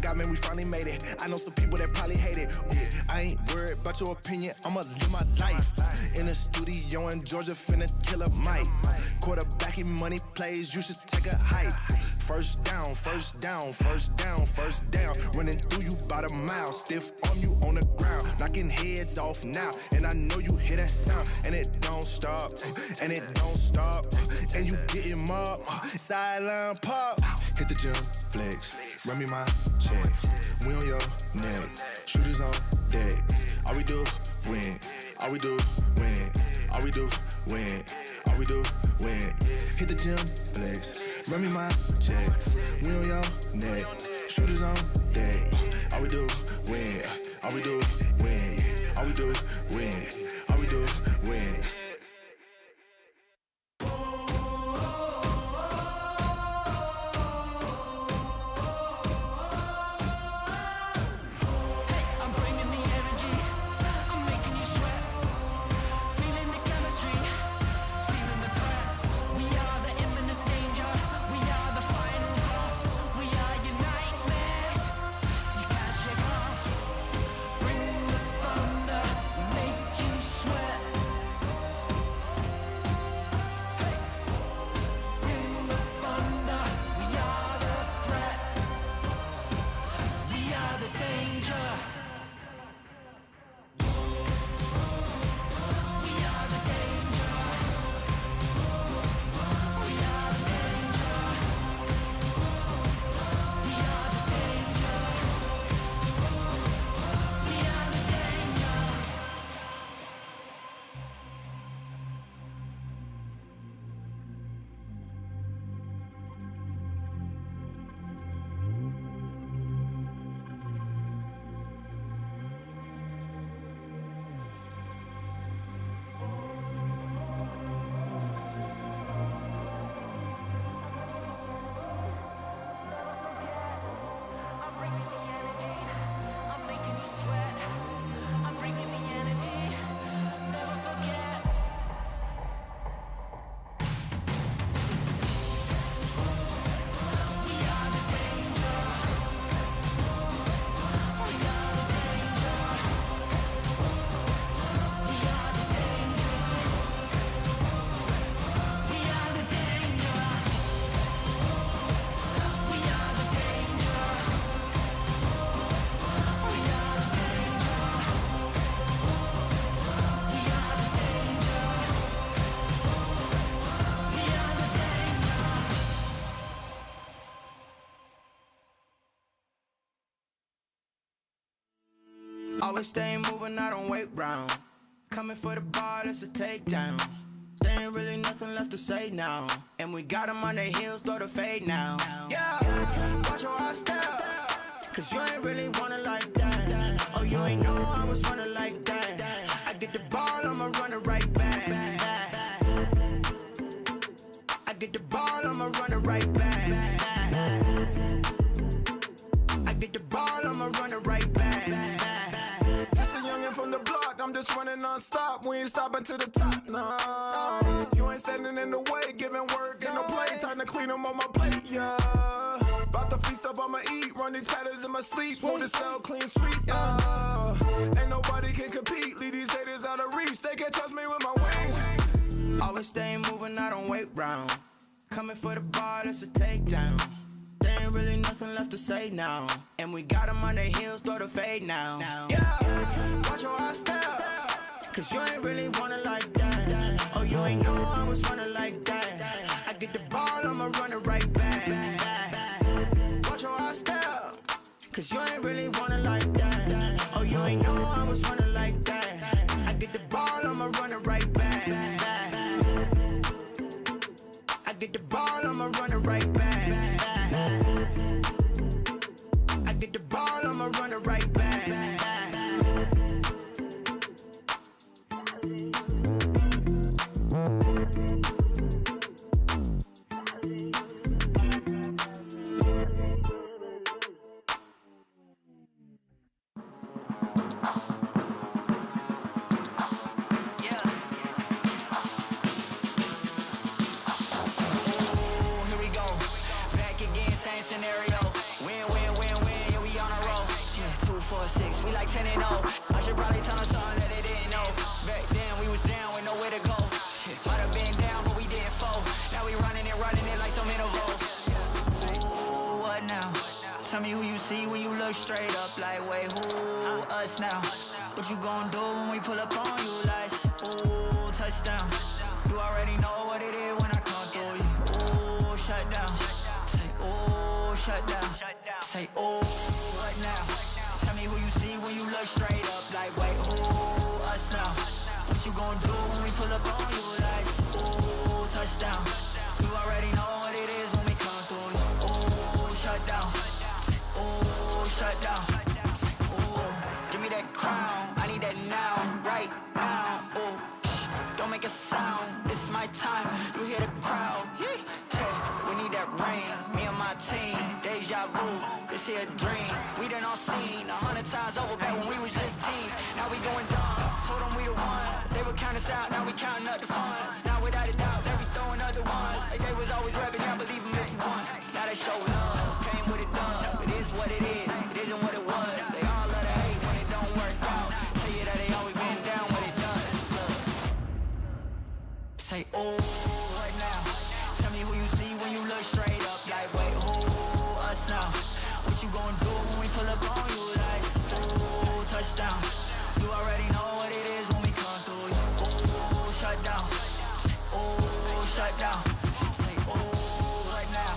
God, man, we finally made it. I know some people that probably hate it. Yeah, I ain't worried about your opinion, I'ma live my life. In the studio in Georgia, finna kill a mic. Quarterbacking money plays, you should take a hike. First down, first down, first down, first down. Running through you about a mile, stiff arm you on the ground. Knocking heads off now, and I know you hear that sound. And it don't stop, and it don't stop. And you getting mobbed, sideline pop. Hit the gym, flex, run me my check. We on your neck, shooters on deck. All we do, win, all we do, win. All we do, win, all we do, win. Hit the gym, flex, run me my check. We on your neck, shooters on deck. All we do, win, all we do, win. All we do, win, all we do, win. Always stay moving, I don't wait round. Coming for the ball, it's a takedown. There ain't really nothing left to say now. And we got them on their heels, throw the fade now. Yeah, watch your high step, cause you ain't really wanna like that. Oh, you ain't know I was running like that. I get the ball, I'ma run it right back. I get the ball, I'ma run it right back. I get the ball, I'ma run it right back. From the block, I'm just running non-stop. We ain't stopping to the top, nah. You ain't standing in the way, giving work and no play. Time to clean them on my plate, yeah. About to feast up, I'ma eat. Run these patterns in my sleep. Want to sell clean sweep, ain't nobody can compete. Leave these haters out of reach. They can't touch me with my wings. Always stay moving, I don't wait round. Coming for the ball, it's a takedown. There ain't really nothing left to say now. And we got them on their heels, throw the fade now. Yeah, watch your high step, cause you ain't really wanna like that. Oh, you ain't know I was running like that. I get the ball, I'ma run it right back. Watch your high step, cause you ain't really wanna like that. Oh, you ain't know I was running like that. I get the ball, I'ma run it right back. I get the ball, I'ma run it right back. I get the ball, I'ma run it right back. 10-0. I should probably tell them something that they didn't know. Back then we was down with nowhere to go. Might have been down, but we didn't fall. Now we running it like some intervals. Ooh, what now? Tell me who you see when you look straight up. Like, wait, who? Us now. What you gon' do when we pull up on you? Like, ooh, touchdown. You already know what it is when I come through you. Ooh, shut down. Say, ooh, shut down. Say, ooh, what now? Tell me who you see when you look straight up. Like, wait, who? Us now. What you gon' do when we pull up on you? Like, ooh, touchdown. You already know what it is when we come through you. Ooh, shut down. Ooh, shut down. Ooh, give me that crown. I need that now, right now. Ooh, don't make a sound. It's my time. You hear the crowd. Yeah. We need that rain. Me and my team. Deja vu. This here a dream. We done all seen 100 times over back when we was just teens. Now we going dumb. Told them we the one. They would count us out. Now we counting up the funds. Now without a doubt, they be throwing up the ones. Like they was always rapping. I believe them if you want. Now they show love. Came with it done. It is what it is. It isn't what it was. They all love to hate when it don't work out. Tell you that they always been down when it does. Look. Say, ooh, what now? Tell me who you see when you look straight up. Like, wait, who? Us now. What you gon' do when we pull up on you? Like, ooh, touchdown. You already know what it is when we come through you. Ooh, shut down. Ooh, shut down. Say, ooh, what now?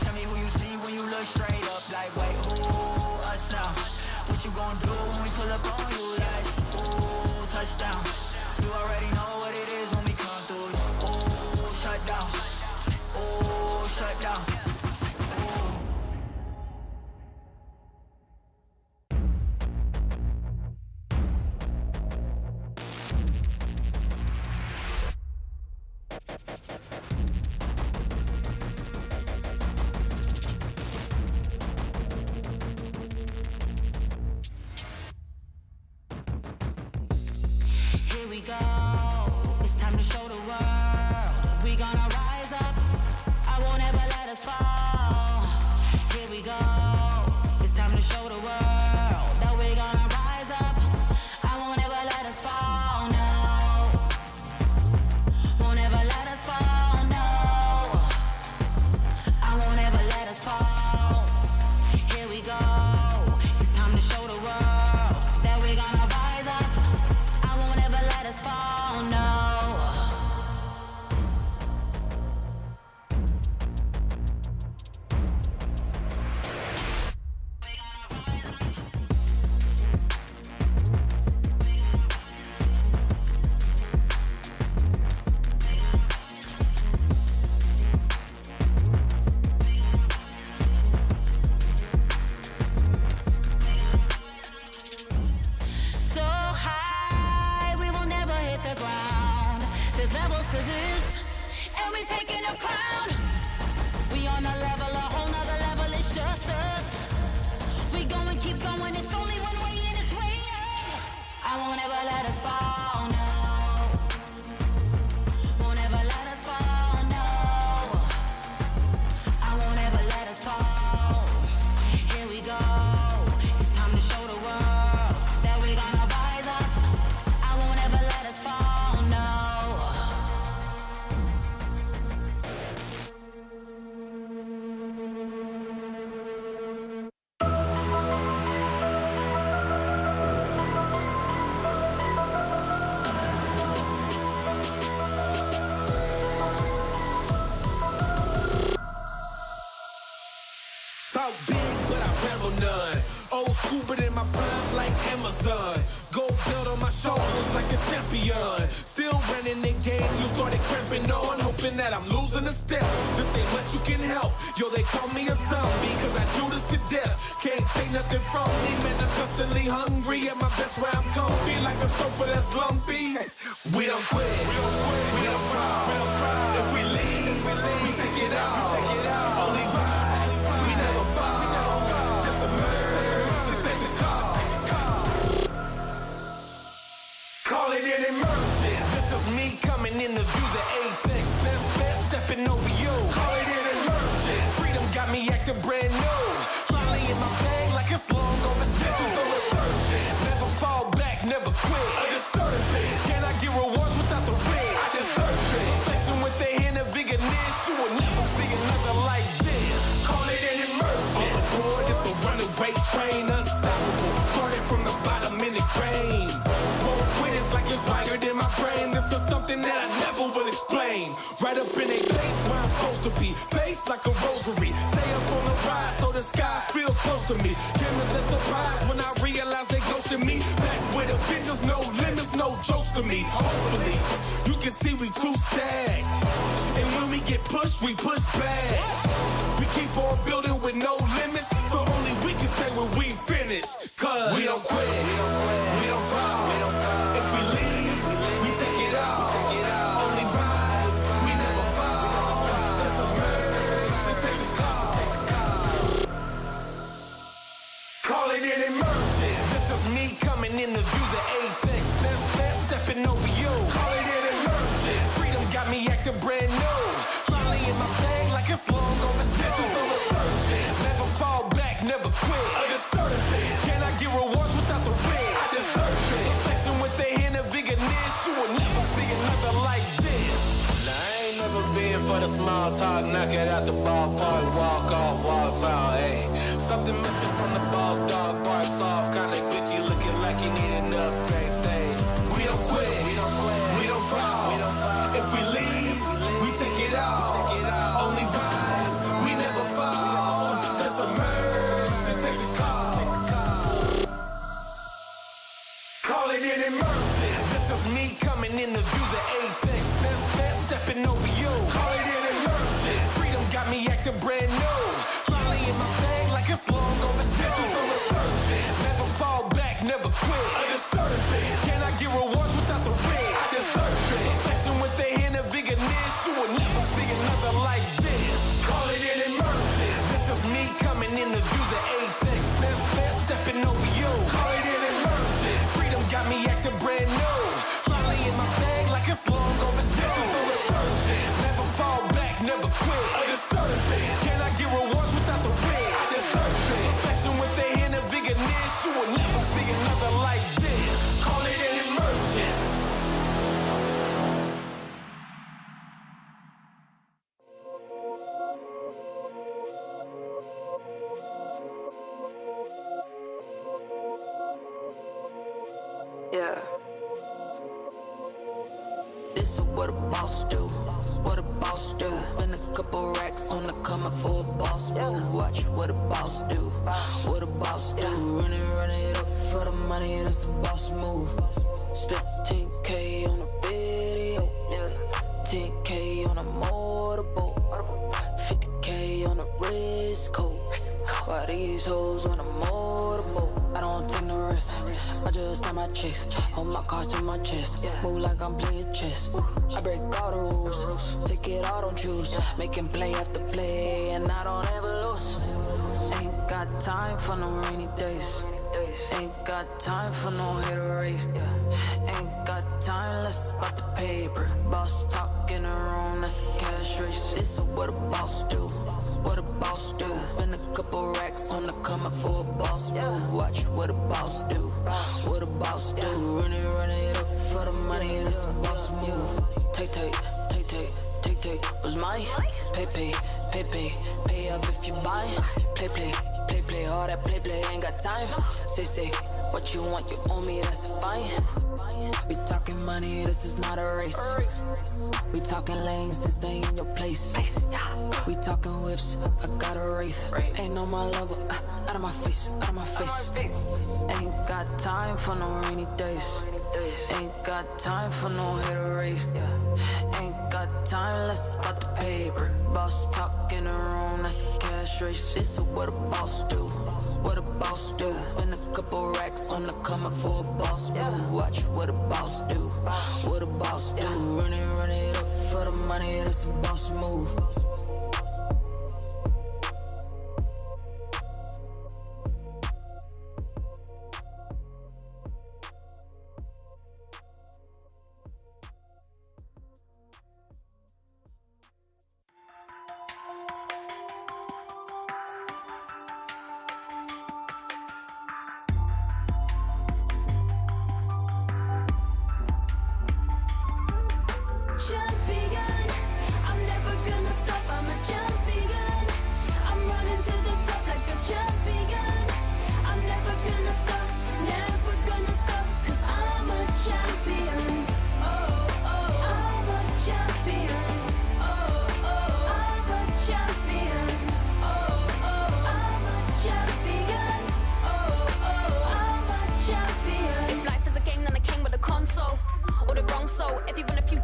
Tell me who you see when you look straight up. Like, wait, who? Us now. What you gon' do when we pull up on you? Like, ooh, touchdown. You already know what it is when we come through you. Ooh, shut down. Ooh, shut down. Here we go, it's time to show the world. We gonna rise up, I won't ever let us fall. Here we go, it's time to show the world that we gonna rise up. I won't ever let us fall, no. Won't ever let us fall, no. I won't ever let us fall. Here we go, it's time to show the world that we gonna rise up. I won't ever let us fall, no. So high, we will never hit the ground. There's levels to this, and we taking a crown. We on a level, a whole nother level, it's just us. We going, keep going, it's only one way and it's way up. I won't ever let us fall, no. Won't ever let us fall, no. I won't ever let us fall. Here we go, it's time to show the world that we gonna rise up. I won't ever let us fall, no. Talk big, but I rebel none. Old school, but in my prime like Amazon. Gold belt on my shoulders like a champion. Still running the game, you started cramping on. Hoping that I'm losing a step. This ain't much you can help. Yo, they call me a zombie, cause I do this to death. Can't take nothing from me, man, I'm constantly hungry. At my best where I'm comfy, like a sofa that's lumpy. We don't quit, we don't crawl. If we leave, we take it all. Only rise, we never fall. Just emerge to take the call. Call it an emergence. This is me coming in to view the apex. Best stepping over you. Call it an emergence. Freedom got me acting brand new. Molly in my bag like it's long over. This is a resurgence. Never freight train, unstoppable. Started from the bottom in the grain. Won't quit, it's like it's wired in my brain. This is something that I never will explain. Right up in a place where I'm supposed to be. Faith like a rosary. Stay up on the rise so the skies feel close to me. Cameras that surprise when I realize they ghosted me. Back with a vengeance, no limits, no jokes to me. Hopefully, you can see we too stacked. And when we get pushed, we push back. We keep on building with no limits, so only we can say when we finish. Cause we don't quit, we don't fall. If we leave, we take it all. Only rise, we never fall. Just emerge and take the call. Call it an emergence. This is me coming in to view the apex. Best stepping over you. Call it an emergence. Freedom got me acting brand new. Finally in my bag like it's long over distance on the surgeon. Never fall back, never quit. I just started this. Can I get rewards without the risk? I deserve it. Perfection with the hand of vigorness. You will never see another like this. Now, I ain't never been for the small talk. Knock it out the ballpark, walk off, walk tall, hey. Something missing from the boss dog, barks off. Kinda glitchy, looking like you need an upgrade. Say, we don't quit, we don't fall. If we leave, we take it all. Only rise, we never fall. Just emerge and take the call. Call it an emergence. This is me coming in to view the apex. Best stepping over you. Call it an emergence. Freedom got me acting brand new. Finally in my bag like it's long over distance on the surgeon. Never fall back, never quit. I just started this. Can I get rewards without the risk? I deserve it. Perfection with the hand of vigorness. You will never see another like this. Call it an emergence. This is me coming in to view the apex. Best stepping over you. Call it an emergence. Freedom got me acting brand new. Finally in my bag like it's long over distance on the surgeon. Never fall back, never quit. I just started this. Can I get rewards without the risk? I deserve it. Perfection with the hand of vigorness. You will never see another like this. Call it an emergence. Yeah. This is what a boss do. What a boss do. Spend a couple racks on the coming for a boss move. Watch what a boss do. What a boss do. Run it up for the money. That's a boss move. Spent 10K on a video. 10K on a motorboat. 50K on a wrist coat. Why these hoes on a motorboat? I don't take no risk. I just snap my chicks. Hold my cards to my chest. Move like I'm playing chess. I break all the rules. Take it all, don't choose. Making play after play, and I don't ever lose. Ain't got time for no rainy days. Ain't got time for no haterade. Ain't got time, let's spot the paper. Boss talk in the room, that's a cash race. This is what a boss do. What a boss do. Spend a couple racks on the coming for a boss move. Watch what a boss do. What a boss do. Run it up for the money, that's a boss move. Take, was mine. Pay up if you buy. Play, all that play, ain't got time. Say, what you want, you owe me, that's fine. We talking money, this is not a race. We talking lanes, this stay in your place. We talking whips, I got a wraith. Ain't on my level, out of my face. Ain't got time for no rainy days. Ain't got time for no haterade. Ain't got time, let's spot the paper. Boss talk in the room, that's a cash race. This is what a boss do. What a boss do. Spend a couple racks on the coming for a boss move. Watch what a boss do. What a boss do. Run it up for the money, that's a boss move. Just begun. I'm never gonna stop.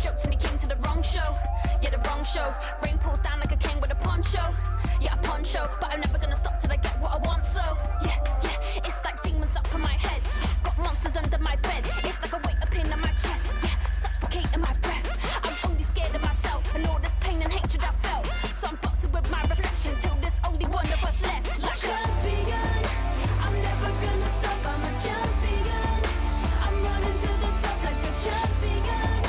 jokes and he came to the wrong show. Yeah, the wrong show. Rain pours down like a king with a poncho. Yeah, a poncho, but I'm never gonna stop till I get what I want. So yeah, yeah, it's like demons up in my head. Got monsters under my bed. It's like a weight up in my chest. Yeah, suffocating my breath. I'm only scared of myself and all this pain and hatred I felt. So I'm boxing with my reflection till there's only one of us left. Like champion, I'm never gonna stop. I'm a champion. I'm running to the top like a champion.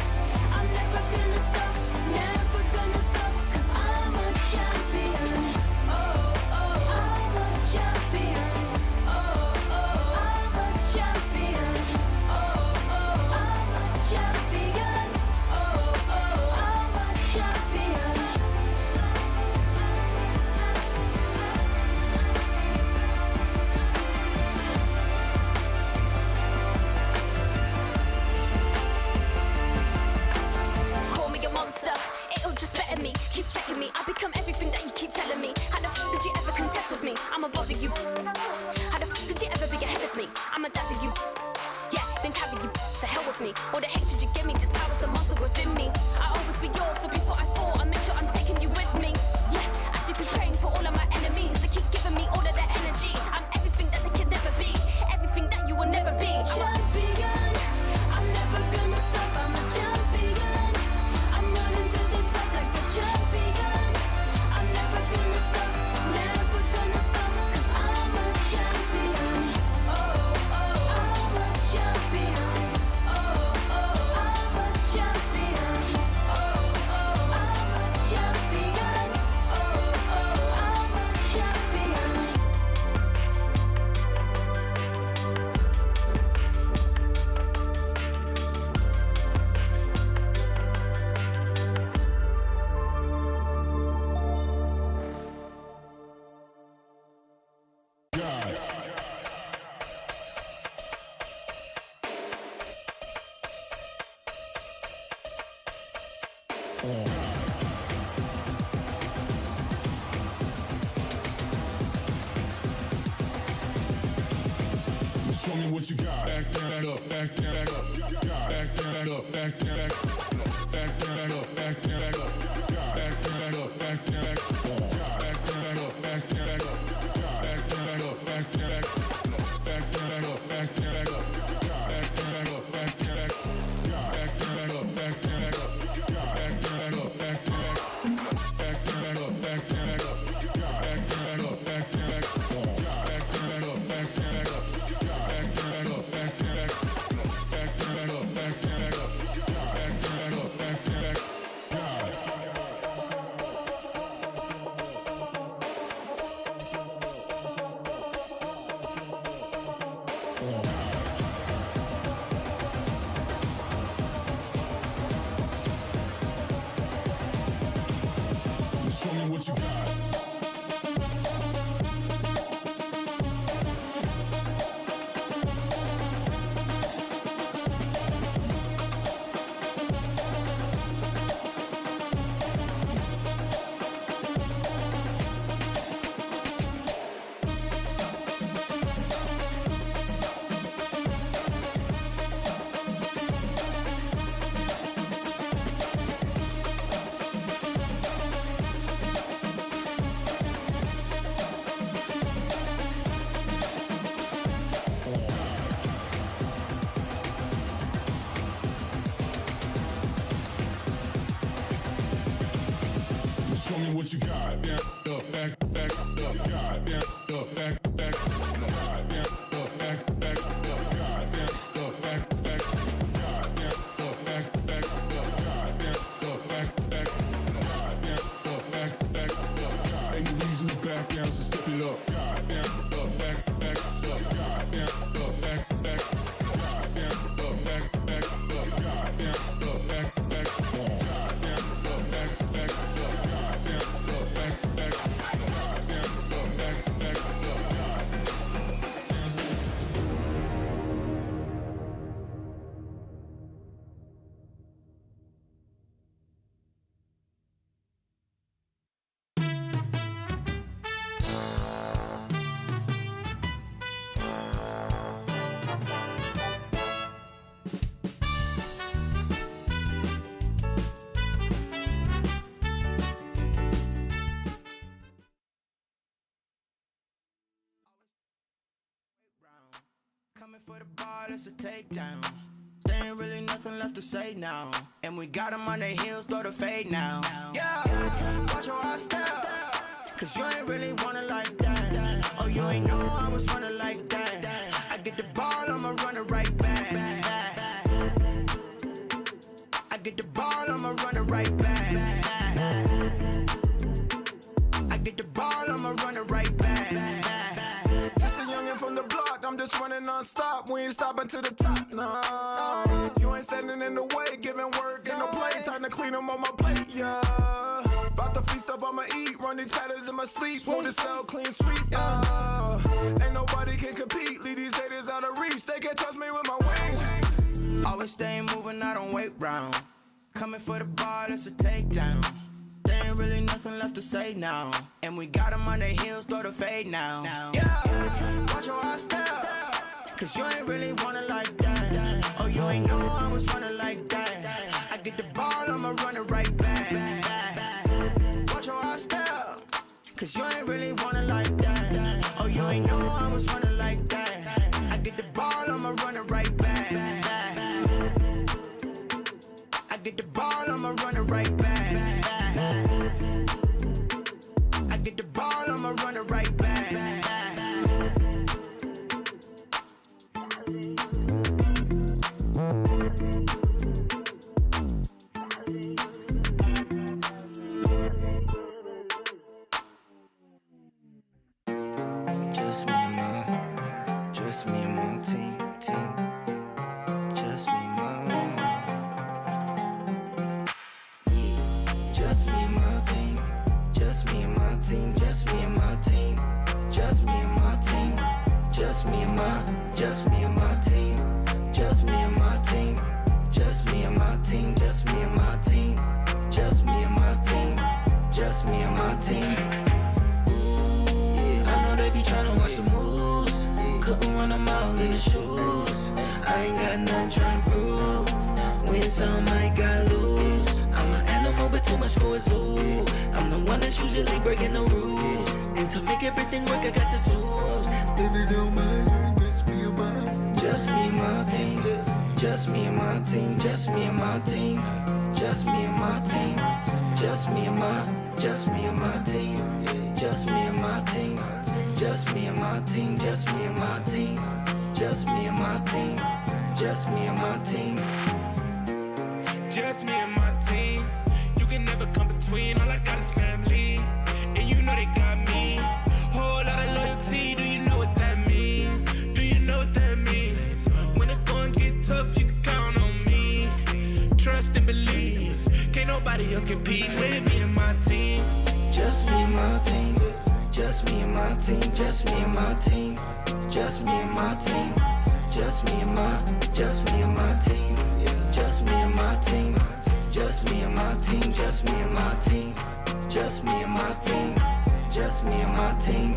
I'm never gonna stop, never gonna stop, 'cause I'm a champion. Oh, oh, I'm a champion. Oh, oh, I'm a champion. Oh, oh, I'm a champion. Oh, oh, I'm a champion. Call me a monster, it'll just better me. Keep checking me, I become everything that you keep telling me. How the f could you ever contest with me? I'm a body you. How the f could you ever be ahead of me? I'm a dad to you. Yeah, then carry you to hell with me. All the hatred you give me just powers the monster within me. I'll always be yours, so before I fall, I make sure I'm taking you with me. Yeah, I should be praying for all of my enemies to keep giving me all of their energy. I'm everything that they can never be, everything that you will never be. Champion, I'm never gonna stop. I'm a champion. I'm running to the top like a champion. I'm never gonna stop, never gonna stop, 'cause I'm a champion. Oh, oh, I'm a champion. Oh, oh, I'm a champion. Oh, oh, I'm a champion. Oh, oh, I'm a champion. Show me what you got. Back down, up, back down, back up. Back down, up, back down, back up. Back down, up, back down, back up. Back down, up, back down, back up. Back down, up, back down, back up. Back down, up, back down, back up. Back down, up, back down, back up. Back down, up, back down, back up. Back down, up, back down, back up. Back down, up, back down, back up. Back down, up, back down, back up. Back down, up, back down, back up. Back down, up, back down, back up. Back down, up, back down, back up. Back down, up, back down, back up. Back down, up, back down, back up. Show me what you got. Show me what you got. Down, up, back, back, up, God, down, up, back, back, God, down, up, back, back, up, God, down, up, back, back, God, down, up, back, back, up, God, down, up, back, back, God, down, up, back, back, up, God. Ain't no reason to back down, so step it up. God, down, up, back, back, up, God, down, up, back, back, God, down, up, back, back, up, God, down, up, back, back, God, down, up, back, back, up, God, down, up, back, back. for the ball, it's a takedown. There ain't really nothing left to say now. And we got them on their heels, throw the fade now. Yeah, watch how I step. Cause you ain't really wanna like that. Oh, you ain't know I was running like that. I get the ball, I'ma run it right back. I get the ball, I'ma run it right back. I get the ball, I'ma run it right back. Just a youngin' from the block, I'm just running non-stop. We ain't stopping to the top, nah. You ain't standing in the way, giving work and no play. Time to clean them on my plate, yeah. About to feast up, I'ma eat. Run these patterns in my sleep. Want to sell clean sweep, ain't nobody can compete. Leave these haters out of reach. They can't touch me with my wings. Always stay moving, I don't wait round. Coming for the ball, it's a takedown. There ain't really nothing left to say now. And we got them on their heels, throw the fade now. Yeah, watch how I step. Cause you ain't really wanna like that. Oh, you ain't know I was running like that. I get the ball, I'ma run it right back. Watch how I step. Cause you ain't really wanna like that. Oh, you ain't know I was running like that. I get the ball, I'ma run it right back. I get the ball, I'ma run it right back. I get the ball, I'ma run it right back. Just me and my team. Just me and my Just me and my team. Just me and my team. Just me and my team. Just me and my team. Just me and my team. Just me and my team. Just me and my team. Just me and my team. Just me and my team. Just me and my team. I know they be tryna watch the moves. Couldn't run a mile in the shoes. I ain't got nothing tryna prove. Win some, I got lose. I'm an animal, but too much for a zoo. I'm the one that's usually breaking the rules. And to make everything work, I got the tools. Living on my journey, just me and my Just me and my team. Just me and my team. Just me and my team. Just me and my team. Just me and my team. Just me and my team. Just me and my team. Just me and my team. Just me and my team. Just me and my team. Just me and my team. Just me and my team. You can never come between. All I got is family, and you know they got me. Whole lot of loyalty. Do you know what that means? Do you know what that means? When the going get tough, you can count on me. Trust and believe. Can't nobody else compete with me and my team. Just me and my team. Just me and my team. Just me and my team. Just me and my team. Just me and my team. Just me and my team. Just me and my team. Just me and my team. Just me and my team. Just me and my team. Just me and my team.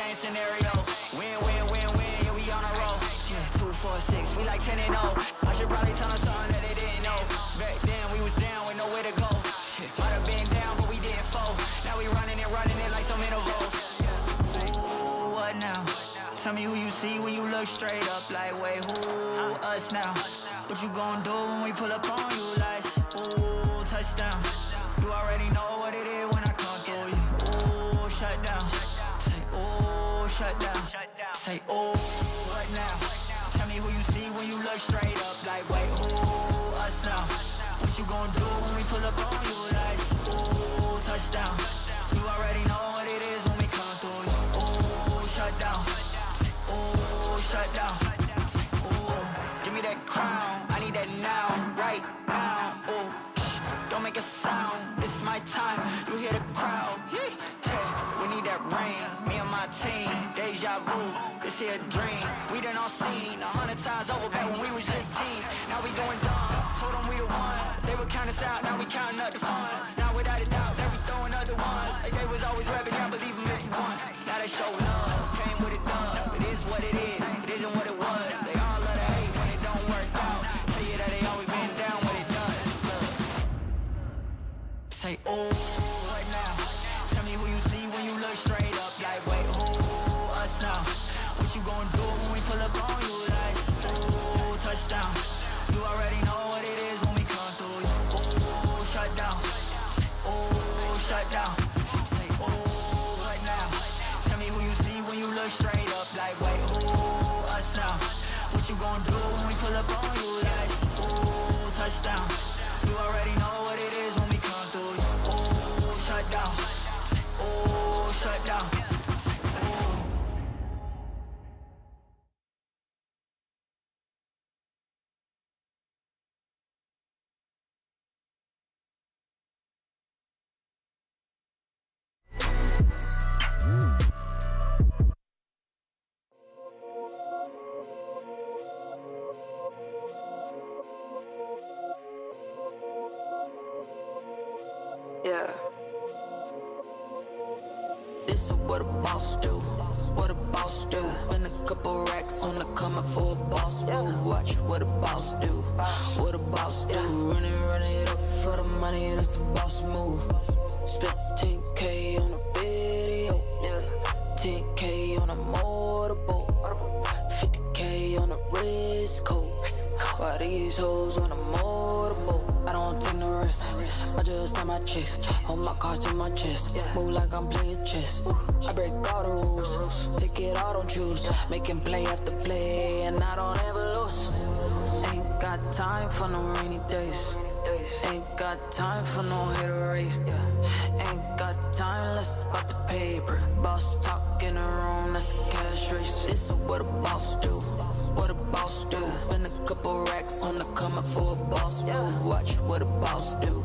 Scenario, win, win, win, win, yeah, we on a roll. Yeah, 2, 4, 6, we like 10 and 0. I should probably tell them something that they didn't know. Back then we was down with nowhere to go. Might have been down, but we didn't fall. Now we running it like some intervals. Ooh, what now? Tell me who you see when you look straight up. Like, wait, who? Us now. What you gon' do when we pull up on you? Like, ooh, touchdown. You already know what it is when I come through you. Ooh, shut down. Shut down. Say, oh, what now? Tell me who you see when you look straight up. Like, wait, ooh, us now. What you gon' do when we pull up on you? Like, ooh, touchdown. You already know what it is when we come through you. Ooh, shut down. Say, ooh, shut down. Say, ooh, give me that crown. I need that now, right now. Ooh, don't make a sound. This is my time. You hear the crowd. We need that rain. Me and my team. Deja vu. This here a dream. We done all seen 100 times over back when we was just teens. Now we going dumb, told them we the one. They would count us out, now we counting up the funds. Now without a doubt, they be throwing other ones. Like they was always rapping, I believe them if you want. Now they show love, came with a dub. It is what it is, it isn't what it was. They all love to hate when it don't work out. Tell you that they always been down when it does. Look. Say, oh, what now? Tell me who you see when you look straight up. Like, wait, who? Us now. What you gon' do when we pull up on you? Like, ooh, touchdown. You already know what it is when we come through. Ooh, shut down. Ooh, shut down. Say, ooh, what now? Tell me who you see when you look straight up. Like, wait, who? Us now. What you gon' do when we pull up on you? Like, ooh, touchdown. You already know what it is when we come through. Ooh, shut down. Ooh, shut down. Yeah. This is what a boss do. What a boss do. Spend a couple racks on the coming for a boss move. Watch what a boss do. What a boss do. Run it up for the money. That's a boss move. Spent 10K on a video. 10K on a motorboat. 50K on a wrist coat. Why these hoes on a motorboat? I don't take no risk. I just stand my chest. Hold my cards to my chest. Move like I'm playing chess. I break all the rules. Take it all, don't choose. Making play after play, and I don't ever lose. Ain't got time for no rainy days. Ain't got time for no haterade. Ain't got time, let's spot the paper. Boss talk in the room, that's a cash race. This is what a boss do. What a boss do. Spend a couple racks on the coming for a boss move. Watch what a boss do.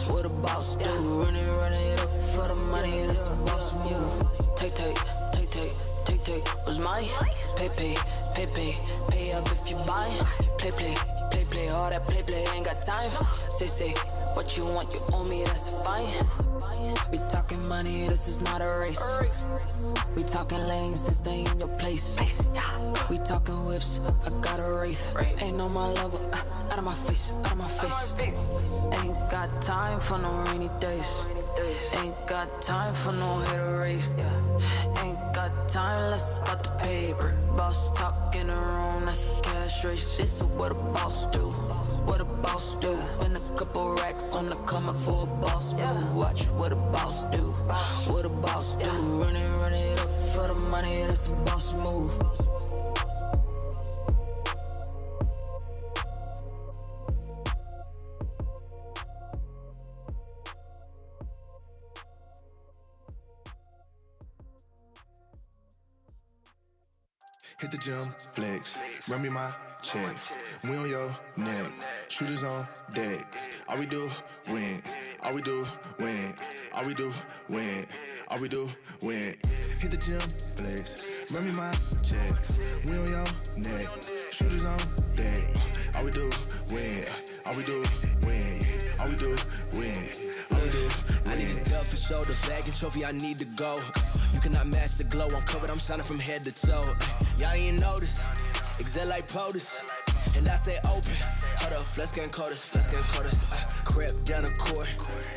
What a boss do. Run it up for the money. That's a boss move. Take, was mine. Pay up if you buy. Play, all that play, ain't got time. Say, what you want, you owe me, that's fine. We talking money, this is not a race. We talking lanes, this stay in your place. We talking whips, I got a wraith. Ain't no my lover, out of my face. Ain't got time for no rainy days. Ain't got time for no haterade. Ain't got time, let's spot the paper. Boss talk in the room, that's a cash race. This is what a boss do. What a boss do. Spend a couple racks on the coming for a boss move. Watch what a boss do. What a boss do. Run it up for the money, that's a boss move. Hit the gym, flex, run me my check. We on your neck, shooters on deck. All we do, win. All we do, win. All we do, win. All we do, win. Hit the gym, flex, run me my check. We on your neck, shooters on deck. All we do, win. All we do, win. All we do, win. All we do, I need a belt for shoulder, bag and trophy, I need to go. You cannot match the glow, I'm covered, I'm shining from head to toe. Y'all ain't notice, Xilv like POTUS, and I stay open. Hold up, let's get coders. Crept down the court,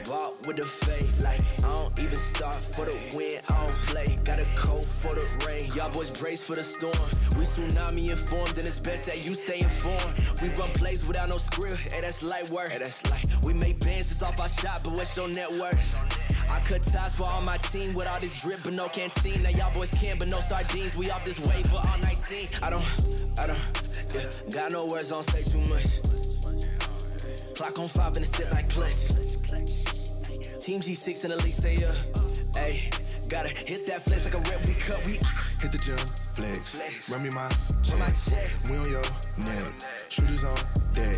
walk with the fade. Like, I don't even start for the win, I don't play. Got a coat for the rain, y'all boys brace for the storm. We tsunami informed, and it's best that you stay informed. We run plays without no script, hey, that's light work. We make bands, it's off our shot, but what's your net worth? I cut ties for all my team with all this drip, but no canteen. Now y'all boys can, but no sardines. We off this wave for all 19. I don't, yeah, got no words, don't say too much. Clock on 5 and it step like clutch. Team G6 and the league stay up. Ayy, gotta hit that flex like a rep, we cut, we hit the gym, flex, run me my check. We on your neck, shooters on deck.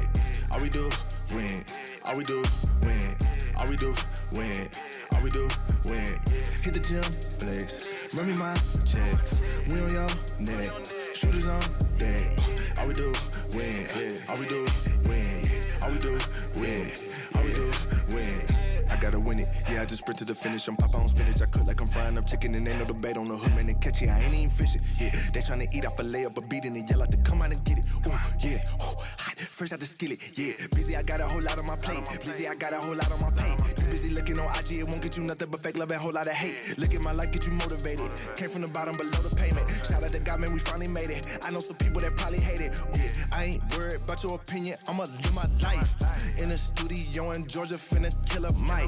All we do, win. All we do, win. All we do, win. All we do, win. Hit the gym, flex, run me my check. We on your neck, shooters on deck. that. All we do, win. All we do, win. All we do, win. All we do, win. I gotta win it, yeah, I just sprint to the finish. I'm pop on spinach, I cook like I'm frying up chicken. And ain't no debate on the hood, man, they catch it, I ain't even fishing. Yeah, they tryna eat, I fillet up a beat and they yell out to come out and get it. Ooh, yeah, oh, hot, fresh out the skillet. Yeah, busy, I got a whole lot on my plate. Busy, I got a whole lot on my plate. You busy looking on IG, it won't get you nothing but fake love and a whole lot of hate. Look at my life, get you motivated. Came from the bottom below the payment. Shout out to God, man, we finally made it. I know some people that probably hate it. Yeah, I ain't worried about your opinion, I'ma live my life. In the studio in Georgia, finna kill a mic.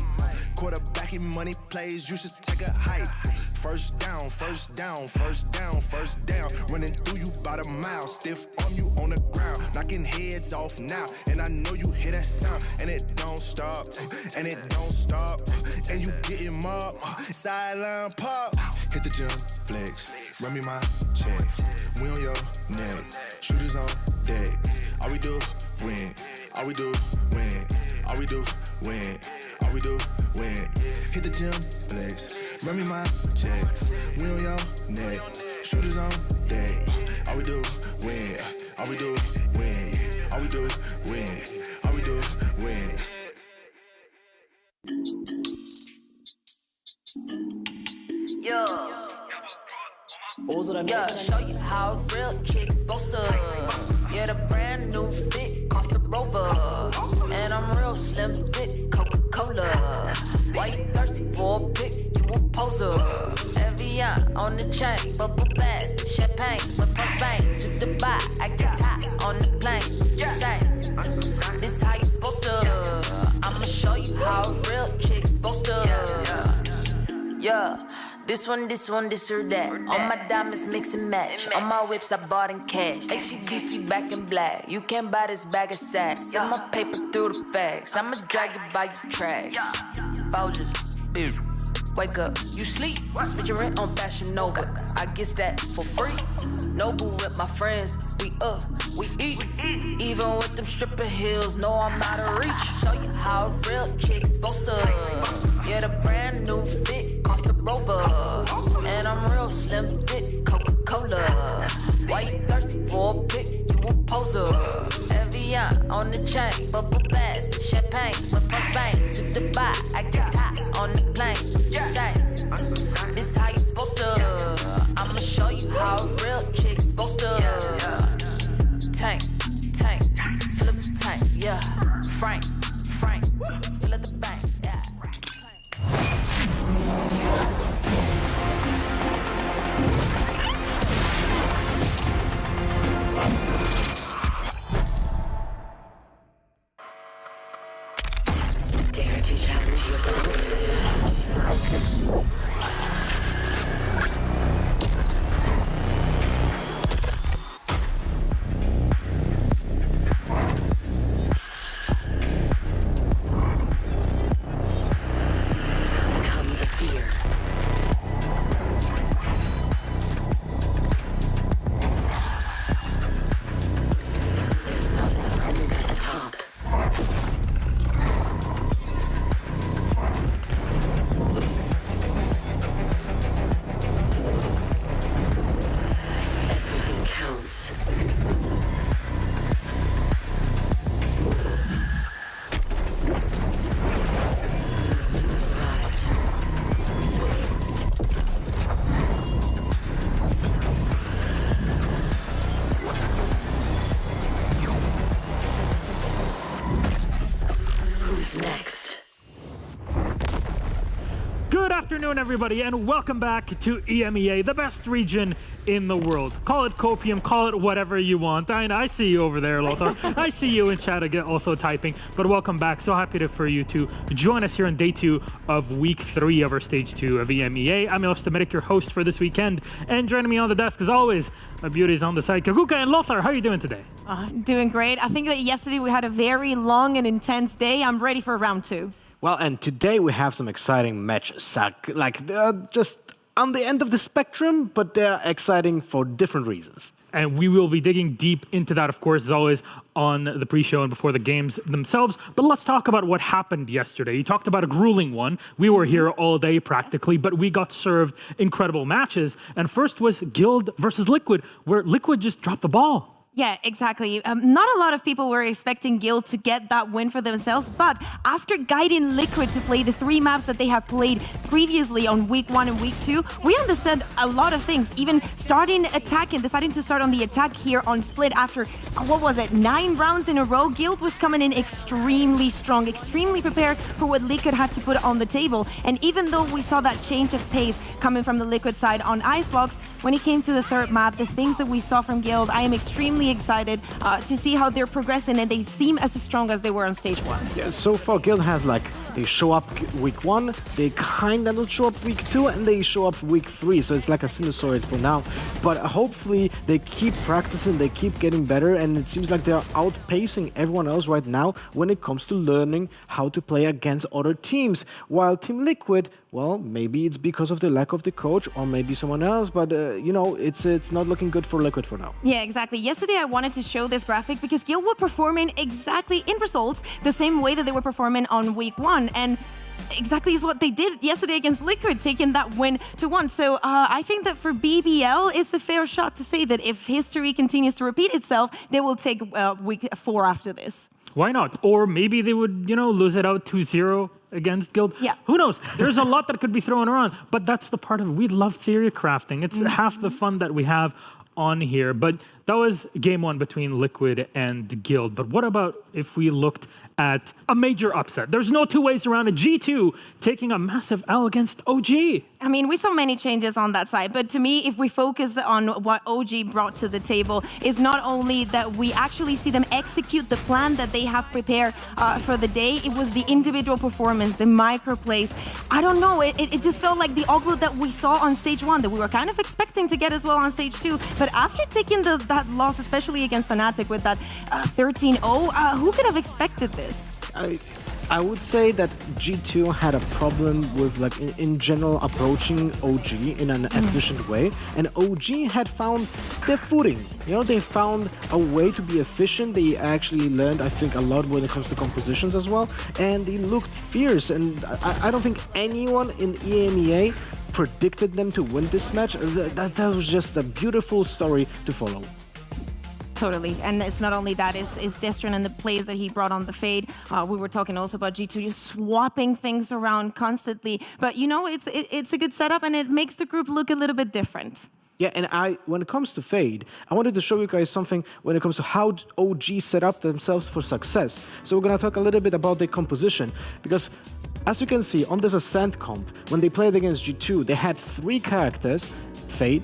Quarterbacking money plays, you should take a hike. First down, first down, first down, first down. Running through you about a mile, stiff arm you on the ground. Knocking heads off now, and I know you hear that sound. And it don't stop, and it don't stop. And you getting mobbed, sideline pop. Hit the gym, flex, run me my check. We on your neck, shooters on deck. All we do, win. All we do, win. All we do, win. All we do, win. Hit the gym, flex, run me my check. We on your neck, shooters on deck. All we do, win. All we do, win. All we do, win. All we do, win. Yeah, show you how a real chick's supposed to. Yeah, the brand new fit cost a rover. And I'm real slim, thick, Coca-Cola. Why you thirsty for a pic? You a poser. Evian on the chain, bubble blast, champagne. Went from Spain to Dubai, I guess hot on the plane. Just saying, this how you supposed to. I'ma show you how a real chick's supposed to. Yeah. This one, this or that. All my diamonds mix and match. All my whips I bought in cash. ACDC back in black. You can't buy this bag of sacks. Send my paper through the fax. I'ma drag you by your tracks. Vouchers. Wake up, you sleep. Split your rent on Fashion Nova. I guess that for free. Noble with my friends. We up, we eat. Even with them stripper heels, no, I'm out of reach. Show you how a real chick's supposed to. Yeah, the brand new fit cost a rover. And I'm real slim, thick, Coca-Cola. Why you thirsty for a pic? You a poser. Evian on the chain, bubble blast, champagne. Went from Spain to Dubai, I guess hot on the plane. Just saying, this how you supposed to. I'ma show you how a real chick's supposed to. Tank, fill up the tank, yeah. Frank, fill up the bank, yeah. Dare to challenge yourself. Good afternoon, everybody, and welcome back to EMEA, the best region in the world. Call it copium, call it whatever you want. I see you over there, Lothar. I see you in chat again, also typing. But welcome back. So happy for you to join us here on day 2 of week 3 of our stage 2 of EMEA. I'm Milosh, your host for this weekend. And joining me on the desk, as always, my beauties on the side, Kaquka and Lothar. How are you doing today? Doing great. I think that yesterday we had a very long and intense day. I'm ready for round 2. Well, and today we have some exciting matches, like they're just on the end of the spectrum, but they're exciting for different reasons. And we will be digging deep into that, of course, as always, on the pre-show and before the games themselves. But let's talk about what happened yesterday. You talked about a grueling one. We were here all day practically, but we got served incredible matches. And first was Guild versus Liquid, where Liquid just dropped the ball. Yeah, exactly. Not a lot of people were expecting Xilv to get that win for themselves, but after guiding Liquid to play the 3 maps that they have played previously on week 1 and week 2, we understand a lot of things. Even starting attacking, deciding to start on the attack here on Split after, 9 rounds in a row, Xilv was coming in extremely strong, extremely prepared for what Liquid had to put on the table. And even though we saw that change of pace coming from the Liquid side on Icebox, when it came to the 3rd map, the things that we saw from Xilv, I am extremely excited to see how they're progressing, and they seem as strong as they were on stage 1. Yeah, so far Xilv has they show up week 1, they kinda not show up week 2, and they show up week 3, so it's like a sinusoid for now. But hopefully they keep practicing, they keep getting better, and it seems like they're outpacing everyone else right now when it comes to learning how to play against other teams. While Team Liquid, well, maybe it's because of the lack of the coach, or maybe someone else, but it's not looking good for Liquid for now. Yeah, exactly. Yesterday I wanted to show this graphic because Xilv were performing exactly in results the same way that they were performing on week 1, and exactly is what they did yesterday against Liquid, taking that win to 1. So I think that for BBL, it's a fair shot to say that if history continues to repeat itself, they will take week 4 after this. Why not? Or maybe they would, lose it out 2-0 against Xilv. Yeah. Who knows? There's a lot that could be thrown around, but that's the part of we love theory crafting. It's half the fun that we have on here. But that was game 1 between Liquid and Xilv. But what about if we looked at a major upset? There's no two ways around it. G2 taking a massive L against OG. I mean, we saw many changes on that side, but to me, if we focus on what OG brought to the table, is not only that we actually see them execute the plan that they have prepared for the day, it was the individual performance, the micro plays. I don't know, it just felt like the Oglu that we saw on stage 1, that we were kind of expecting to get as well on stage 2, but after taking that loss, especially against Fnatic with that 13-0, who could have expected this? I would say that G2 had a problem with, in general, approaching OG in an efficient way, and OG had found their footing. They found a way to be efficient. They actually learned, I think, a lot when it comes to compositions as well, and they looked fierce, and I don't think anyone in EMEA predicted them to win this match. That was just a beautiful story to follow. Totally, and it's not only that, it's Destron and the plays that he brought on the fade. We were talking also about G2 just swapping things around constantly, but it's a good setup, and it makes the group look a little bit different. Yeah, and when it comes to Fade, I wanted to show you guys something when it comes to how OG set up themselves for success. So we're gonna talk a little bit about their composition, because as you can see on this Ascent comp, when they played against G2, they had 3 characters, Fade,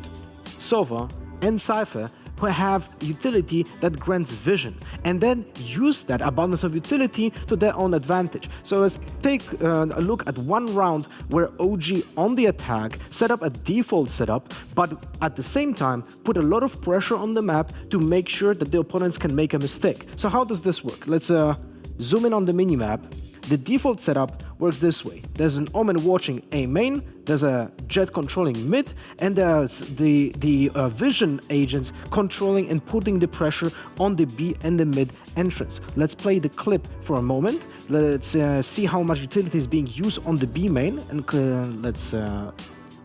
Sova, and Cypher, who have utility that grants vision, and then use that abundance of utility to their own advantage. So let's take a look at one round where OG on the attack set up a default setup, but at the same time put a lot of pressure on the map to make sure that the opponents can make a mistake. So how does this work? Let's zoom in on the minimap. The default setup works this way. There's an Omen watching A main, there's a Jet controlling mid, and there's the vision agents controlling and putting the pressure on the B and the mid entrance. Let's play the clip for a moment. Let's see how much utility is being used on the B main, and let's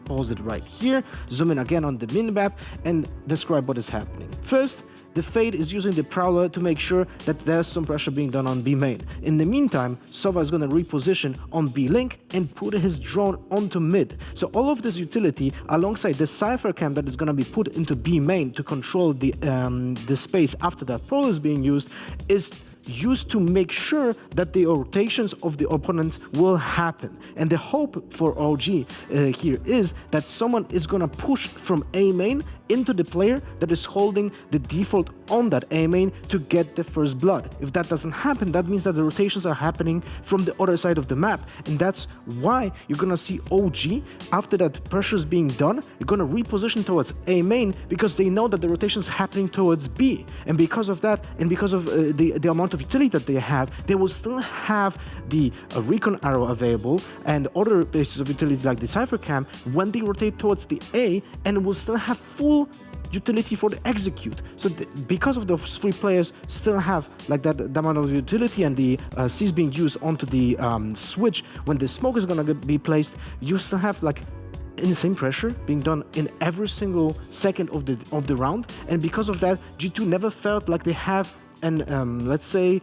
pause it right here, zoom in again on the minimap, and describe what is happening. First, the Fade is using the Prowler to make sure that there's some pressure being done on B main. In the meantime, Sova is going to reposition on B link and put his drone onto mid. So all of this utility, alongside the Cypher cam that is going to be put into B main to control the space after that Prowler is being used, is used to make sure that the rotations of the opponents will happen. And the hope for OG here is that someone is going to push from A main into the player that is holding the default on that A main to get the first blood. If that doesn't happen, that means that the rotations are happening from the other side of the map, and that's why you're gonna see OG, after that pressure is being done, you're gonna reposition towards A main, because they know that the rotation is happening towards B, and because of that, and because of the amount of utility that they have, they will still have the recon arrow available and other pieces of utility like the Cypher cam when they rotate towards the A, and will still have full utility for the execute. So because of those 3 players still have like that amount of utility, and the C's being used onto the switch when the smoke is gonna be placed, you still have like insane pressure being done in every single second of the round, and because of that, G2 never felt like they have an let's say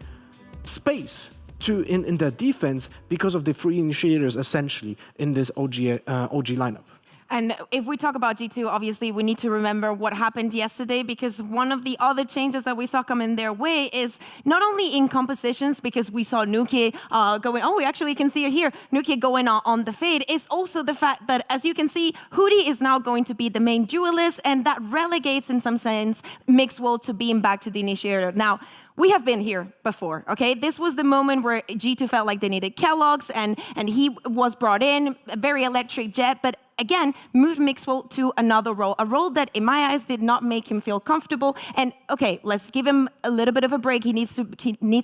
space in their defense because of the free initiators essentially in this OG lineup. And if we talk about G2, obviously we need to remember what happened yesterday, because one of the other changes that we saw coming their way is not only in compositions, because we saw Nuki going, oh, we actually can see it here, Nuki going on the fade, is also the fact that, as you can see, Hootie is now going to be the main duelist, and that relegates, in some sense, Mixwell to being back to the initiator. Now, we have been here before, okay? This was the moment where G2 felt like they needed Kellogg's, and he was brought in, a very electric jet, but again, moved Mixwell to another role, a role that, in my eyes, did not make him feel comfortable. And okay, let's give him a little bit of a break. He needs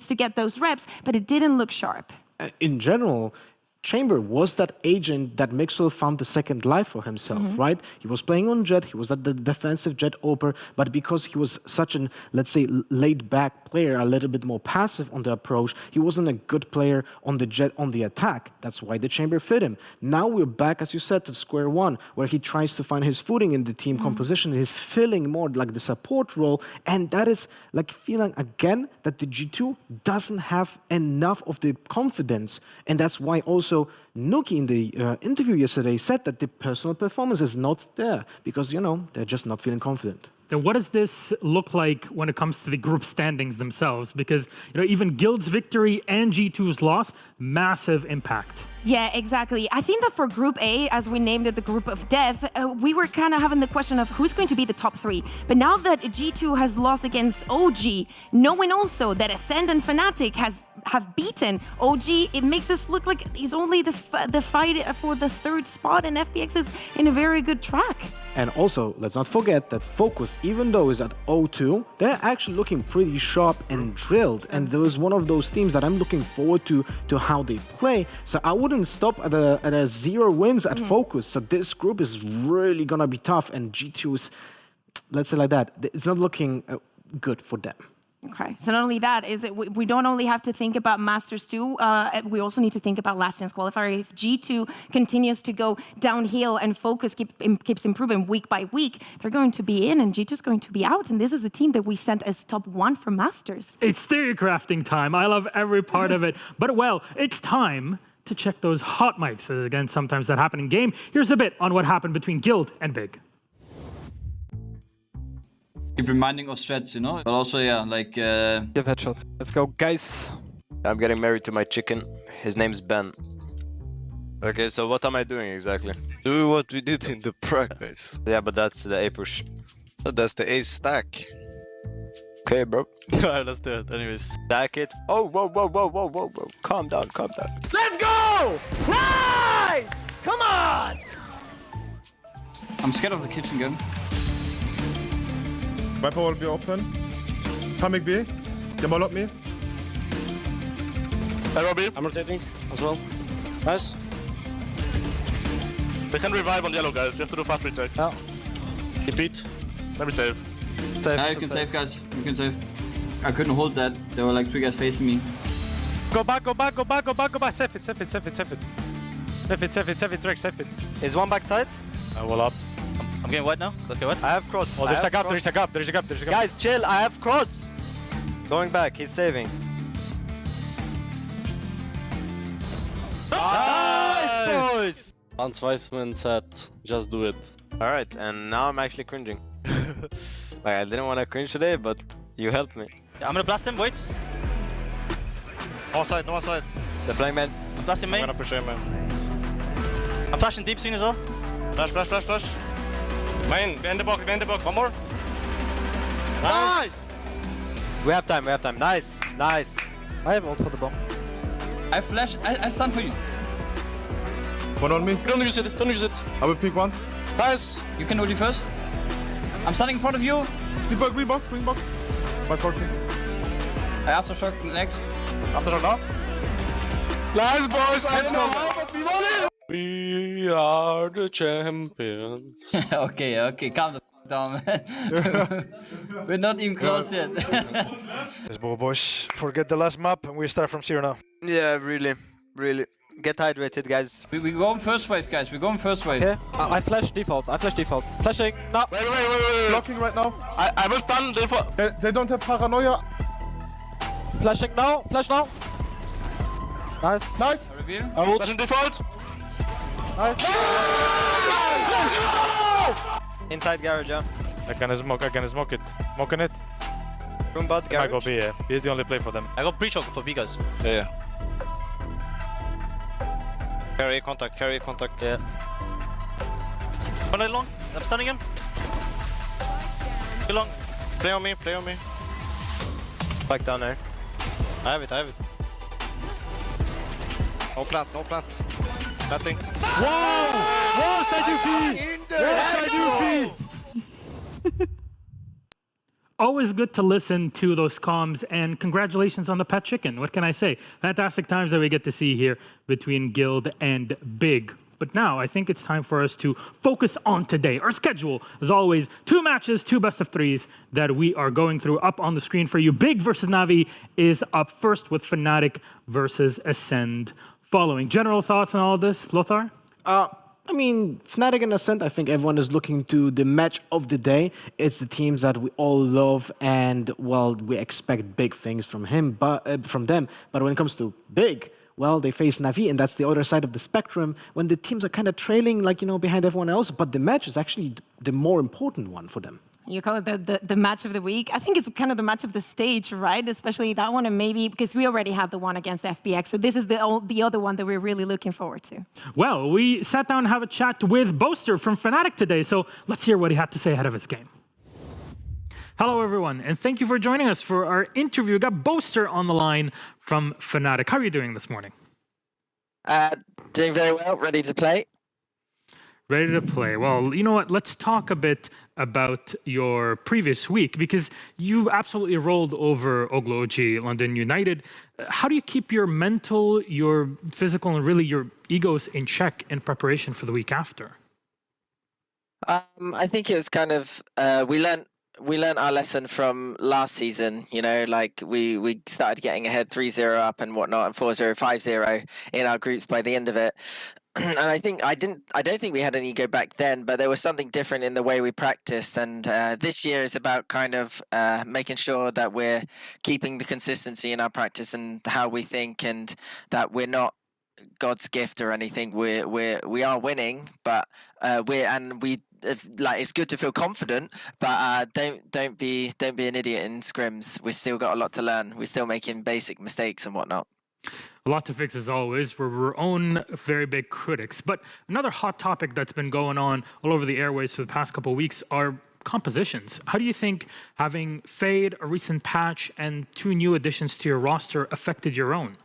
to get those reps, but it didn't look sharp. In general, Chamber was that agent that Mixwell found the second life for himself, right? He was playing on Jet, he was at the defensive Jet oper, but because he was such an, let's say, laid-back player, a little bit more passive on the approach, he wasn't a good player on the Jet on the attack. That's why the Chamber fit him. Now we're back, as you said, to square one, where he tries to find his footing in the team composition. He's filling more like the support role, and that is like feeling again that the G2 doesn't have enough of the confidence, and that's why also Nuki in the interview yesterday said that the personal performance is not there because, you know, they're just not feeling confident. Then what does this look like when it comes to the group standings themselves? Because, you know, even Guild's victory and G2's loss, massive impact. Yeah, exactly. I think that for Group A, as we named it the Group of Death, we were kind of having the question of who's going to be the top three. But now that G2 has lost against OG, knowing also that Ascend and Fnatic have beaten OG, it makes us look like it's only the fight for the third spot, and FPX is in a very good track. And also, let's not forget that Focus, even though is at 0-2, they're actually looking pretty sharp and drilled. And there was one of those teams that I'm looking forward to how they play. So I wouldn't stop at a 0 wins at Focus. So this group is really gonna be tough. And G2 is, let's say like that, it's not looking good for them. Okay, so not only that, is it we don't only have to think about Masters 2, we also need to think about last chance qualifier. If G2 continues to go downhill and Focus keeps improving week by week, they're going to be in and G2's going to be out. And this is the team that we sent as top 1 for Masters. It's theory crafting time. I love every part of it. But well, it's time to check those hot mics. Again, sometimes that happen in game. Here's a bit on what happened between Guild and Big. Keep reminding of strats, you know, but also, yeah, like... Give headshots. Let's go, guys. I'm getting married to my chicken. His name's Ben. Okay, so what am I doing exactly? Do what we did in the practice. Yeah, but that's the A push. That's the A stack. Okay, bro. Alright, let's do it. Anyways. Stack it. Oh, whoa, whoa, whoa, whoa, whoa, whoa. Calm down, calm down. Let's go! Nice! Come on! I'm scared of the kitchen gun. Viper will be open. Coming B. Demol up me. Arrow B. I'm rotating as well. Nice. They can revive on yellow, guys. You have to do fast retake. Yeah. Repeat. Let me save. Yeah, you can save, guys. You can save. I couldn't hold that. There were like 3 guys facing me. Go back, go back, go back, go back, go back. Save it, save it, save it, save it. Save it, save it, save it, Drake, save it. Is one backside? Well up. I'm getting wet now. Let's get wet. I have cross. Oh, there's a gap, there's a gap, there's a gap, there's a gap. Guys, chill. I have cross. Going back. He's saving. Nice, boys! Hans Weissman said, just do it. Alright, and now I'm actually cringing. Like, I didn't want to cringe today, but you helped me. Yeah, I'm gonna blast him, wait. One side, one side. They're playing man. I'm blasting main. I'm gonna push A man. I'm flashing deep swing as well. Flash, flash, flash, flash. Main, behind the box, behind the box. One more. Nice! We have time, we have time. Nice, nice. I have ult for the bomb. I flash, I stun for you. One on me. Don't use it, don't use it. I will peek once. Guys, you can ulti first. I'm standing in front of you. Green box, green box. 540. I aftershock next. Aftershock now. Nice, boys. I don't know how, but we won it. We are the champions. Okay, calm down, man. We're not even close yet. Let's go, boys. Forget the last map and we start from 0 now. Yeah, really, really. Get hydrated, guys. We go on first wave, guys. We go on first wave. Okay, I flash default. Flashing now. Wait. Blocking right now. I will stun default. They don't have paranoia. Flashing now. Flash now. Nice. Review. Flashing default. Nice. Inside garage, yeah. I can smoke it. Smoking it. Room bot, I garage. go B, yeah. B is the only play for them. I got pre-choke for B, guys. Yeah. Carry contact. Yeah. One long. I'm stunning him. Too long. Play on me. Back down there. I have it. No plant. Planting. Whoa, side Always good to listen to those comms, and congratulations on the pet chicken. What can I say? Fantastic times that we get to see here between Guild and Big. But now I think it's time for us to focus on today. Our schedule, as always, 2 matches, 2 best of 3s that we are going through up on the screen for you. Big versus Navi is up first with Fnatic versus Ascend following. General thoughts on all this, Lothar? I mean, Fnatic and Ascent, I think everyone is looking to the match of the day. It's the teams that we all love, and, well, we expect big things from them. But when it comes to Big, well, they face Navi, and that's the other side of the spectrum, when the teams are kind of trailing, behind everyone else. But the match is actually the more important one for them. You call it the match of the week. I think it's kind of the match of the stage, right? Especially that one, and maybe because we already had the one against FBX. So this is the other one that we're really looking forward to. Well, we sat down and have a chat with Boaster from Fnatic today, so let's hear what he had to say ahead of his game. Hello, everyone, and thank you for joining us for our interview. We got Boaster on the line from Fnatic. How are you doing this morning? Doing very well, ready to play. Ready to play. Well, you know what? Let's talk a bit about your previous week, because you absolutely rolled over Oglo OG London United. How do you keep your mental, your physical, and really your egos in check in preparation for the week after? I think it was kind of we learnt our lesson from last season. You know, like we started getting ahead 3-0 up and whatnot, and 4-0, 5-0 in our groups by the end of it. And I don't think we had an ego back then, but there was something different in the way we practiced. And this year is about kind of making sure that we're keeping the consistency in our practice and how we think, and that we're not God's gift or anything. We are winning, but it's good to feel confident, but don't be an idiot in scrims. We've still got a lot to learn. We're still making basic mistakes and whatnot. A lot to fix as always. We're our own very big critics. But another hot topic that's been going on all over the airways for the past couple of weeks are compositions. How do you think having Fade, a recent patch, and 2 new additions to your roster affected your own?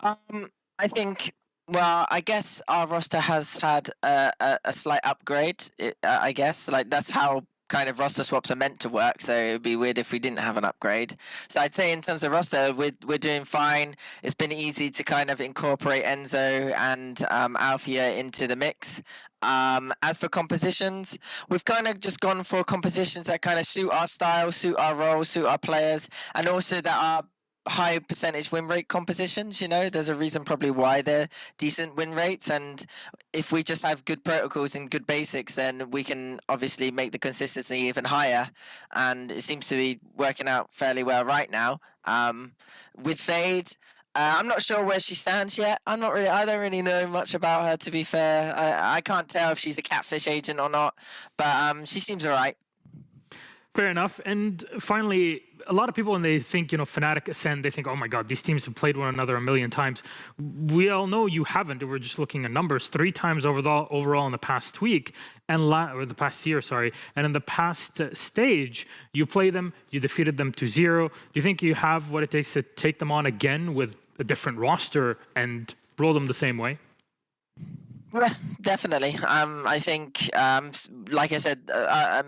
I think, well, I guess our roster has had a slight upgrade. I guess, like, that's how kind of roster swaps are meant to work, so it would be weird if we didn't have an upgrade. So I'd say in terms of roster, we're doing fine. It's been easy to kind of incorporate Enzo and Alfia into the mix. As for compositions, we've kind of just gone for compositions that kind of suit our style, suit our role, suit our players, and also that are high percentage win rate compositions. You know, there's a reason probably why they're decent win rates, and if we just have good protocols and good basics, then we can obviously make the consistency even higher, and it seems to be working out fairly well right now. With Fade, I'm not sure where she stands yet. I don't really know much about her, to be fair. I can't tell if she's a catfish agent or not, but she seems alright. Fair enough. And finally, a lot of people, when they think, Fnatic, Ascend, they think, oh my God, these teams have played one another a million times. We all know you haven't. We're just looking at numbers. 3 times overall in the past week, or the past year, sorry. And in the past stage, you played them, you defeated them 2-0. Do you think you have what it takes to take them on again with a different roster and roll them the same way? Yeah, definitely. I think, like I said,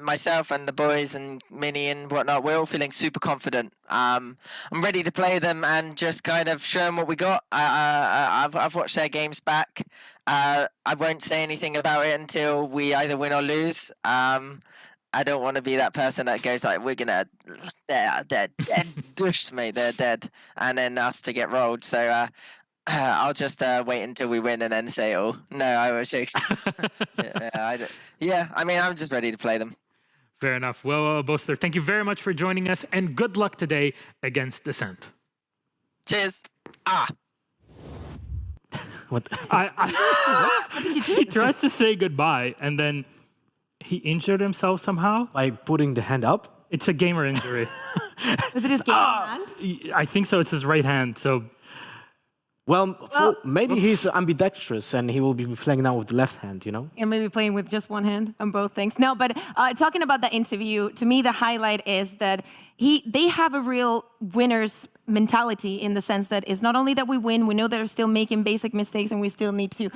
myself and the boys and Minnie and whatnot, we're all feeling super confident. I'm ready to play them and just kind of show them what we got. I've watched their games back. I won't say anything about it until we either win or lose. I don't want to be that person that goes like, they're dead, dushed, mate, they're dead, and then us to get rolled. So I'll just wait until we win and then say, oh, no, I was joking. I mean, I'm just ready to play them. Fair enough. Well, Boaster, thank you very much for joining us, and good luck today against Descent. Cheers. What? What did you do? He tries to say goodbye, and then he injured himself somehow. By putting the hand up? It's a gamer injury. Was it his game hand? I think so. It's his right hand, so... Well, maybe he's ambidextrous and he will be playing now with the left hand, you know? And maybe playing with just one hand on both things. No, but talking about that interview, to me, the highlight is that they have a real winner's mentality in the sense that it's not only that we win, we know they're still making basic mistakes and we still need to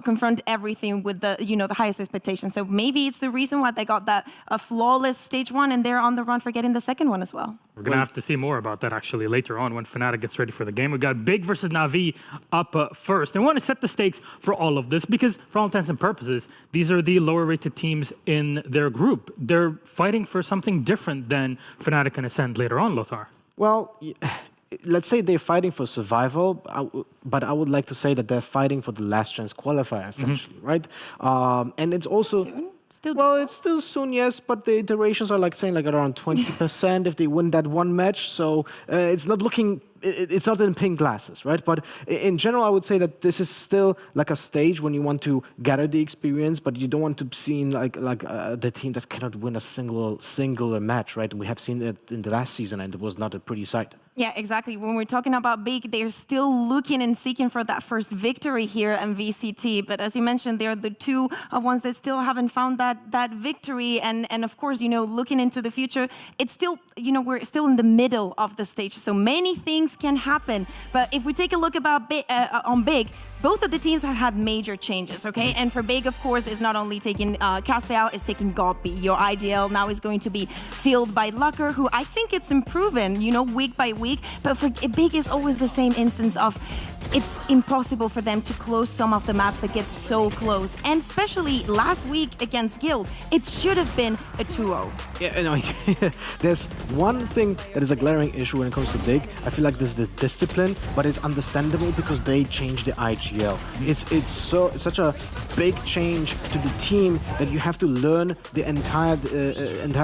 confront everything with the highest expectations. So maybe it's the reason why they got that flawless stage 1 and they're on the run for getting the second one as well. We're going to have to see more about that actually later on when Fnatic gets ready for the game. We got Big versus Na'Vi up first. And we want to set the stakes for all of this because for all intents and purposes, these are the lower rated teams in their group. They're fighting for something different than Fnatic and Ascend later on, Lothar. Well, let's say they're fighting for survival, but I would like to say that they're fighting for the last chance qualifier, essentially, right? And it's also... It's still soon, yes, but the iterations are saying around 20% if they win that one match. So it's not looking, it's not in pink glasses, right? But in general, I would say that this is still like a stage when you want to gather the experience, but you don't want to see the team that cannot win a single match, right? And we have seen it in the last season, and it was not a pretty sight. Yeah, exactly. When we're talking about Big, they're still looking and seeking for that first victory here in VCT. But as you mentioned, they're the two ones that still haven't found that victory. And of course, looking into the future, it's still, we're still in the middle of the stage. So many things can happen. But if we take a look on Big, both of the teams have had major changes, okay? And for Big, of course, is not only taking Casper out, it's taking Goppy. Your IGL now is going to be filled by Lucker, who I think it's improving, week by week. But for Big is always the same instance of it's impossible for them to close some of the maps that get so close. And especially last week against Xilv, it should have been a 2-0. Yeah, there's one thing that is a glaring issue when it comes to Big. I feel like there's the discipline, but it's understandable because they changed the IGL. It's such a big change to the team that you have to learn the entire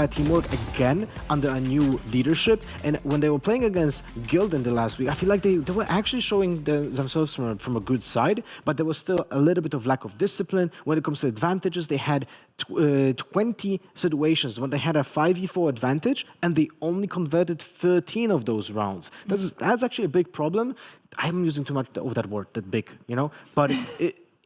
teamwork again under a new leadership. And when they were playing against Guild in the last week, I feel like they were actually showing themselves from a good side, but there was still a little bit of lack of discipline. When it comes to advantages, they had 20 situations when they had a 5v4 advantage, and they only converted 13 of those rounds. That's actually a big problem. I'm using too much of that word, that big, but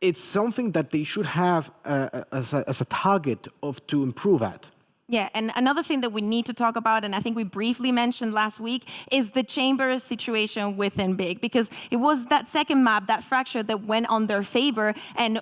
it's something that they should have as a target to improve at. Yeah, and another thing that we need to talk about, and I think we briefly mentioned last week, is the Chamber situation within Big, because it was that second map, that fracture, that went on their favor, and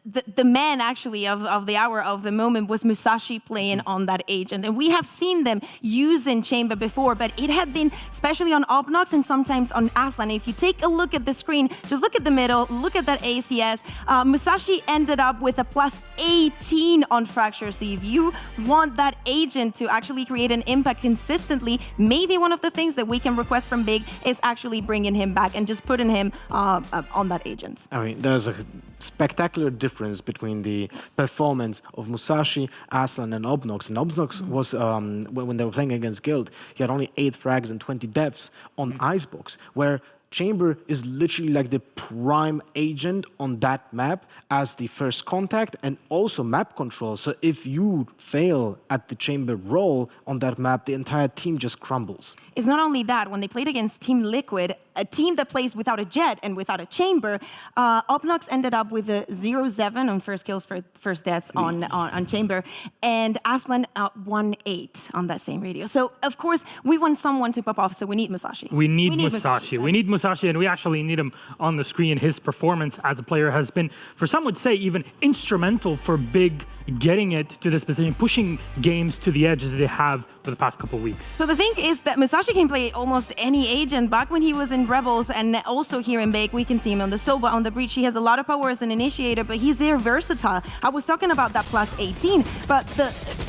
the man actually of the hour, of the moment, was Musashi playing on that agent. And we have seen them using Chamber before, but it had been especially on Obnox and sometimes on Aslan. If you take a look at the screen, just look at the middle, look at that ACS. Musashi ended up with a plus 18 on Fracture. So if you want that agent to actually create an impact consistently, maybe one of the things that we can request from Big is actually bringing him back and just putting him on that agent. I mean, there's a spectacular difference between the performance of Musashi, Aslan, and Obnox. And Obnox was, when they were playing against Guild, he had only 8 frags and 20 deaths on Icebox, where Chamber is literally like the prime agent on that map as the first contact and also map control. So if you fail at the Chamber role on that map, the entire team just crumbles. It's not only that, when they played against Team Liquid, a team that plays without a Jet and without a Chamber, Obnox ended up with a 0-7 on first kills for first deaths on Chamber, and Aslan 1-8 on that same radio. So, of course, we want someone to pop off, so we need Musashi. We need Musashi. We need Musashi, and we actually need him on the screen. His performance as a player has been, for some would say, even instrumental for Big getting it to this position, pushing games to the edge as they have for the past couple of weeks. So the thing is that Musashi can play almost any agent. Back when he was in Rebels and also here in Big, we can see him on the Sova, on the Breach. He has a lot of power as an initiator, but he's very versatile. I was talking about that plus 18, but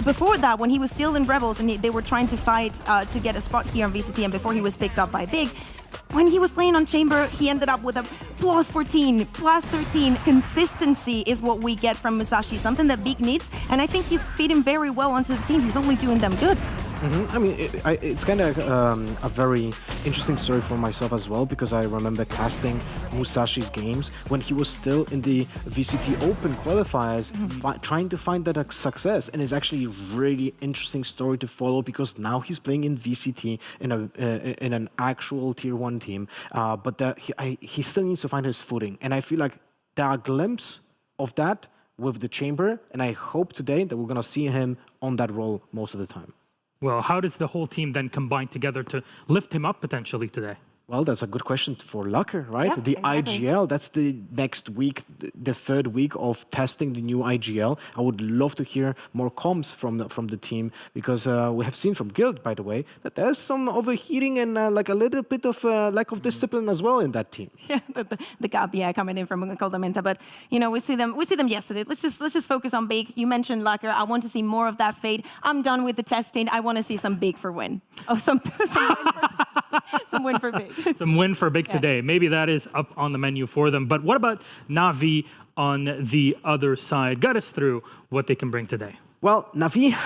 before that, when he was still in Rebels and they were trying to fight to get a spot here on VCT and before he was picked up by Big, when he was playing on Chamber, he ended up with a plus 14, plus 13. Consistency is what we get from Musashi, something that Big needs, and I think he's fitting very well onto the team. He's only doing them good. I mean, it's kind of a very interesting story for myself as well, because I remember casting Musashi's games when he was still in the VCT Open qualifiers, trying to find that success. And it's actually a really interesting story to follow, because now he's playing in VCT in an actual Tier 1 team, but he still needs to find his footing. And I feel like there are glimpses of that with the Chamber, and I hope today that we're going to see him on that role most of the time. Well, how does the whole team then combine together to lift him up potentially today? Well, that's a good question for Locker, right? Yep, the exactly. IGL, that's the next week, the third week of testing the new IGL. I would love to hear more comms from the team, because we have seen from Guild, by the way, that there's some overheating and like a little bit of lack of discipline as well in that team. Yeah, the gap, coming in from Coldamenta, but you know, we see them yesterday. Let's just focus on Big. You mentioned Locker. I want to see more of that fade. I'm done with the testing. I want to see some Big for win. Oh, some win for Big. Some win for Big today. Maybe that is up on the menu for them. But what about Na'Vi on the other side? Guide us through what they can bring today. Well, Na'Vi,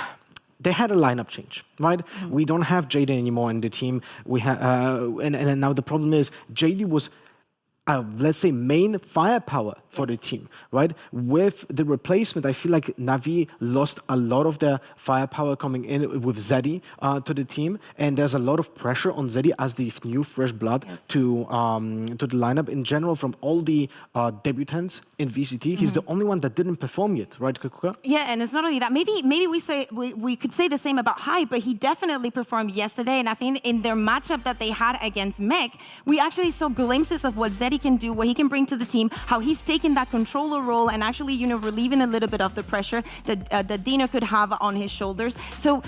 they had a lineup change, right? We don't have JD anymore in the team. We and now the problem is JD was, let's say, main firepower for the team, right? With the replacement, I feel like Na'Vi lost a lot of their firepower coming in with Zeddy to the team, and there's a lot of pressure on Zeddy as the new fresh blood to the lineup in general from all the debutants in VCT. He's the only one that didn't perform yet, right, Kaquka? Yeah, and it's not only that. Maybe we could say the same about Hype, but he definitely performed yesterday, and I think in their matchup that they had against Mech, we actually saw glimpses of what Zeddy can do, what he can bring to the team, how he's taking that controller role and actually, you know, relieving a little bit of the pressure that Dino could have on his shoulders. So,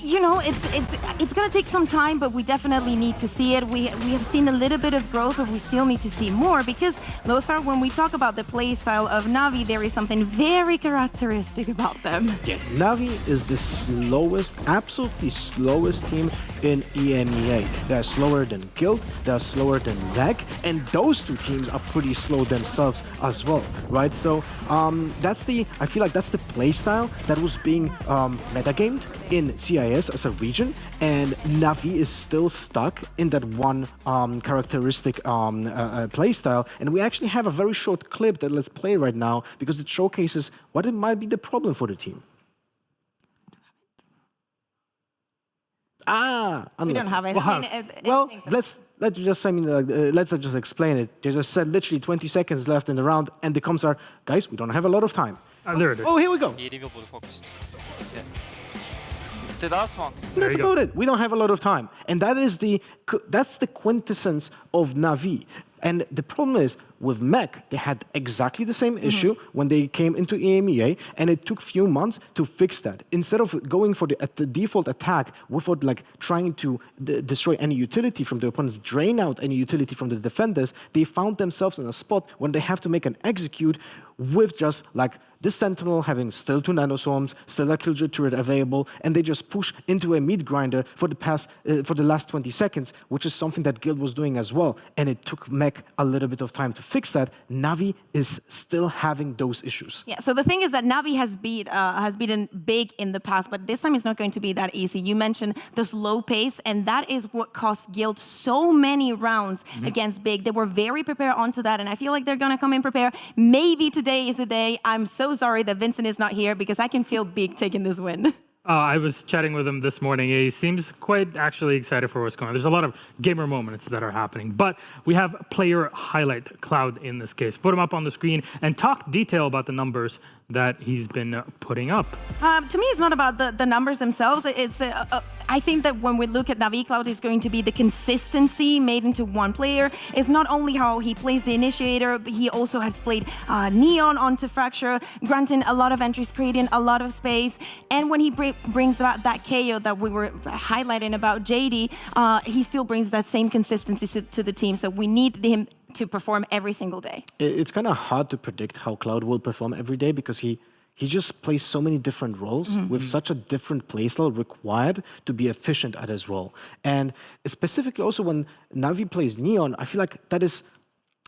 you know, it's going to take some time, but we definitely need to see it. We have seen a little bit of growth, but we still need to see more, because, Lothar, when we talk about the play style of Na'Vi, there is something very characteristic about them. Yeah, Na'Vi is the slowest, absolutely slowest team in EMEA. They're slower than Guild, they're slower than LEG, and those two teams are pretty slow themselves as well, right? So I feel like that's the play style that was being metagamed in CIS as a region, and Na'Vi is still stuck in that one characteristic play style. And we actually have a very short clip that let's play right now, because it showcases what it might be the problem for the team. We don't have it. Let's just explain it. They just said literally 20 seconds left in the round, and the comms are, guys, we don't have a lot of time. There it is. Oh, here we go. That's about it. We don't have a lot of time, and that's the quintessence of Na'Vi. And the problem is, with Mech, they had exactly the same issue when they came into EMEA, and it took a few months to fix that. Instead of going for the default attack without like trying to destroy any utility from the opponents, drain out any utility from the defenders, they found themselves in a spot when they have to make an execute with just like this Sentinel having still 2 nanoswarms, still a Killjoy turret available, and they just push into a meat grinder for the last 20 seconds, which is something that Guild was doing as well. And it took Mech a little bit of time to fix that. Na'Vi is still having those issues. Yeah, so the thing is that Na'Vi has beaten Big in the past, but this time it's not going to be that easy. You mentioned the slow pace, and that is what cost Guild so many rounds against Big. They were very prepared onto that, and I feel like they're going to come in prepared. Maybe today is the day. I'm so sorry that Vincent is not here, because I can feel Big taking this win. I was chatting with him this morning. He seems quite actually excited for what's going on. There's a lot of gamer moments that are happening, but we have player highlight Cloud in this case. Put him up on the screen and talk detail about the numbers that he's been putting up. To me, it's not about the numbers themselves. It's I think that when we look at Na'Vi, Cloud is going to be the consistency made into one player. It's not only how he plays the initiator, but he also has played Neon onto Fracture, granting a lot of entries, creating a lot of space. And when he brings about that KO that we were highlighting about JD, he still brings that same consistency to the team. So we need him to perform every single day. It's kind of hard to predict how Cloud will perform every day, because he he just plays so many different roles with such a different playstyle required to be efficient at his role. And specifically also when Navi plays Neon, I feel like that is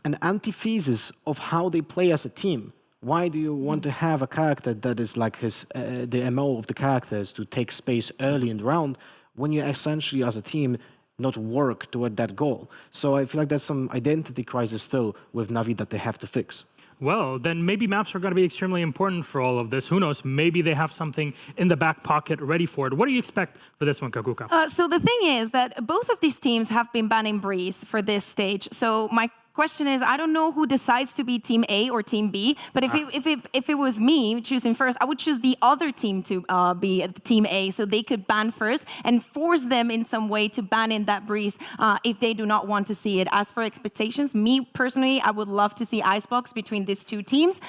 an antithesis of how they play as a team. Why do you want to have a character that is like the MO of the character is to take space early in the round when you essentially as a team not work toward that goal? So I feel like there's some identity crisis still with Navi that they have to fix. Well, then maybe maps are going to be extremely important for all of this. Who knows? Maybe they have something in the back pocket ready for it. What do you expect for this one, Kaquka? So the thing is that both of these teams have been banning Breeze for this stage. So my question is, I don't know who decides to be Team A or Team B, but if it was me choosing first, I would choose the other team to be Team A, so they could ban first and force them in some way to ban in that Breeze if they do not want to see it. As for expectations, me personally, I would love to see Icebox between these two teams.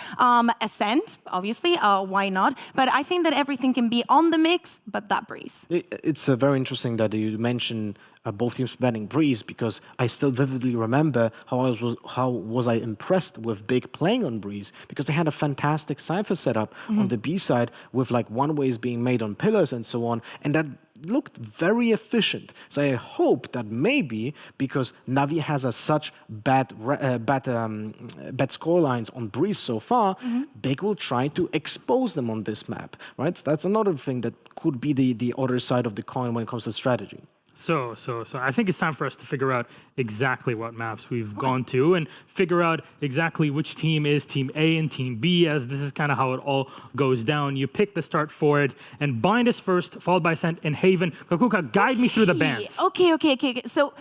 Ascent, obviously, why not? But I think that everything can be on the mix, but that Breeze. It's very interesting that you mentioned both teams banning Breeze, because I still vividly remember how was I impressed with Big playing on Breeze, because they had a fantastic Cypher setup on the B side with like one-ways being made on pillars and so on, and that looked very efficient. So I hope that maybe because Navi has such bad score lines on Breeze so far, Big will try to expose them on this map, right? That's another thing that could be the other side of the coin when it comes to strategy. So I think it's time for us to figure out exactly what maps we've gone to and figure out exactly which team is Team A and Team B, as this is kind of how it all goes down. You pick the start for it, and Bind is first, followed by Ascent and Haven. Kaquka, guide me through the bans. Okay. So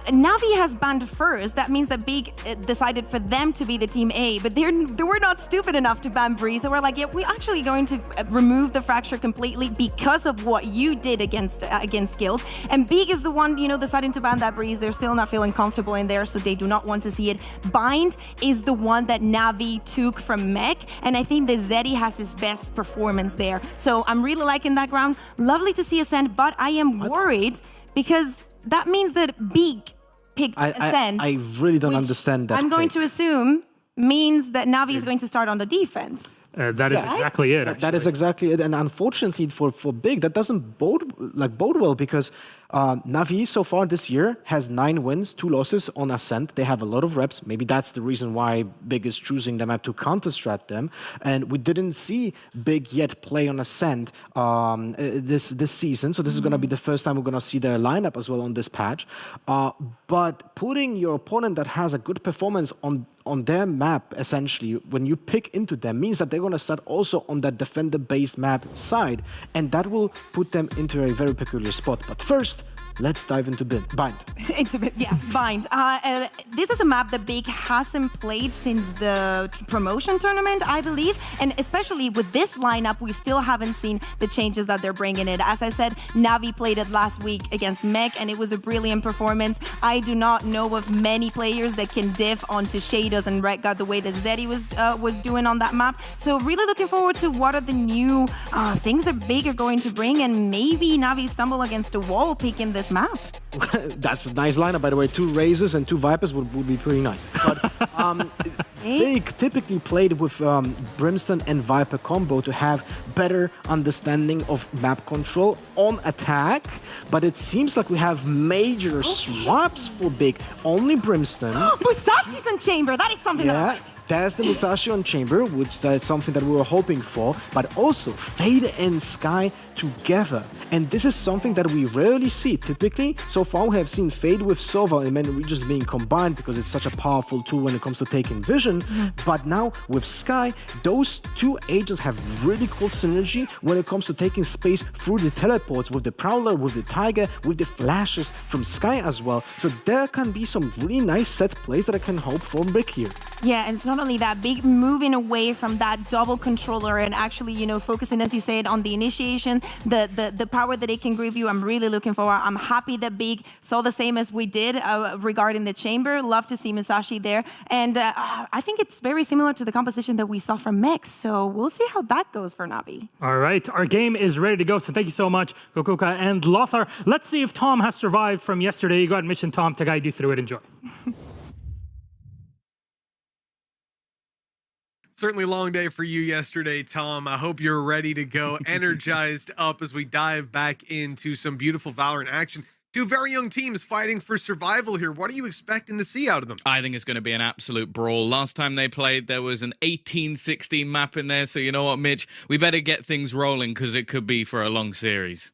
Navi has banned first. That means that Big decided for them to be the Team A, but they were not stupid enough to ban Breeze. They were like, yeah, we're actually going to remove the Fracture completely because of what you did against Xilv. And Big is the one, deciding to ban that Breeze. They're still not feeling comfortable in there, so they do not want to see it. Bind is the one that Navi took from Mech, and I think that Zeddy has his best performance there. So I'm really liking that ground. Lovely to see Ascent, but I am worried because that means that Big picked Ascent. I really don't understand that. I'm going to assume means that Navi is going to start on the defense. That is exactly it. That is exactly it. And unfortunately for Big, that doesn't bode well, because Navi so far this year has 9 wins, 2 losses on Ascent. They have a lot of reps. Maybe that's the reason why Big is choosing the map to counter-strat them. And we didn't see Big yet play on Ascent this season. So this is going to be the first time we're going to see their lineup as well on this patch. But putting your opponent that has a good performance on their map, essentially, when you pick into them, means that they're going to start also on that defender-based map side, and that will put them into a very peculiar spot. But first, let's dive into Bind. Bind. This is a map that Big hasn't played since the promotion tournament, I believe. And especially with this lineup, we still haven't seen the changes that they're bringing in. As I said, Navi played it last week against Mech, and it was a brilliant performance. I do not know of many players that can diff onto Shadows and Red God the way that Zeddy was doing on that map. So really looking forward to what are the new things that Big are going to bring, and maybe Navi stumble against a wall picking this map. That's a nice lineup, by the way. 2 Razors and 2 Vipers would be pretty nice. But Big typically played with Brimstone and Viper combo to have better understanding of map control on attack. But it seems like we have major swaps for Big. Only Brimstone. Musashi's in Chamber. That is something that I like. There's the Musashi on Chamber, which that's something that we were hoping for, but also Fade and Sky together. And this is something that we rarely see. Typically, so far we have seen Fade with Sova in many regions being combined because it's such a powerful tool when it comes to taking vision. But now with Sky, those 2 agents have really cool synergy when it comes to taking space through the teleports with the Prowler, with the Tiger, with the flashes from Sky as well. So there can be some really nice set plays that I can hope for Big here. Yeah, and it's not only that, Big moving away from that double controller and actually, focusing, as you said, on the initiation, the power that it can give you. I'm really looking forward. I'm happy that Big saw the same as we did regarding the Chamber. Love to see Musashi there. And I think it's very similar to the composition that we saw from Mex. So we'll see how that goes for Navi. All right, our game is ready to go. So thank you so much, Kaquka and Lothar. Let's see if Tom has survived from yesterday. You got mission, Tom, to guide you through it. Enjoy. Certainly long day for you yesterday, Tom. I hope you're ready to go, energized up as we dive back into some beautiful Valorant action. Two very young teams fighting for survival here. What are you expecting to see out of them? I think it's going to be an absolute brawl. Last time they played, there was an 18-16 map in there. So you know what, Mitch? We better get things rolling because it could be for a long series.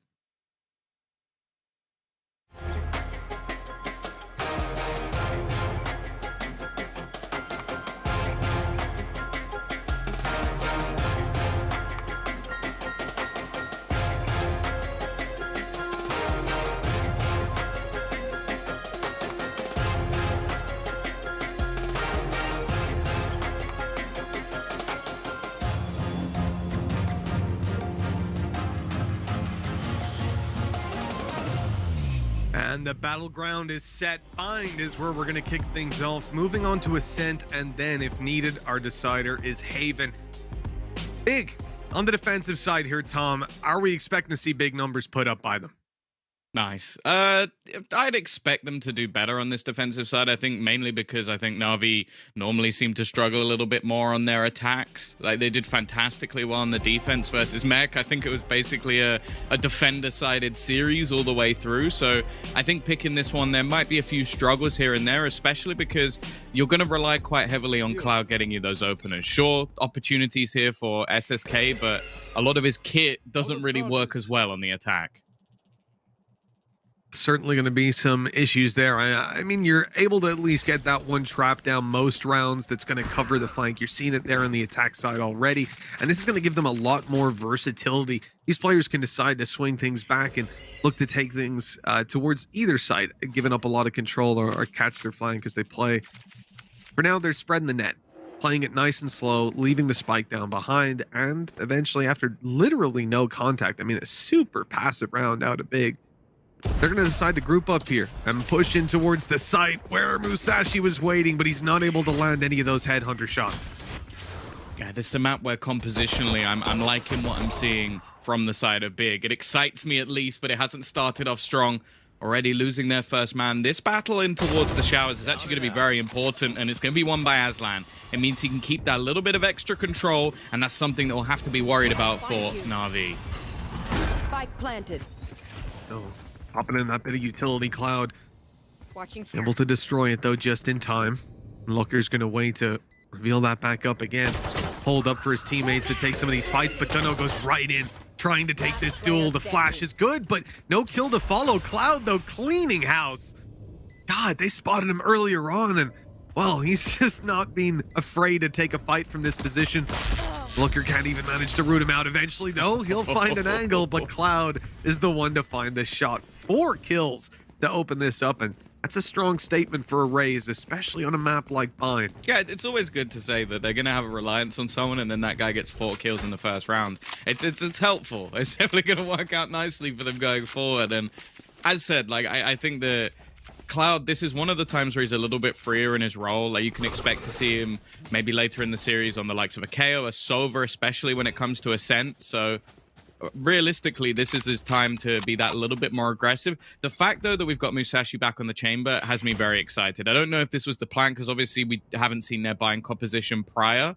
And the battleground is set. Bind is where we're going to kick things off. Moving on to Ascent, and then, if needed, our decider is Haven. Big on the defensive side here, Tom. Are we expecting to see big numbers put up by them? Nice. I'd expect them to do better on this defensive side. I think mainly because I think Na'Vi normally seem to struggle a little bit more on their attacks. Like they did fantastically well on the defense versus Mech. I think it was basically a defender-sided series all the way through. So I think picking this one, there might be a few struggles here and there, especially because you're going to rely quite heavily on Cloud getting you those openers. Sure, opportunities here for SSK, but a lot of his kit doesn't really work as well on the attack. Certainly going to be some issues there. I mean, you're able to at least get that one trap down most rounds that's going to cover the flank. You're seeing it there on the attack side already, and this is going to give them a lot more versatility. These players can decide to swing things back and look to take things towards either side, giving up a lot of control or catch their flank as they play. For now, they're spreading the net, playing it nice and slow, leaving the spike down behind, and eventually, after literally no contact, I mean, a super passive round out of Big, they're going to decide to group up here and push in towards the site where Musashi was waiting, but he's not able to land any of those headhunter shots. Yeah, this is a map where compositionally I'm liking what I'm seeing from the side of Big. It excites me at least, but it hasn't started off strong. Already losing their first man. This battle in towards the showers is actually going to be very important, and it's going to be won by Aslan. It means he can keep that little bit of extra control, and that's something that we'll have to be worried about for Na'Vi. Spike planted. Oh. Popping in that bit of utility, Cloud. Watching able to destroy it, though, just in time. Looker's going to wait to reveal that back up again. Hold up for his teammates to take some of these fights, but Dunno goes right in, trying to take this duel. The flash is good, but no kill to follow. Cloud, though, cleaning house. God, they spotted him earlier on, and, well, he's just not being afraid to take a fight from this position. Looker can't even manage to root him out. Eventually, though, he'll find an angle, but Cloud is the one to find this shot. 4 kills to open this up, and that's a strong statement for a Raze, especially on a map like Bind. Yeah, it's always good to say that they're going to have a reliance on someone, and then that guy gets 4 kills in the first round. It's helpful. It's definitely going to work out nicely for them going forward. And as said, like I think that Cloud, this is one of the times where he's a little bit freer in his role. Like you can expect to see him maybe later in the series on the likes of a KO, a Sova, especially when it comes to Ascent. So realistically, this is his time to be that little bit more aggressive. The fact, though, that we've got Musashi back on the chamber has me very excited. I don't know if this was the plan, because obviously we haven't seen their buying composition prior,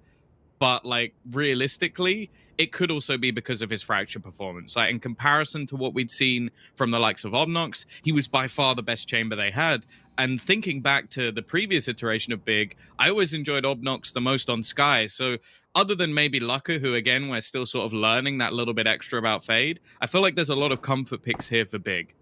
but like realistically, it could also be because of his fracture performance. Like in comparison to what we'd seen from the likes of Obnox, he was by far the best chamber they had. And thinking back to the previous iteration of Big, I always enjoyed Obnox the most on Sky. So other than maybe Lucker, who again, we're still sort of learning that little bit extra about Fade, I feel like there's a lot of comfort picks here for Big.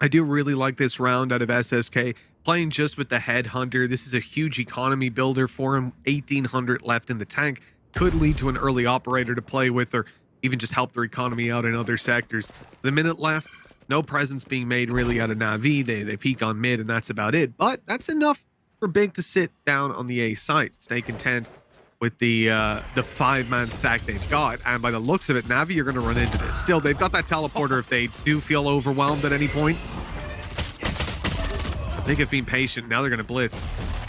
I do really like this round out of SSK. Playing just with the Headhunter, this is a huge economy builder for him. 1,800 left in the tank. Could lead to an early operator to play with, or even just help their economy out in other sectors. The minute left, no presence being made really out of Na'Vi. They peak on mid, and that's about it. But that's enough for Big to sit down on the A site. Stay content with the 5-man stack they've got. And by the looks of it, Na'Vi are going to run into this. Still, they've got that teleporter if they do feel overwhelmed at any point. They have been patient. Now they're going to blitz.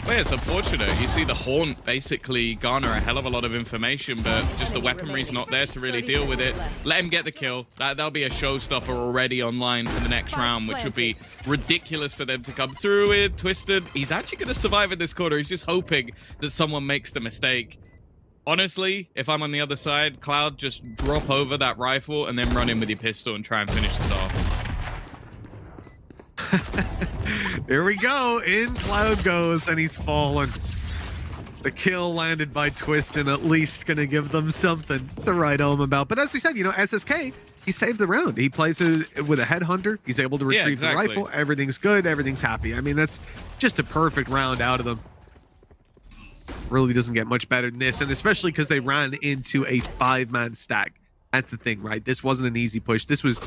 Well, it's unfortunate. You see the Haunt basically garner a hell of a lot of information, but just the weaponry's not there to really deal with it. Let him get the kill. That'll be a showstopper already online for the next round, which would be ridiculous for them to come through with. Twisted, he's actually going to survive in this corner. He's just hoping that someone makes the mistake. Honestly, if I'm on the other side, Cloud, just drop over that rifle and then run in with your pistol and try and finish this off. There we go. In Cloud goes, and he's fallen. The kill landed by Twistin, at least going to give them something to write home about. But as we said, you know, SSK, he saved the round. He plays it with a headhunter. He's able to retrieve the rifle. Everything's good. Everything's happy. I mean, that's just a perfect round out of them. Really doesn't get much better than this, and especially because they ran into a 5-man stack. That's the thing, right? This wasn't an easy push. This was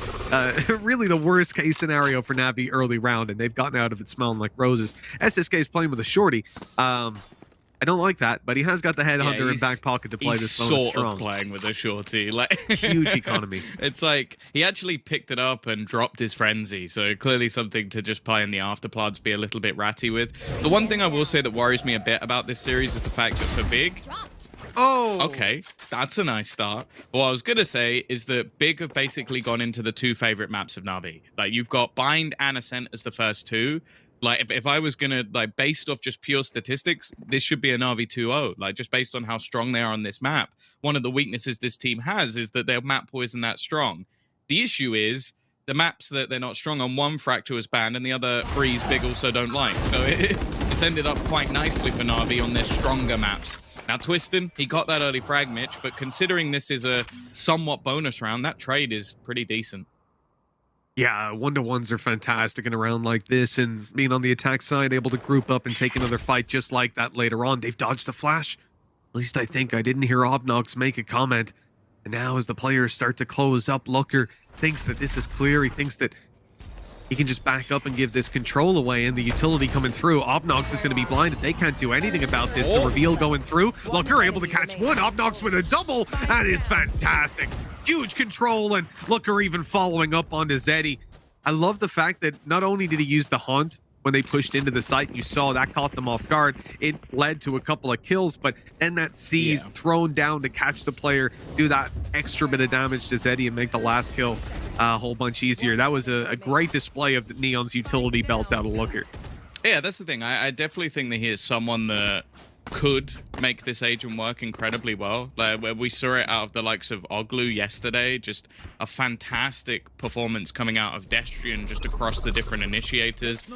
really the worst case scenario for Navi early round, and they've gotten out of it smelling like roses. SSK is playing with a shorty. I don't like that, but he has got the headhunter in back pocket to play this bonus strong. Sort of playing with a shorty, like huge economy. It's like he actually picked it up and dropped his frenzy, so clearly something to just play in the afterplods, be a little bit ratty with. The one thing I will say that worries me a bit about this series is the fact that for Big, okay, that's a nice start. What I was gonna say is that Big have basically gone into the 2 favorite maps of Navi. Like you've got Bind and Ascent as the first 2. Like, if I was going to, like, based off just pure statistics, this should be a Navi 2-0. Like, just based on how strong they are on this map. One of the weaknesses this team has is that their map pool isn't that strong. The issue is the maps that they're not strong on, one Fracture was banned, and the other Freeze Big also don't like. So it's ended up quite nicely for Navi on their stronger maps. Now, Twistin, he got that early frag, Mitch, but considering this is a somewhat bonus round, that trade is pretty decent. Yeah, 1-to-1s are fantastic in a round like this, and being on the attack side, able to group up and take another fight just like that later on. They've dodged the flash. At least I think. I didn't hear Obnox make a comment. And now as the players start to close up, Looker thinks that this is clear. He thinks that he can just back up and give this control away, and the utility coming through. Obnox is going to be blinded. They can't do anything about this. The reveal going through. Looker able to catch one. Obnox with a double. That is fantastic. Huge control, and Looker even following up onto Zeddy. I love the fact that not only did he use the Haunt when they pushed into the site, you saw that caught them off guard. It led to a couple of kills, but then that C's thrown down to catch the player, do that extra bit of damage to Zeddy and make the last kill a whole bunch easier. That was a great display of the Neon's utility belt out of Looker. Yeah, that's the thing. I definitely think that he is someone that could make this agent work incredibly well. Like, we saw it out of the likes of Oglu yesterday, just a fantastic performance coming out of Destrian just across the different initiators.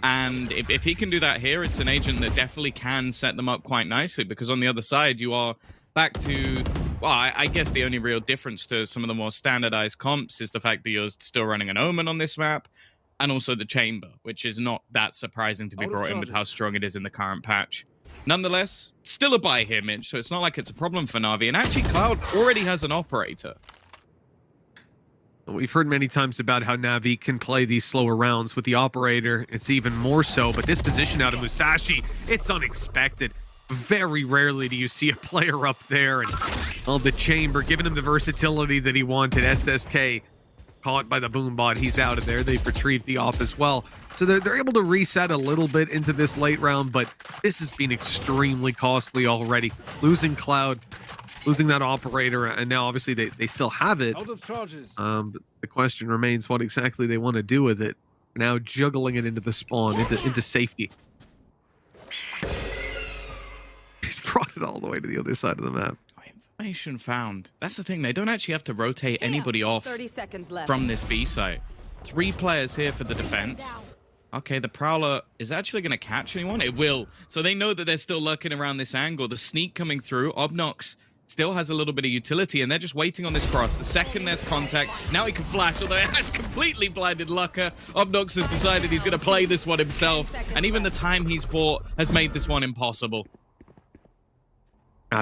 And if he can do that here, it's an agent that definitely can set them up quite nicely, because on the other side, you are back to, well, I guess the only real difference to some of the more standardized comps is the fact that you're still running an Omen on this map, and also the Chamber, which is not that surprising to be brought in with how strong it is in the current patch. Nonetheless, still a buy here, Mitch, so it's not like it's a problem for Navi. And actually, Cloud already has an operator. We've heard many times about how Navi can play these slower rounds. With the operator, it's even more so. But this position out of Musashi, it's unexpected. Very rarely do you see a player up there. And the Chamber, giving him the versatility that he wanted. SSK caught by the Boombot. He's out of there. They've retrieved the off as well. So they're able to reset a little bit into this late round, but this has been extremely costly already. Losing Cloud, losing that operator, and now obviously they still have it. Out of charges. But the question remains what exactly they want to do with it. Now juggling it into the spawn, into safety. He's brought it all the way to the other side of the map. Information found. That's the thing. They don't actually have to rotate anybody off 30 seconds left. from this B site. 3 players here for the defense. Okay, the Prowler is actually going to catch anyone. It will. So they know that they're still lurking around this angle. The sneak coming through. Obnox still has a little bit of utility, and they're just waiting on this cross. The second there's contact, now he can flash, although it has completely blinded Looker. Obnox has decided he's going to play this one himself, and even the time he's bought has made this one impossible.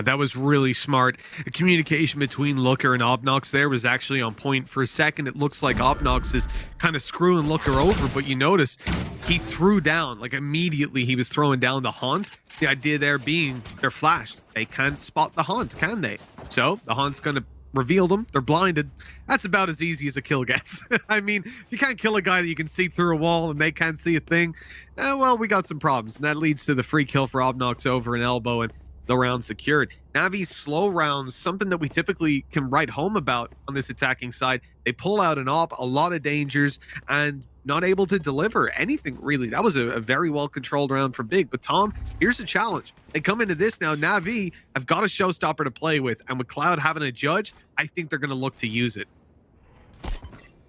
That was really smart. The communication between Looker and Obnox there was actually on point. For a second, it looks like Obnox is kind of screwing Looker over, but you notice he threw down, like immediately he was throwing down the Haunt. The idea there being they're flashed. They can't spot the Haunt, can they? So the Haunt's going to reveal them. They're blinded. That's about as easy as a kill gets. I mean, if you can't kill a guy that you can see through a wall and they can't see a thing, well, we got some problems. And that leads to the free kill for Obnox over an elbow. And the round secured. Navi's slow rounds, something that we typically can write home about on this attacking side. They pull out an op, a lot of dangers, and not able to deliver anything really. That was a very well controlled round from Big. But Tom, here's the challenge. They come into this now. Navi have got a showstopper to play with, and with Cloud having a judge, I think they're going to look to use it.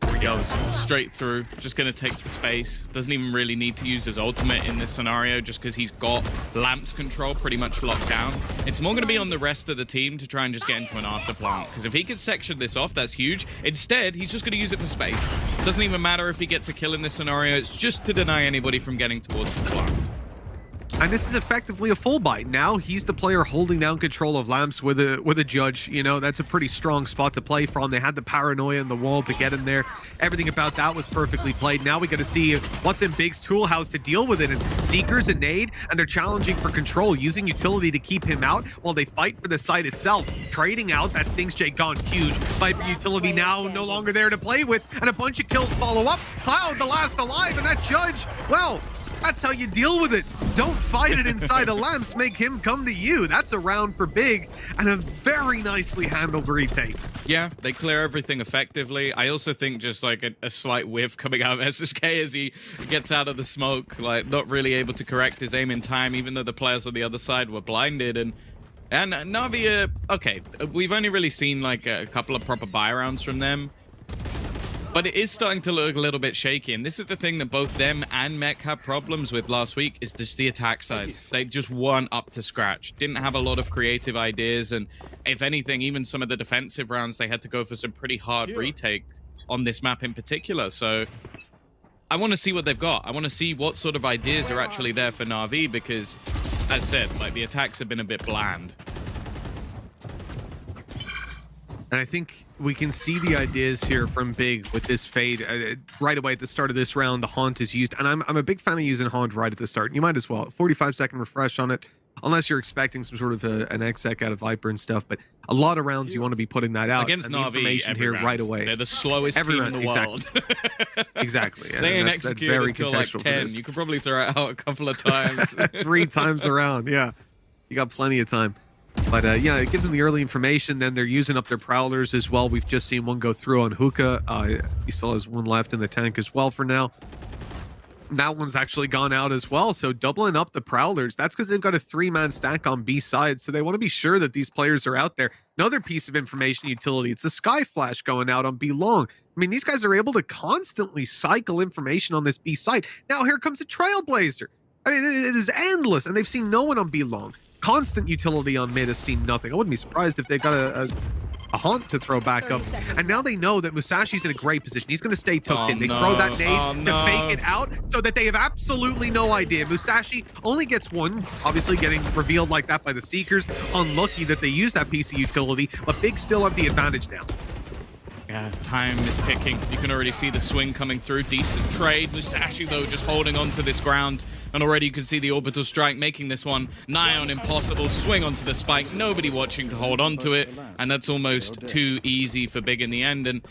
Here he goes, straight through, just going to take the space. Doesn't even really need to use his ultimate in this scenario just because he's got Lamp's control pretty much locked down. It's more going to be on the rest of the team to try and just get into an after plant, because if he can section this off, that's huge. Instead, he's just going to use it for space. Doesn't even matter if he gets a kill in this scenario, it's just to deny anybody from getting towards the plant. And this is effectively a full buy. Now he's the player holding down control of Lamps with a judge. You know, that's a pretty strong spot to play from. They had the paranoia and the wall to get in there. Everything about that was perfectly played. Now we got to see what's in Big's toolhouse to deal with it. And Seekers and Nade, and they're challenging for control, using utility to keep him out while they fight for the site itself. Trading out, that Stings J gone huge. Viper utility now no longer there to play with, and a bunch of kills follow up. Cloud, the last alive, and that judge, well, that's how you deal with it. Don't fight it inside of Lamps. Make him come to you. That's a round for Big and a very nicely handled retake. Yeah, they clear everything effectively. I also think just like a slight whiff coming out of SSK as he gets out of the smoke, like not really able to correct his aim in time, even though the players on the other side were blinded. And Na'Vi, okay, we've only really seen like a couple of proper buy rounds from them. But it is starting to look a little bit shaky, and this is the thing that both them and Mech had problems with last week, is just the attack sides. They just weren't up to scratch, didn't have a lot of creative ideas, and if anything, even some of the defensive rounds, they had to go for some pretty hard retake on this map in particular. So I want to see what they've got. I want to see what sort of ideas are actually there for Na'Vi, because, as said, like the attacks have been a bit bland. And I think we can see the ideas here from Big with this fade. Right away at the start of this round, the Haunt is used. And I'm a big fan of using Haunt right at the start. You might as well. 45-second refresh on it, unless you're expecting some sort of an exec out of Viper and stuff. But a lot of rounds you want to be putting that out. Against Na'Vi, information here round. Right away. They're the slowest team in the world. Exactly. They ain't executed until like 10. You could probably throw it out a couple of times. 3 times around, yeah. You got plenty of time. But yeah, it gives them the early information. Then they're using up their Prowlers as well. We've just seen one go through on Hookah. He still has one left in the tank as well for now. That one's actually gone out as well. So doubling up the Prowlers. That's because they've got a 3-man stack on B side. So they want to be sure that these players are out there. Another piece of information utility. It's a Sky Flash going out on B long. I mean, these guys are able to constantly cycle information on this B site. Now here comes a Trailblazer. I mean, it is endless. And they've seen no one on B long. Constant utility on mid has seen nothing. I wouldn't be surprised if they got a Haunt to throw back up. And now they know that Musashi's in a great position. He's going to stay tucked in. They throw that nade to fake it out so that they have absolutely no idea. Musashi only gets one, obviously getting revealed like that by the Seekers. Unlucky that they use that piece of utility, but Big still have the advantage now. Yeah, time is ticking. You can already see the swing coming through. Decent trade. Musashi, though, just holding on to this ground. And already you can see the orbital strike making this one nigh on impossible. Swing onto the spike. Nobody watching to hold on to it. And that's almost too easy for Big in the end. And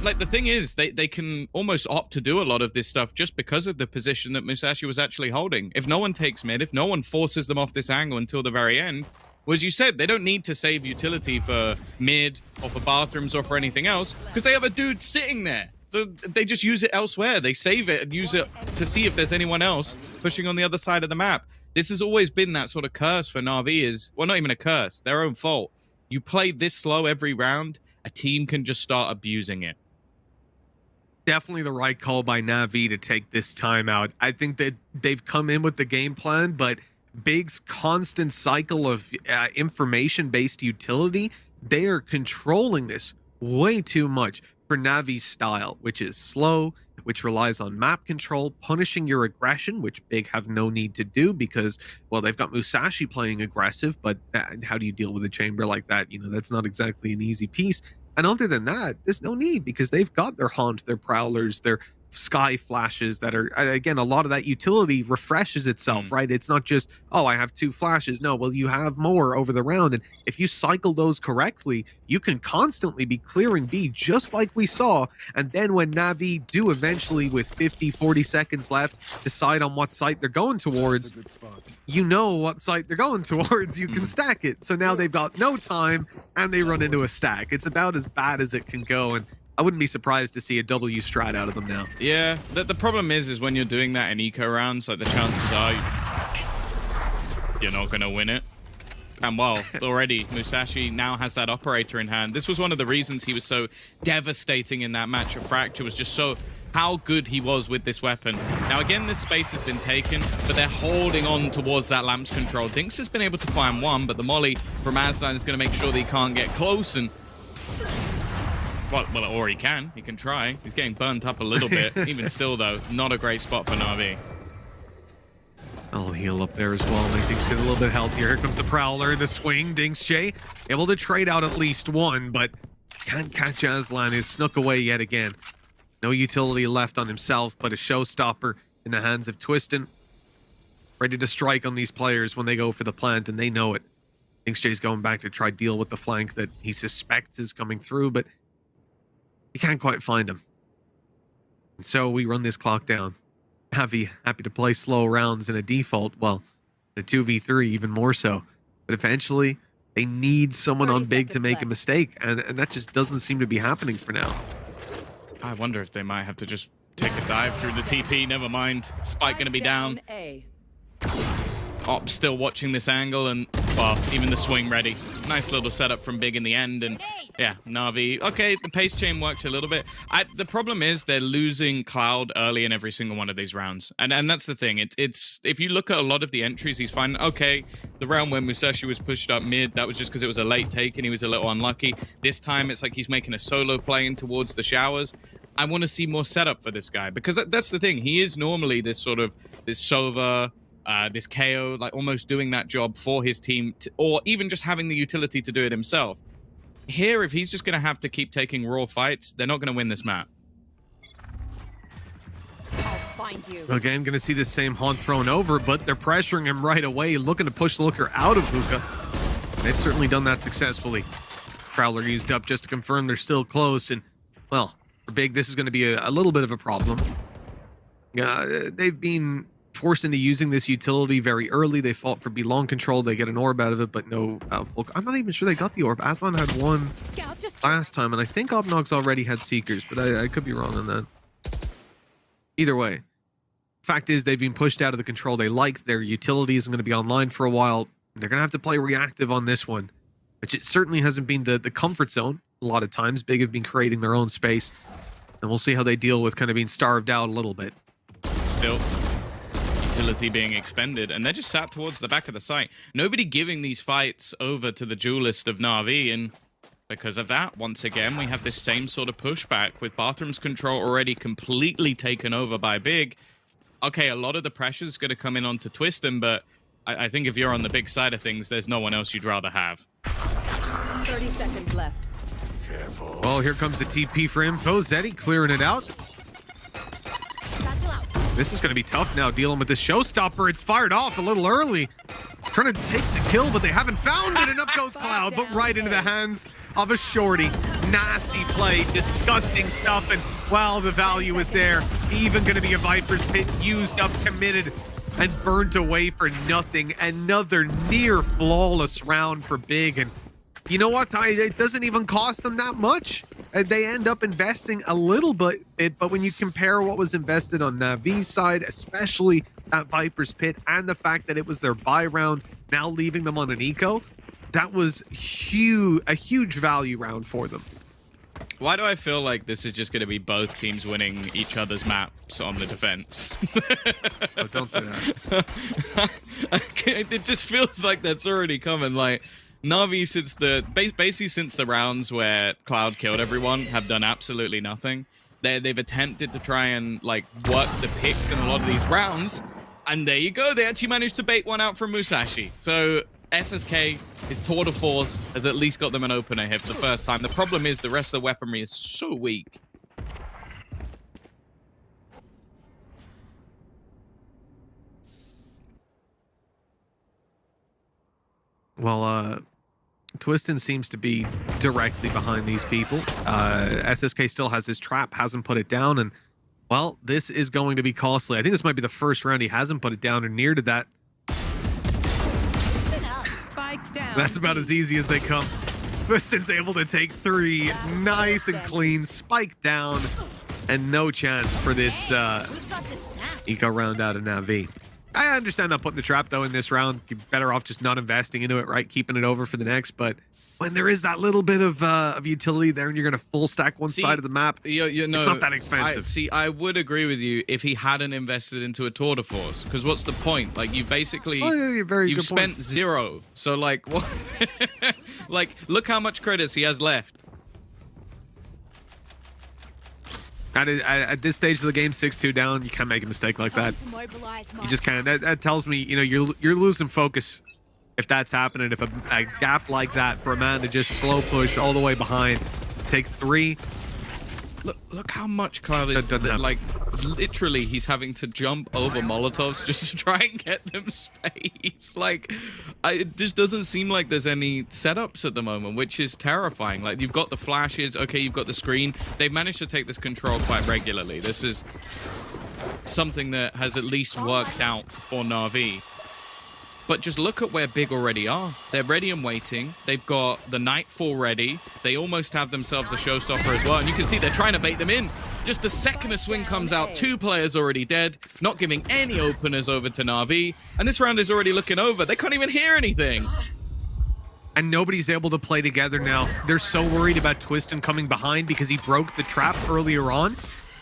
like the thing is, they can almost opt to do a lot of this stuff just because of the position that Musashi was actually holding. If no one takes mid, if no one forces them off this angle until the very end, well, as you said, they don't need to save utility for mid or for bathrooms or for anything else because they have a dude sitting there. So they just use it elsewhere. They save it and use it to see if there's anyone else pushing on the other side of the map. This has always been that sort of curse for Na'Vi is, well, not even a curse, their own fault. You play this slow every round, a team can just start abusing it. Definitely the right call by Na'Vi to take this time out. I think that they've come in with the game plan, but Big's constant cycle of information-based utility, they are controlling this way too much for Navi's style, which is slow, which relies on map control, punishing your aggression, which Big have no need to do because, well, they've got Musashi playing aggressive, but how do you deal with a chamber like that? You know, that's not exactly an easy piece. And other than that, there's no need because they've got their Haunt, their Prowlers, their sky flashes that are, again, a lot of that utility refreshes itself, right? It's not just, oh, I have 2 flashes. No, well, you have more over the round. And if you cycle those correctly, you can constantly be clearing B just like we saw. And then when Na'Vi do eventually, with 50, 40 seconds left, decide on what site they're going towards, you know what site they're going towards. You can stack it. So now they've got no time and they run into a stack. It's about as bad as it can go. And I wouldn't be surprised to see a W strat out of them now. Yeah, the problem is when you're doing that in eco rounds, like the chances are you're not going to win it. And well, already Musashi now has that operator in hand. This was one of the reasons he was so devastating in that match of Fracture, was just so how good he was with this weapon. Now again, this space has been taken, but they're holding on towards that Lamps control. Dinks has been able to find one, but the molly from Aslan is going to make sure that he can't get close. And well, or he can try. He's getting burnt up a little bit. Even still, though, not a great spot for Na'Vi. I'll heal up there as well, make things get a little bit healthier. Here comes the Prowler, the swing. Dinks J able to trade out at least one, but can't catch Aslan, who's snuck away yet again. No utility left on himself, but a showstopper in the hands of Twistin. Ready to strike on these players when they go for the plant, and they know it. Dinks J's going back to try deal with the flank that he suspects is coming through, but you can't quite find him. And so we run this clock down. Happy to play slow rounds in a default. Well, a 2v3 even more so. But eventually, they need someone on big to make a mistake. And that just doesn't seem to be happening for now. I wonder if they might have to just take a dive through the TP. Never mind. Spike going to be down. Op still watching this angle, and well, even the swing ready. Nice little setup from Big in the end, and yeah, Na'Vi. Okay, the pace chain worked a little bit. The problem is they're losing Cloud early in every single one of these rounds, and that's the thing. It's if you look at a lot of the entries, he's fine. Okay, the round when Musashi was pushed up mid, that was just because it was a late take and he was a little unlucky. This time, it's like he's making a solo play in towards the showers. I want to see more setup for this guy, because that's the thing. He is normally this sort of this Sova, this KO, like almost doing that job for his team, or even just having the utility to do it himself. Here, if he's just going to have to keep taking raw fights, they're not going to win this map. I'll find you. Again, going to see the same haunt thrown over, but they're pressuring him right away, looking to push the Looker out of hookah. They've certainly done that successfully. Prowler used up just to confirm they're still close, and well, for Big, this is going to be a little bit of a problem. They've been forced into using this utility very early. They fought for B long control. They get an orb out of it, but no full. I'm not even sure they got the orb. Aslan had one last time, and I think Obnog's already had Seekers, but I could be wrong on that. Either way, fact is they've been pushed out of the control they like. Their utility isn't going to be online for a while. They're going to have to play reactive on this one, which it certainly hasn't been the comfort zone. A lot of times, Big have been creating their own space, and we'll see how they deal with kind of being starved out a little bit. Still, utility being expended, and they're just sat towards the back of the site. Nobody giving these fights over to the duelist of Na'Vi, and because of that, once again, we have this same sort of pushback with Bartram's control already completely taken over by Big. Okay, a lot of the pressure is going to come in onto Twistin, but I think if you're on the Big side of things, there's no one else you'd rather have. 30 seconds left. Careful. Well, here comes the TP for Info. Zeddy clearing it out. This is going to be tough now, dealing with the showstopper. It's fired off a little early. Trying to take the kill, but they haven't found it, and up goes Cloud, but right into the hands of a shorty. Nasty play, disgusting stuff, and well, the value is there. Even going to be a Viper's Pit used up, committed, and burnt away for nothing. Another near flawless round for Big, and you know what, Ty? It doesn't even cost them that much. They end up investing a little bit, but when you compare what was invested on Navi's side, especially that Viper's Pit, and the fact that it was their buy round, now leaving them on an eco, that was a huge value round for them. Why do I feel like this is just going to be both teams winning each other's maps on the defense? Oh, don't say that. It just feels like that's already coming. Like, Na'Vi, basically since the rounds where Cloud killed everyone, have done absolutely nothing. They've attempted to try and like work the picks in a lot of these rounds, and there you go. They actually managed to bait one out from Musashi. So SSK, his tour de force, has at least got them an opener here for the first time. The problem is the rest of the weaponry is so weak. Well, Twistin seems to be directly behind these people. SSK still has his trap, hasn't put it down, and well, this is going to be costly. I think this might be the first round he hasn't put it down or near to that. That's about as easy as they come. Twistin's able to take 3, nice and clean, spike down, and no chance for this eco round out of Na'Vi. I understand not putting the trap though in this round. You're better off just not investing into it, right? Keeping it over for the next. But when there is that little bit of utility there, and you're going to full stack one side of the map, it's not that expensive. I would agree with you if he hadn't invested into a tour de force. Because what's the point? Like you basically you've spent 0. So like what? Like look how much credits he has left. At this stage of the game, 6-2 down, you can't make a mistake like that. You just can't. That tells me, you know, you're losing focus if that's happening. If a gap like that for a man to just slow push all the way behind, take 3. Look how much Cloud is like. Literally, he's having to jump over Molotovs just to try and get them space. Like, it just doesn't seem like there's any setups at the moment, which is terrifying. Like, you've got the flashes, okay, you've got the screen. They've managed to take this control quite regularly. This is something that has at least worked out for Na'Vi. But just look at where Big already are. They're ready and waiting. They've got the Nightfall ready. They almost have themselves a showstopper as well. And you can see they're trying to bait them in. Just the second a swing comes out, 2 players already dead, not giving any openers over to Na'Vi. And this round is already looking over. They can't even hear anything. And nobody's able to play together now. They're so worried about Twistin coming behind because he broke the trap earlier on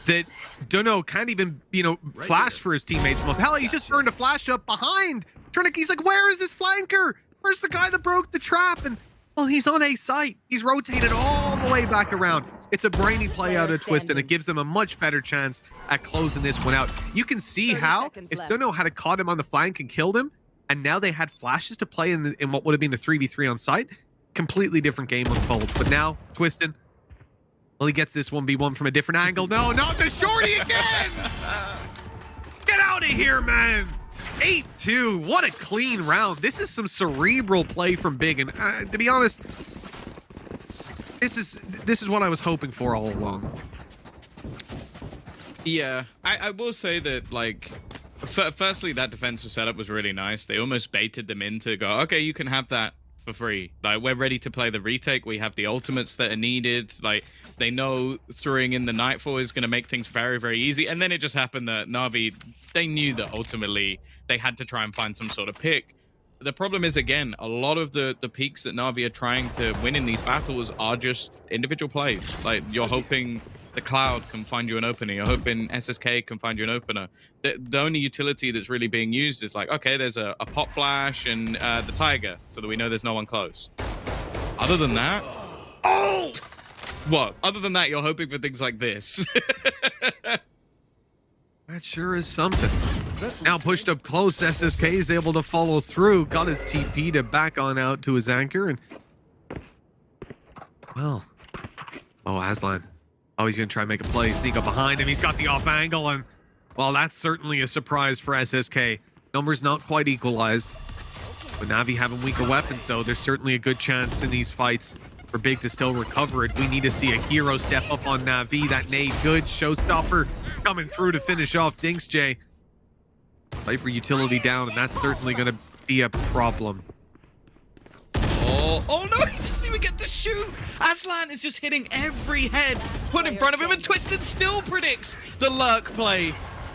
that Dunno can't even, you know, flash for his teammates. Hell, he just burned a flash up behind. He's like, where is this flanker? Where's the guy that broke the trap? And, well, he's on A site. He's rotated all the way back around. It's a brainy play out of Twistin. It gives them a much better chance at closing this one out. You can see how, if Dunno had caught him on the flank and killed him, and now they had flashes to play in what would have been a 3v3 on site, completely different game unfolds. But now, Twistin, well, he gets this 1v1 from a different angle. No, not the shorty again! Get out of here, man! 8-2, what a clean round. This is some cerebral play from Big, and to be honest, this is what I was hoping for all along. Yeah, I will say that, like, firstly, that defensive setup was really nice. They almost baited them in to go, okay, you can have that for free. Like, we're ready to play the retake. We have the ultimates that are needed. Like, they know throwing in the Nightfall is going to make things very, very easy. And then it just happened that Na'Vi, they knew that ultimately they had to try and find some sort of pick. The problem is, again, a lot of the peaks that Na'Vi are trying to win in these battles are just individual plays. Like, you're hoping the Cloud can find you an opener. You're hoping SSK can find you an opener. The only utility that's really being used is like, okay, there's a pop flash and the Tiger, so that we know there's no one close. Other than that... Oh! What? Other than that, you're hoping for things like this. That sure is something. Now pushed up close, SSK is able to follow through. Got his TP to back on out to his anchor, and... Well... Oh, Aslan. Oh, he's going to try and make a play. Sneak up behind him. He's got the off angle, and... Well, that's certainly a surprise for SSK. Numbers not quite equalized. With Na'Vi having weaker weapons, though, there's certainly a good chance in these fights for Big to still recover it. We need to see a hero step up on Na'Vi. That nade good. Showstopper coming through to finish off Dinks J. Viper utility down, and that's certainly going to be a problem. Oh no, he doesn't even get to shoot. Aslan is just hitting every head put in front of him, and Twistin still predicts the lurk play.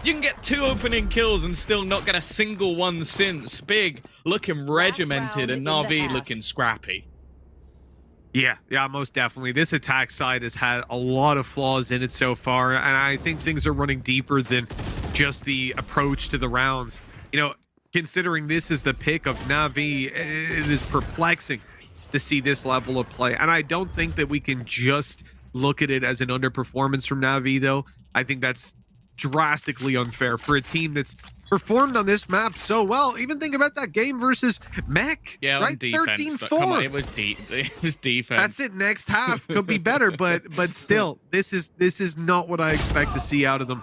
You can get 2 opening kills and still not get a single one since. Big looking regimented and Na'Vi looking scrappy. Yeah, most definitely. This attack side has had a lot of flaws in it so far, and I think things are running deeper than just the approach to the rounds. You know, considering this is the pick of Na'Vi, it is perplexing to see this level of play. And I don't think that we can just look at it as an underperformance from Na'Vi, though. I think that's drastically unfair for a team that's performed on this map so well. Even think about that game versus Mech. Yeah, right? On defense. 13-4. Come on, it was deep. It was defense. That's it. Next half could be better, but still, this is not what I expect to see out of them.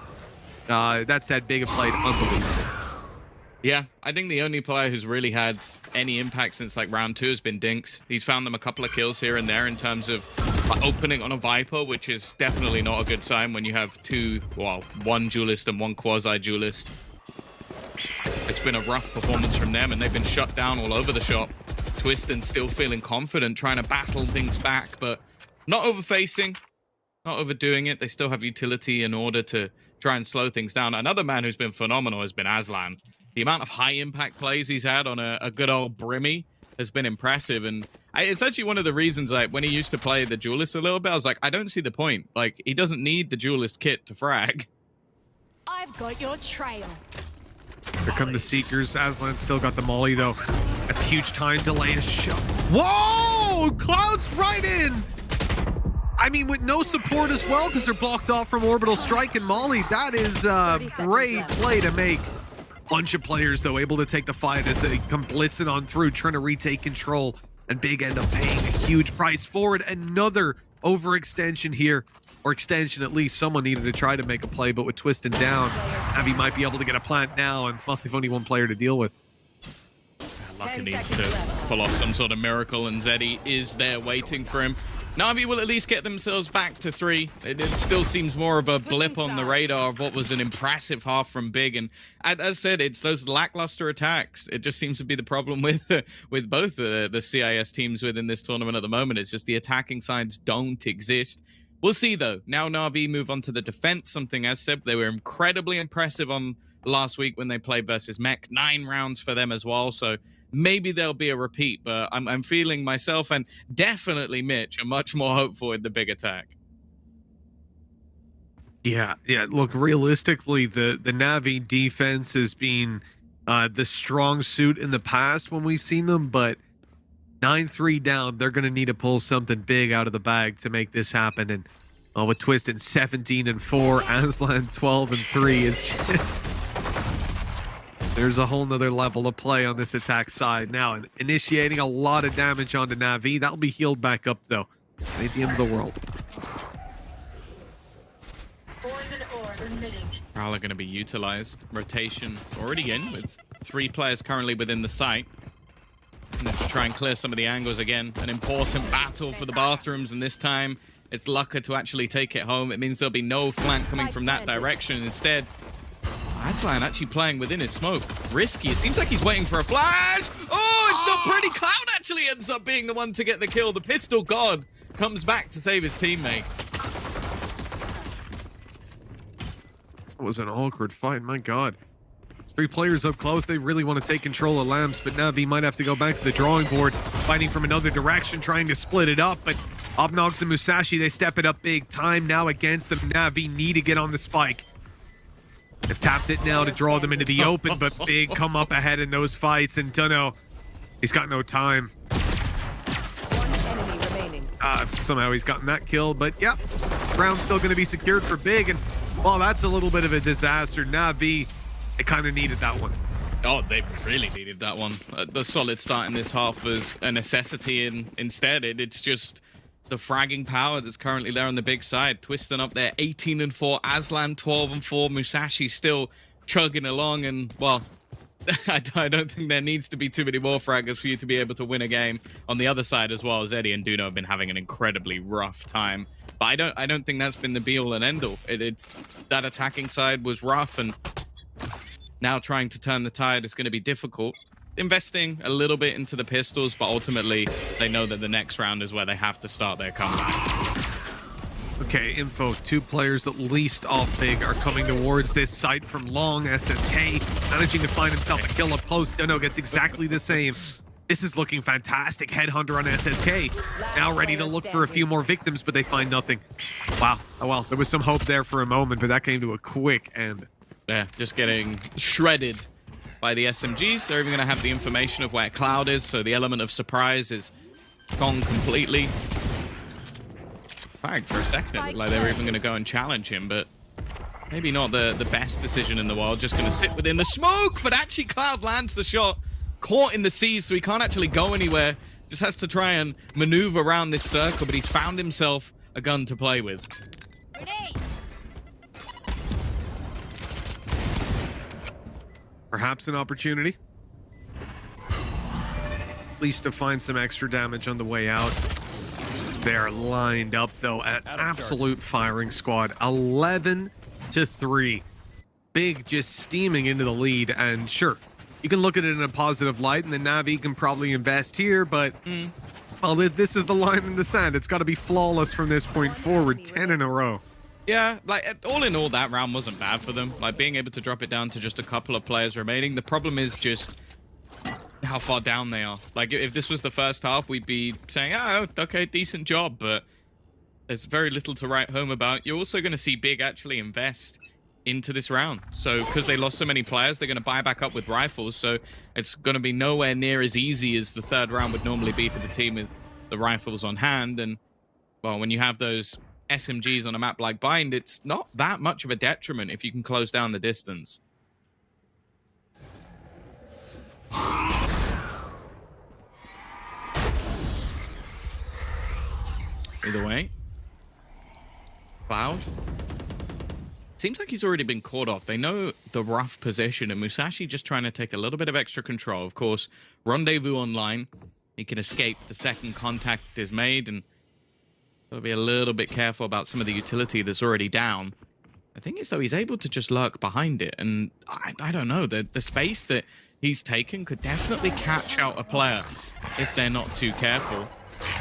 That said, Big have played unbelievable. Yeah, I think the only player who's really had any impact since like round 2 has been Dinks. He's found them a couple of kills here and there in terms of opening on a Viper, which is definitely not a good sign when you have one duelist and one quasi-duelist. It's been a rough performance from them, and they've been shut down all over the shop. Twistin still feeling confident, trying to battle things back, but not overfacing, not overdoing it. They still have utility in order to try and slow things down. Another man who's been phenomenal has been Aslan. The amount of high-impact plays he's had on a good old Brimmy has been impressive, and it's actually one of the reasons, like, when he used to play the Duelist a little bit, I was like, I don't see the point. Like, he doesn't need the Duelist kit to frag. I've got your trail. Here come the Seekers. Aslan still got the molly, though. That's huge time delay. Whoa! Cloud's right in! I mean, with no support as well, because they're blocked off from Orbital Strike and molly. That is a brave play to make. Bunch of players, though, able to take the fight as they come blitzing on through, trying to retake control. And Big end up paying a huge price for it. Another overextension here. Or extension, at least. Someone needed to try to make a play, but with Twistin down, Avi might be able to get a plant now, and well, they've only one player to deal with. Lucky needs to pull off some sort of miracle, and Zeddy is there waiting for him. Na'Vi will at least get themselves back to 3. It still seems more of a blip on the radar of what was an impressive half from Big. And as I said, it's those lackluster attacks. It just seems to be the problem with both the CIS teams within this tournament at the moment. It's just the attacking sides don't exist. We'll see, though. Now Na'Vi move on to the defense, something as said, they were incredibly impressive on last week when they played versus Mech. 9 rounds for them as well, so maybe there'll be a repeat, but I'm feeling myself and definitely Mitch are much more hopeful in the big attack. Yeah. Look, realistically, the Na'Vi defense has been the strong suit in the past when we've seen them, but 9-3 down, they're going to need to pull something big out of the bag to make this happen. And with Twistin 17-4, Aslan 12-3, it's there's a whole nother level of play on this attack side now, and initiating a lot of damage onto Na'Vi. That'll be healed back up, though. Ain't the end of the world. Prowler going to be utilized. Rotation already in with 3 players currently within the site. And they should try and clear some of the angles again. An important battle for the bathrooms, and this time it's Lucker to actually take it home. It means there'll be no flank coming from that direction. Instead, Aslan actually playing within his smoke. Risky. It seems like he's waiting for a flash. Oh, it's not pretty. Cloud actually ends up being the one to get the kill. The pistol god comes back to save his teammate. That was an awkward fight, my god. 3 players up close. They really want to take control of Lamps, but Na'Vi might have to go back to the drawing board, fighting from another direction, trying to split it up. But Obnogs and Musashi, they step it up big time now against them. Na'Vi need to get on the spike. They've tapped it now to draw them into the open, but Big come up ahead in those fights, and Dunno, he's got no time. Somehow he's gotten that kill, but yeah, round's still going to be secured for Big, and well, that's a little bit of a disaster. Na'Vi, they kind of needed that one. Oh, they really needed that one. The solid start in this half was a necessity, and instead it's just the fragging power that's currently there on the big side. Twistin up there, 18-4. Aslan, 12-4. Musashi still chugging along, and, well, I don't think there needs to be too many more fraggers for you to be able to win a game. On the other side as well, Zeddy and Duno have been having an incredibly rough time. But I don't think that's been the be-all and end-all. It's that attacking side was rough, and now trying to turn the tide is going to be difficult. Investing a little bit into the pistols, but ultimately they know that the next round is where they have to start their comeback. Okay, info. 2 players at least off Big are coming towards this site from long. SSK managing to find himself a kill up close. Dunno gets exactly the same. This is looking fantastic. Headhunter on SSK. Now ready to look for a few more victims, but they find nothing. Wow. Oh well, there was some hope there for a moment, but that came to a quick end. Yeah, just getting shredded by the SMGs. They're even going to have the information of where Cloud is, so the element of surprise is gone completely. Fag for a second, it looked like they were even going to go and challenge him, but maybe not the best decision in the world. Just going to sit within the smoke, but actually Cloud lands the shot. Caught in the seas, so he can't actually go anywhere. Just has to try and maneuver around this circle, but he's found himself a gun to play with. Perhaps an opportunity. At least to find some extra damage on the way out. They're lined up, though, at absolute firing squad. 11-3. Big just steaming into the lead, and sure, you can look at it in a positive light, and the Na'Vi can probably invest here, but well, this is the line in the sand. It's got to be flawless from this point forward. 10 in a row. Yeah, like, all in all, that round wasn't bad for them. Like, being able to drop it down to just a couple of players remaining. The problem is just how far down they are. Like, if this was the first half, we'd be saying, oh, okay, decent job, but there's very little to write home about. You're also going to see Big actually invest into this round. So, because they lost so many players, they're going to buy back up with rifles, so it's going to be nowhere near as easy as the third round would normally be for the team with the rifles on hand. And, well, when you have those SMGs on a map like Bind, it's not that much of a detriment if you can close down the distance. Either way, Cloud seems like he's already been caught off. They know the rough position, and Musashi just trying to take a little bit of extra control. Of course, Rendezvous online. He can escape the second contact is made, and got to be a little bit careful about some of the utility that's already down. The thing is, though, he's able to just lurk behind it, and I don't know, the space that he's taken could definitely catch out a player if they're not too careful.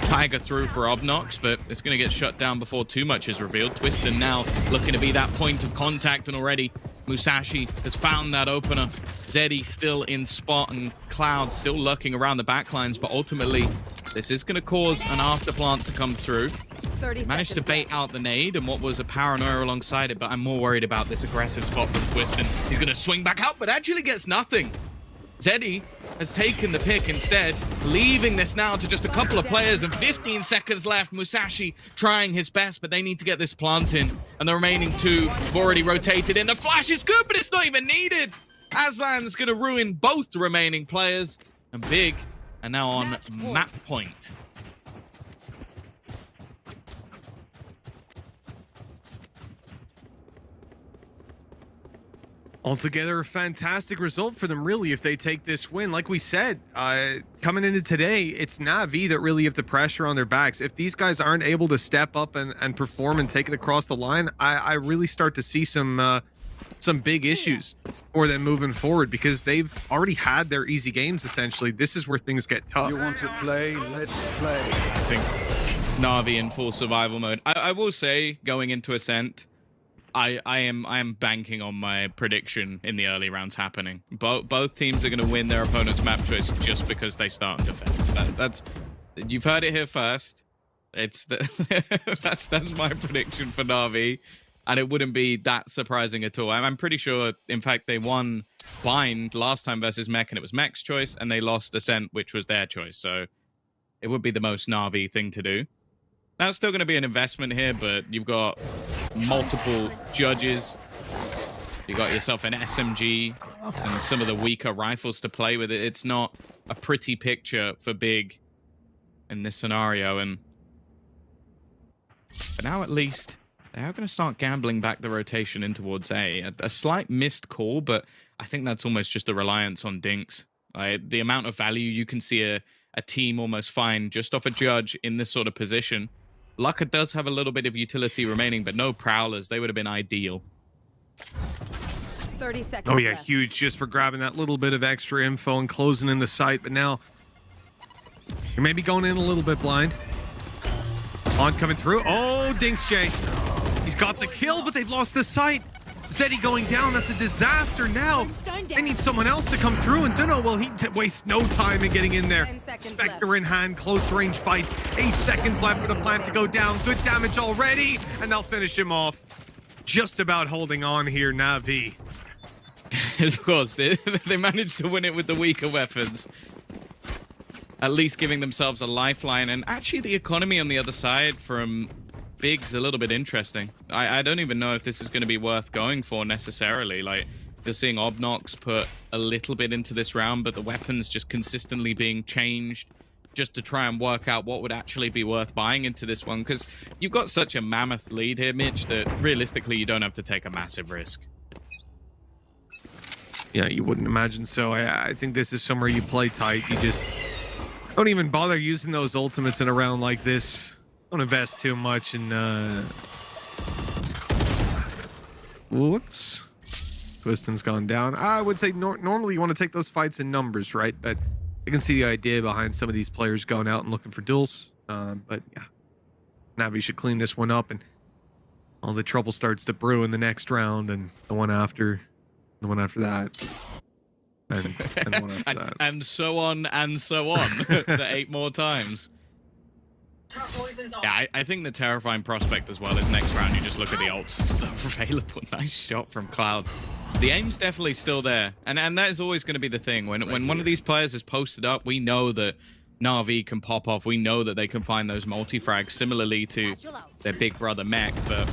Tiger through for Obnox, but it's going to get shut down before too much is revealed. Twiston now looking to be that point of contact, and already Musashi has found that opener. Zeddy still in spot, and Cloud still lurking around the backlines, but ultimately this is going to cause an afterplant to come through. Managed to bait out the nade and what was a paranoia alongside it, but I'm more worried about this aggressive spot from Twiston. He's going to swing back out, but actually gets nothing. Zeddy has taken the pick instead, leaving this now to just a couple of players and 15 seconds left. Musashi trying his best, but they need to get this plant in, and the remaining two have already rotated in. The flash is good, but it's not even needed. Aslan's going to ruin both the remaining players, and Big are now on map point. Altogether, a fantastic result for them, really, if they take this win. Like we said, coming into today, it's Na'Vi that really have the pressure on their backs. If these guys aren't able to step up and perform and take it across the line, I really start to see some big issues for them moving forward, because they've already had their easy games, essentially. This is where things get tough. You want to play? Let's play. I think Na'Vi in full survival mode. I will say, going into Ascent, I am banking on my prediction in the early rounds happening. Both teams are going to win their opponent's map choice just because they start in defense. That's you've heard it here first. It's that's my prediction for Na'Vi, and it wouldn't be that surprising at all. I'm pretty sure, in fact, they won Bind last time versus Mech, and it was Mech's choice, and they lost Ascent, which was their choice. So it would be the most Na'Vi thing to do. That's still going to be an investment here, but you've got multiple judges. You got yourself an SMG and some of the weaker rifles to play with. It's not a pretty picture for Big in this scenario. But now at least they are going to start gambling back the rotation in towards A. A slight missed call, but I think that's almost just a reliance on Dinks. The amount of value you can see a team almost find just off a judge in this sort of position. Lucka does have a little bit of utility remaining, but no Prowlers. They would have been ideal. 30 seconds Oh yeah, left. huge just for grabbing that little bit of extra info and closing in the site. But now you're maybe going in a little bit blind. On coming through. Oh, Dinks J. He's got the kill, but they've lost the sight. Zeddy going down. That's a disaster now. They need someone else to come through, and Dunno, well, he wastes no time in getting in there. Spectre in hand, close range fights. 8 seconds left for the plant to go down. Good damage already, and they'll finish him off. Just about holding on here, Na'Vi. Of course, they managed to win it with the weaker weapons. At least giving themselves a lifeline, and actually the economy on the other side from Big's a little bit interesting. I don't even know if this is going to be worth going for necessarily. Like, you're seeing Obnox put a little bit into this round, but the weapons just consistently being changed just to try and work out what would actually be worth buying into this one, because you've got such a mammoth lead here, Mitch, that realistically you don't have to take a massive risk. Yeah, you wouldn't imagine so. I think this is somewhere you play tight. You just don't even bother using those ultimates in a round like this. Don't invest too much in whoops. Twiston's gone down. I would say normally you want to take those fights in numbers, right? But I can see the idea behind some of these players going out and looking for duels. But yeah, Navi should clean this one up, and all the trouble starts to brew in the next round, and the one after that. And the one after that. And so on and so on. The 8 more times. Yeah, I think the terrifying prospect as well is next round you just look at the ults that are available. Nice shot from Cloud. The aim's definitely still there, and that is always going to be the thing. When one of these players is posted up, we know that Na'Vi can pop off. We know that they can find those multi-frags similarly to their big brother Mech, but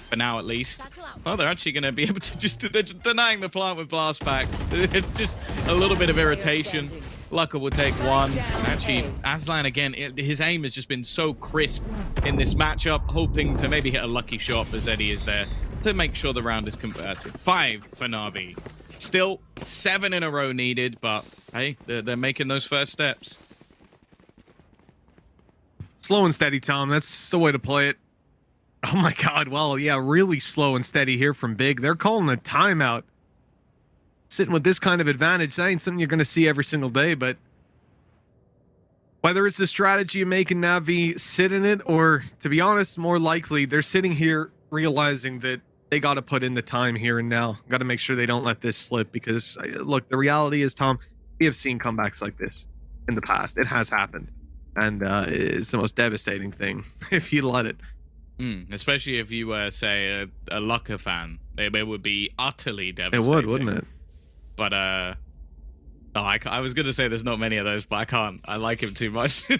for now at least, well, they're actually going to be able to they're just denying the plant with blast packs. It's just a little bit of irritation. Lucka will take one. And actually, Aslan again, his aim has just been so crisp in this matchup, hoping to maybe hit a lucky shot, but Zeddy is there to make sure the round is converted. 5 for Na'Vi. Still 7 in a row needed, but hey, they're making those first steps. Slow and steady, Tom. That's the way to play it. Oh my God. Well, yeah, really slow and steady here from Big. They're calling a timeout. Sitting with this kind of advantage, that ain't something you're going to see every single day, but whether it's a strategy of making Navi sit in it, or to be honest, more likely they're sitting here realizing that they got to put in the time here and now. Got to make sure they don't let this slip, because look, the reality is, Tom, we have seen comebacks like this in the past. It has happened, and it's the most devastating thing if you let it. Especially if you were, say, a Lucka fan. They would be utterly devastating. It would, wouldn't it? But I was going to say there's not many of those, but I can't. I like him too much.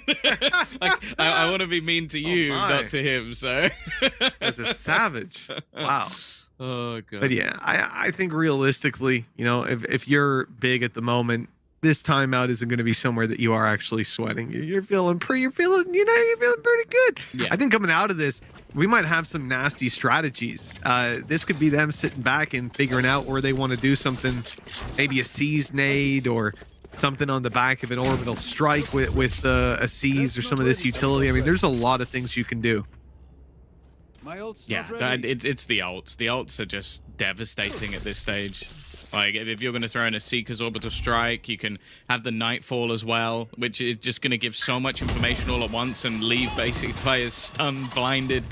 I want to be mean to you, not to him. So as a savage. Wow. Oh God. But yeah, I think realistically, you know, if you're Big at the moment, this timeout isn't going to be somewhere that you are actually sweating. You're feeling pretty good. Yeah. I think coming out of this, we might have some nasty strategies. This could be them sitting back and figuring out where they want to do something, maybe a seize nade or something on the back of an orbital strike with a seize or some of this utility. I mean, there's a lot of things you can do. Yeah, it's the ults. The ults are just devastating at this stage. Like, if you're going to throw in a Seeker's Orbital Strike, you can have the Nightfall as well, which is just going to give so much information all at once and leave basic players stunned, blinded,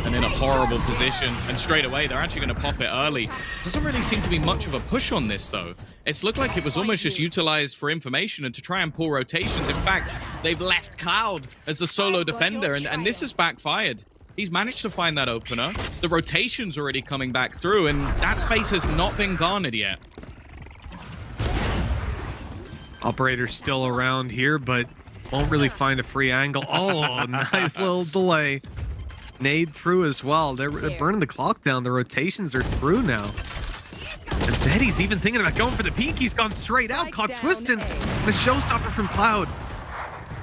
and in a horrible position. And straight away, they're actually going to pop it early. Doesn't really seem to be much of a push on this, though. It's looked like it was almost just utilized for information and to try and pull rotations. In fact, they've left Cloud as the solo defender, and this has backfired. He's managed to find that opener. The rotation's already coming back through, and that space has not been garnered yet. Operator's still around here, but won't really find a free angle. Oh, nice little delay. Nade through as well. They're burning the clock down. The rotations are through now. And Zeddy's even thinking about going for the peek. He's gone straight out, caught Twiston. The showstopper from Cloud.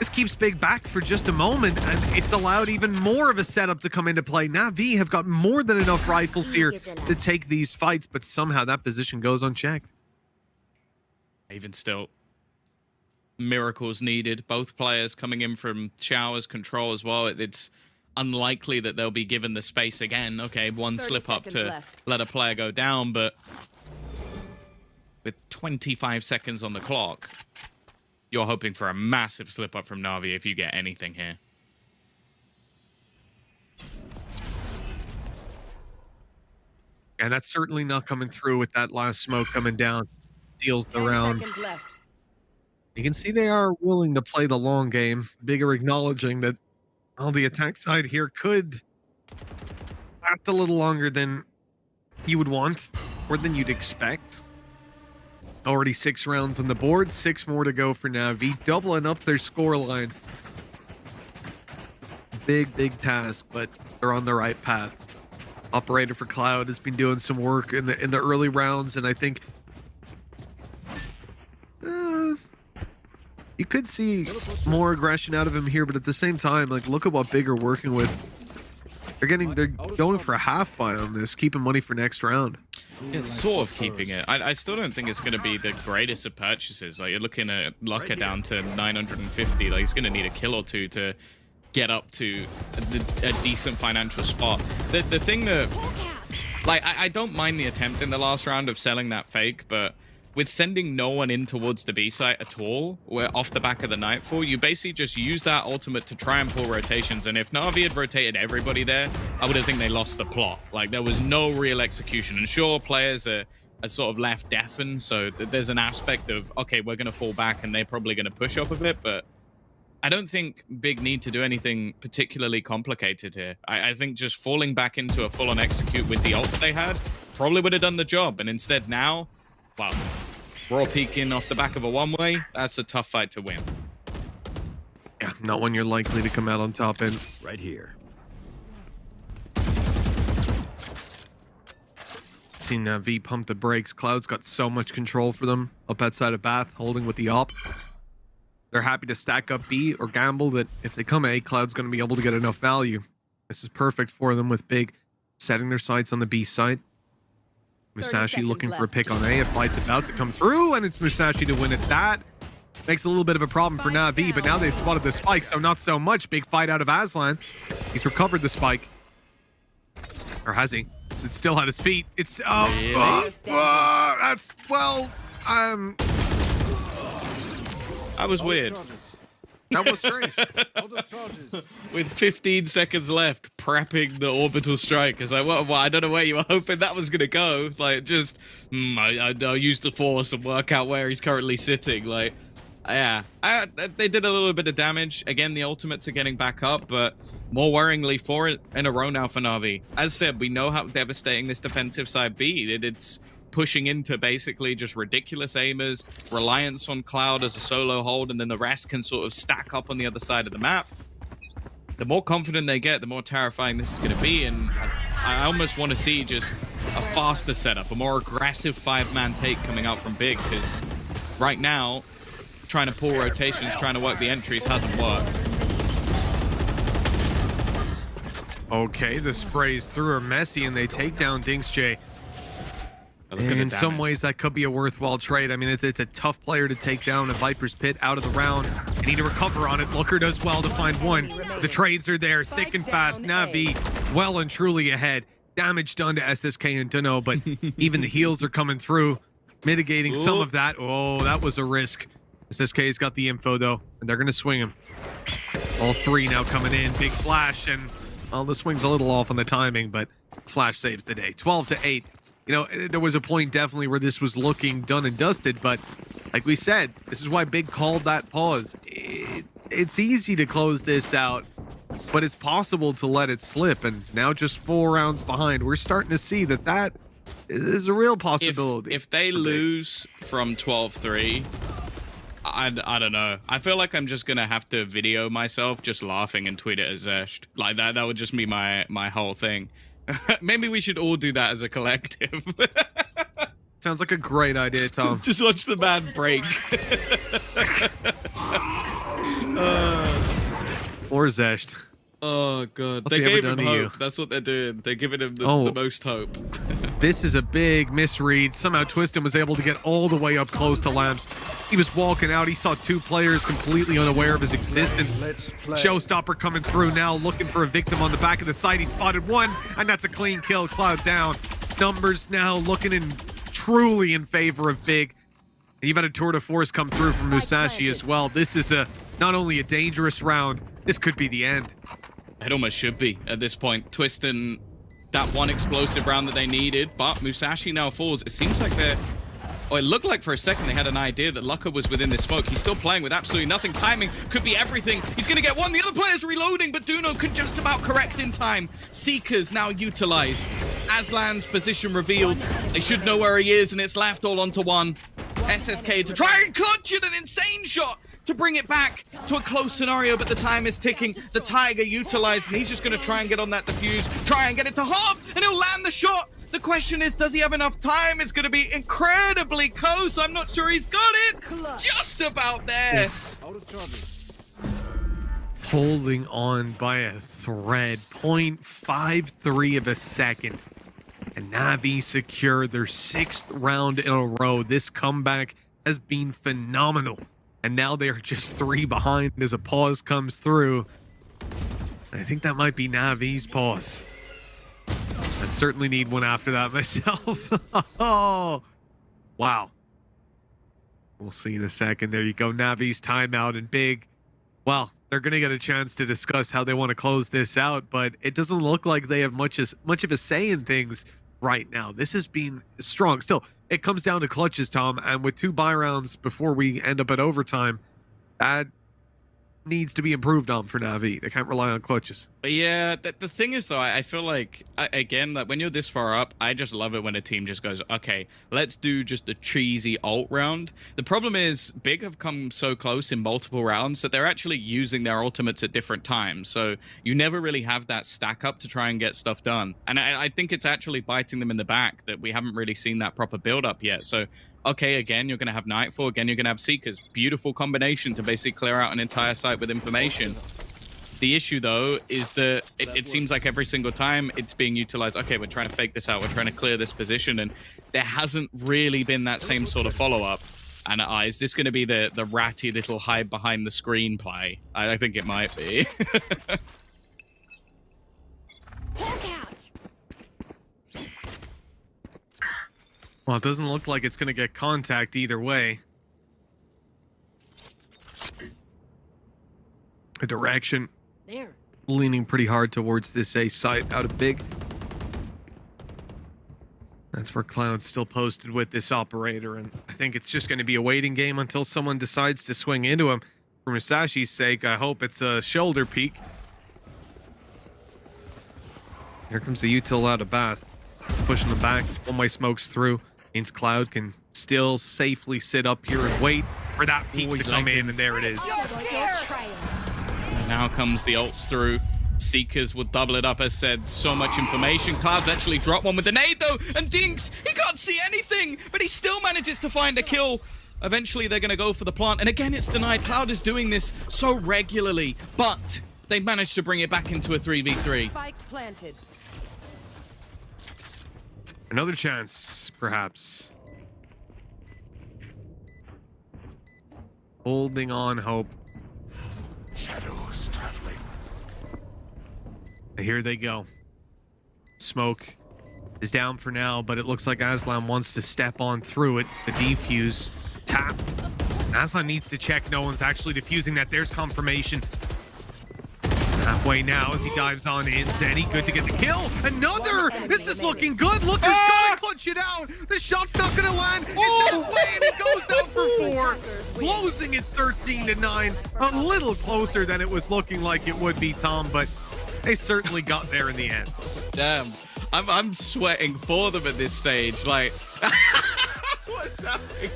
This keeps Big back for just a moment, and it's allowed even more of a setup to come into play. Na'Vi have got more than enough rifles here to take these fights, but somehow that position goes unchecked. Even still, miracles needed. Both players coming in from showers, control as well. It's unlikely that they'll be given the space again. Okay, one slip up to let a player go down, but with 25 seconds on the clock, you're hoping for a massive slip up from Na'Vi if you get anything here. And that's certainly not coming through with that last smoke coming down. Steals the round. You can see they are willing to play the long game. Bigger acknowledging that the attack side here could last a little longer than you would want or than you'd expect. Already 6 rounds on the board, 6 more to go for Na'Vi, doubling up their scoreline. Big task, but they're on the right path. Operator for Cloud has been doing some work in the early rounds, and I think you could see more aggression out of him here, but at the same time, like, look at what Big are working with. They're going for a half buy on this, keeping money for next round. It's sort of keeping it. I still don't think it's going to be the greatest of purchases. Like, you're looking at Locker down to 950. Like, he's going to need a kill or two to get up to a decent financial spot. The thing that, like, I don't mind the attempt in the last round of selling that fake, but with sending no one in towards the B site at all, where off the back of the Nightfall, you basically just use that ultimate to try and pull rotations. And if Na'Vi had rotated everybody there, I would have think they lost the plot. Like, there was no real execution. And sure, players are sort of left deafened, so there's an aspect of, okay, we're going to fall back and they're probably going to push off of it, but I don't think Big need to do anything particularly complicated here. I think just falling back into a full-on execute with the ults they had probably would have done the job. And instead now, well, raw peeking off the back of a one-way, that's a tough fight to win. Yeah, not one you're likely to come out on top in. Right here. Seen V pump the brakes. Cloud's got so much control for them up outside of Bath, holding with the op. They're happy to stack up B or gamble that if they come A, Cloud's going to be able to get enough value. This is perfect for them with Big setting their sights on the B site. Musashi looking for a pick on A. A fight's about to come through, and it's Musashi to win it. That makes a little bit of a problem for Na'Vi, but now they've spotted the spike, so not so much. Big fight out of Aslan. He's recovered the spike. Or has he? It's still at his feet. It's... that's... Well... That was weird. That was strange. With 15 seconds left, prepping the orbital strike. Because I don't know where you were hoping that was going to go. Like, just, I'll use the force and work out where he's currently sitting. Like, yeah. They did a little bit of damage. Again, the ultimates are getting back up, but more worryingly, 4 in a row now for Na'Vi. As said, we know how devastating this defensive side be. It's pushing into basically just ridiculous aimers, reliance on Cloud as a solo hold, and then the rest can sort of stack up on the other side of the map. The more confident they get, the more terrifying this is going to be, and I almost want to see just a faster setup, a more aggressive 5-man take coming out from Big, because right now, trying to pull rotations, trying to work the entries hasn't worked. Okay, the sprays through are messy, and they take down Dinksjay. In some ways, that could be a worthwhile trade. I mean, it's a tough player to take down. A Viper's Pit out of the round. They need to recover on it. Looker does well to find one. The trades are there, thick and fast. Na'Vi well and truly ahead. Damage done to SSK and Dunno, but even the heals are coming through, mitigating some of that. Oh, that was a risk. SSK's got the info, though, and they're going to swing him. All 3 now coming in. Big flash, and, well, the swing's a little off on the timing, but flash saves the day. 12-8. You know, there was a point definitely where this was looking done and dusted, but like we said, this is why Big called that pause. It's easy to close this out, but it's possible to let it slip, and now just 4 rounds behind. We're starting to see that is a real possibility. If they lose from 12-3, I don't know. I feel like I'm just going to have to video myself just laughing and tweet it as Zesht. Like, that would just be my whole thing. Maybe we should all do that as a collective. Sounds like a great idea, Tom. Just watch the man break. Or Zesht. Oh, God. What's They he gave ever him done to hope. you? That's what they're doing. They're giving him the most hope. This is a big misread. Somehow Twistin was able to get all the way up close to Lamps. He was walking out. He saw 2 players completely unaware of his existence. Showstopper coming through now, looking for a victim on the back of the site. He spotted one, and that's a clean kill. Cloud down. Numbers now looking truly in favor of Big. And you've had a tour de force come through from Musashi as well. This is not only a dangerous round, this could be the end. It almost should be at this point. Twistin, that one explosive round that they needed, but Musashi now falls. It seems like they're... Oh, it looked like for a second they had an idea that Locker was within this smoke. He's still playing with absolutely nothing. Timing could be everything. He's going to get one. The other player's reloading, but Duno can just about correct in time. Seekers now utilized. Aslan's position revealed. They should know where he is, and it's left all onto one. SSK to try and clutch it, an insane shot to bring it back to a close scenario, but the time is ticking. The Tiger utilized, and he's just going to try and get on that defuse, try and get it to half, and he'll land the shot. The question is, does he have enough time? It's going to be incredibly close. I'm not sure he's got it. Just about there. Out of charges. Holding on by a thread. 0.53 of a second. And Na'Vi secure their 6th round in a row. This comeback has been phenomenal. And now they're just 3 behind as a pause comes through. I think that might be Na'Vi's pause. I certainly need one after that myself. Oh, wow. We'll see in a second. There you go. Na'Vi's timeout and big. Well, they're going to get a chance to discuss how they want to close this out, but it doesn't look like they have much of a say in things right now. This has been strong. Still, it comes down to clutches, Tom, and with 2 buy rounds before we end up at overtime, that needs to be improved on for Na'Vi. They can't rely on clutches. Yeah, the thing is, though, I feel like, again, that when you're this far up, I just love it when a team just goes, okay, let's do just a cheesy ult round. The problem is, Big have come so close in multiple rounds that they're actually using their ultimates at different times. So you never really have that stack up to try and get stuff done. And I think it's actually biting them in the back that we haven't really seen that proper build up yet. So okay, again, you're going to have Nightfall. Again, you're going to have Seekers. Beautiful combination to basically clear out an entire site with information. The issue, though, is that it seems like every single time it's being utilized. Okay, we're trying to fake this out. We're trying to clear this position. And there hasn't really been that same sort of follow-up. And is this going to be the ratty little hide behind the screen play? I think it might be. Well, it doesn't look like it's going to get contact either way. A direction leaning pretty hard towards this A site out of Big. That's where Cloud's still posted with this operator, and I think it's just going to be a waiting game until someone decides to swing into him. For Musashi's sake, I hope it's a shoulder peek. Here comes the util out of Bath. Pushing them back. One-way smokes through. Means Cloud can still safely sit up here and wait for that peek to come in, and there it is. And now comes the ults through. Seekers will double it up, as said. So much information. Cloud's actually dropped one with the nade, though, and Dinks, he can't see anything, but he still manages to find a kill. Eventually, they're going to go for the plant, and again, it's denied. Cloud is doing this so regularly, but they've managed to bring it back into a 3v3. Spike planted. Another chance, perhaps. Holding on hope. Shadows traveling. Here they go. Smoke is down for now, but it looks like Aslan wants to step on through it. The defuse tapped. Aslan needs to check no one's actually defusing that. There's confirmation. Halfway now as he dives on in. Zeni, good to get the kill. Another! This is looking good. Look, he's gonna clutch it out. The shot's not gonna land. It's in play and it goes out for 4. Closing it 13-9. A little closer than it was looking like it would be, Tom, but they certainly got there in the end. Damn. I'm sweating for them at this stage. Like, what's happening?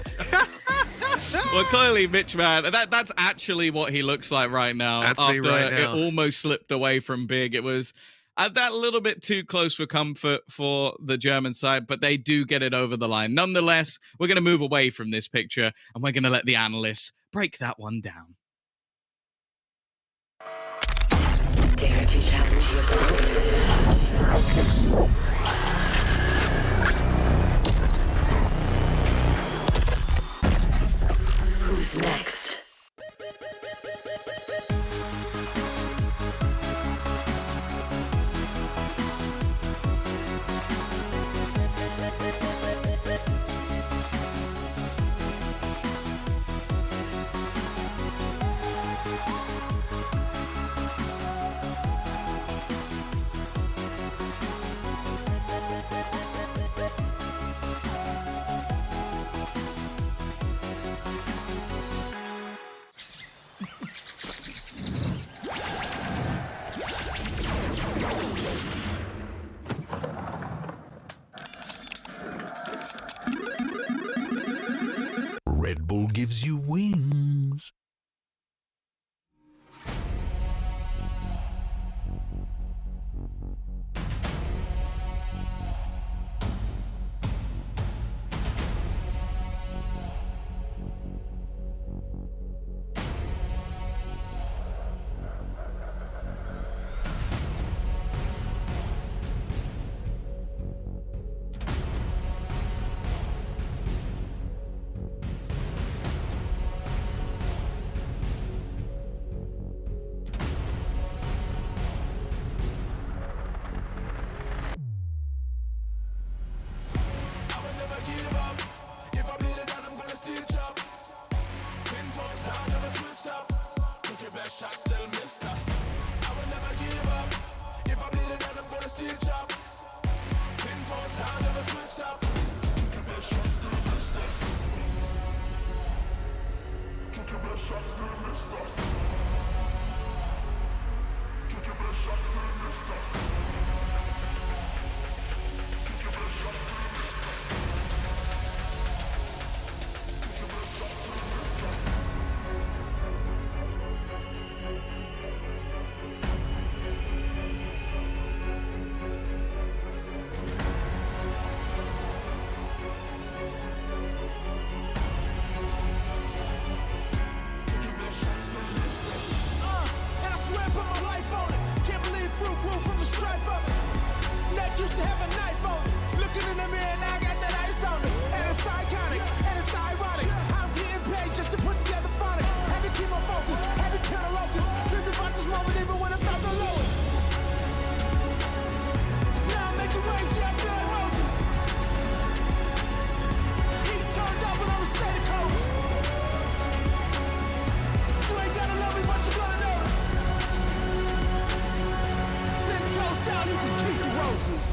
Well, clearly, MitchMan, that's actually what he looks like right now. That's after right now. It almost slipped away from Big. It was that little bit too close for comfort for the German side, but they do get it over the line. Nonetheless, we're going to move away from this picture, and we're going to let the analysts break that one down. Dare to challenge yourself. Who's next? Red Bull gives you wings. Took your best shot, still missed us. I will never give up. If I bleed it out, I'm gonna see it drop. 10 points down, never switch up. Took your best shot, still missed us. Took your best shot, still missed us. Took your best shot, still missed us. Took your best shot, still missed us. Took your best shot, still missed us. And I swear I put my life on it. Can't believe fruit grew from the stripe of it. Neck used to have a knife on it. Looking in the mirror, now I got that ice on it. And it's iconic, and it's ironic. I'm getting paid just to put together phonics. Had to keep my focus, had to count a locus. Dreamed about this moment even when I felt the lowest. Now I'm making waves, yeah, I feel like roses. Heat turned up when I'm a state of coast. You ain't gotta love me, but you gonna notice. 10 toes down, you can keep the roses.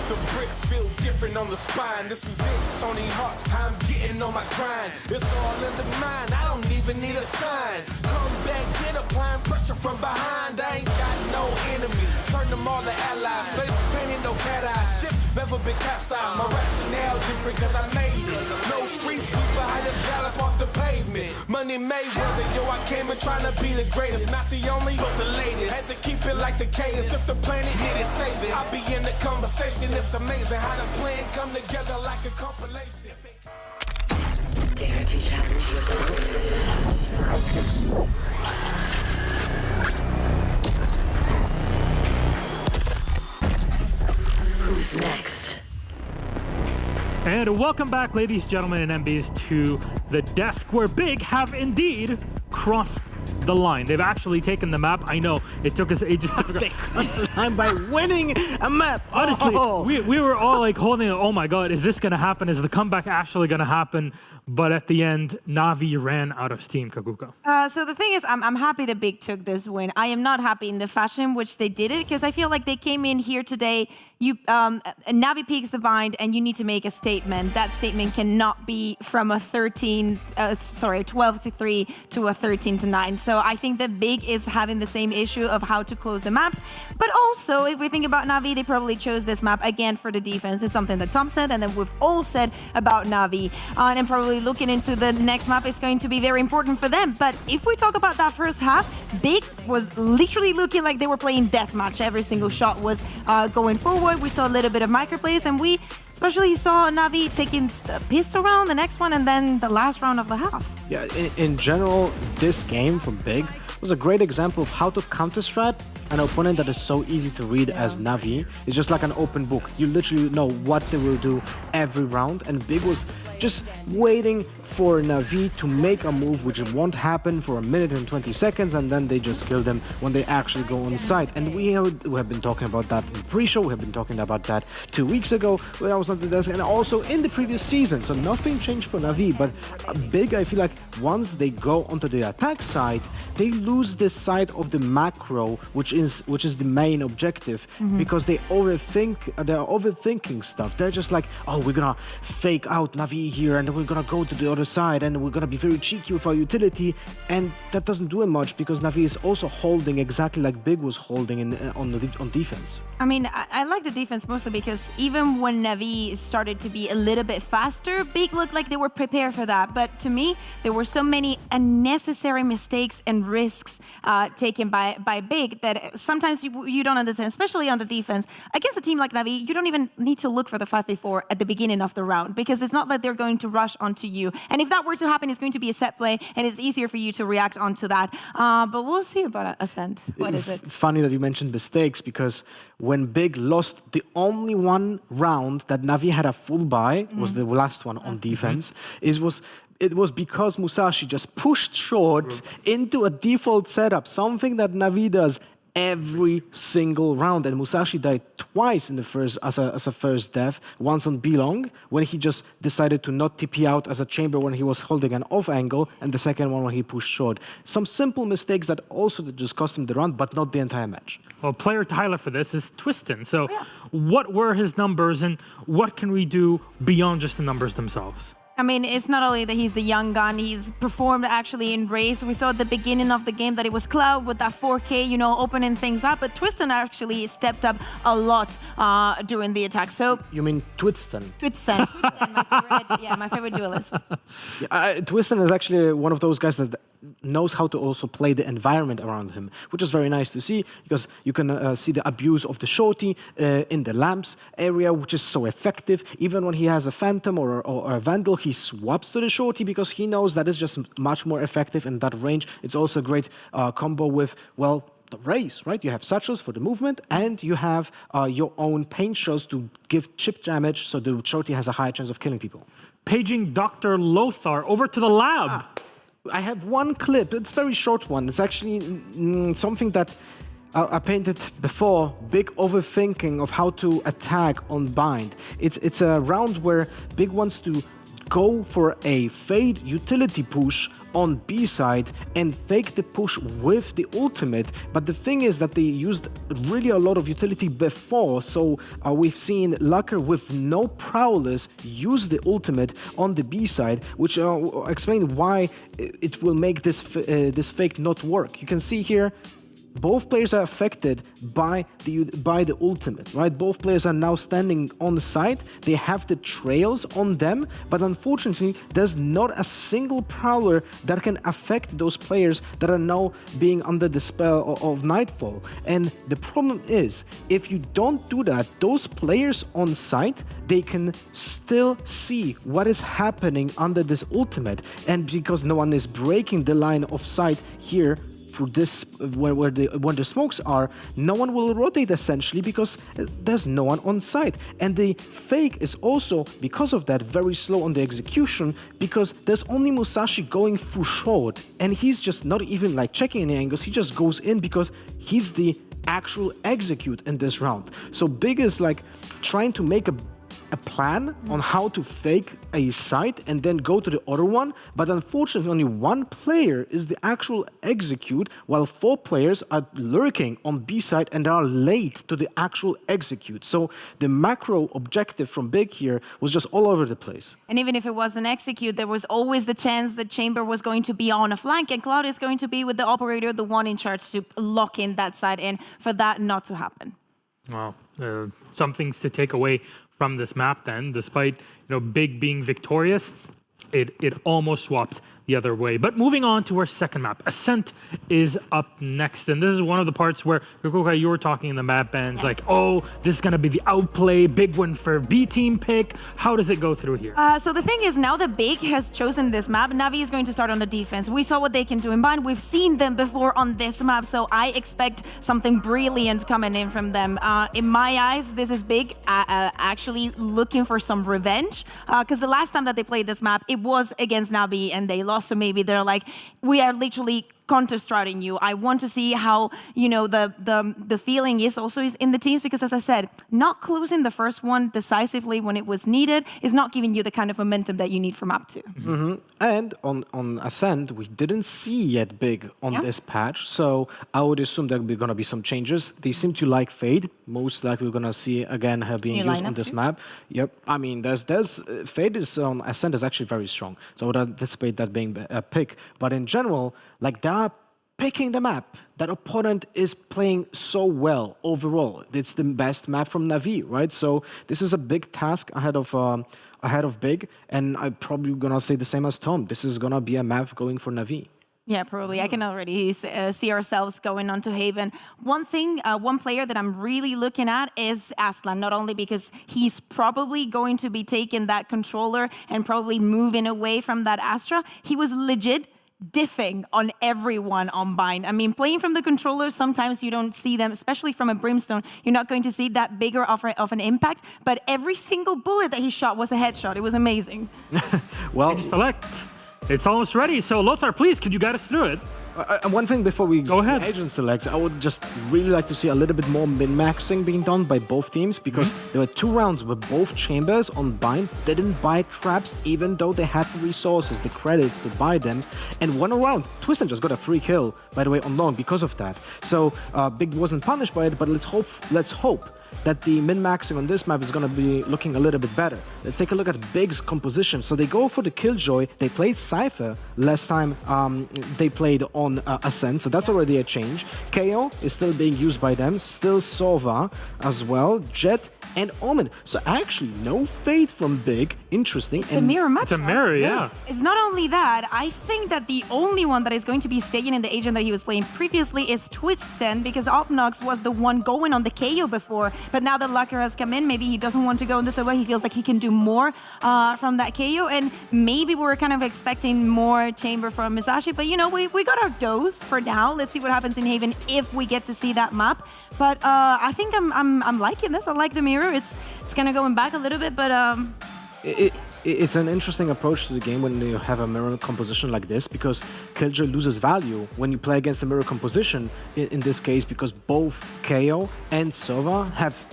The bricks feel different on the spine. This is it, Tony Hawk, how I'm getting on my grind. It's all in the mind, I don't even need a sign. Come back, get applying pressure from behind. I ain't got no enemies, turn them all to allies. Face painted, no cat eyes, ship never been capsized. My rationale different cause I made it. No street sweeper, I just gallop off the pavement. Money Mayweather, yo, I came in trying to be the greatest. Not the only, but the latest. Had to keep it like the cadence. If the planet hit it, save it. I'll be in the conversation. It's amazing how the plan come together like a compilation. Dare to challenge yourself. Who's next? And welcome back, ladies, gentlemen, and MBs, to the desk where Big have indeed crossed the line. They've actually taken the map. I know it took us ages to figure out. They crossed the line by winning a map. Honestly, Oh. we were all like holding it. Oh my God, is this going to happen? Is the comeback actually going to happen? But at the end, Na'Vi ran out of steam, Kaquka. So the thing is, I'm happy that Big took this win. I am not happy in the fashion which they did it, because I feel like they came in here today. Na'Vi peaks the bind, and you need to make a statement. That statement cannot be from a 12-3 to a 13-9. So I think that Big is having the same issue of how to close the maps. But also, if we think about Na'Vi, they probably chose this map again for the defense. It's something that Tom said, and then we've all said about Na'Vi. And probably looking into the next map is going to be very important for them. But if we talk about that first half, Big was literally looking like they were playing deathmatch. Every single shot was going forward. We saw a little bit of microplays, and we especially saw Na'Vi taking the pistol round, the next one, and then the last round of the half. Yeah, in general, this game from Big was a great example of how to counter-strat an opponent that is so easy to read as Na'Vi. It's just like an open book. You literally know what they will do every round, and Big was just waiting for Na'Vi to make a move which won't happen for 1 minute and 20 seconds, and then they just kill them when they actually go on site. And we have been talking about that in the pre-show. We have been talking about that 2 weeks ago when I was on the desk, and also in the previous season. So nothing changed for Na'Vi, but Big, I feel like once they go onto the attack side, they lose this side of the macro, which is the main objective, because they're overthinking stuff. They're just like, oh, we're gonna fake out Na'Vi here, and we're gonna go to the other side, and we're gonna be very cheeky with our utility, and that doesn't do much because Na'Vi is also holding exactly like Big was holding on defense. I mean, I like the defense mostly because even when Na'Vi started to be a little bit faster, Big looked like they were prepared for that. But to me, there were so many unnecessary mistakes and risks taken by Big that sometimes you don't understand, especially on the defense. Against a team like Na'Vi, you don't even need to look for the 5v4 at the beginning of the round, because it's not that they're they're going to rush onto you. And if that were to happen, it's going to be a set play, and it's easier for you to react onto that. But we'll see about Ascent. What is it? It's funny that you mentioned mistakes, because when Big lost the only one round that Na'Vi had a full buy, was the last one on defense, it was because Musashi just pushed short into a default setup, something that Na'Vi does every single round. And Musashi died twice in the first as a first death, once on B-Long, when he just decided to not TP out as a chamber when he was holding an off angle, and the second one when he pushed short. Some simple mistakes that also just cost him the round, but not the entire match. Well, player to highlight for this is Twistin. So what were his numbers, and what can we do beyond just the numbers themselves? I mean, it's not only that he's the young gun, he's performed actually in race. We saw at the beginning of the game that it was Cloud with that 4K, you know, opening things up, but Twistin actually stepped up a lot during the attack. So you mean Twistin? Twistin, my favorite duelist. Twistin is actually one of those guys that knows how to also play the environment around him, which is very nice to see, because you can see the abuse of the shorty in the lamps area, which is so effective. Even when he has a Phantom or a Vandal, he swaps to the shorty because he knows that is just much more effective in that range. It's also a great combo with, well, the race, right? You have satchels for the movement, and you have your own paint shells to give chip damage, so the shorty has a higher chance of killing people. Paging Dr. Lothar over to the lab. I have one clip. It's a very short one. It's actually something that I painted before, Big overthinking of how to attack on bind. It's a round where Big wants to go for a fade utility push on B side and fake the push with the ultimate. But the thing is that they used really a lot of utility before, so we've seen Lucker with no prowess use the ultimate on the B side, which explain why it will make this fake not work. You can see here, both players are affected by the ultimate, right? Both players are now standing on the side. They have the trails on them, but unfortunately, there's not a single prowler that can affect those players that are now being under the spell of Nightfall. And the problem is, if you don't do that, those players on site, they can still see what is happening under this ultimate. And because no one is breaking the line of sight here, through this, where the smokes are, no one will rotate essentially because there's no one on site. And the fake is also, because of that, very slow on the execution, because there's only Musashi going through short, and he's just not even like checking any angles, he just goes in because he's the actual execute in this round. So Big is like trying to make a plan on how to fake a site and then go to the other one, but unfortunately only one player is the actual execute, while 4 players are lurking on B side and are late to the actual execute. So the macro objective from Big here was just all over the place. And even if it was an execute, there was always the chance that Chamber was going to be on a flank, and Cloud is going to be with the operator, the one in charge to lock in that side in for that not to happen. Well, some things to take away from this map then. Despite Big being victorious, it almost swapped the other way. But moving on to our second map, Ascent is up next. And this is one of the parts where, Kaquka, you were talking in the map bands, like, oh, this is going to be the outplay, big win for B team pick. How does it go through here? So the thing is, now that Big has chosen this map, Na'Vi is going to start on the defense. We saw what they can do in bind. We've seen them before on this map, so I expect something brilliant coming in from them. In my eyes, this is Big actually looking for some revenge, because the last time that they played this map, it was against Na'Vi and they lost. So maybe they're like, we are literally counter-striding you. I want to see how, the feeling is also in the teams, because as I said, not closing the first one decisively when it was needed is not giving you the kind of momentum that you need from map 2. And on Ascent, we didn't see yet Big on this patch, so I would assume there will be going to be some changes. They seem to like Fade. Most likely we're going to see again her being used on this map. Yep. I mean, there's Fade is on Ascent is actually very strong, so I would anticipate that being a pick. But in general, like they are picking the map. That opponent is playing so well overall. It's the best map from Na'Vi, right? So this is a big task ahead of Big, and I'm probably gonna say the same as Tom. This is gonna be a map going for Na'Vi. Yeah, probably. I can already see ourselves going on to Haven. One thing, one player that I'm really looking at is Aslan, not only because he's probably going to be taking that controller and probably moving away from that Astra. He was legit diffing on everyone on Bind. I mean, playing from the controller, sometimes you don't see them, especially from a Brimstone, you're not going to see that bigger of an impact, but every single bullet that he shot was a headshot. It was amazing. Well, select. It's almost ready, so Lothar, please, could you guide us through it? One thing before we go ahead. Agent select, I would just really like to see a little bit more min-maxing being done by both teams, because there were 2 rounds where both chambers on Bind didn't buy traps, even though they had the resources, the credits to buy them. And 1 round, Twistin just got a free kill, by the way, on long because of that. So Big wasn't punished by it, but let's hope that the min-maxing on this map is going to be looking a little bit better. Let's take a look at Big's composition. So they go for the Killjoy. They played Cypher last time they played on Ascent, so that's already a change. KO is still being used by them. Still Sova as well. Jet and Omen. So actually, no Fade from Big. Interesting. It's a mirror match. It's a mirror, yeah. It's not only that, I think that the only one that is going to be staying in the agent that he was playing previously is Twistin, because Opnox was the one going on the KO before, but now that Locker has come in, maybe he doesn't want to go in this way. He feels like he can do more from that KO, and maybe we're kind of expecting more chamber from Misashi, but you know, we got our dose for now. Let's see what happens in Haven if we get to see that map. But I think I'm liking this. I like the mirror. It's kind of going back a little bit, but it's an interesting approach to the game when you have a mirror composition like this, because Killjoy loses value when you play against a mirror composition in this case, because both KO and Sova have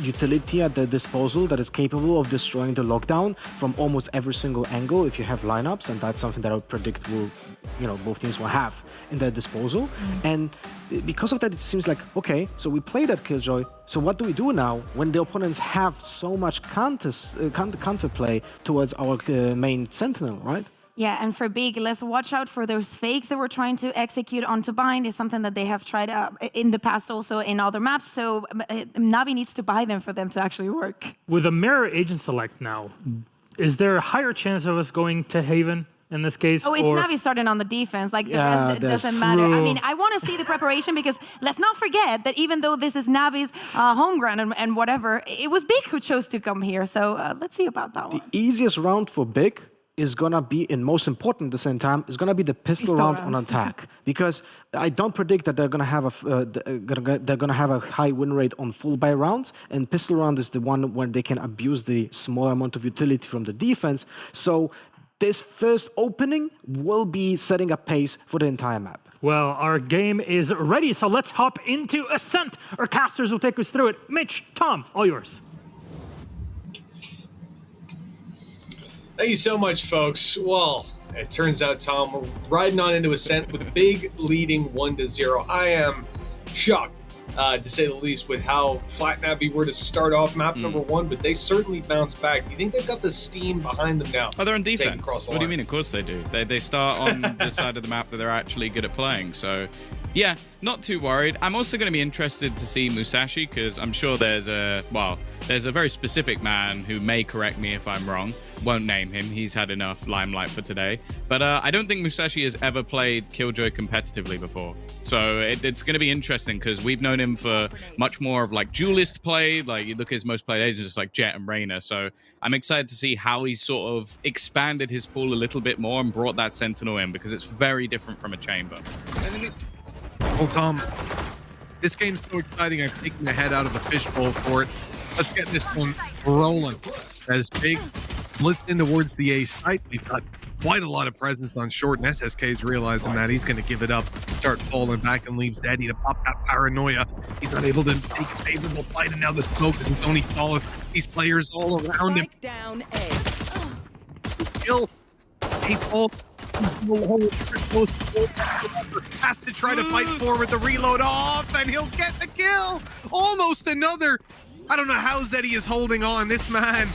utility at their disposal that is capable of destroying the lockdown from almost every single angle if you have lineups, and that's something that I would predict will, both teams will have in their disposal. And because of that, it seems like, okay, so we play that Killjoy, so what do we do now when the opponents have so much counterplay towards our main Sentinel, right? Yeah, and for Big, let's watch out for those fakes that we're trying to execute onto Bind. Is something that they have tried in the past also in other maps, so Navi needs to buy them for them to actually work. With a mirror agent select now, is there a higher chance of us going to Haven in this case? Oh, it's Navi starting on the defense, like the rest doesn't matter. I mean, I want to see the preparation, because let's not forget that even though this is Navi's home ground and whatever, it was Big who chose to come here, so let's see about that one. The easiest round for Big is gonna be, and most important at the same time, is gonna be the pistol round on attack, because I don't predict that they're gonna have a high win rate on full buy rounds, and pistol round is the one where they can abuse the small amount of utility from the defense. So this first opening will be setting a pace for the entire map. Well, our game is ready, so let's hop into Ascent. Our casters will take us through it. Mitch, Tom, all yours. Thank you so much, folks. Well, it turns out, Tom, we're riding on into Ascent with a Big leading 1-0. I am shocked, to say the least, with how flat Navi were to start off map number 1, but they certainly bounced back. Do you think they've got the steam behind them now? Oh, they're on defense. What do you mean? Of course they do. They start on the side of the map that they're actually good at playing. So, yeah, not too worried. I'm also going to be interested to see Musashi, because I'm sure there's a very specific man who may correct me if I'm wrong. Won't name him. He's had enough limelight for today. But I don't think Musashi has ever played Killjoy competitively before. So it's going to be interesting, because we've known him for much more of like duelist play. Like you look at his most played agents, just like Jet and Reyna. So I'm excited to see how he's sort of expanded his pool a little bit more and brought that Sentinel in, because it's very different from a chamber. Well, Tom, this game's so exciting. I'm taking the head out of the fishbowl for it. Let's get this one rolling. As Big blitzed in towards the A site, we've got quite a lot of presence on short, and SSK's realizing that he's going to give it up, start falling back, and leaves Eddie to pop that paranoia. He's not able to take a favorable fight, and now the smoke is his only solace. These players all around him. Down A. Kill. Eightfold. Has to try to fight forward, the reload off, and he'll get the kill. Almost another. I don't know how Zeddy is holding on. This man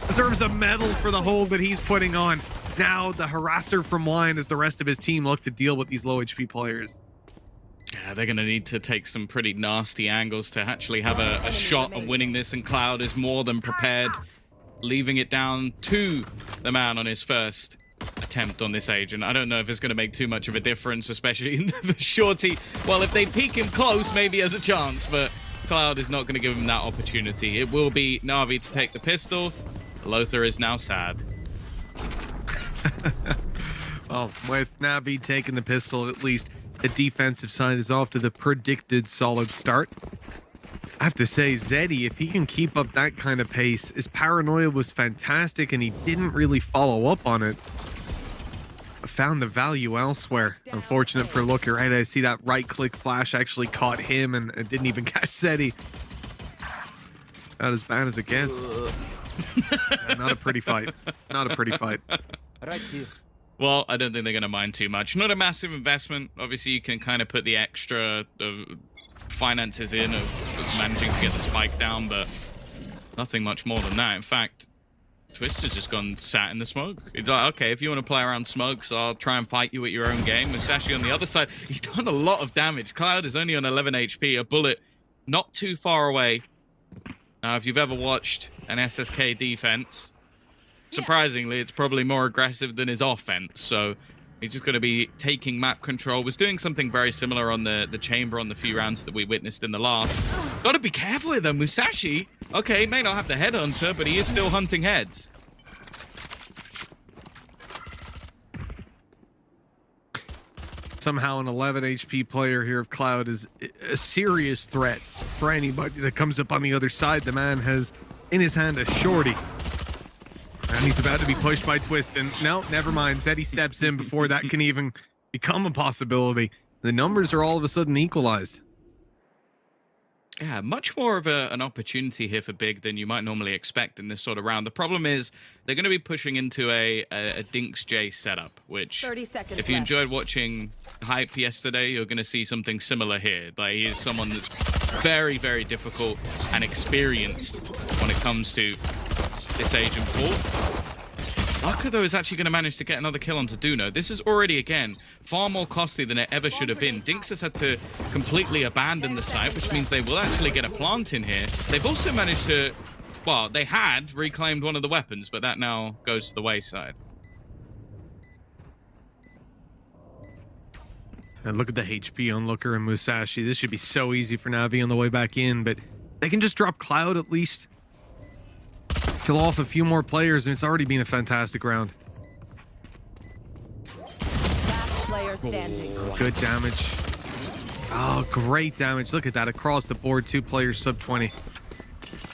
deserves a medal for the hold that he's putting on. Now the harasser from Wine as the rest of his team look to deal with these low HP players. Yeah, they're going to need to take some pretty nasty angles to actually have a shot at winning this, and Cloud is more than prepared, leaving it down to the man on his first attempt attempt on this agent. I don't know if it's going to make too much of a difference, especially in the shorty. Well, if they peek him close, maybe has a chance, but Cloud is not going to give him that opportunity. It will be Na'Vi to take the pistol. Lothar is now sad. Well, with Na'Vi taking the pistol, at least the defensive side is off to the predicted solid start. I have to say, Zeddy, if he can keep up that kind of pace, his paranoia was fantastic and he didn't really follow up on it. Found the value elsewhere. Unfortunate for Looker, right? I see that right-click flash actually caught him and it didn't even catch Zeddy. About as bad as it gets. Yeah, not a pretty fight. Not a pretty fight. Right here. Well, I don't think they're going to mind too much. Not a massive investment. Obviously, you can kind of put the extra finances in of managing to get the spike down, but nothing much more than that. In fact, Twister's just gone sat in the smoke. He's like, okay, if you want to play around smokes, I'll try and fight you at your own game. Musashi on the other side, he's done a lot of damage. Cloud is only on 11 HP, a bullet not too far away. Now, if you've ever watched an SSK defense, surprisingly, it's probably more aggressive than his offense. So he's just going to be taking map control. Was doing something very similar on the chamber on the few rounds that we witnessed in the last. Got to be careful with them. Musashi, okay, he may not have the headhunter, but he is still hunting heads. Somehow an 11 HP player here of Cloud is a serious threat for anybody that comes up on the other side. The man has in his hand a shorty. And he's about to be pushed by Twist. And no, never mind. Zeddy steps in before that can even become a possibility. The numbers are all of a sudden equalized. Yeah, much more of an opportunity here for Big than you might normally expect in this sort of round. The problem is they're going to be pushing into a Dinks J setup, which 30 seconds if you left. enjoyed watching Hype yesterday, you're going to see something similar here. Like, he is someone that's very, very difficult and experienced when it comes to this agent pool. Laka, though, is actually going to manage to get another kill onto Duno. This is already, again, far more costly than it ever should have been. Dinks has had to completely abandon the site, which means they will actually get a plant in here. They've also managed to, well, they had reclaimed one of the weapons, but that now goes to the wayside. And look at the HP on Looker and Musashi. This should be so easy for Na'Vi on the way back in, but they can just drop Cloud at least. Kill off a few more players, and it's already been a fantastic round. Last player standing. Oh, good damage. Oh, great damage. Look at that across the board. 2 players sub 20.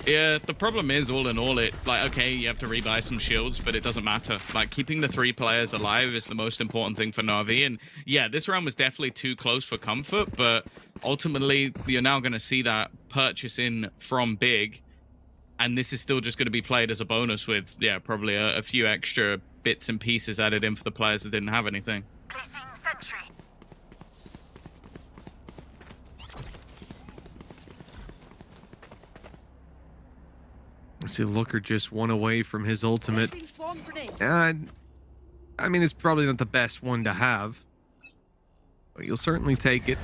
Yeah, the problem is, all in all, okay, you have to rebuy some shields, but it doesn't matter. Like, keeping the 3 players alive is the most important thing for Na'Vi. And yeah, this round was definitely too close for comfort, but ultimately, you're now going to see that purchase in from Big. And this is still just going to be played as a bonus with, yeah, probably a few extra bits and pieces added in for the players that didn't have anything. Placing sentry. I see Looker just 1 away from his ultimate. And I mean, it's probably not the best one to have, but you'll certainly take it.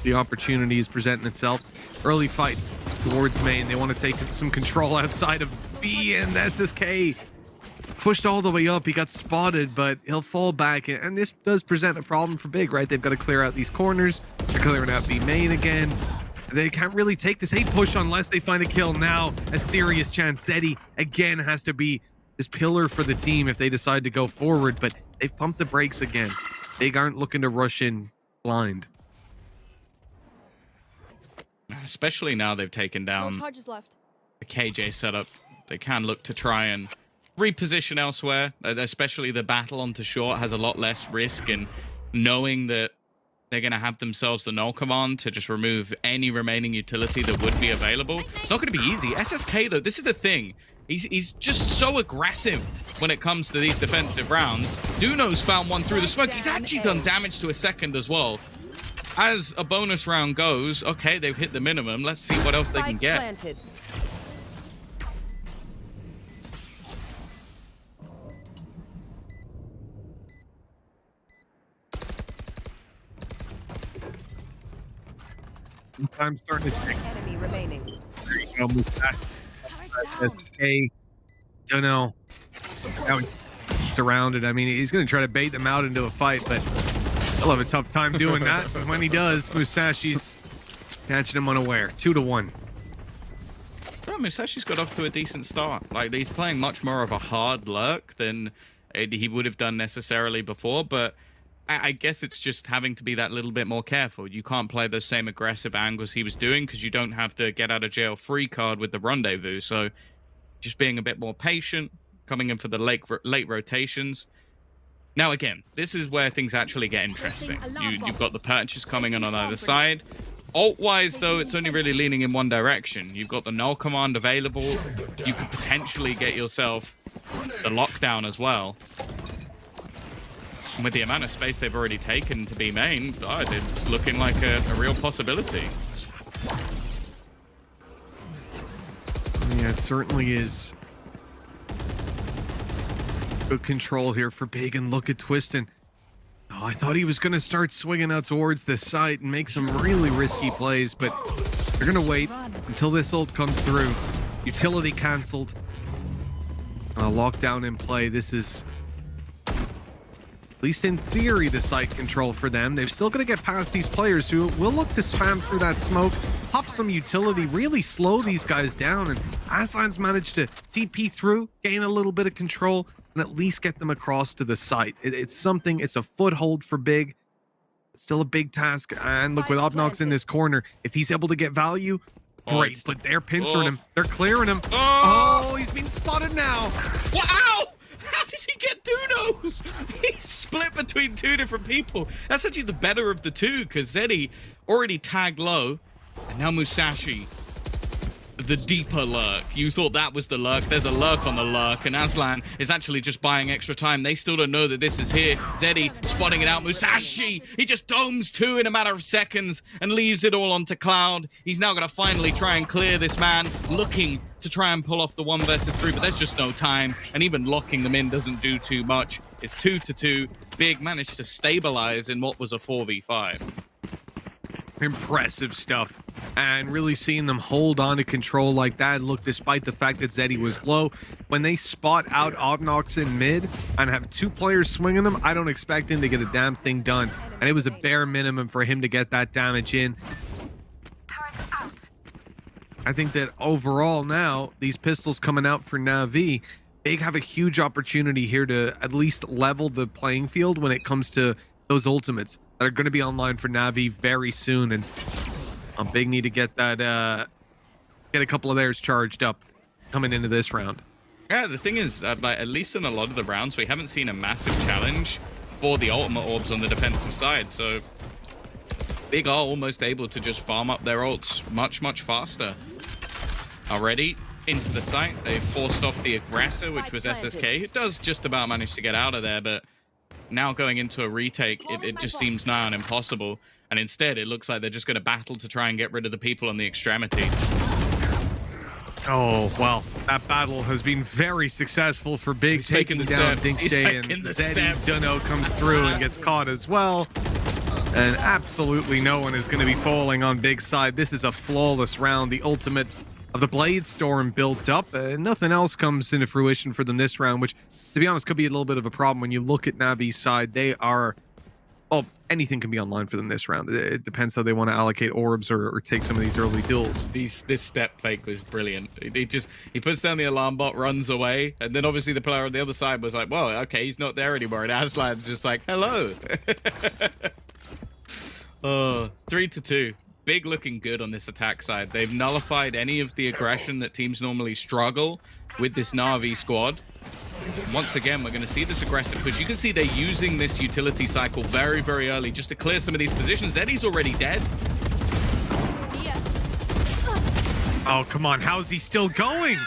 The opportunity is presenting itself. Early fight towards main. They want to take some control outside of B, and SSK pushed all the way up. He got spotted, but he'll fall back, and this does present a problem for Big, right? They've got to clear out these corners. They're clearing out B main again. They can't really take this A push unless they find a kill. Now a serious chance. Zeddy again has to be this pillar for the team if they decide to go forward, but they've pumped the brakes again. Big aren't looking to rush in blind. Especially now they've taken down the KJ setup. They can look to try and reposition elsewhere, especially the battle onto short has a lot less risk, and knowing that they're going to have themselves the null command to just remove any remaining utility that would be available. It's not going to be easy. SSK, though, this is the thing. He's just so aggressive when it comes to these defensive rounds. Duno's found one through the smoke. He's actually done damage to a second as well. As a bonus round goes, okay, they've hit the minimum. Let's see what else they can get. Planted. I'm starting to check. Enemy remaining. There you go, move back. SK. Don't know. around it. I mean, he's going to try to bait them out into a fight, but he'll have a tough time doing that. But when he does, Musashi's catching him unaware. 2-1. Well, Musashi's got off to a decent start. Like, he's playing much more of a hard lurk than he would have done necessarily before, but I guess it's just having to be that little bit more careful. You can't play those same aggressive angles he was doing because you don't have the get out of jail free card with the rendezvous. So just being a bit more patient, coming in for the late rotations. Now, again, this is where things actually get interesting. You've got the purchase coming in on either side. Ult-wise, though, it's only really leaning in one direction. You've got the null command available. You could potentially get yourself the lockdown as well. And with the amount of space they've already taken to be main, it's looking like a real possibility. Yeah, it certainly is. Good control here for Big, and look at Twistin. Oh, I thought he was going to start swinging out towards this site and make some really risky plays, but they're going to wait until this ult comes through. Utility canceled. Lockdown in play. This is, at least in theory, the site control for them. They're still going to get past these players who will look to spam through that smoke, pop some utility, really slow these guys down, and Aslan's managed to TP through, gain a little bit of control, and at least get them across to the site. It's something, it's a foothold for Big. It's still a big task, and look, with Obnox in this corner, if he's able to get value, great, but they're pinstering him. They're clearing him. Oh, he's being spotted now. Wow! How did he get Duno? He's split between two different people. That's actually the better of the two, because Zeddy already tagged low, and now Musashi, the deeper lurk. You thought that was the lurk. There's a lurk on the lurk, and Aslan is actually just buying extra time. They still don't know that this is here. Zeddy spotting it out. Musashi, he just domes two in a matter of seconds and leaves it all onto Cloud. He's now going to finally try and clear this man, looking to try and pull off the 1 versus 3, but there's just no time, and even locking them in doesn't do too much. It's 2-2. Big managed to stabilize in what was a 4v5. Impressive stuff, and really seeing them hold on to control like that. Look, despite the fact that Zeddy was low, when they spot out Obnox in mid and have two players swinging them, I don't expect him to get a damn thing done, and it was a bare minimum for him to get that damage in. I think that overall now, these pistols coming out for Na'Vi, Big have a huge opportunity here to at least level the playing field when it comes to those ultimates that are going to be online for Na'Vi very soon, and Big need to get that, get a couple of theirs charged up coming into this round. Yeah, the thing is, like, at least in a lot of the rounds, we haven't seen a massive challenge for the ultimate orbs on the defensive side, so Big are almost able to just farm up their ults much faster. Already into the site, they forced off the aggressor, which was SSK, who does just about manage to get out of there, but now going into a retake, it just seems nigh on impossible. And instead, it looks like they're just going to battle to try and get rid of the people on the extremity. Oh, well, that battle has been very successful for Big, He's taking the down steps. Dinkshay, and Zeddy Dunno comes through and gets caught as well. And absolutely no one is going to be falling on Big's side. This is a flawless round. The ultimate of the Blade Storm built up. Nothing else comes into fruition for them this round, which, to be honest, could be a little bit of a problem when you look at Navi's side. They are... well, anything can be online for them this round. It depends how they want to allocate orbs or take some of these early duels. This step fake was brilliant. He puts down the alarm bot, runs away, and then obviously the player on the other side was like, well, okay, he's not there anymore. And Aslan's just like, hello. 3-2. Big looking good on this attack side. They've nullified any of the aggression that teams normally struggle with this Na'Vi squad. Once again, we're going to see this aggressive push. You can see they're using this utility cycle very early just to clear some of these positions. Eddie's already dead. Oh, come on. How's he still going?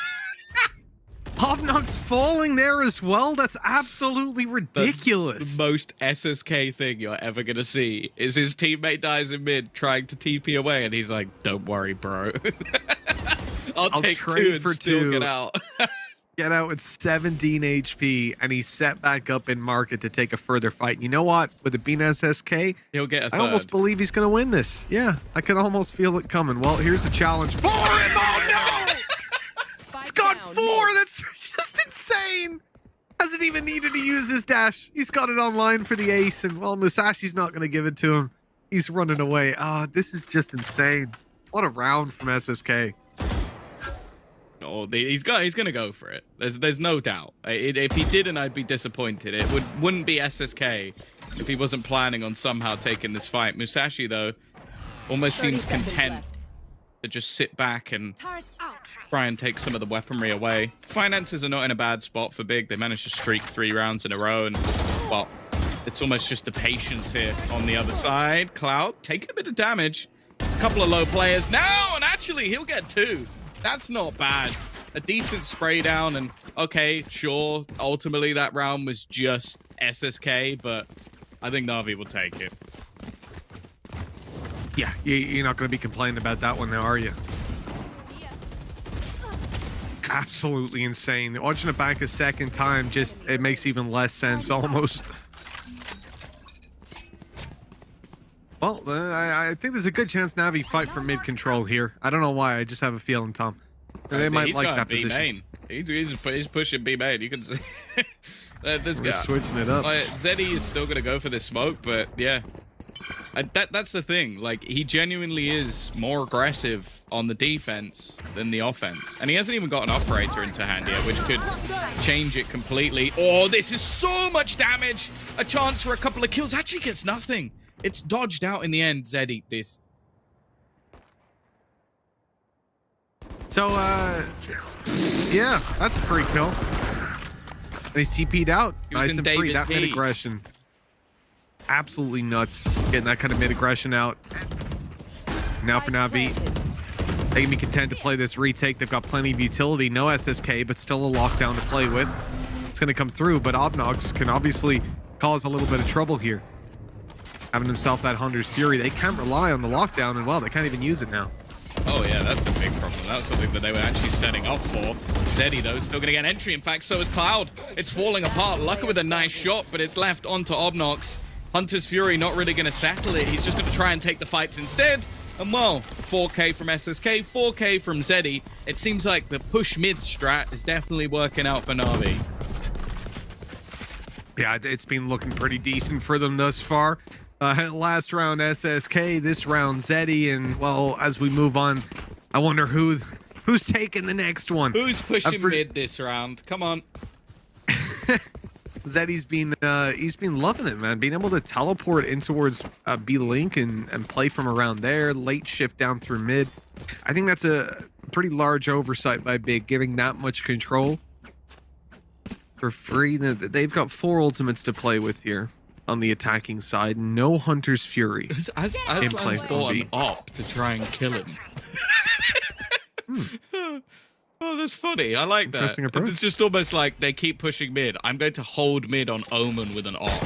Obnox falling there as well? That's absolutely ridiculous. That's the most SSK thing you're ever going to see is his teammate dies in mid trying to TP away, and he's like, don't worry, bro. I'll take two and still get out. Get out with 17 HP, and he's set back up in market to take a further fight. You know what? With it being SSK, he'll get a third. I almost believe he's going to win this. Yeah, I can almost feel it coming. Well, here's a challenge for him. Oh, no! It's got 4! That's just insane! Has hasn't even needed to use his dash. He's got it online for the ace, and well, Musashi's not going to give it to him. He's running away. This is just insane. What a round from SSK. Oh, he's gonna go for it. There's no doubt. If he didn't, I'd be disappointed. It wouldn't be SSK if he wasn't planning on somehow taking this fight. Musashi though almost seems content to just sit back and try and take some of the weaponry away. Finances are not in a bad spot for Big. They managed to streak 3 rounds in a row, and well, it's almost just the patience here on the other side. Cloud taking a bit of damage. It's a couple of low players now, and actually he'll get 2. That's not bad. A decent spray down, and okay, sure, ultimately that round was just SSK, but I think Na'Vi will take it. Yeah, you're not going to be complaining about that one now, are you? Absolutely insane. Watching it back a second time, just it makes even less sense almost. Well, I think there's a good chance Na'Vi fight for mid control here. I don't know why. I just have a feeling, Tom. They might like that position. Main. He's pushing B main. You can see this guy switching it up. Zeddy is still gonna go for this smoke, but yeah, that's the thing. Like, he genuinely is more aggressive on the defense than the offense, and he hasn't even got an operator into hand yet, which could change it completely. Oh, this is so much damage. A chance for a couple of kills. Actually gets nothing. It's dodged out in the end. Zeddy, this. So, yeah, that's a free kill. And he's TP'd out. Nice and free. That mid aggression. Absolutely nuts. Getting that kind of mid aggression out. Now for Na'Vi. They can be content to play this retake. They've got plenty of utility. No SSK, but still a lockdown to play with. It's going to come through, but Obnox can obviously cause a little bit of trouble here. Having himself that Hunter's Fury. They can't rely on the lockdown, and well, they can't even use it now. Oh yeah, that's a big problem. That was something that they were actually setting up for. Zeddy, though, still going to get entry. In fact, so is Cloud. It's falling apart. Lucky with a nice shot, but it's left onto Obnox. Hunter's Fury not really going to settle it. He's just going to try and take the fights instead. And well, 4K from SSK, 4K from Zeddy. It seems like the push mid strat is definitely working out for Na'Vi. Yeah, it's been looking pretty decent for them thus far. Last round SSK, this round Zeddy, and well, as we move on, I wonder who's taking the next one. Who's pushing mid this round? Come on. Zeddy's been loving it, man. Being able to teleport in towards B Link and play from around there, late shift down through mid. I think that's a pretty large oversight by Big, giving that much control for free. They've got 4 ultimates to play with here. On the attacking side, no Hunter's Fury. As Aslan's bought an op to try and kill him. Oh, that's funny. I like that. It's just almost like they keep pushing mid. I'm going to hold mid on Omen with an op.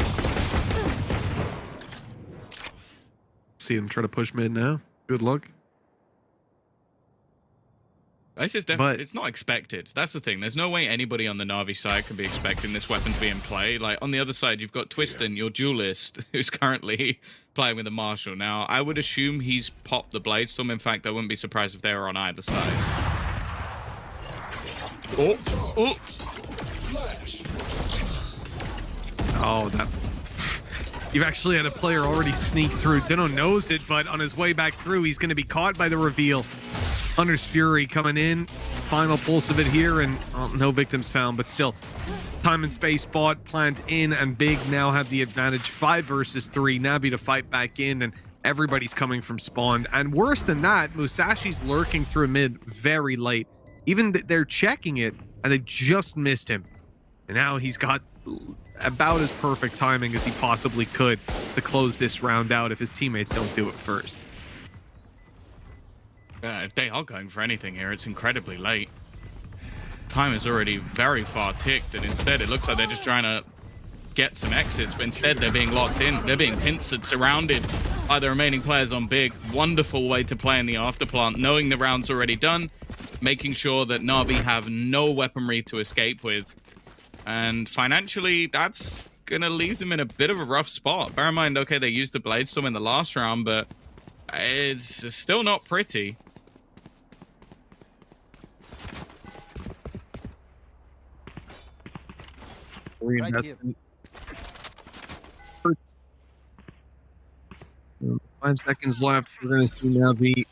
See them try to push mid now. Good luck. This is definitely, it's not expected. That's the thing. There's no way anybody on the Na'Vi side can be expecting this weapon to be in play. Like, on the other side, you've got Twiston, your duelist, who's currently playing with a Marshall. Now, I would assume he's popped the Bladestorm. In fact, I wouldn't be surprised if they were on either side. Oh, that... You've actually had a player already sneak through. Dino knows it, but on his way back through, he's going to be caught by the reveal. Hunter's Fury coming in. Final pulse of it here, and no victims found, but still. Time and space bot, plant in, and Big now have the advantage. 5 versus 3. Na'Vi to fight back in, and everybody's coming from spawn. And worse than that, Musashi's lurking through mid very late. Even they're checking it, and they just missed him. And now he's got about as perfect timing as he possibly could to close this round out if his teammates don't do it first. If they are going for anything here, it's incredibly late. Time is already very far ticked, and instead it looks like they're just trying to get some exits, but instead they're being locked in. They're being pincered, surrounded by the remaining players on Big. Wonderful way to play in the afterplant, knowing the round's already done, making sure that Na'Vi have no weaponry to escape with. And financially, that's going to leave them in a bit of a rough spot. Bear in mind, okay, they used the Bladestorm in the last round, but it's still not pretty. Reinvestment. 5 seconds left. We're going to see Navi.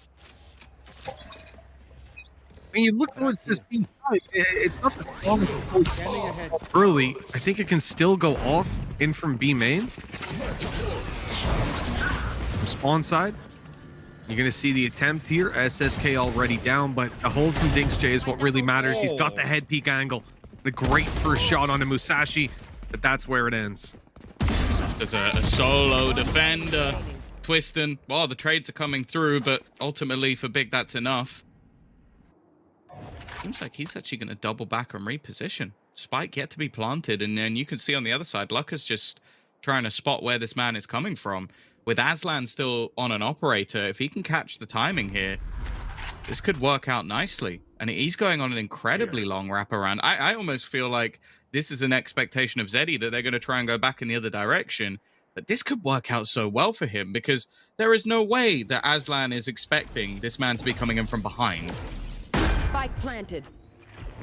When you look towards this B side, it's not the strongest early. I think it can still go off in from B main. Spawn side. You're going to see the attempt here. SSK already down, but a hold from DinxJ is what really matters. He's got the head peek angle. A great first shot on the Musashi, but that's where it ends. There's a solo defender. Twistin. Well, the trades are coming through, but ultimately for Big, that's enough. Seems like he's actually going to double back and reposition. Spike yet to be planted, and then you can see on the other side, Lucker's just trying to spot where this man is coming from. With Aslan still on an operator, if he can catch the timing here, this could work out nicely. And he's going on an incredibly long wraparound. I almost feel like this is an expectation of Zeddy that they're going to try and go back in the other direction. But this could work out so well for him because there is no way that Aslan is expecting this man to be coming in from behind. Spike planted.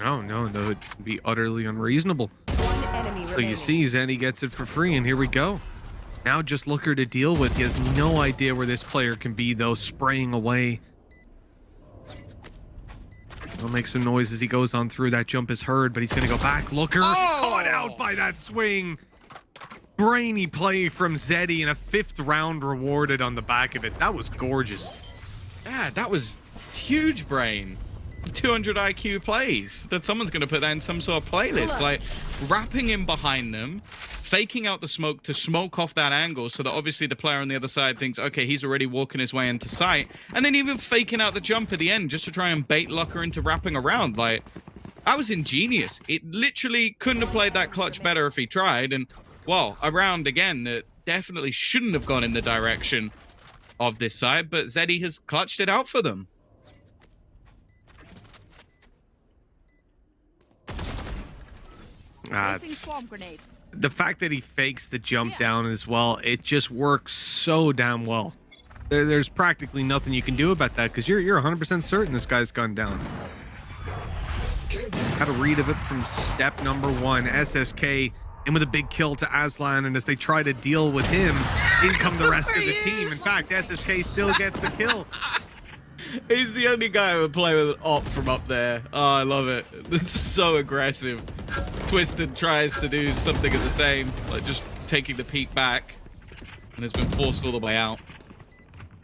No, that would be utterly unreasonable. One enemy So you see, Zeddy gets it for free, and here we go. Now just Looker to deal with. He has no idea where this player can be, though, spraying away. He'll make some noise as he goes on through. That jump is heard, but he's going to go back. Looker caught out by that swing. Brainy play from Zeddy, and a 5th round rewarded on the back of it. That was gorgeous. Yeah, that was huge brain. 200 IQ plays that someone's going to put that in some sort of playlist. Like wrapping in behind them, faking out the smoke to smoke off that angle so that obviously the player on the other side thinks, okay, he's already walking his way into sight. And then even faking out the jump at the end just to try and bait Lucker into wrapping around. Like, that was ingenious. It literally couldn't have played that clutch better if he tried. And, well, a round again that definitely shouldn't have gone in the direction of this side, but Zeddy has clutched it out for them. The fact that he fakes the jump down as well, it just works so damn well. There's practically nothing you can do about that because you're 100% certain this guy's gone down. Got a read of it from step number 1. SSK in with a big kill to Aslan, and as they try to deal with him, in come the rest of the team. In fact, SSK still gets the kill. He's the only guy who would play with an op from up there. Oh, I love it. It's so aggressive. Twisted tries to do something of the same, like just taking the peek back, and has been forced all the way out,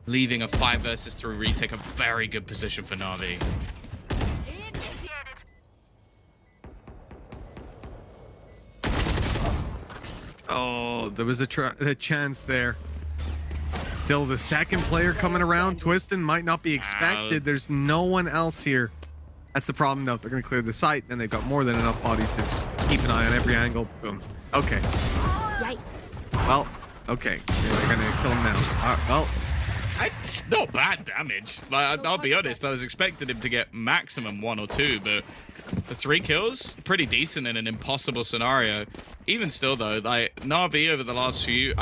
leaving a 5 versus 3 retake. A very good position for Na'Vi. Oh, there was a chance there. Still the second player coming around. Twistin might not be expected. There's no one else here. That's the problem, though. They're going to clear the site, and they've got more than enough bodies to just keep an eye on every angle. Boom. Okay. Yikes. Well, okay. They're going to kill him now. Well, It's not bad damage. Like, I'll be honest, I was expecting him to get maximum 1 or 2, but the 3 kills, pretty decent in an impossible scenario. Even still, though, like Na'Vi over the last few,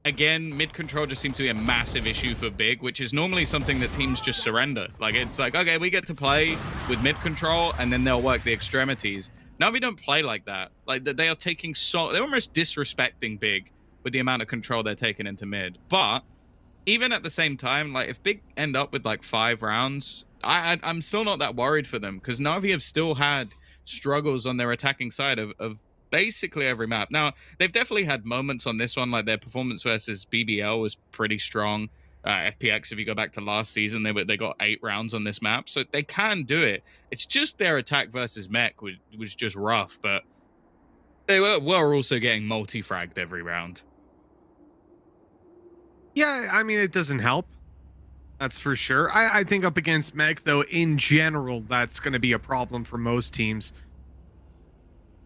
again, mid control just seems to be a massive issue for Big, which is normally something that teams just surrender. Like, it's like, okay, we get to play with mid control, and then they'll work the extremities. Na'Vi don't play like that. Like, they are taking they're almost disrespecting Big with the amount of control they're taking into mid. But even at the same time, like, if Big end up with like 5 rounds, I'm still not that worried for them, because Na'Vi have still had struggles on their attacking side of basically every map. Now, they've definitely had moments on this one, like their performance versus BBL was pretty strong. FPX, if you go back to last season, they got 8 rounds on this map, so they can do it. It's just their attack versus mech was just rough, but they were also getting multi-fragged every round. yeah, I mean, it doesn't help. That's for sure. I think up against mech, though, in general, that's going to be a problem for most teams.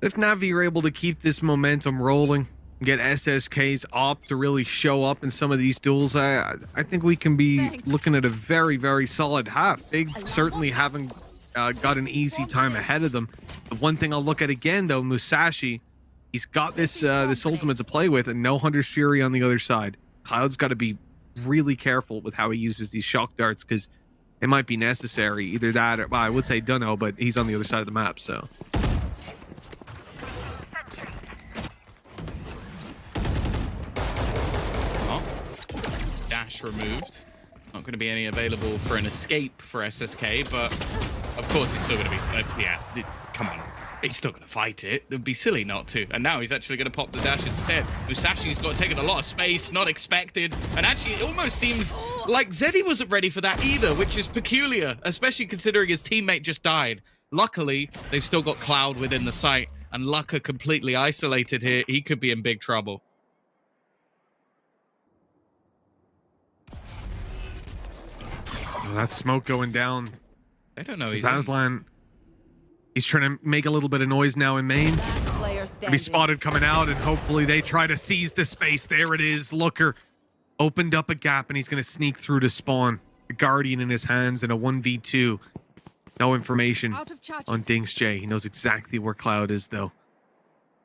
If Na'Vi are able to keep this momentum rolling, get SSK's op to really show up in some of these duels, I think we can be looking at a very, very solid half. Big certainly haven't got an easy time ahead of them. The one thing I'll look at again, though, Musashi, he's got this ultimate to play with, and no Hunter's Fury on the other side. Cloud's got to be really careful with how he uses these shock darts, because it might be necessary. Either that, or, well, I would say Dunno, but he's on the other side of the map, so. dash removed. Not going to be any available for an escape for SSK, but of course he's still going to be... yeah, come on. He's still going to fight it. It would be silly not to. And now he's actually going to pop the dash instead. Musashi's got taken a lot of space, not expected. And actually, it almost seems like Zeddy wasn't ready for that either, which is peculiar, especially considering his teammate just died. Luckily, they've still got Cloud within the site, and Lucka completely isolated here. He could be in big trouble. Oh, that smoke going down. I don't know. He's Aslan. He's trying to make a little bit of noise now in main. Be spotted coming out, and hopefully they try to seize the space. There it is. Looker opened up a gap, and he's going to sneak through to spawn. The Guardian in his hands and a 1v2. No information on Dinks J. He knows exactly where Cloud is, though.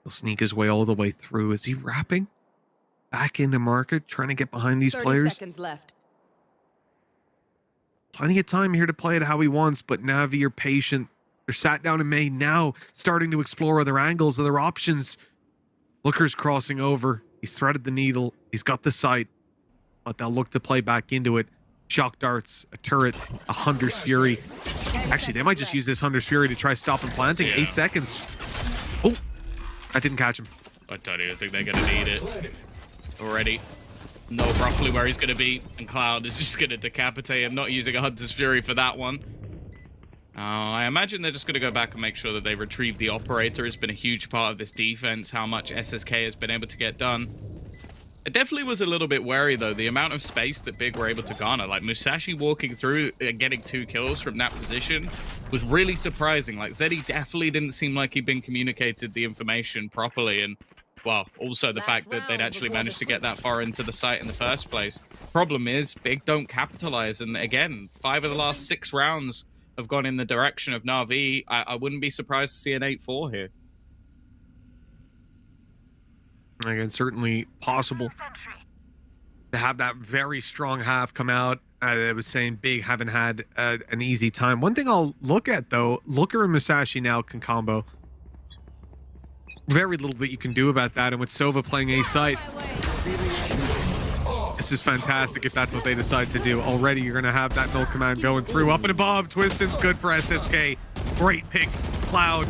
He'll sneak his way all the way through. Is he wrapping back into market, trying to get behind these 30 players? seconds left. Plenty of time here to play it how he wants, but Navi are patient. They're sat down in May now, starting to explore other angles, other options. Looker's crossing over. He's threaded the needle. He's got the sight, but they'll look to play back into it. Shock darts, a turret, a Hunter's Fury. Actually, they might just use this Hunter's Fury to try stop him planting. Yeah. 8 seconds. Oh, I didn't catch him. I don't even think they're going to need it already. Know roughly where he's going to be, and Cloud is just going to decapitate him, not using a Hunter's Fury for that one. I imagine they're just going to go back and make sure that they retrieve the operator. It's been a huge part of this defense, how much SSK has been able to get done. It definitely was a little bit wary, though, the amount of space that Big were able to garner. Like, Musashi walking through and getting 2 kills from that position was really surprising. Like, Zeddy definitely didn't seem like he'd been communicated the information properly, and, well, also the fact that they'd actually managed to get that far into the site in the first place. Problem is, Big don't capitalize, and again, 5 of the last 6 rounds have gone in the direction of Na'Vi. I wouldn't be surprised to see an 8-4 here. Again, certainly possible to have that very strong half come out. I was saying Big haven't had an easy time. One thing I'll look at, though, Looker and Musashi now can combo. Very little that you can do about that, and with Sova playing A site, this is fantastic if that's what they decide to do. Already, you're going to have that null command going through. Up and above, Twiston's good for SSK. Great pick. Cloud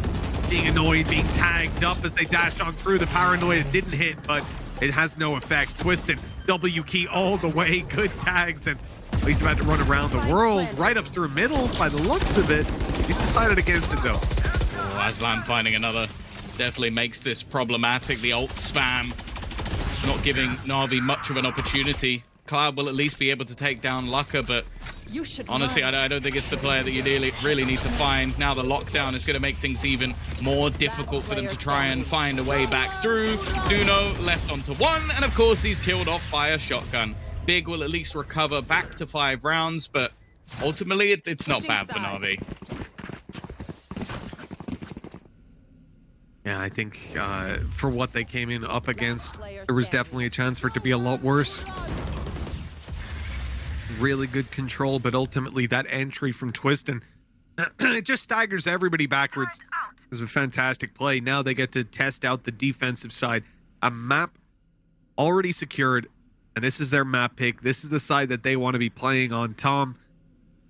being annoyed, being tagged up as they dashed on through. The paranoia didn't hit, but it has no effect. Twiston, W key all the way. Good tags, and he's about to run around the world, right up through middle by the looks of it. He's decided against it, though. Oh, Aslan finding another definitely makes this problematic. The ult spam not giving Na'Vi much of an opportunity. Cloud will at least be able to take down Lucka, but honestly, I don't think it's the player that you really need to find. Now the lockdown is going to make things even more difficult for them to try and find a way back through. Duno left onto 1, and of course he's killed off by a shotgun. Big will at least recover back to 5 rounds, but ultimately it's not bad for Na'Vi. Yeah, I think for what they came in up against, there was definitely a chance for it to be a lot worse. Really good control, but ultimately that entry from Twiston, it just staggers everybody backwards. It was a fantastic play. Now they get to test out the defensive side. A map already secured, and this is their map pick. This is the side that they want to be playing on. Tom,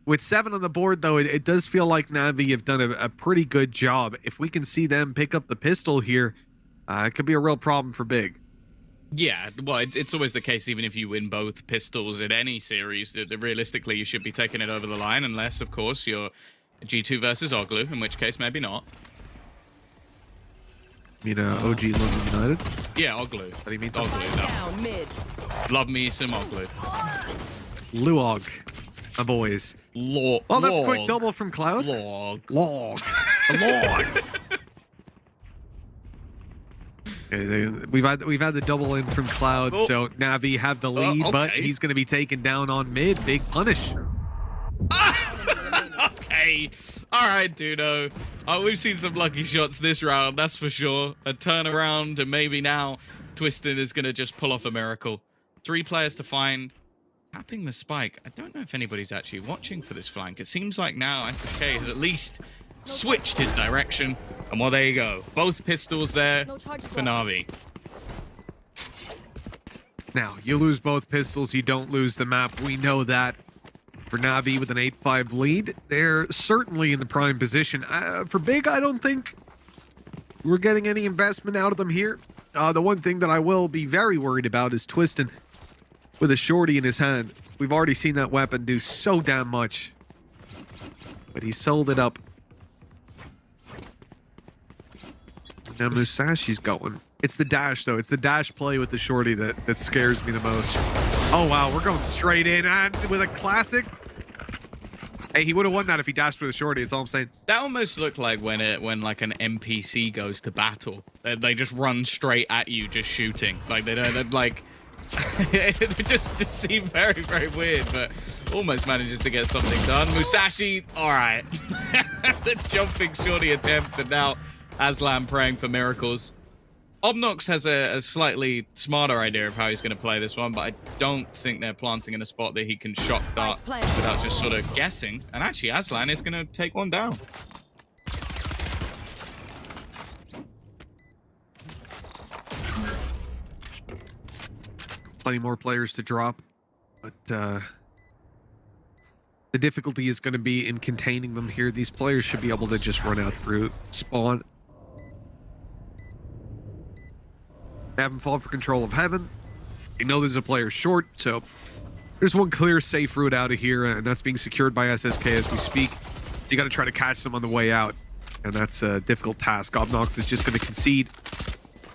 with 7 on the board, though, it does feel like Na'Vi have done a pretty good job. If we can see them pick up the pistol here, it could be a real problem for Big. Yeah, well, it's always the case, even if you win both pistols in any series, that realistically you should be taking it over the line, unless, of course, you're G2 versus Oglu, in which case maybe not. You mean OG London United? Yeah, Oglu. What do you mean? Oglu, no. Love me some Oglu. Luog, my boys. Log. Oh, that's a quick double from Cloud. Log. The logs. We've had the double in from Cloud, so Na'Vi have the lead, okay. but he's going to be taken down on mid. Big punish. Okay. All right, Duno. We've seen some lucky shots this round, that's for sure. A turnaround, and maybe now Twiston is going to just pull off a miracle. 3 players to find. Tapping the spike. I don't know if anybody's actually watching for this flank. It seems like now SSK has at least switched his direction. And well, there you go. Both pistols there for Na'Vi. Now, you lose both pistols, you don't lose the map. We know that. For Na'Vi with an 8-5 lead, they're certainly in the prime position. For Big, I don't think we're getting any investment out of them here. The one thing that I will be very worried about is Twistin with a shorty in his hand. We've already seen that weapon do so damn much. But he sold it up. Now Musashi's going. It's the dash, though. It's the dash play with the shorty that scares me the most. Oh, wow. We're going straight in and with a classic. Hey, he would have won that if he dashed with a shorty. That's all I'm saying. That almost looked like when like an NPC goes to battle. They just run straight at you, just shooting. Like they don't like. It just seemed very, very weird, but almost manages to get something done. Musashi, all right. The jumping shorty attempt, and now Aslan praying for miracles. Obnox has a slightly smarter idea of how he's going to play this one, but I don't think they're planting in a spot that he can shot dart without just sort of guessing. And actually, Aslan is going to take one down. Plenty more players to drop, but the difficulty is going to be in containing them here. These players should be able to just run out through spawn. They haven't fallen for control of heaven. They know there's a player short, so there's one clear safe route out of here, and that's being secured by SSK as we speak. So you got to try to catch them on the way out, and that's a difficult task. Obnox is just going to concede.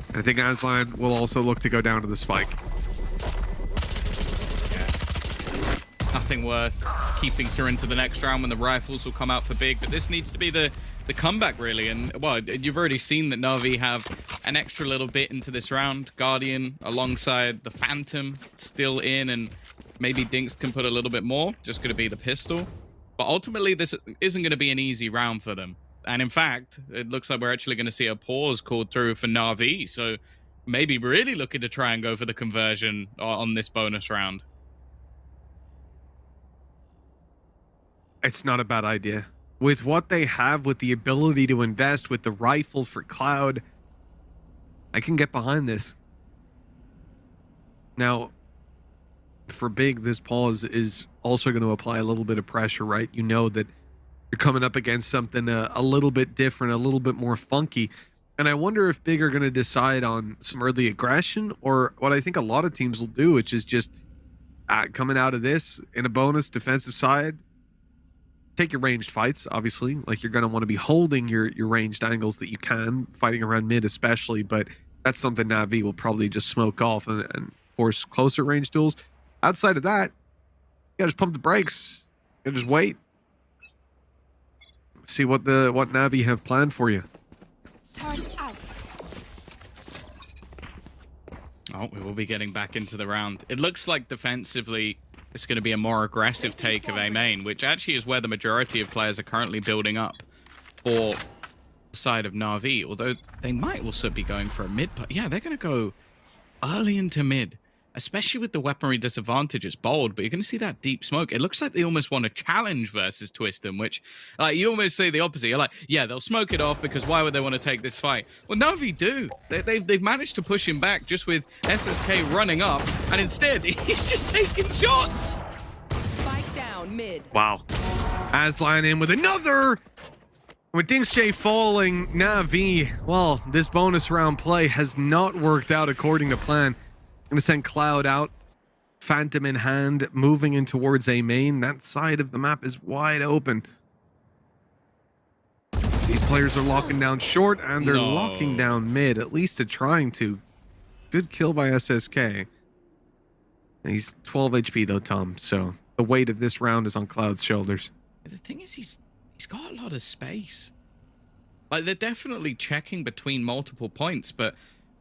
And I think Aslan will also look to go down to the spike. Nothing worth keeping through into the next round when the rifles will come out for Big, but this needs to be the comeback, really. And, well, you've already seen that Na'Vi have an extra little bit into this round. Guardian alongside the Phantom still in, and maybe Dinks can put a little bit more. Just going to be the pistol. But ultimately, this isn't going to be an easy round for them. And in fact, it looks like we're actually going to see a pause called through for Na'Vi. So maybe really looking to try and go for the conversion on this bonus round. It's not a bad idea. With what they have, with the ability to invest, with the rifle for Cloud, I can get behind this. Now, for Big, this pause is also going to apply a little bit of pressure, right? You know that you're coming up against something a little bit different, a little bit more funky. And I wonder if Big are going to decide on some early aggression, or what I think a lot of teams will do, which is just coming out of this in a bonus defensive side. Take your ranged fights, obviously. Like, you're going to want to be holding your ranged angles that you can, fighting around mid especially, but that's something Na'Vi will probably just smoke off and force closer range duels. Outside of that, you gotta just pump the brakes. You gotta just wait. See what Na'Vi have planned for you. Oh, we will be getting back into the round. It looks like defensively, it's going to be a more aggressive take of A main, which actually is where the majority of players are currently building up for the side of Na'Vi, although they might also be going for a mid. But yeah, they're going to go early into mid, especially with the weaponry disadvantage. It's bold, but you're going to see that deep smoke. It looks like they almost want to challenge versus Twistin, which you almost say the opposite. You're like, yeah, they'll smoke it off because why would they want to take this fight? Well, Na'Vi do. They've managed to push him back just with SSK running up, and instead he's just taking shots. Spike down mid. Wow. Aslan in with another. With Dinks J falling, Na'Vi, well, this bonus round play has not worked out according to plan. Going to send Cloud out, Phantom in hand, moving in towards A main. That side of the map is wide open. These players are locking down short, and they're locking down mid, at least to trying to. Good kill by SSK. He's 12 HP though, Tom, so the weight of this round is on Cloud's shoulders. The thing is, he's got a lot of space. Like, they're definitely checking between multiple points, but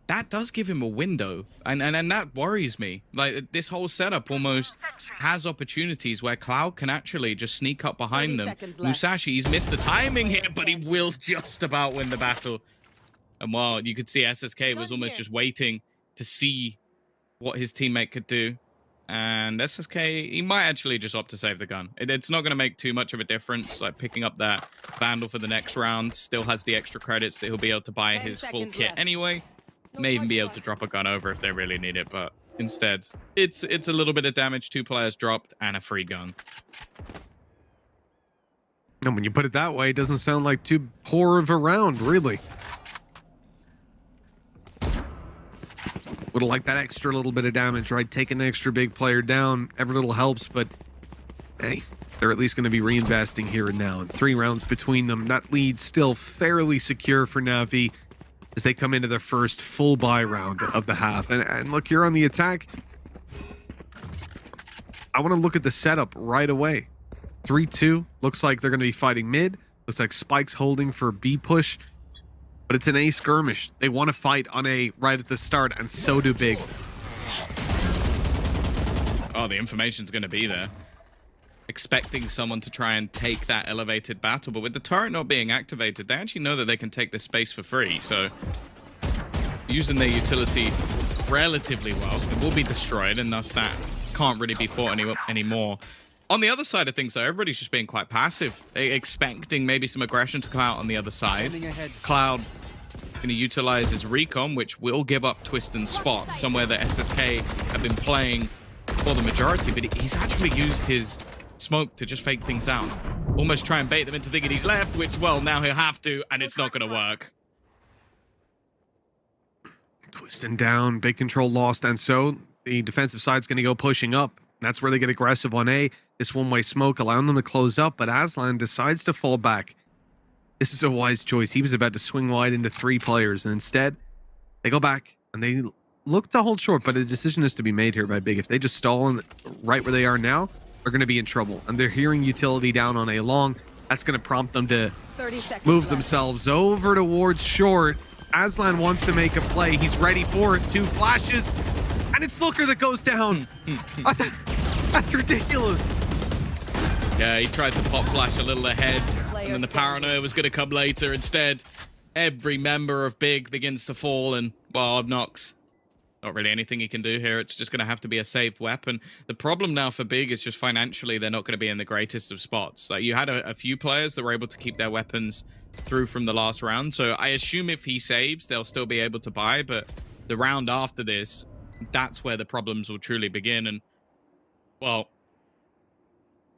that does give him a window, and that worries me. Like, this whole setup almost has opportunities where Cloud can actually just sneak up behind them. Musashi, he's missed the timing here, but he will just about win the battle. And while you could see SSK was almost just waiting to see what his teammate could do. And SSK, he might actually just opt to save the gun. It's not going to make too much of a difference. Like, picking up that Vandal for the next round still has the extra credits that he'll be able to buy his full kit anyway. May even be able to drop a gun over if they really need it, but instead. It's a little bit of damage, 2 players dropped, and a free gun. And when you put it that way, it doesn't sound like too poor of a round, really. Would have liked that extra little bit of damage, right? Taking an extra big player down, every little helps, but hey, they're at least going to be reinvesting here and now. And 3 rounds between them. That lead still fairly secure for Na'Vi as they come into their first full buy round of the half. And look, you're on the attack. I want to look at the setup right away. 3-2. Looks like they're going to be fighting mid. Looks like Spike's holding for B push. But it's an A skirmish. They want to fight on A right at the start, and so do Big. Oh, the information's going to be there. Expecting someone to try and take that elevated battle, but with the turret not being activated, they actually know that they can take this space for free. So using their utility relatively well, it will be destroyed, and thus that can't really be fought anymore. On the other side of things, though, everybody's just being quite passive, expecting maybe some aggression to come out on the other side. Cloud going to utilize his recon, which will give up Twist and Spot, somewhere that SSK have been playing for the majority, but he's actually used his smoke to just fake things out. Almost try and bait them into thinking he's left, which, well, now he'll have to, and it's not going to work. Twisting down, big control lost, and so the defensive side's going to go pushing up. That's where they get aggressive on A. This one-way smoke allowing them to close up, but Aslan decides to fall back. This is a wise choice. He was about to swing wide into 3 players, and instead, they go back, and they look to hold short, but a decision is to be made here by Big. If they just stall right where they are now, they're going to be in trouble. And they're hearing utility down on A long. That's going to prompt them to move themselves over towards short. Aslan wants to make a play. He's ready for it. 2 flashes, and it's Looker that goes down. That's ridiculous. Yeah, he tried to pop flash a little ahead, and then the paranoia was going to come later. Instead, every member of Big begins to fall, and, well, Obnox, not really anything he can do here. It's just going to have to be a saved weapon. The problem now for Big is just financially, they're not going to be in the greatest of spots. Like, you had a few players that were able to keep their weapons through from the last round, so I assume if he saves, they'll still be able to buy, but the round after this, that's where the problems will truly begin. And, well,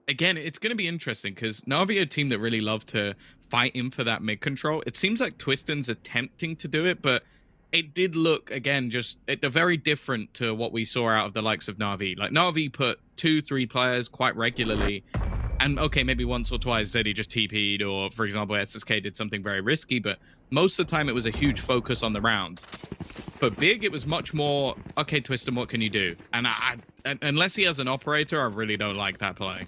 again, it's going to be interesting because Na'Vi are a team that really love to fight in for that mid control. It seems like Twiston's attempting to do it, but it did look, again, just very different to what we saw out of the likes of Na'Vi. Like, Na'Vi put 2-3 players quite regularly, and okay, maybe once or twice said he just TP'd, or, for example, SSK did something very risky, but most of the time it was a huge focus on the round. For Big, it was much more, okay, Twiston, what can you do? And unless he has an operator, I really don't like that play.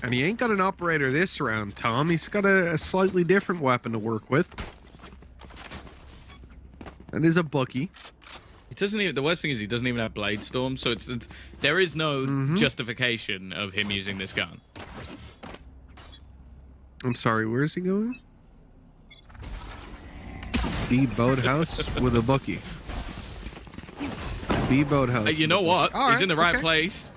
And he ain't got an operator this round, Tom. He's got a slightly different weapon to work with. And is a Bucky. He doesn't even, the worst thing is he doesn't even have Blade Storm, so there is no justification of him using this gun. I'm sorry, where is he going? B Boathouse with a Bucky. B Boathouse. You know what? He's in the right place.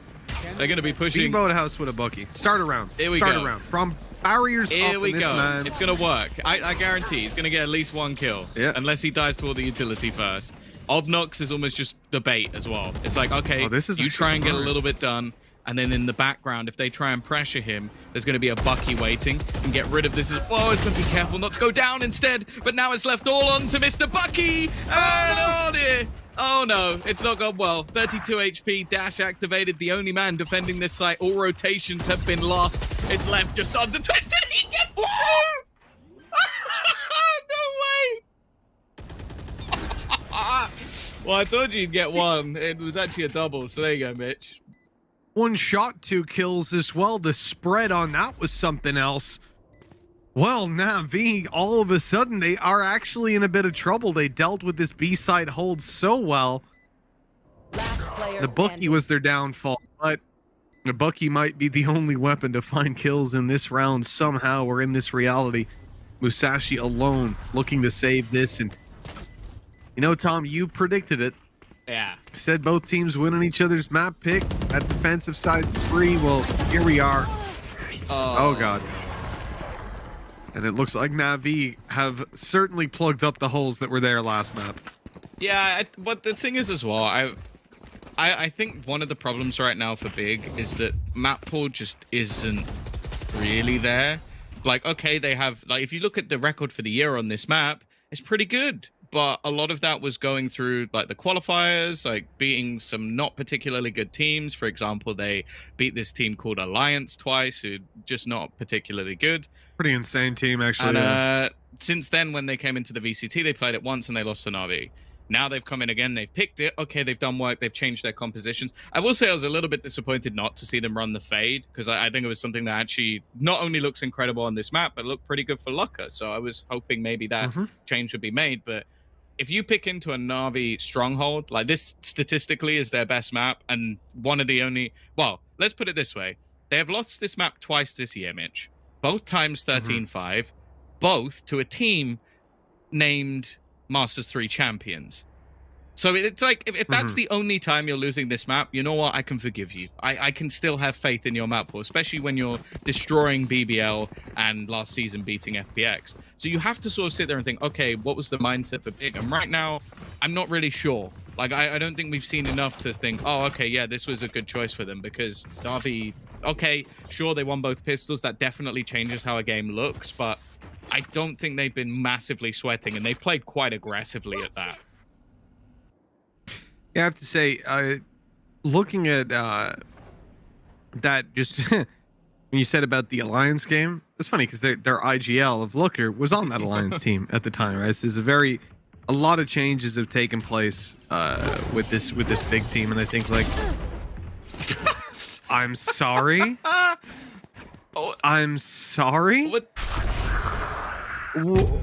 They're going to be pushing. B Boathouse with a Bucky. Start around. Here we Start go. around. From barriers Here up we in this go. man. It's going to work. I guarantee he's going to get at least 1 kill. Yeah. Unless he dies toward the utility first. Obnox is almost just debate as well. It's like, okay, you try and get a little bit done. And then in the background, if they try and pressure him, there's going to be a Bucky waiting and get rid of this. Oh, it's going to be careful not to go down instead. But now it's left all on to Mr. Bucky. And oh dear. Oh no, it's not gone well. 32 HP, dash activated. The only man defending this site. All rotations have been lost. It's left just on the twist and he gets 2. No way. Well, I told you you'd get 1. It was actually a double. So there you go, Mitch. 1 shot, 2 kills as well. The spread on that was something else. Well, Na'Vi, all of a sudden, they are actually in a bit of trouble. They dealt with this B-side hold so well. The Bucky was their downfall, but the Bucky might be the only weapon to find kills in this round. Somehow, we're in this reality. Musashi alone looking to save this. And, you know, Tom, you predicted it. Yeah. Said both teams winning each other's map pick. That defensive side's free. Well, here we are. Oh God. And it looks like Na'Vi have certainly plugged up the holes that were there last map. Yeah, but the thing is as well, I think one of the problems right now for Big is that map pool just isn't really there. Like, okay, they have, like, if you look at the record for the year on this map, it's pretty good. But a lot of that was going through, like, the qualifiers, like, beating some not particularly good teams. For example, they beat this team called Alliance twice, who just not particularly good. Pretty insane team, actually. And since then, when they came into the VCT, they played it once and they lost to Na'Vi. Now they've come in again, they've picked it. Okay, they've done work, they've changed their compositions. I will say I was a little bit disappointed not to see them run the fade, because I think it was something that actually not only looks incredible on this map, but looked pretty good for Locker. So I was hoping maybe that change would be made. But if you pick into a Na'Vi stronghold, like this statistically is their best map, and one of the only, well, let's put it this way. They have lost this map twice this year, Mitch. Both times 13-5, both to a team named Masters 3 champions. So it's like, if that's the only time you're losing this map, you know what? I can forgive you. I can still have faith in your map pool, especially when you're destroying BBL and last season beating FPX. So you have to sort of sit there and think, okay, what was the mindset for Big? And right now, I'm not really sure. Like, I don't think we've seen enough to think, oh, okay, yeah, this was a good choice for them, because Na'Vi, okay, sure, they won both pistols. That definitely changes how a game looks, but I don't think they've been massively sweating, and they played quite aggressively at that. Yeah, I have to say, looking at that, just when you said about the Alliance game, it's funny because their IGL of Looker was on that Alliance team at the time, right? So there's a lot of changes have taken place with this big team, and I think, like, I'm sorry. I'm sorry. What?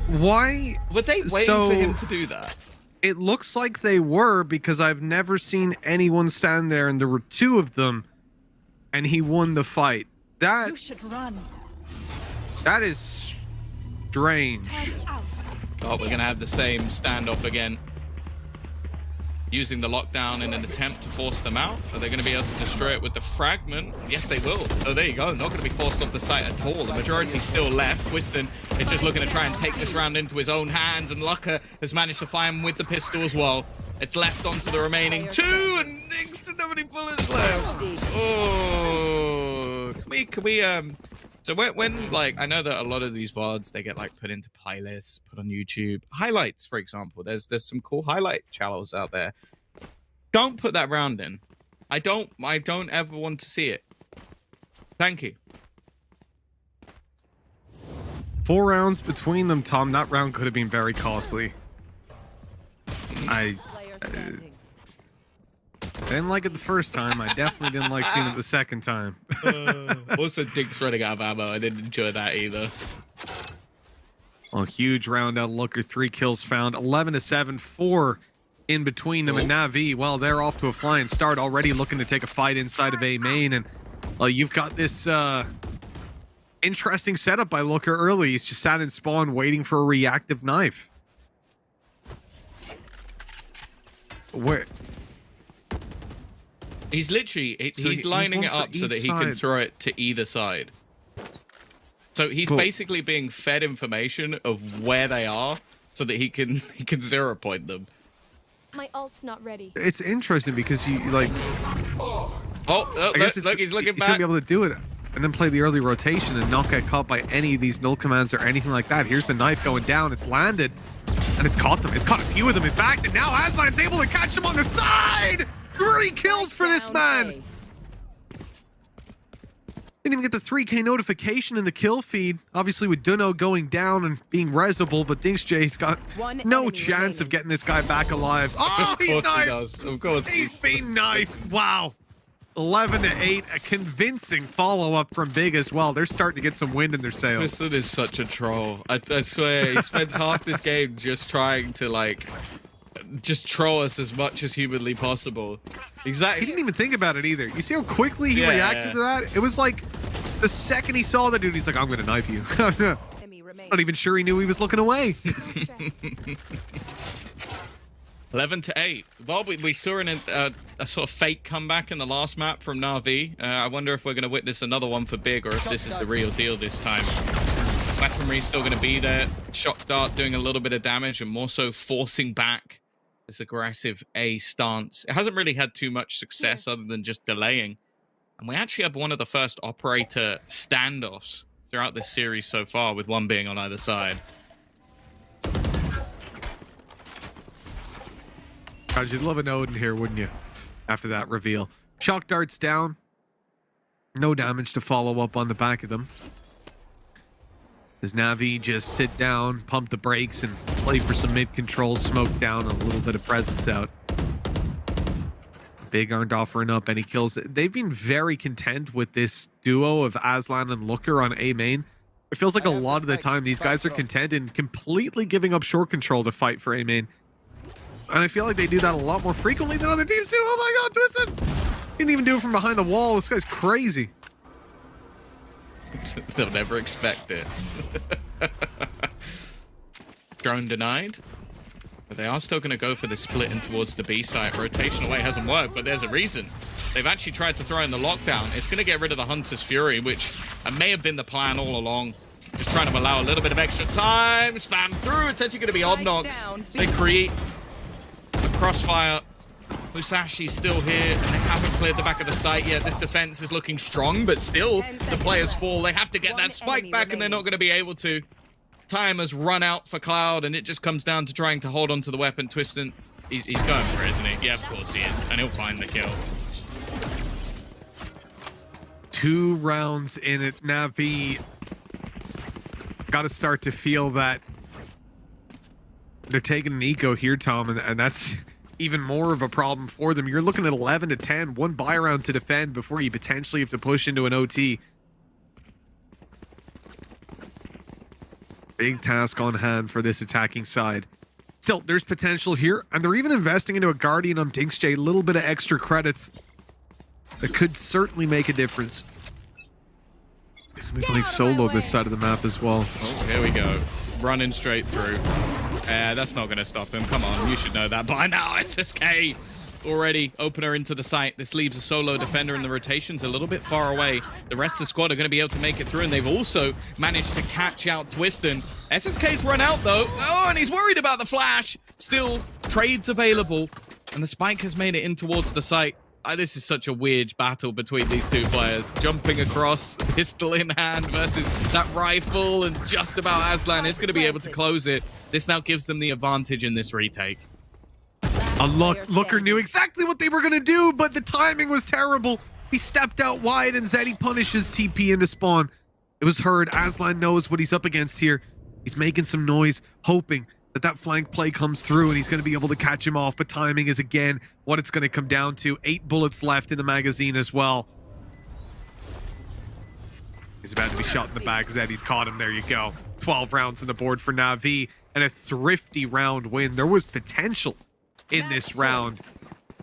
Why? Were they waiting for him to do that? It looks like they were, because I've never seen anyone stand there, and there were two of them, and he won the fight. You should run. That is strange. Oh, we're gonna have the same standoff again. Using the lockdown in an attempt to force them out. Are they going to be able to destroy it with the fragment? Yes, they will. Oh, there you go. Not going to be forced off the site at all. The majority still left. Twiston is just looking to try and take this round into his own hands, and Locker has managed to find him with the pistol as well. It's left onto the remaining two, and next to nobody bullets left. Oh, can we so when like, I know that a lot of these VODs, they get like put into playlists, put on YouTube. Highlights, for example. There's some cool highlight channels out there. Don't put that round in. I don't ever want to see it. Thank you. 4 rounds between them, Tom. That round could have been very costly. I didn't like it the first time. I definitely didn't like seeing it the second time. Also, Dink's running out of ammo. I didn't enjoy that either. Well, huge round out. Looker, 3 kills found. 11-7, 4 in between them. And Na'Vi, well, they're off to a flying start already, looking to take a fight inside of A main. And well, you've got this interesting setup by Looker early. He's just sat in spawn waiting for a reactive knife. Where? He's literally, he's lining it up so that he can throw it to either side. So he's basically being fed information of where they are so that he can 0-point them. My ult's not ready. It's interesting because you like. I guess look, he's looking back. He's gonna be able to do it and then play the early rotation and not get caught by any of these null commands or anything like that. Here's the knife going down. It's landed and it's caught them. It's caught a few of them, in fact, and now Asline's able to catch them on the side. 3 kills for this man. Didn't even get the 3K notification in the kill feed. Obviously with Duno going down and being resable, but DinksJ's got no chance of getting this guy back alive. Oh, he's knifed. Of course he's been knifed. Wow. 11-8, a convincing follow-up from Big as well. They're starting to get some wind in their sails. Twiston is such a troll. I swear, he spends half this game just trying to, like, just troll us as much as humanly possible. Exactly. He didn't even think about it either. You see how quickly he reacted to that? It was like the second he saw the dude, he's like, I'm going to knife you. Not even sure he knew he was looking away. 11-8. Well, we saw a sort of fake comeback in the last map from Na'Vi. I wonder if we're going to witness another one for Big, or if this is the real deal this time. Weaponry still going to be there. Shock Dart doing a little bit of damage and more so forcing back this aggressive A stance. It hasn't really had too much success other than just delaying. And we actually have one of the first operator standoffs throughout this series so far, with one being on either side. God, you'd love an Odin here, wouldn't you? After that reveal. Shock darts down. No damage to follow up on the back of them. Does Navi just sit down, pump the brakes, and play for some mid control, smoke down, a little bit of presence out? Big aren't offering up any kills. They've been very content with this duo of Aslan and Looker on A main. It feels like a lot of the time these guys are content in completely giving up short control to fight for A main. And I feel like they do that a lot more frequently than other teams do. Oh my god, Twisted! Didn't even do it from behind the wall. This guy's crazy. They'll never expect it. Drone denied. But they are still going to go for the split in towards the B site. Rotation away hasn't worked, but there's a reason. They've actually tried to throw in the lockdown. It's going to get rid of the Hunter's Fury, which may have been the plan all along. Just trying to allow a little bit of extra time. Spam through. It's actually going to be Obnox. They create a crossfire. Musashi's still here, and they haven't cleared the back of the site yet. This defense is looking strong, but still, the players fall. They have to get that spike back, and they're not going to be able to. Time has run out for Cloud, and it just comes down to trying to hold on to the weapon. Twisted, he's going for it, isn't he? Yeah, of course he is, and he'll find the kill. 2 rounds in it. Navi got to start to feel that they're taking an eco here, Tom, and that's even more of a problem for them. You're looking at 11 to 10, 1 buy round to defend before you potentially have to push into an OT. Big task on hand for this attacking side. Still, there's potential here, and they're even investing into a Guardian on Dinksjay. A little bit of extra credits that could certainly make a difference. He's going to be playing solo this side of the map as well. Oh, here we go. Running straight through. That's not going to stop him. Come on, you should know that by now. SSK already opener into the site. This leaves a solo defender, and the rotation's a little bit far away. The rest of the squad are going to be able to make it through, and they've also managed to catch out Twisted. SSK's run out though. Oh, and he's worried about the flash. Still, trades available, and the spike has made it in towards the site. This is such a weird battle between these two players. Jumping across, pistol in hand versus that rifle, and just about Aslan is going to be able to close it. This now gives them the advantage in this retake. Looker knew exactly what they were going to do, but the timing was terrible. He stepped out wide, and Zeddy punishes TP into spawn. It was heard. Aslan knows what he's up against here. He's making some noise, hoping that that flank play comes through, and he's going to be able to catch him off. But timing is, again, what it's going to come down to. 8 bullets left in the magazine as well. He's about to be shot in the back. Zeddy's caught him. There you go. 12 rounds on the board for Na'Vi, and a thrifty round win. There was potential in this round.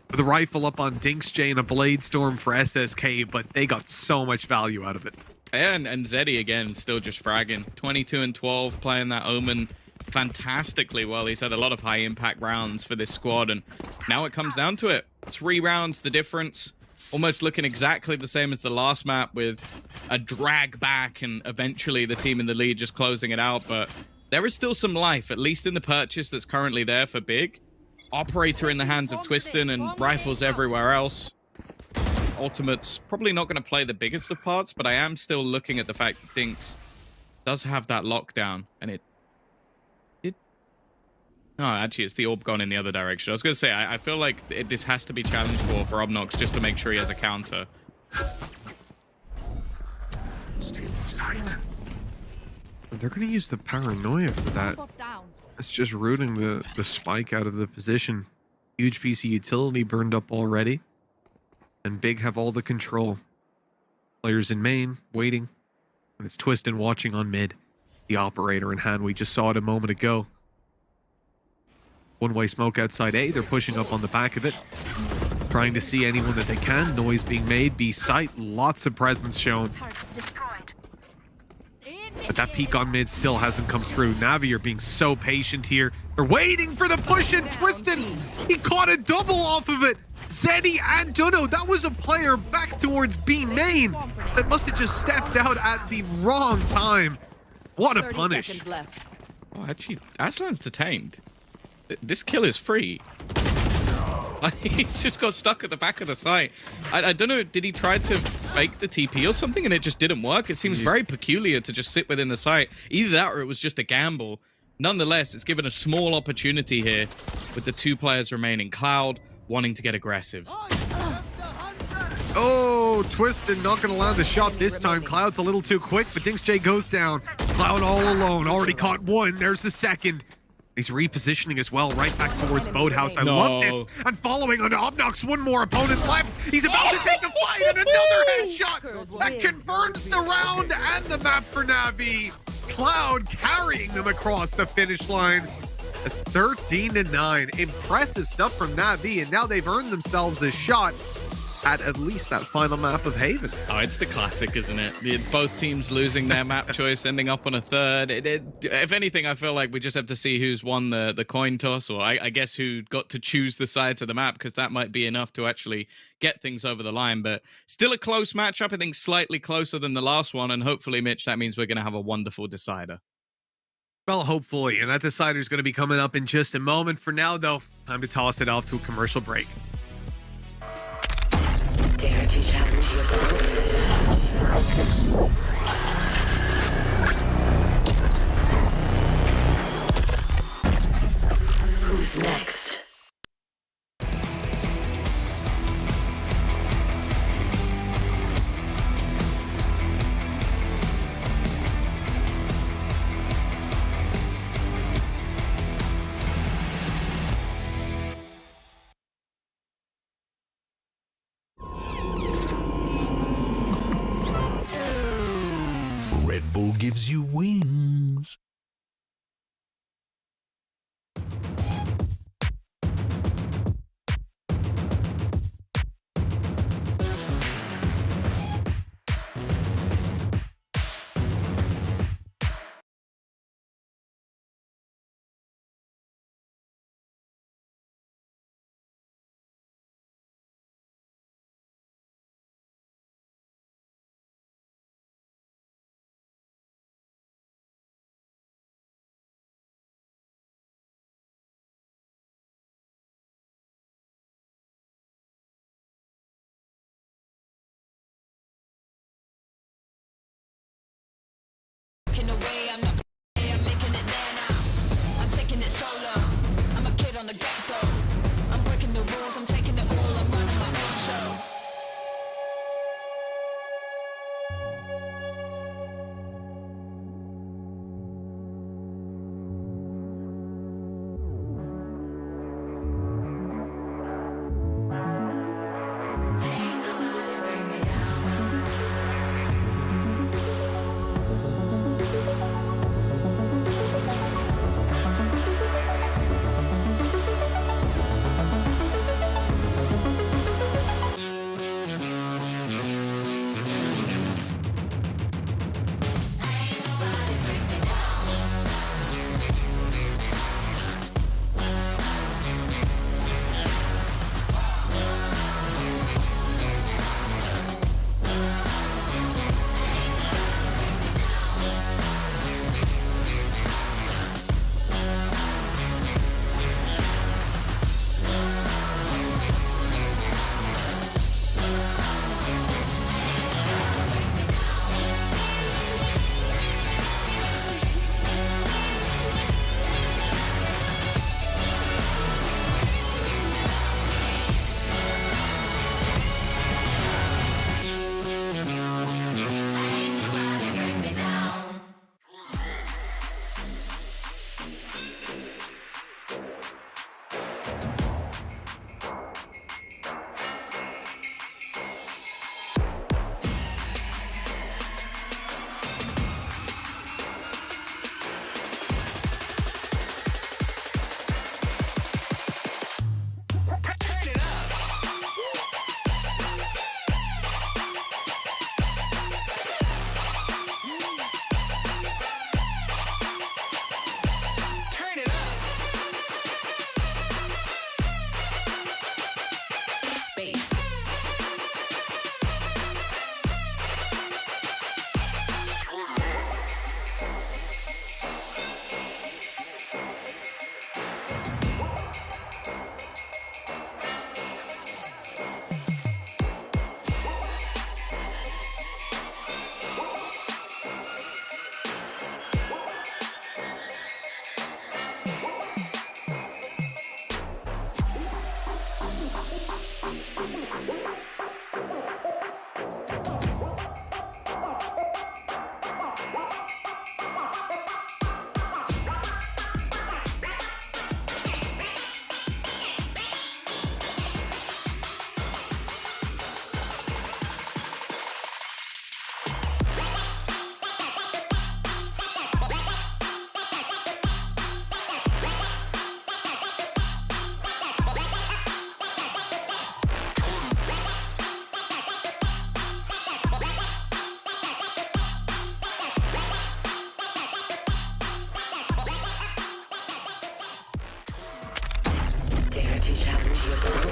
The rifle up on Dinksjay and a Blade Storm for SSK, but they got so much value out of it. And Zeddy, again, still just fragging. 22 and 12, playing that Omen fantastically well. He's had a lot of high impact rounds for this squad, and now it comes down to it. 3 rounds, the difference. Almost looking exactly the same as the last map, with a drag back and eventually the team in the lead just closing it out. But there is still some life, at least in the purchase that's currently there for Big. Operator in the hands of Twisted and rifles everywhere else. Ultimate's probably not going to play the biggest of parts, but I am still looking at the fact that Dinks does have that lockdown, and it no, actually, it's the orb gone in the other direction. I was going to say, I feel like this has to be challenged for Obnox, just to make sure he has a counter. They're going to use the paranoia for that. It's just rooting the spike out of the position. Huge piece of utility burned up already. And Big have all the control. Players in main, waiting. And it's Twisted watching on mid. The operator in hand. We just saw it a moment ago. One-way smoke outside A. They're pushing up on the back of it. Trying to see anyone that they can. Noise being made. B site. Lots of presence shown. But that peek on mid still hasn't come through. Navi are being so patient here. They're waiting for the push, and Twisted, he caught a double off of it. Zeddy and Dunno, that was a player back towards B main that must have just stepped out at the wrong time. What a punish. Oh, actually, Aslan's detained. This kill is free. He's just got stuck at the back of the site. I don't know, did he try to fake the TP or something and it just didn't work? It seems very peculiar to just sit within the site. Either that or it was just a gamble. Nonetheless, it's given a small opportunity here with the 2 players remaining. Cloud wanting to get aggressive. Oh, Twisted not going to land the shot this time. Cloud's a little too quick, but Dinks J goes down. Cloud all alone. Already caught one. There's the second. He's repositioning as well, right back towards Boathouse. I love this. And following on Obnox, one more opponent left. He's about to take the fight and another headshot that confirms the round and the map for Navi. Cloud carrying them across the finish line. 13-9. Impressive stuff from Navi, and now they've earned themselves a shot at least that final map of Haven. Oh, it's the classic, isn't it? Both teams losing their map choice, ending up on a third. If anything, I feel like we just have to see who's won the coin toss, or I guess who got to choose the sides of the map, because that might be enough to actually get things over the line. But still a close matchup, I think slightly closer than the last one, and hopefully, Mitch, that means we're going to have a wonderful decider. Well, hopefully, and that decider is going to be coming up in just a moment. For now, though, time to toss it off to a commercial break. Dare to challenge yourself. Who's next? Red Bull gives you wings. to challenge yourself?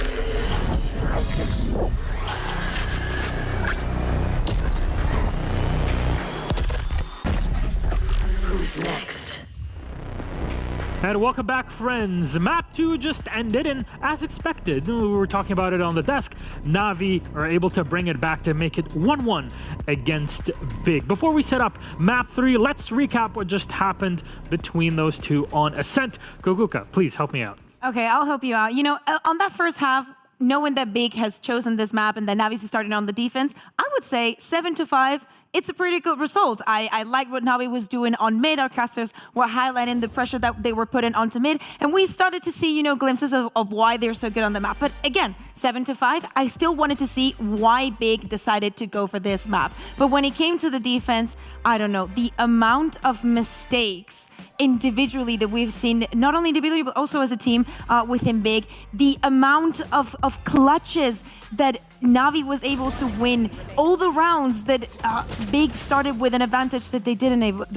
Who's next? And welcome back, friends. Map 2 just ended, and as expected, we were talking about it on the desk, Na'Vi are able to bring it back to make it 1-1 against Big. Before we set up Map 3, let's recap what just happened between those two on Ascent. Kaquka, please help me out. Okay, I'll help you out. You know, on that first half, knowing that Big has chosen this map and that Navi's starting on the defense, I would say 7-5. It's a pretty good result. I liked what Navi was doing on mid. Our casters were highlighting the pressure that they were putting onto mid, and we started to see, you know, glimpses of why they're so good on the map. But again, 7-5, I still wanted to see why Big decided to go for this map. But when it came to the defense, I don't know, the amount of mistakes individually that we've seen, not only individually, but also as a team within Big, the amount of clutches that Navi was able to win, all the rounds that Big started with an advantage that they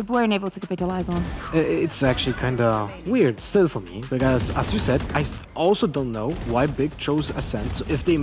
weren't able to capitalize on. It's actually kind of weird still for me, because as you said, I also don't know why Big chose Ascent. So if they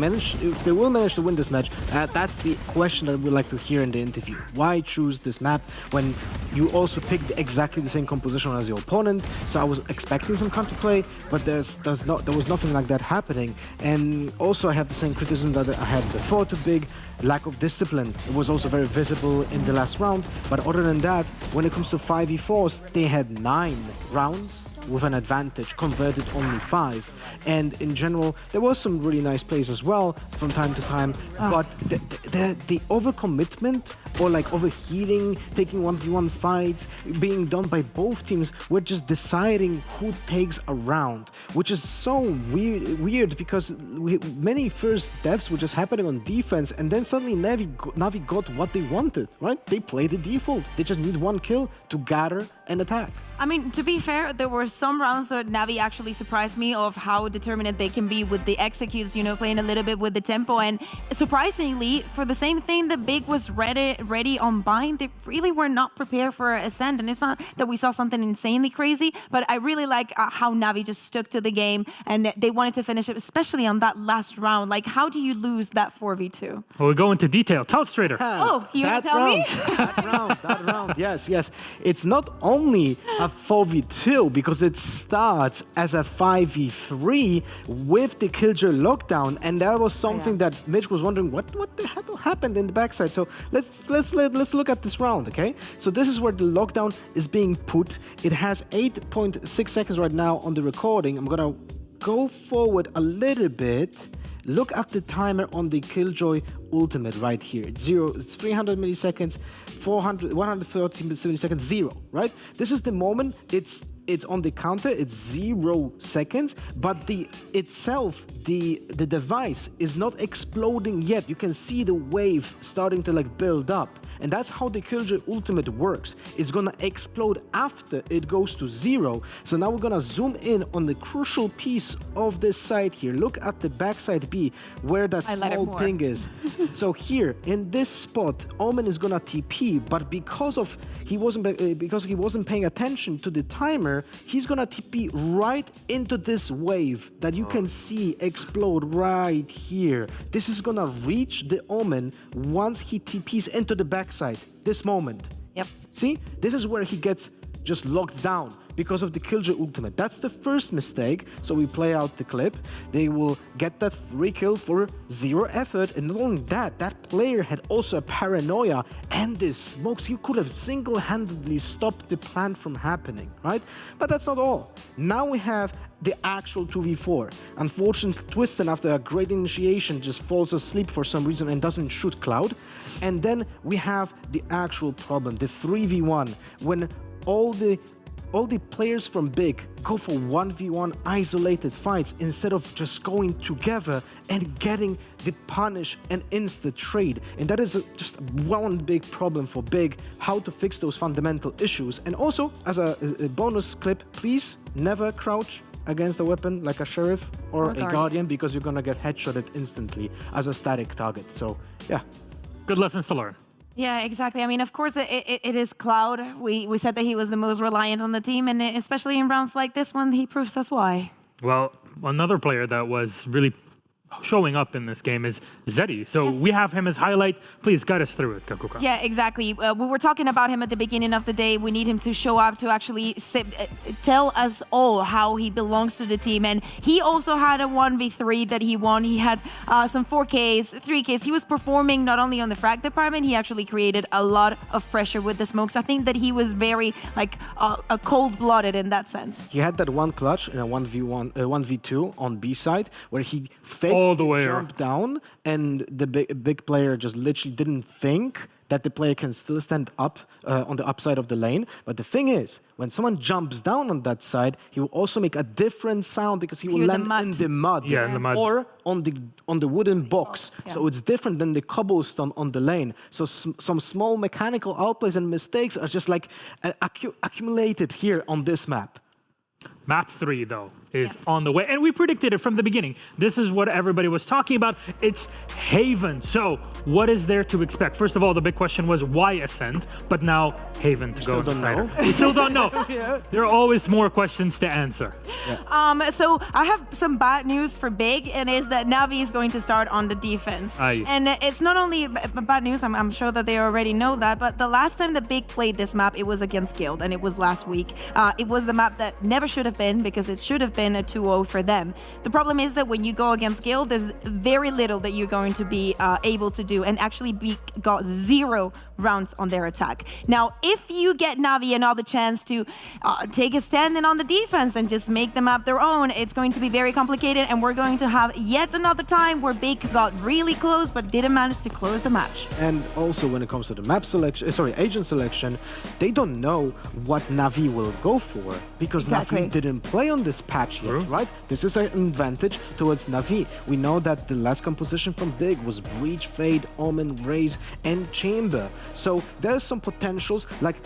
will manage to win this match, that's the question that we'd like to hear in the interview. Why choose this map when you also picked exactly the same composition as your opponent? So I was expecting some counterplay, but there was nothing like that happening. And also I have the same criticism that I had before to Big. Lack of discipline. It was also very visible in the last round. But other than that, when it comes to 5v4s, they had 9 rounds with an advantage, converted only 5. And in general, there was some really nice plays as well from time to time. But the overcommitment or like overheating, taking 1v1 fights, being done by both teams, we're just deciding who takes a round, which is so weird because many first deaths were just happening on defense, and then suddenly Na'Vi got what they wanted, right? They play the default. They just need 1 kill to gather and attack. I mean, to be fair, there were some rounds where Navi actually surprised me of how determined they can be with the executes, you know, playing a little bit with the tempo. And surprisingly, for the same thing that Big was ready on Bind, they really were not prepared for Ascent. And it's not that we saw something insanely crazy, but I really like how Navi just stuck to the game and they wanted to finish it, especially on that last round. Like, how do you lose that 4v2? Well, we'll go into detail. Tell us, Trader. Oh, you want to tell me? That round, yes. It's not only a 4v2 because it starts as a 5v3 with the Killjoy lockdown, and that was something that Mitch was wondering what the hell happened in the backside. So let's look at this round, okay? So this is where the lockdown is being put. It has 8.6 seconds right now on the recording. I'm gonna go forward a little bit. Look at the timer on the Killjoy ultimate right here. It's 300 milliseconds, 130 milliseconds, 0, right? This is the moment it's on the counter, it's 0 seconds, but the device is not exploding yet. You can see the wave starting to like build up. And that's how the Killjoy ultimate works. It's gonna explode after it goes to 0. So now we're gonna zoom in on the crucial piece of this side here. Look at the backside B where that small ping is. So here in this spot, Omen is gonna TP, but because he wasn't paying attention to the timer, he's gonna TP right into this wave that you can see explode right here. This is gonna reach the Omen once he TPs into the backside. This moment. Yep. See, this is where he gets just locked down because of the Killjoy ultimate. That's the first mistake. So we play out the clip. They will get that free kill for 0 effort. And not only that, that player had also a paranoia and this smokes. He could have single-handedly stopped the plan from happening, right? But that's not all. Now we have the actual 2v4. Unfortunately, Twisted, after a great initiation, just falls asleep for some reason and doesn't shoot Cloud. And then we have the actual problem, the 3v1, when all the players from Big go for 1v1 isolated fights instead of just going together and getting the punish and insta trade. And that is just one big problem for Big, how to fix those fundamental issues. And also, as a bonus clip, please never crouch against a weapon like a Sheriff or a Guardian, because you're gonna get headshotted instantly as a static target. So, yeah. Good lessons to learn. Yeah, exactly. I mean, of course, it is Cloud. We said that he was the most reliant on the team, and especially in rounds like this one, he proves us why. Well, another player that was really showing up in this game is Zeddy. So we have him as highlight. Please guide us through it, Kaquka. Yeah, exactly. We were talking about him at the beginning of the day. We need him to show up to actually tell us all how he belongs to the team. And he also had a 1v3 that he won. He had some 4Ks, 3Ks. He was performing not only on the frag department, he actually created a lot of pressure with the smokes. I think that he was very like cold-blooded in that sense. He had that one clutch in a 1v2 on B side where he faked all the way jump down, and the big player just literally didn't think that the player can still stand up on the upside of the lane. But the thing is, when someone jumps down on that side, he will also make a different sound because he will land in the mud. Yeah, in the mud. Or on the wooden box. Yeah. So it's different than the cobblestone on the lane. So some small mechanical outplays and mistakes are just like accumulated here on this map. Map 3, though, is on the way. And we predicted it from the beginning. This is what everybody was talking about. It's Haven. So what is there to expect? First of all, the big question was why Ascent? But now Haven to go inside. We still don't know. There are always more questions to answer. Yeah. So I have some bad news for Big, and is that Navi is going to start on the defense. And it's not only bad news, I'm sure that they already know that, but the last time that Big played this map, it was against Guild, and it was last week. It was the map that never should have been, because it should have been a 2-0 for them. The problem is that when you go against Guild, there's very little that you're going to be able to do, and actually Big got 0 rounds on their attack. Now, if you get Navi another chance to take a stand in on the defense and just make the map their own, it's going to be very complicated, and we're going to have yet another time where Big got really close but didn't manage to close the match. And also when it comes to the map selection, agent selection, they don't know what Navi will go for, because Navi didn't play on this patch yet, right? This is an advantage towards Navi. We know that the last composition from Big was Breach, Fade, Omen, Raze, and Chamber. So there's some potentials, like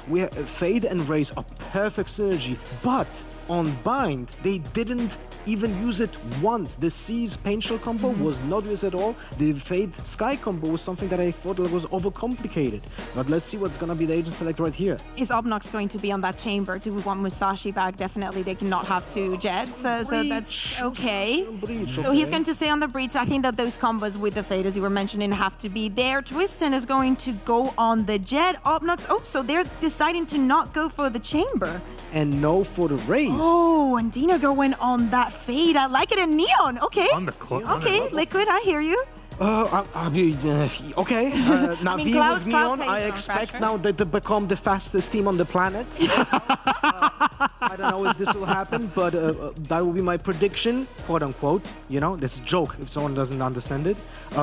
Fade and Raze are perfect synergy, but on Bind, they didn't even use it once. The Seize Pain Shell combo was not used at all. The Fade Sky combo was something that I thought was overcomplicated. But let's see what's gonna be the agent select right here. Is Obnox going to be on that chamber? Do we want Musashi back? Definitely, they cannot have 2 Jets, so that's okay. So he's going to stay on the Breach. I think that those combos with the Fade, as you were mentioning, have to be there. Twiston is going to go on the Jet. Obnox, so they're deciding to not go for the chamber. And no for the Raze. Oh, and Dina going on that Fade. I like it in Neon. Okay. Okay, Liquid, I hear you. Okay. Navi with Neon, I expect now that to become the fastest team on the planet. I don't know if this will happen, but that will be my prediction, quote unquote. You know, this is a joke if someone doesn't understand it.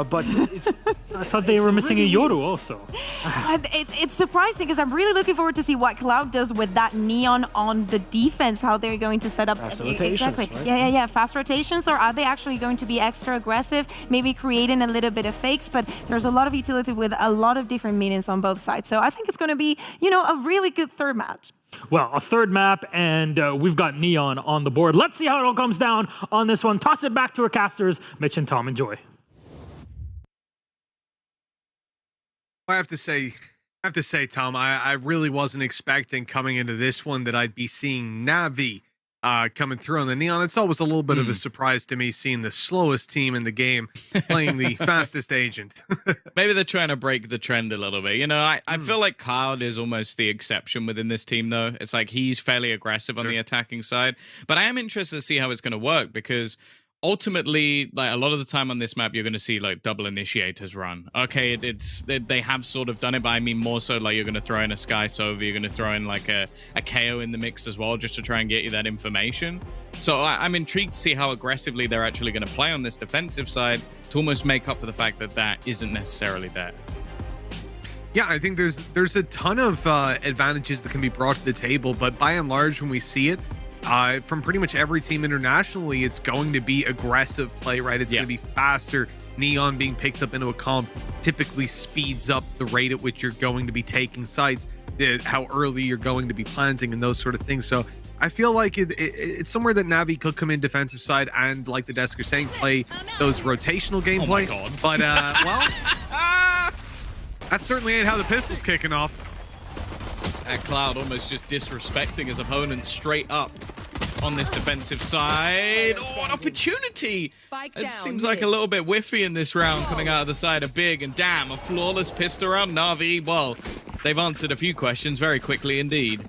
But it's. I thought they were missing a Yoru also. It's surprising because I'm really looking forward to see what Cloud does with that Neon on the defense, how they're going to set up. Fast rotations, right? Yeah. Fast rotations, or are they actually going to be extra aggressive, maybe creating a little bit of fakes? But there's a lot of utility with a lot of different minions on both sides. So I think it's going to be, a really good third match. Well, a third map, and we've got Neon on the board. Let's see how it all comes down on this one. Toss it back to our casters, Mitch and Tom. Enjoy. I have to say, Tom, I really wasn't expecting coming into this one that I'd be seeing Navi coming through on the Neon. It's always a little bit of a surprise to me seeing the slowest team in the game playing the fastest agent. Maybe they're trying to break the trend a little bit. I feel like Cloud is almost the exception within this team, though. It's like he's fairly aggressive on the attacking side. But I am interested to see how it's going to work, because ultimately, like a lot of the time on this map, you're going to see like double initiators run. Okay, they have sort of done it, but I mean more so like you're going to throw in a Sky Sova, you're going to throw in like a KO in the mix as well, just to try and get you that information. So I'm intrigued to see how aggressively they're actually going to play on this defensive side to almost make up for the fact that that isn't necessarily there. Yeah, I think there's a ton of advantages that can be brought to the table, but by and large, when we see it, from pretty much every team internationally, it's going to be aggressive play, right? It's going to be faster. Neon being picked up into a comp typically speeds up the rate at which you're going to be taking sites, how early you're going to be planting, and those sort of things. So I feel like it's somewhere that Navi could come in defensive side and, like the desk are saying, play those rotational gameplay. Oh my God. But, that certainly ain't how the pistol's kicking off. Cloud almost just disrespecting his opponent straight up. on this defensive side. Oh, an opportunity! It seems like a little bit whiffy in this round coming out of the side of Big, and damn, a flawless pistol round. Na'Vi, well, they've answered a few questions very quickly indeed.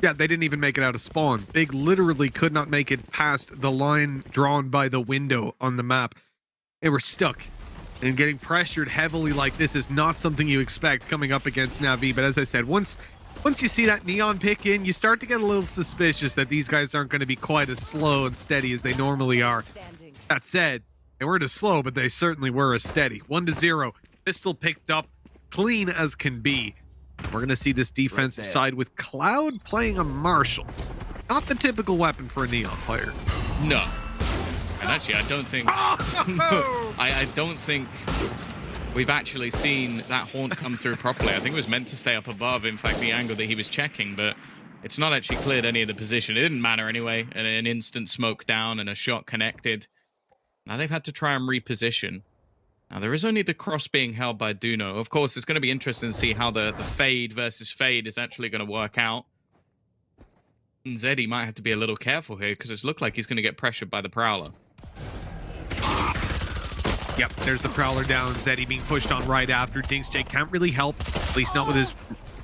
Yeah, they didn't even make it out of spawn. Big literally could not make it past the line drawn by the window on the map. They were stuck. And getting pressured heavily like this is not something you expect coming up against Na'Vi. But as I said, once you see that Neon pick in, you start to get a little suspicious that these guys aren't going to be quite as slow and steady as they normally are. That said, they weren't as slow, but they certainly were as steady. 1-0. Pistol picked up, clean as can be. We're going to see this defensive side with Cloud playing a Marshall. Not the typical weapon for a Neon player. No. And actually, I don't think... I don't think we've actually seen that haunt come through properly. I think it was meant to stay up above, in fact, the angle that he was checking, but it's not actually cleared any of the position. It didn't matter anyway. An instant smoke down and a shot connected. Now they've had to try and reposition. Now, there is only the cross being held by Duno. Of course, it's going to be interesting to see how the fade versus fade is actually going to work out. And Zeddy might have to be a little careful here because it's looked like he's going to get pressured by the Prowler. Yep, there's the Prowler down. Zeddy being pushed on right after. Dingsj can't really help, at least not with his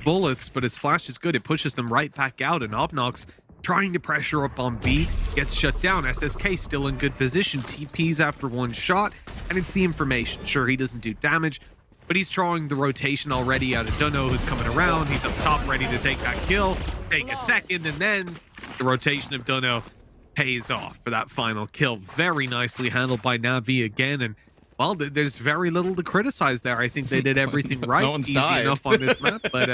bullets, but his flash is good. It pushes them right back out, and Obnox trying to pressure up on B, gets shut down. SSK still in good position. TPs after one shot, and it's the information. Sure, he doesn't do damage, but he's drawing the rotation already out of Dunno, who's coming around. He's up top ready to take that kill, take a second, and then the rotation of Dunno pays off for that final kill. Very nicely handled by Na'Vi again, and well, there's very little to criticize there. I think they did everything right. No one's easy died. enough on this map, but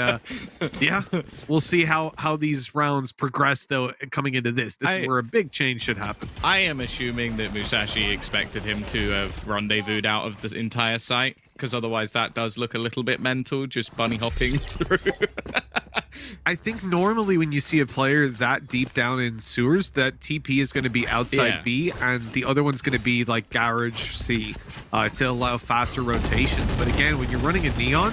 yeah, we'll see how these rounds progress though coming into this. This is where a big change should happen. I am assuming that Musashi expected him to have rendezvoused out of the entire site, because otherwise that does look a little bit mental, just bunny hopping through. I think normally when you see a player that deep down in sewers, that TP is going to be outside B, and the other one's going to be like garage C to allow faster rotations. But again, when you're running a Neon,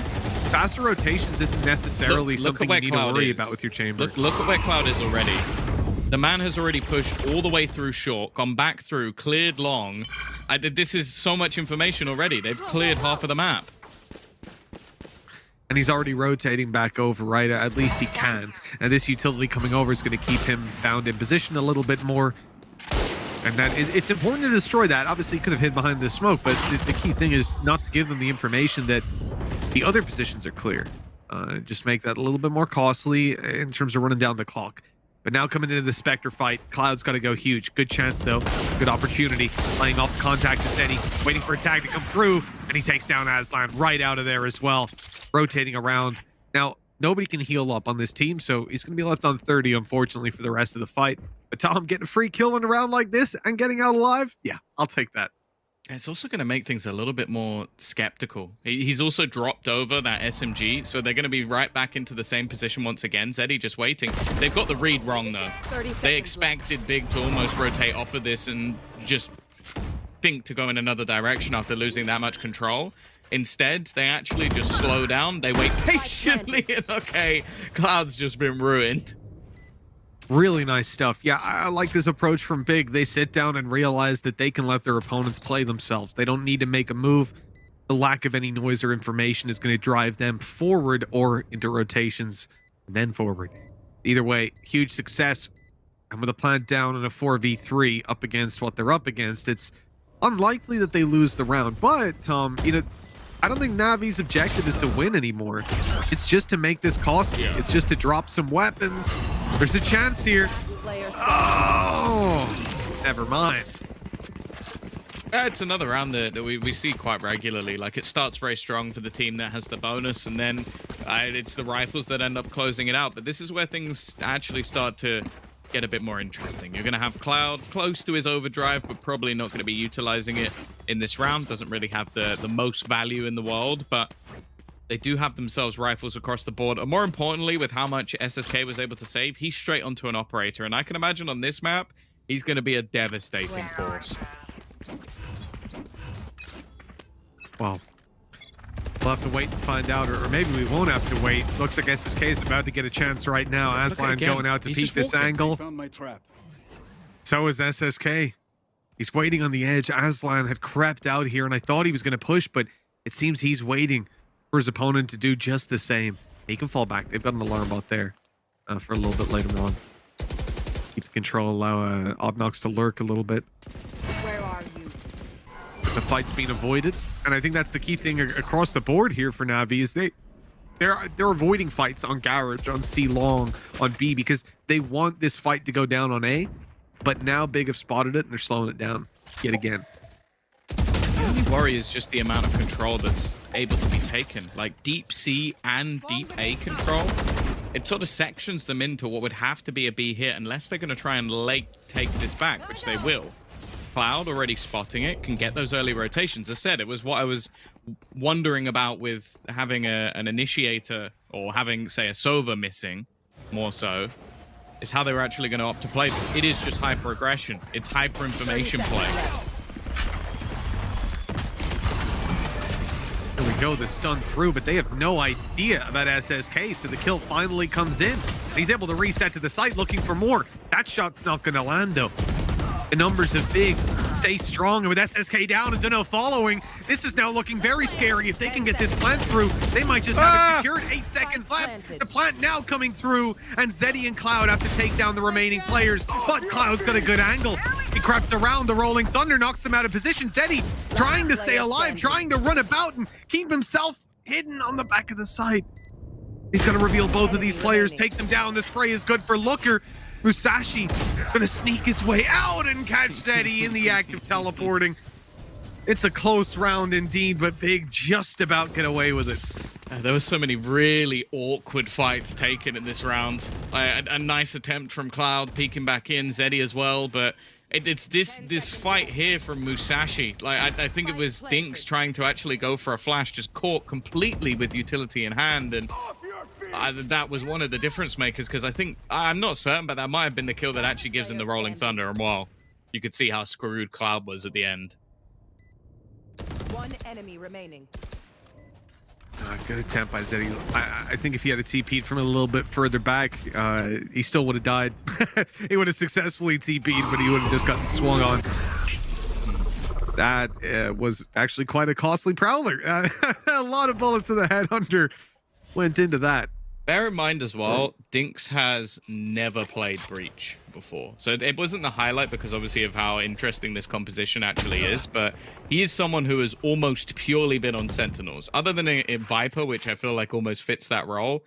faster rotations isn't necessarily something you need to worry about with your chamber. Look at where Cloud is already. The man has already pushed all the way through short, gone back through, cleared long. This is so much information already. They've cleared half of the map. And he's already rotating back over, right? At least he can. And this utility coming over is going to keep him bound in position a little bit more. And that it's important to destroy that. Obviously, he could have hid behind the smoke, but the key thing is not to give them the information that the other positions are clear. Just make that a little bit more costly in terms of running down the clock. But now coming into the Spectre fight, Cloud's got to go huge. Good chance, though. Good opportunity. Playing off contact to Zeddy, waiting for a tag to come through, and he takes down Aslan right out of there as well. Rotating around. Now, nobody can heal up on this team, so he's going to be left on 30, unfortunately, for the rest of the fight. But Tom getting a free kill in a round like this and getting out alive? Yeah, I'll take that. It's also going to make things a little bit more skeptical. He's also dropped over that SMG, so they're going to be right back into the same position once again. Zeddy just waiting. They've got the read wrong, though. They expected Big to almost rotate off of this and just think to go in another direction after losing that much control. Instead, they actually just slow down. They wait patiently, and okay, Cloud's just been ruined. Really nice stuff. Yeah, I like this approach from Big. They sit down and realize that they can let their opponents play themselves. They don't need to make a move. The lack of any noise or information is going to drive them forward or into rotations and then forward. Either way, huge success. And with a plant down and a 4v3 up against what they're up against, it's unlikely that they lose the round. But, Tom, you know, I don't think Navi's objective is to win anymore. It's just to make this costly. Yeah. It's just to drop some weapons. There's a chance here. Oh, never mind. It's another round that we see quite regularly. Like, it starts very strong for the team that has the bonus, and then it's the rifles that end up closing it out. But this is where things actually start to get a bit more interesting. You're going to have Cloud close to his overdrive, but probably not going to be utilizing it in this round. Doesn't really have the most value in the world, but they do have themselves rifles across the board. And more importantly, with how much SSK was able to save, he's straight onto an operator. And I can imagine on this map, he's going to be a devastating force. Well, we'll have to wait and find out, or maybe we won't have to wait. Looks like SSK is about to get a chance right now. Aslan going out to peek this angle. Found my trap. So is SSK. He's waiting on the edge. Aslan had crept out here, and I thought he was going to push, but it seems he's waiting for his opponent to do just the same. He can fall back. They've got an alarm bot there for a little bit later on. Keep the control, allow Obnox to lurk a little bit. Where are you? The fight's being avoided, and I think that's the key thing across the board here for Navi is they're avoiding fights on Garage, on C long, on B, because they want this fight to go down on A. But now Big have spotted it and they're slowing it down yet again. The only worry is just the amount of control that's able to be taken. Like deep C and deep A control, it sort of sections them into what would have to be a B hit unless they're going to try and late take this back, which they will. Cloud already spotting it, can get those early rotations. As I said, it was what I was wondering about with having an initiator or having, say, a Sova missing, more so, is how they were actually going to opt to play this. It is just hyper aggression. It's hyper information play. There we go, the stun through, but they have no idea about SSK, so the kill finally comes in. He's able to reset to the site looking for more. That shot's not going to land, though. The numbers of Big stay strong, and with SSK down and Duno following, this is now looking very scary. If they can get this plant through, they might just have it secured. 8 seconds left. The plant now coming through, and Zeddy and Cloud have to take down the remaining players, but Cloud's got a good angle. He crept around, the Rolling Thunder knocks them out of position. Zeddy trying to stay alive, trying to run about and keep himself hidden on the back of the site. He's going to reveal both of these players, take them down. The spray is good for Looker. Musashi gonna sneak his way out and catch Zeddy in the act of teleporting. It's a close round indeed, but Big just about get away with it. There were so many really awkward fights taken in this round. A nice attempt from Cloud, peeking back in, Zeddy as well, but it's this fight here from Musashi. Like I think it was Dinks trying to actually go for a flash, just caught completely with utility in hand, and that was one of the difference makers, because I'm not certain, but that might have been the kill that actually gives him the Rolling Thunder. And well, you could see how screwed Cloud was at the end. One enemy remaining. Good attempt by Zeddy. I think if he had a TP'd from a little bit further back, he still would have died. He would have successfully TP'd, but he would have just gotten swung on. That was actually quite a costly Prowler. A lot of bullets to the headhunter went into that. Bear in mind as well, Dinks has never played Breach before. So it wasn't the highlight because obviously of how interesting this composition actually is, but he is someone who has almost purely been on Sentinels. Other than a Viper, which I feel like almost fits that role,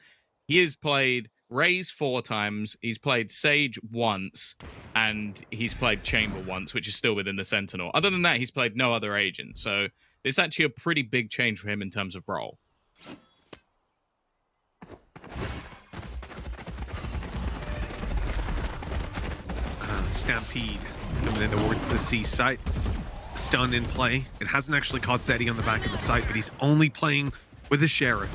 he has played Raze 4 times, he's played Sage once, and he's played Chamber once, which is still within the Sentinel. Other than that, he's played no other agent. So it's actually a pretty big change for him in terms of role. Stampede coming in towards the C site. Stun in play. It hasn't actually caught Zeddy on the back of the site, but he's only playing with a Sheriff.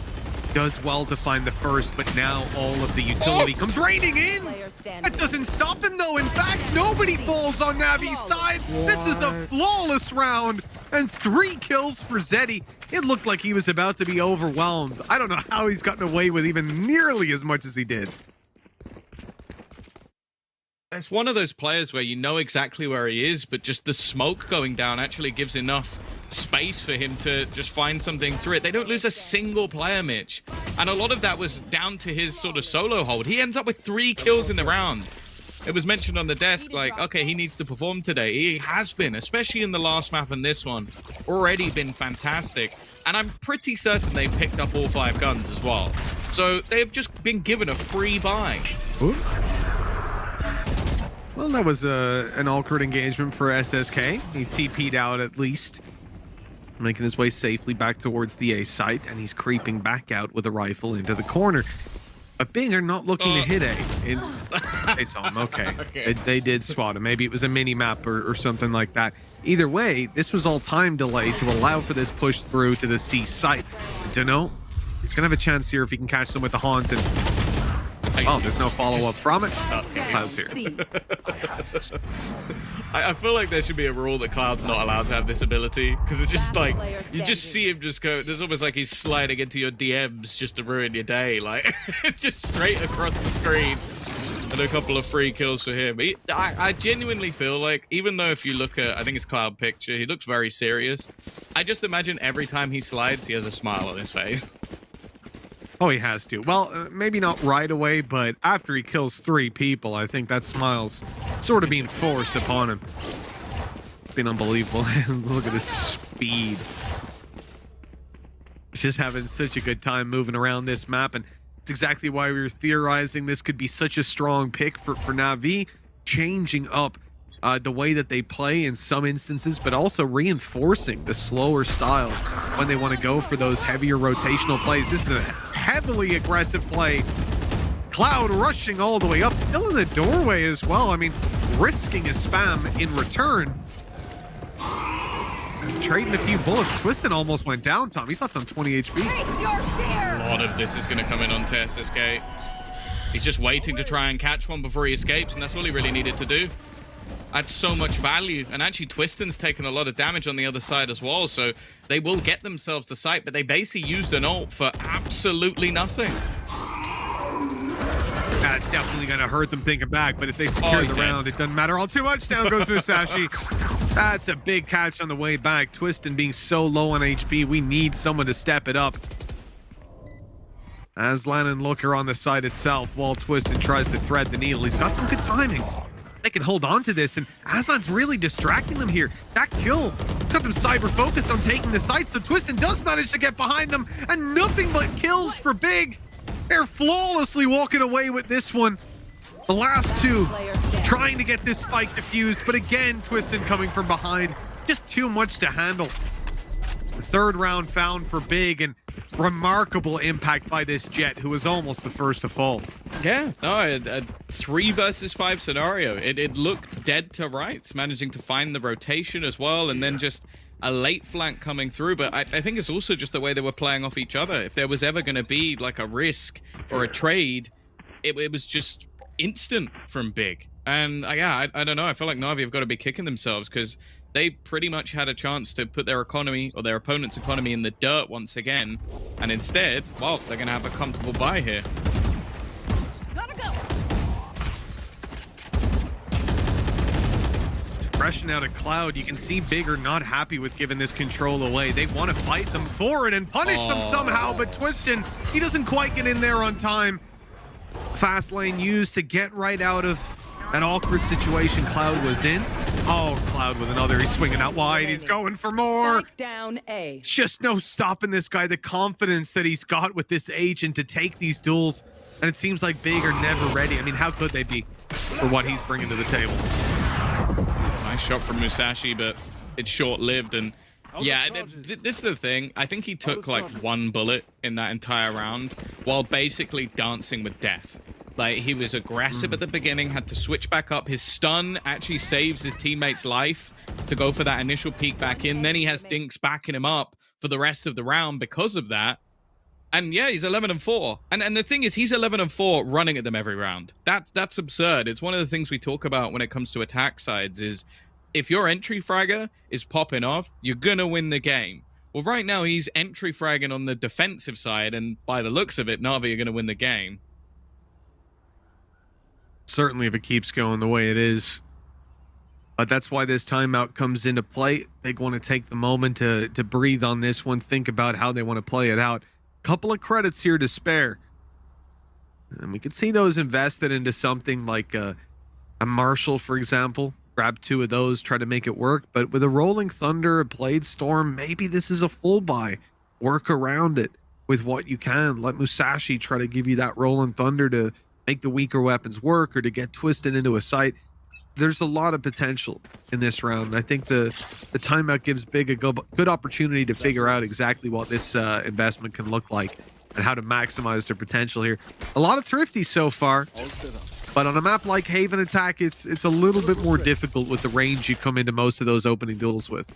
Does well to find the first, but now all of the utility comes raining in. That doesn't stop him, though. In fact, nobody falls on Navi's side. This is a flawless round, and 3 kills for Zeddy. It looked like he was about to be overwhelmed. I don't know how he's gotten away with even nearly as much as he did. It's one of those players where you know exactly where he is, but just the smoke going down actually gives enough space for him to just find something through it. They don't lose a single player, Mitch. And a lot of that was down to his sort of solo hold. He ends up with 3 kills in the round. It was mentioned on the desk, like, okay, he needs to perform today. He has been, especially in the last map and this one. Already been fantastic. And I'm pretty certain they picked up all 5 guns as well. So they've just been given a free buy. Ooh. Well, that was an awkward engagement for SSK. He TP'd out at least, making his way safely back towards the A site, and he's creeping back out with a rifle into the corner. But Bing are not looking to hit A. They saw him, okay. They did spot him. Maybe it was a mini-map or something like that. Either way, this was all time delay to allow for this push through to the C site. Duno, he's going to have a chance here if he can catch them with the Haunt and... Oh, there's no follow-up from it. Cloud's here. I feel like there should be a rule that Cloud's not allowed to have this ability, because it's just like, you just see him just go, there's almost like he's sliding into your DMs just to ruin your day, like, just straight across the screen. and a couple of free kills for him. I genuinely feel like, even though if you look at, I think it's Cloud Picture, he looks very serious. I just imagine every time he slides, he has a smile on his face. Oh, he has to. Well, maybe not right away, but after he kills 3 people, I think that smile's sort of being forced upon him. It's been unbelievable. Look at his speed. He's just having such a good time moving around this map, and it's exactly why we were theorizing this could be such a strong pick for Na'Vi, changing up the way that they play in some instances, but also reinforcing the slower style when they want to go for those heavier rotational plays. This is a heavily aggressive play. Cloud rushing all the way up, still in the doorway as well. I mean, risking a spam in return. Trading a few bullets. Twisted almost went down, Tom. He's left on 20 HP. Face your fear. A lot of this is going to come in on SSK. He's just waiting to try and catch one before he escapes, and that's all he really needed to do. Adds so much value, and actually Twiston's taken a lot of damage on the other side as well, so they will get themselves the site, but they basically used an ult for absolutely nothing. That's definitely going to hurt them thinking back, but if they secure the round, it doesn't matter all too much. Down goes Musashi. That's a big catch on the way back. Twiston being so low on HP, we need someone to step it up. Aslan and Looker on the side itself, while Twiston tries to thread the needle. He's got some good timing. They can hold on to this, and Aslan's really distracting them here. That kill got them cyber focused on taking the site, so Twiston does manage to get behind them, and nothing but kills for Big. They're flawlessly walking away with this one. The last 2 trying to get this spike diffused, but again, Twiston coming from behind. Just too much to handle. The 3rd round found for Big, and remarkable impact by this Jet, who was almost the first to fall. Yeah, no, a 3 versus 5 scenario. It looked dead to rights, managing to find the rotation as well, and then just a late flank coming through. But I think it's also just the way they were playing off each other. If there was ever going to be like a risk or a trade, it was just instant from Big. And yeah, I don't know. I feel like Na'Vi have got to be kicking themselves, because they pretty much had a chance to put their economy, or their opponent's economy, in the dirt once again. And instead, well, they're going to have a comfortable bye here. Gotta go. Aggression out of Cloud. You can see Big are not happy with giving this control away. They want to fight them for it and punish them somehow, but Twiston, he doesn't quite get in there on time. Fast lane used to get right out of that awkward situation Cloud was in. Oh, Cloud with another. He's swinging out wide. He's going for more. Down A. It's just no stopping this guy. The confidence that he's got with this agent to take these duels. And it seems like Big are never ready. I mean, how could they be for what he's bringing to the table? Nice shot from Musashi, but it's short-lived. And yeah, this is the thing. I think he took like 1 bullet in that entire round while basically dancing with death. Like, he was aggressive at the beginning, had to switch back up. His stun actually saves his teammate's life to go for that initial peek back in. Then he has Dinks backing him up for the rest of the round because of that. And yeah, he's 11-4. And the thing is, he's 11-4 running at them every round. That's absurd. It's one of the things we talk about when it comes to attack sides is, if your entry fragger is popping off, you're going to win the game. Well, right now, he's entry fragging on the defensive side, and by the looks of it, Na'Vi are going to win the game. Certainly if it keeps going the way it is. But that's why this timeout comes into play. They want to take the moment to breathe on this one, think about how they want to play it out. Couple of credits here to spare. And we could see those invested into something like a Marshall, for example. Grab 2 of those, try to make it work. But with a Rolling Thunder, a Blade Storm, maybe this is a full buy. Work around it with what you can. Let Musashi try to give you that Rolling Thunder to make the weaker weapons work, or to get twisted into a site. There's a lot of potential in this round. I think the timeout gives Big a good opportunity to figure out exactly what this investment can look like and how to maximize their potential here. A lot of thrifty so far, but on a map like Haven Attack, it's a little bit more difficult with the range you come into most of those opening duels with.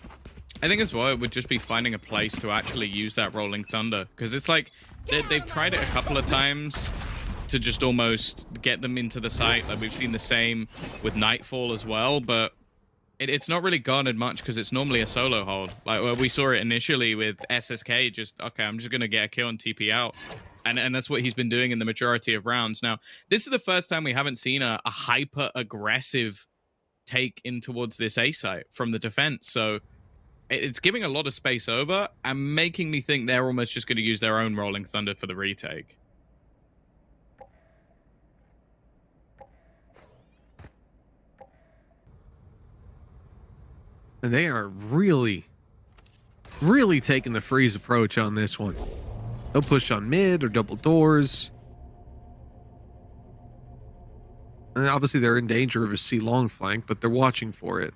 I think as well, it would just be finding a place to actually use that Rolling Thunder, because it's like they've tried it a couple of times to just almost get them into the site. Like, we've seen the same with Nightfall as well, but it's not really garnered much because it's normally a solo hold. Like, well, we saw it initially with SSK, just, okay, I'm just going to get a kill and TP out. And that's what he's been doing in the majority of rounds. Now, this is the first time we haven't seen a hyper-aggressive take in towards this A site from the defense. So it's giving a lot of space over and making me think they're almost just going to use their own Rolling Thunder for the retake. And they are really taking the freeze approach on this one. They'll push on mid or double doors. And obviously they're in danger of a C long flank, but they're watching for it.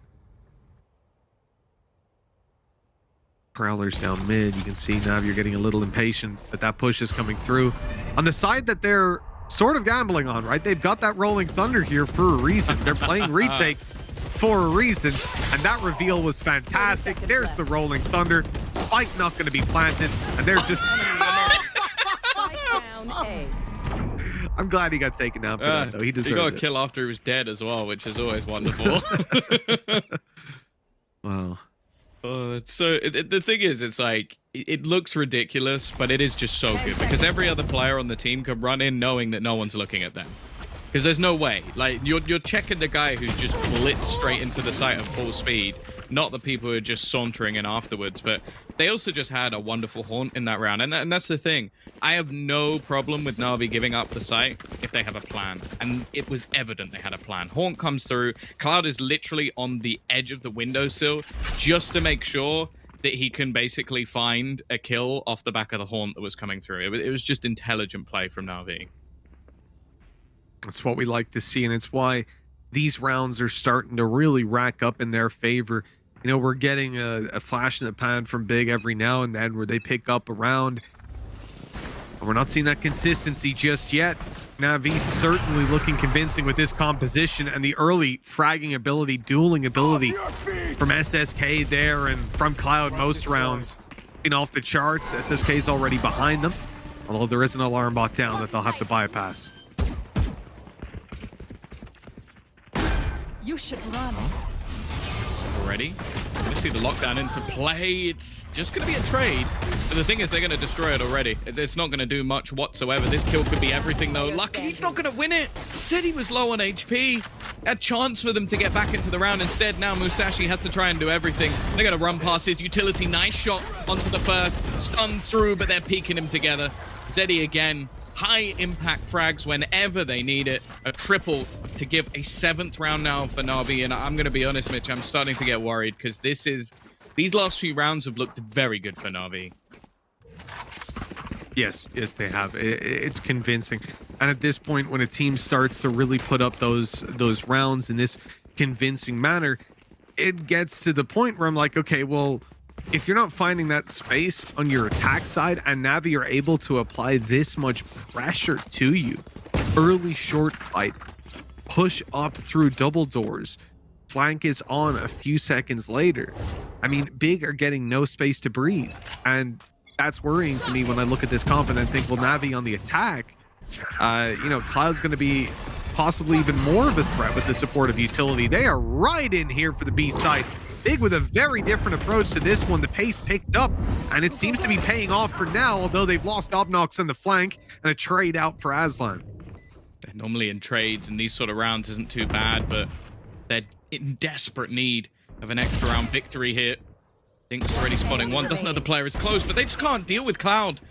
Prowlers down mid. You can see now you're getting a little impatient that that push is coming through. On the side that they're sort of gambling on, right? They've got that Rolling Thunder here for a reason. They're playing retake for a reason, and that reveal was fantastic. There's the Rolling Thunder. Spike not going to be planted, and they're just... I'm glad he got taken down for that, though. He deserved it. He got a kill after he was dead as well, which is always wonderful. Wow. Oh, so the thing is, it's like, it looks ridiculous, but it is just so good because every other player on the team can run in knowing that no one's looking at them. Because there's no way. Like, you're checking the guy who's just blitzed straight into the site at full speed, not the people who are just sauntering in afterwards. But they also just had a wonderful haunt in that round. And that's the thing. I have no problem with Na'Vi giving up the site if they have a plan. And it was evident they had a plan. Haunt comes through. Cloud is literally on the edge of the windowsill just to make sure that he can basically find a kill off the back of the haunt that was coming through. It was just intelligent play from Na'Vi. That's what we like to see, and it's why these rounds are starting to really rack up in their favor. You know, we're getting a flash in the pan from Big every now and then where they pick up a round. And we're not seeing that consistency just yet. Navi's certainly looking convincing with this composition and the early fragging ability, dueling ability from SSK there and from Cloud most rounds. Off the charts, SSK's already behind them. Although there is an alarm bot down that they'll have to bypass. You should run. Already. You see the lockdown into play. It's just going to be a trade. But the thing is, they're going to destroy it already. It's not going to do much whatsoever. This kill could be everything, though. Lucky he's not going to win it. Said he was low on HP. A chance for them to get back into the round. Instead, now Musashi has to try and do everything. They're going to run past his utility. Nice shot onto the first. Stun through, but they're peeking him together. Zeddy again. High impact frags whenever they need it. A triple to give a 7th round now for Na'Vi. And I'm going to be honest, Mitch, I'm starting to get worried because these last few rounds have looked very good for Na'Vi. Yes, they have. It's convincing. And at this point, when a team starts to really put up those rounds in this convincing manner, it gets to the point where I'm like, okay, well, if you're not finding that space on your attack side and Na'Vi are able to apply this much pressure to you, early short fight, push up through double doors, flank is on a few seconds later. I mean, Big are getting no space to breathe. And that's worrying to me when I look at this comp and then think, well, Na'Vi on the attack, Cloud's going to be possibly even more of a threat with the support of utility. They are right in here for the B side. Big with a very different approach to this one. The pace picked up, and it seems to be paying off for now, although they've lost Obnox on the flank and a trade out for Aslan. Normally in trades and these sort of rounds isn't too bad, but they're in desperate need of an extra round victory here. Think's already spotting one. Doesn't know the player is close, but they just can't deal with Cloud.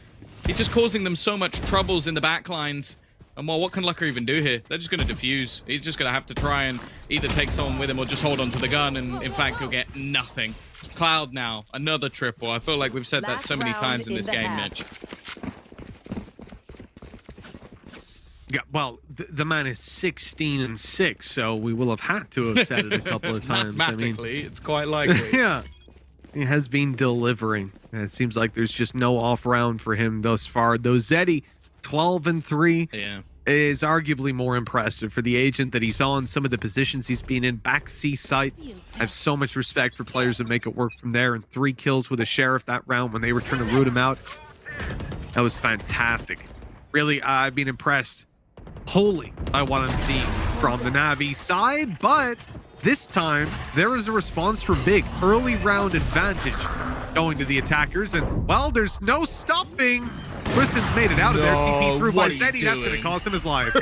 He's just causing them so much troubles in the backlines. And well, what can Lucker even do here? They're just going to defuse. He's just going to have to try and either take someone with him or just hold on to the gun. And in fact, he'll get nothing. Cloud now, another triple. I feel like we've said that so many times in this game, Mitch. Yeah, well, the man is 16-6, so we will have had to have said it a couple of times. Mathematically, it's quite likely. Yeah, he has been delivering. And it seems like there's just no off round for him thus far. Though Zeddy, 12-3, is arguably more impressive for the agent that he's on. Some of the positions he's been in, back C site. I have so much respect for players that make it work from there. And 3 kills with a Sheriff that round when they were trying to root him out. That was fantastic. Really, I've been impressed wholly by what I'm seeing from the Na'Vi side, but this time there is a response from Big. Early round advantage going to the attackers, and well, there's no stopping Twiston's made it out of there. TP through by what are you Zeddy. That's going to doing? cost him his life.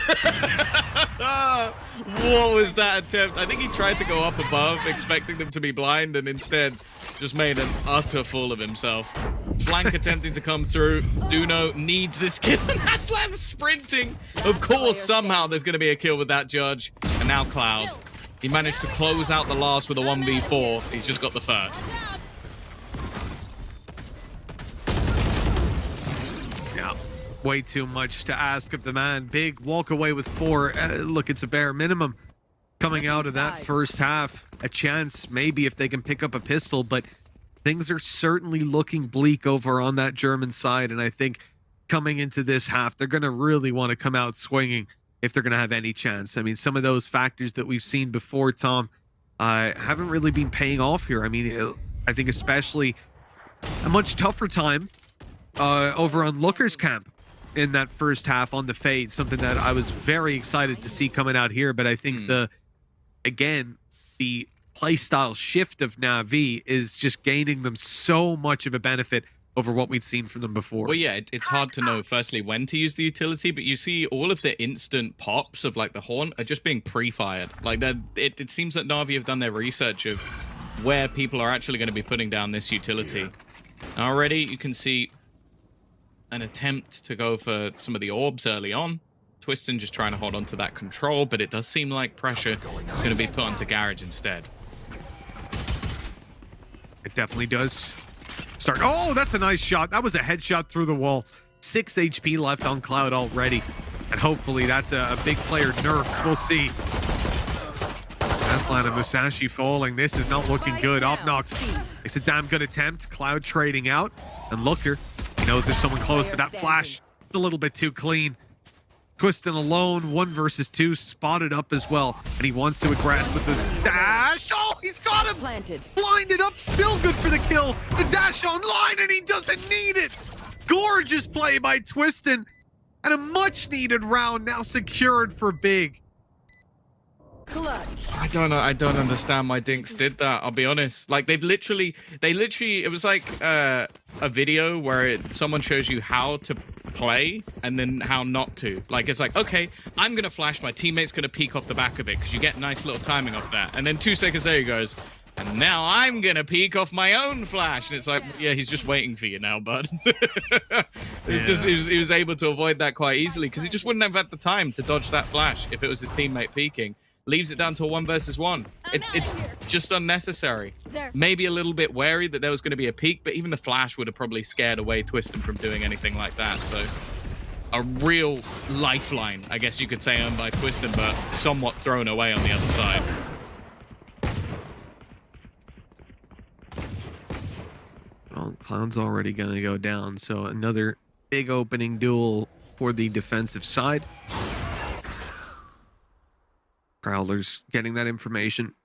What was that attempt? I think he tried to go up above, expecting them to be blind, and instead just made an utter fool of himself. Flank attempting to come through. Duno needs this kill. Aslan's sprinting. Of course, somehow there's going to be a kill with that judge. And now Cloud. He managed to close out the last with a 1v4. He's just got the first. Yeah, way too much to ask of the man. Big walk away with 4. Look, it's a bare minimum coming out of that first half. A chance maybe if they can pick up a pistol, but things are certainly looking bleak over on that German side. And I think coming into this half, they're going to really want to come out swinging if they're going to have any chance. I mean, some of those factors that we've seen before, Tom, haven't really been paying off here. I mean, I think especially a much tougher time over on Looker's camp in that first half on the Fade, something that I was very excited to see coming out here. But I think the playstyle shift of Na'Vi is just gaining them so much of a benefit over what we'd seen from them before. Well, yeah, it's hard to know, firstly, when to use the utility, but you see all of the instant pops of, like, the horn are just being pre-fired. Like, it seems that Na'Vi have done their research of where people are actually going to be putting down this utility. And already, you can see an attempt to go for some of the orbs early on. Twiston just trying to hold on to that control, but it does seem like pressure is going to be put onto Garage instead. It definitely does. Oh, that's a nice shot. That was a headshot through the wall. 6 HP left on Cloud already. And hopefully that's a big player nerf. We'll see. Aslan and Musashi falling. This is not looking good. Opnox makes a damn good attempt. Cloud trading out. And Looker, he knows there's someone close, but that flash is a little bit too clean. Twiston alone, 1 versus 2, spotted up as well. And he wants to aggress with the dash. Oh, he's got him! Blinded up, still good for the kill. The dash online, and he doesn't need it. Gorgeous play by Twiston. And a much-needed round now secured for Big. I don't know. I don't understand why Dinks did that. I'll be honest. Like, they literally, it was like a video where someone shows you how to play and then how not to. Like, it's like, okay, I'm going to flash, my teammate's going to peek off the back of it because you get nice little timing off that. And then 2 seconds there he goes, and now I'm going to peek off my own flash. And it's like, yeah, he's just waiting for you now, bud. It's just, he was able to avoid that quite easily because he just wouldn't have had the time to dodge that flash if it was his teammate peeking. Leaves it down to a 1 versus 1. It's just unnecessary. Maybe a little bit wary that there was going to be a peek, but even the flash would have probably scared away Twiston from doing anything like that. So a real lifeline, I guess you could say, owned by Twiston, but somewhat thrown away on the other side. Well, Cloud's already going to go down, so another big opening duel for the defensive side. Prowler's getting that information.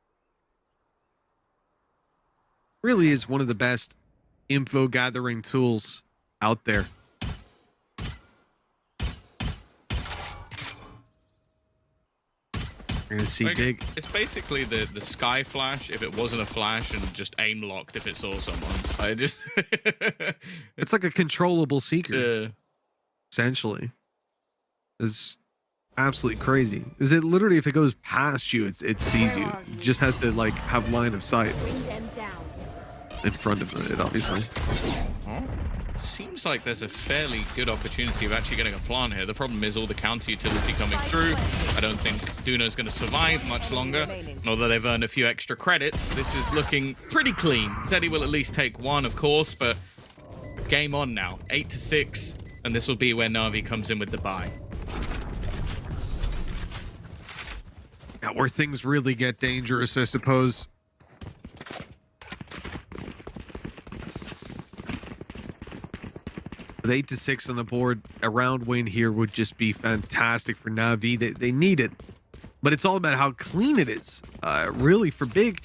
Really is one of the best info gathering tools out there. You're gonna see like, Big. It's basically the sky flash if it wasn't a flash, and just aim locked if it saw someone. I just It's like a controllable seeker. Yeah. Essentially. It's absolutely crazy. Is it literally if it goes past you, it sees you. It just has to like have line of sight in front of it, obviously. Seems like there's a fairly good opportunity of actually getting a plant here. The problem is all the counter utility coming through. I don't think Duno's going to survive much longer. And although they've earned a few extra credits, this is looking pretty clean. Zeddy will at least take 1, of course, but game on now. 8-6, and this will be where Na'Vi comes in with the buy. Yeah, where things really get dangerous, I suppose. With 8-6 on the board, a round win here would just be fantastic for Na'Vi. They need it, but it's all about how clean it is. Really, for Big,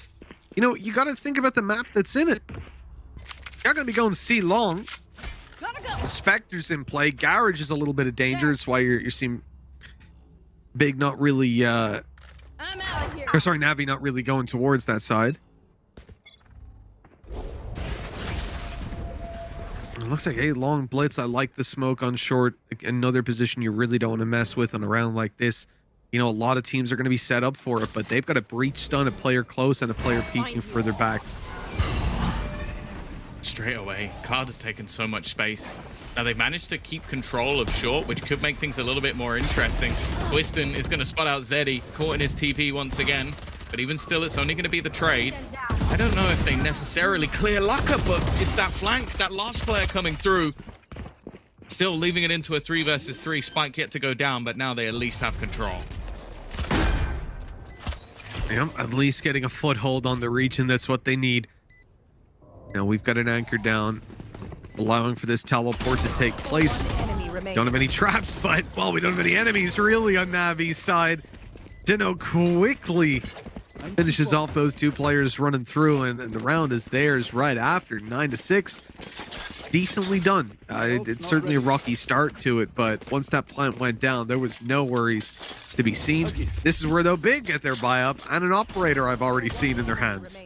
you know, you got to think about the map that's in it. You're not going to be going C long. The Spectre's in play. Garage is a little bit of danger. That's why you're seeing Big not really... Or sorry, Na'Vi not really going towards that side. It looks like a long blitz. I like the smoke on short. Another position you really don't want to mess with on a round like this. You know, a lot of teams are going to be set up for it, but they've got a breach stun, a player close, and a player peeking further back. Straight away, Card has taken so much space. Now they've managed to keep control of short, which could make things a little bit more interesting. Twiston is going to spot out Zeddy, caught in his TP once again. But even still, it's only going to be the trade. I don't know if they necessarily clear Lucka, but it's that flank, that last player coming through. Still leaving it into a 3 versus 3. Spike yet to go down, but now they at least have control. Yeah, at least getting a foothold on the region. That's what they need. Now we've got an anchor down, allowing for this teleport to take place. Don't have any traps, but, well, we don't have any enemies really on Navi's side. Dino quickly finishes off those 2 players running through, and the round is theirs right after. 9-6. Decently done. It's certainly a rocky start to it, but once that plant went down, there was no worries to be seen. This is where they'll big get their buy up, and an operator I've already seen in their hands.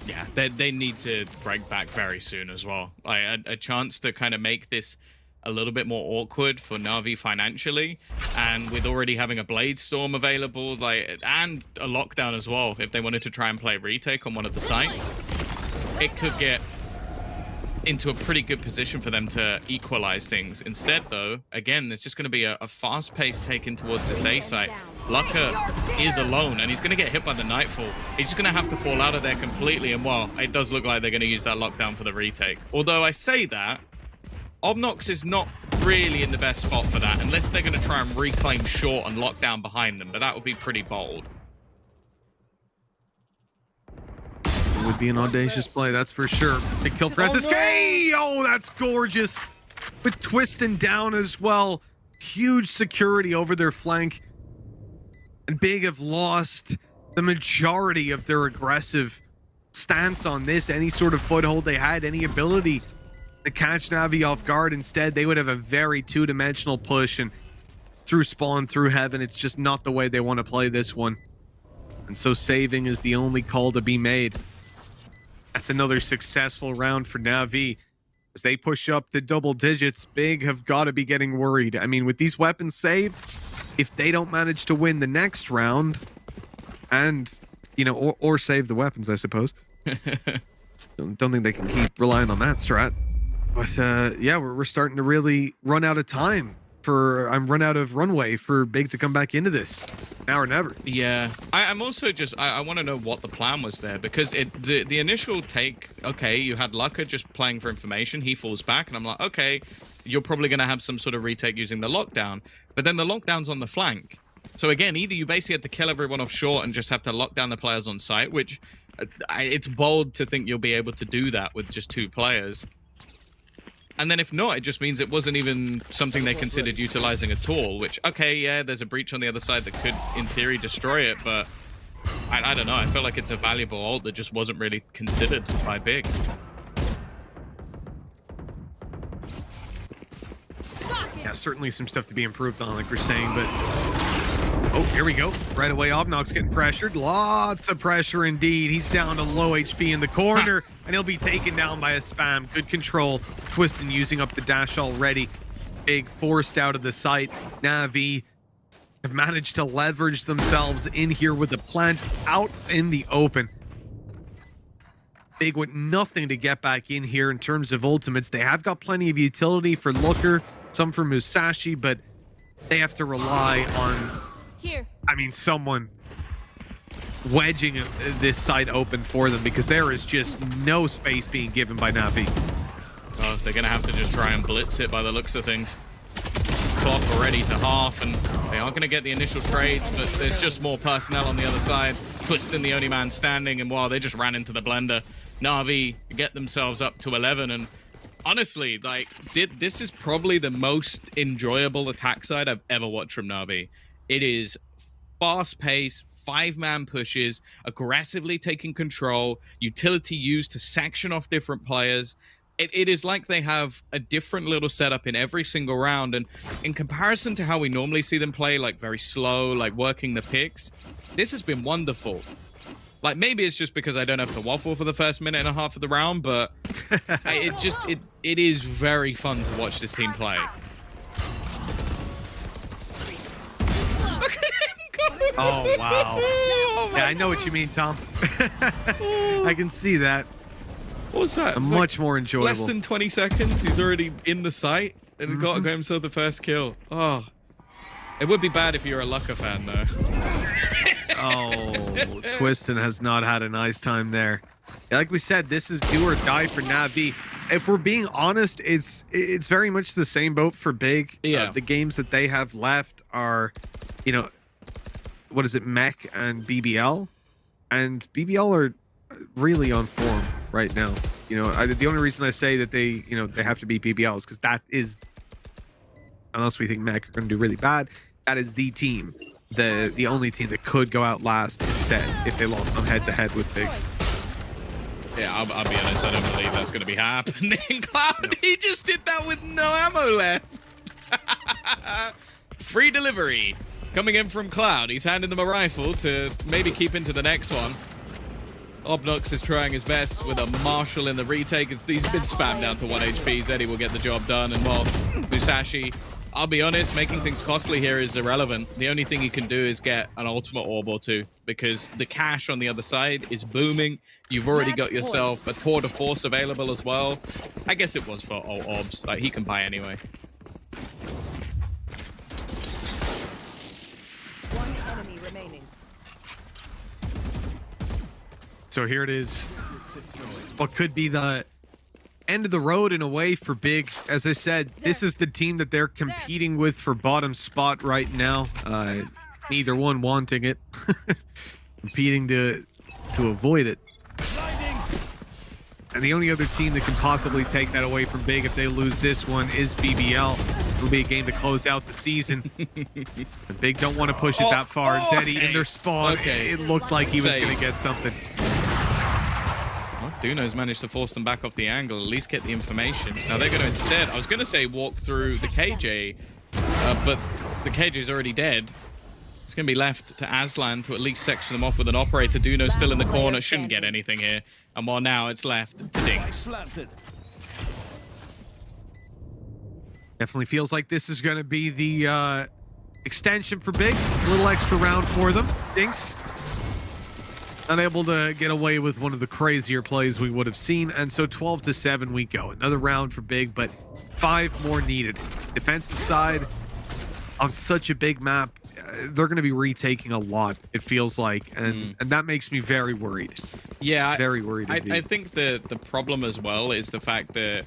Yeah, they need to break back very soon as well. A chance to kind of make this a little bit more awkward for Na'Vi financially, and with already having a Blade Storm available, and a lockdown as well, if they wanted to try and play retake on one of the sites, it could get into a pretty good position for them to equalize things. Instead, though, again, there's just going to be a fast-paced taken towards this A site. Lucka is alone, and he's going to get hit by the Nightfall. He's just going to have to fall out of there completely, and well, it does look like they're going to use that lockdown for the retake. Although I say that, Obnox is not really in the best spot for that, unless they're going to try and reclaim short and lock down behind them, but that would be pretty bold. It would be an audacious play, that's for sure. Big kill for SSK! Oh, that's gorgeous! With Twiston down as well. Huge security over their flank. And Big have lost the majority of their aggressive stance on this. Any sort of foothold they had, any ability to catch Na'Vi off guard. Instead, they would have a very two-dimensional push, and through spawn, through heaven, it's just not the way they want to play this one. And so saving is the only call to be made. That's another successful round for Na'Vi. As they push up to double digits, Big have got to be getting worried. I mean, with these weapons saved, if they don't manage to win the next round, and, you know, or save the weapons, I suppose. Don't think they can keep relying on that strat. But yeah, we're starting to really run out of time run out of runway for Big to come back into this. Now or never. Yeah, I'm also just, I want to know what the plan was there, because the initial take, okay, you had Lucka just playing for information, he falls back, and I'm like, okay, you're probably going to have some sort of retake using the lockdown, but then the lockdown's on the flank. So again, either you basically have to kill everyone off short and just have to lock down the players on site, which it's bold to think you'll be able to do that with just 2 players. And then if not, it just means it wasn't even something they considered utilizing at all, which, okay, yeah, there's a breach on the other side that could, in theory, destroy it, but I don't know. I feel like it's a valuable ult that just wasn't really considered by Big. Yeah, certainly some stuff to be improved on, like we're saying, but... Oh, here we go. Right away, Obnox getting pressured. Lots of pressure indeed. He's down to low HP in the corner, and he'll be taken down by a spam. Good control. Twiston using up the dash already. Big forced out of the site. Na'Vi have managed to leverage themselves in here with the plant out in the open. Big with nothing to get back in here in terms of ultimates. They have got plenty of utility for Looker, some for Musashi, but they have to rely on... I mean, someone wedging this side open for them, because there is just no space being given by Na'Vi. Oh, they're going to have to just try and blitz it by the looks of things. Clock already to half, and they are going to get the initial trades, but there's just more personnel on the other side. Twiston the only man standing, and wow, they just ran into the blender. Na'Vi get themselves up to 11, and honestly, like, this is probably the most enjoyable attack side I've ever watched from Na'Vi. It is fast-paced, 5-man pushes, aggressively taking control, utility used to section off different players. It is like they have a different little setup in every single round, and in comparison to how we normally see them play, like very slow, like working the picks, this has been wonderful. Like, maybe it's just because I don't have to waffle for the first minute and a half of the round, but It is very fun to watch this team play. Oh, wow. Yeah, I know what you mean, Tom. I can see that. What was that? Much more enjoyable. Less than 20 seconds, he's already in the site and got himself the first kill. Oh. It would be bad if you're a Lucka fan, though. Oh, Twistin has not had a nice time there. Like we said, this is do or die for Navi. If we're being honest, it's very much the same boat for Big. Yeah. The games that they have left are, you know, what is it, Mech and BBL? And BBL are really on form right now. You know, the only reason I say that they have to beat BBL is because that is, unless we think Mech are going to do really bad, that is the team, the only team that could go out last instead if they lost on head-to-head with Big. Yeah, I'll be honest, I don't believe that's going to be happening. Cloud, he just did that with no ammo left. Free delivery. Coming in from Cloud, he's handing them a rifle to maybe keep into the next one. Obnox is trying his best with a Marshall in the retake. He's been spammed down to 1 HP. Zeddy will get the job done. And well, Musashi, I'll be honest, making things costly here is irrelevant. The only thing he can do is get an ultimate orb or two because the cash on the other side is booming. You've already got yourself a tour de force available as well. I guess it was for all orbs. Like, he can buy anyway. One enemy remaining. So here it is. What could be the end of the road in a way for Big. As I said, this is the team that they're competing with for bottom spot right now. Neither one wanting it. Competing to avoid it. And the only other team that can possibly take that away from Big if they lose this one is BBL. It'll be a game to close out the season. And Big don't want to push it that far. Zeddy in their spawn. Okay. It looked like he was going to get something. Well, Duno's managed to force them back off the angle, at least get the information. Now they're going to instead, I was going to say walk through the KJ, but the KJ is already dead. It's going to be left to Aslan to at least section them off with an operator. Duno's still in the corner, shouldn't get anything here. And while now it's left to Dinks. Definitely feels like this is going to be the extension for Big. A little extra round for them. Dinks unable to get away with one of the crazier plays we would have seen. And so 12-7 we go. Another round for Big, but 5 more needed. Defensive side on such a big map, they're going to be retaking a lot, it feels like. And that makes me very worried. Yeah. Very worried. I think the problem as well is the fact that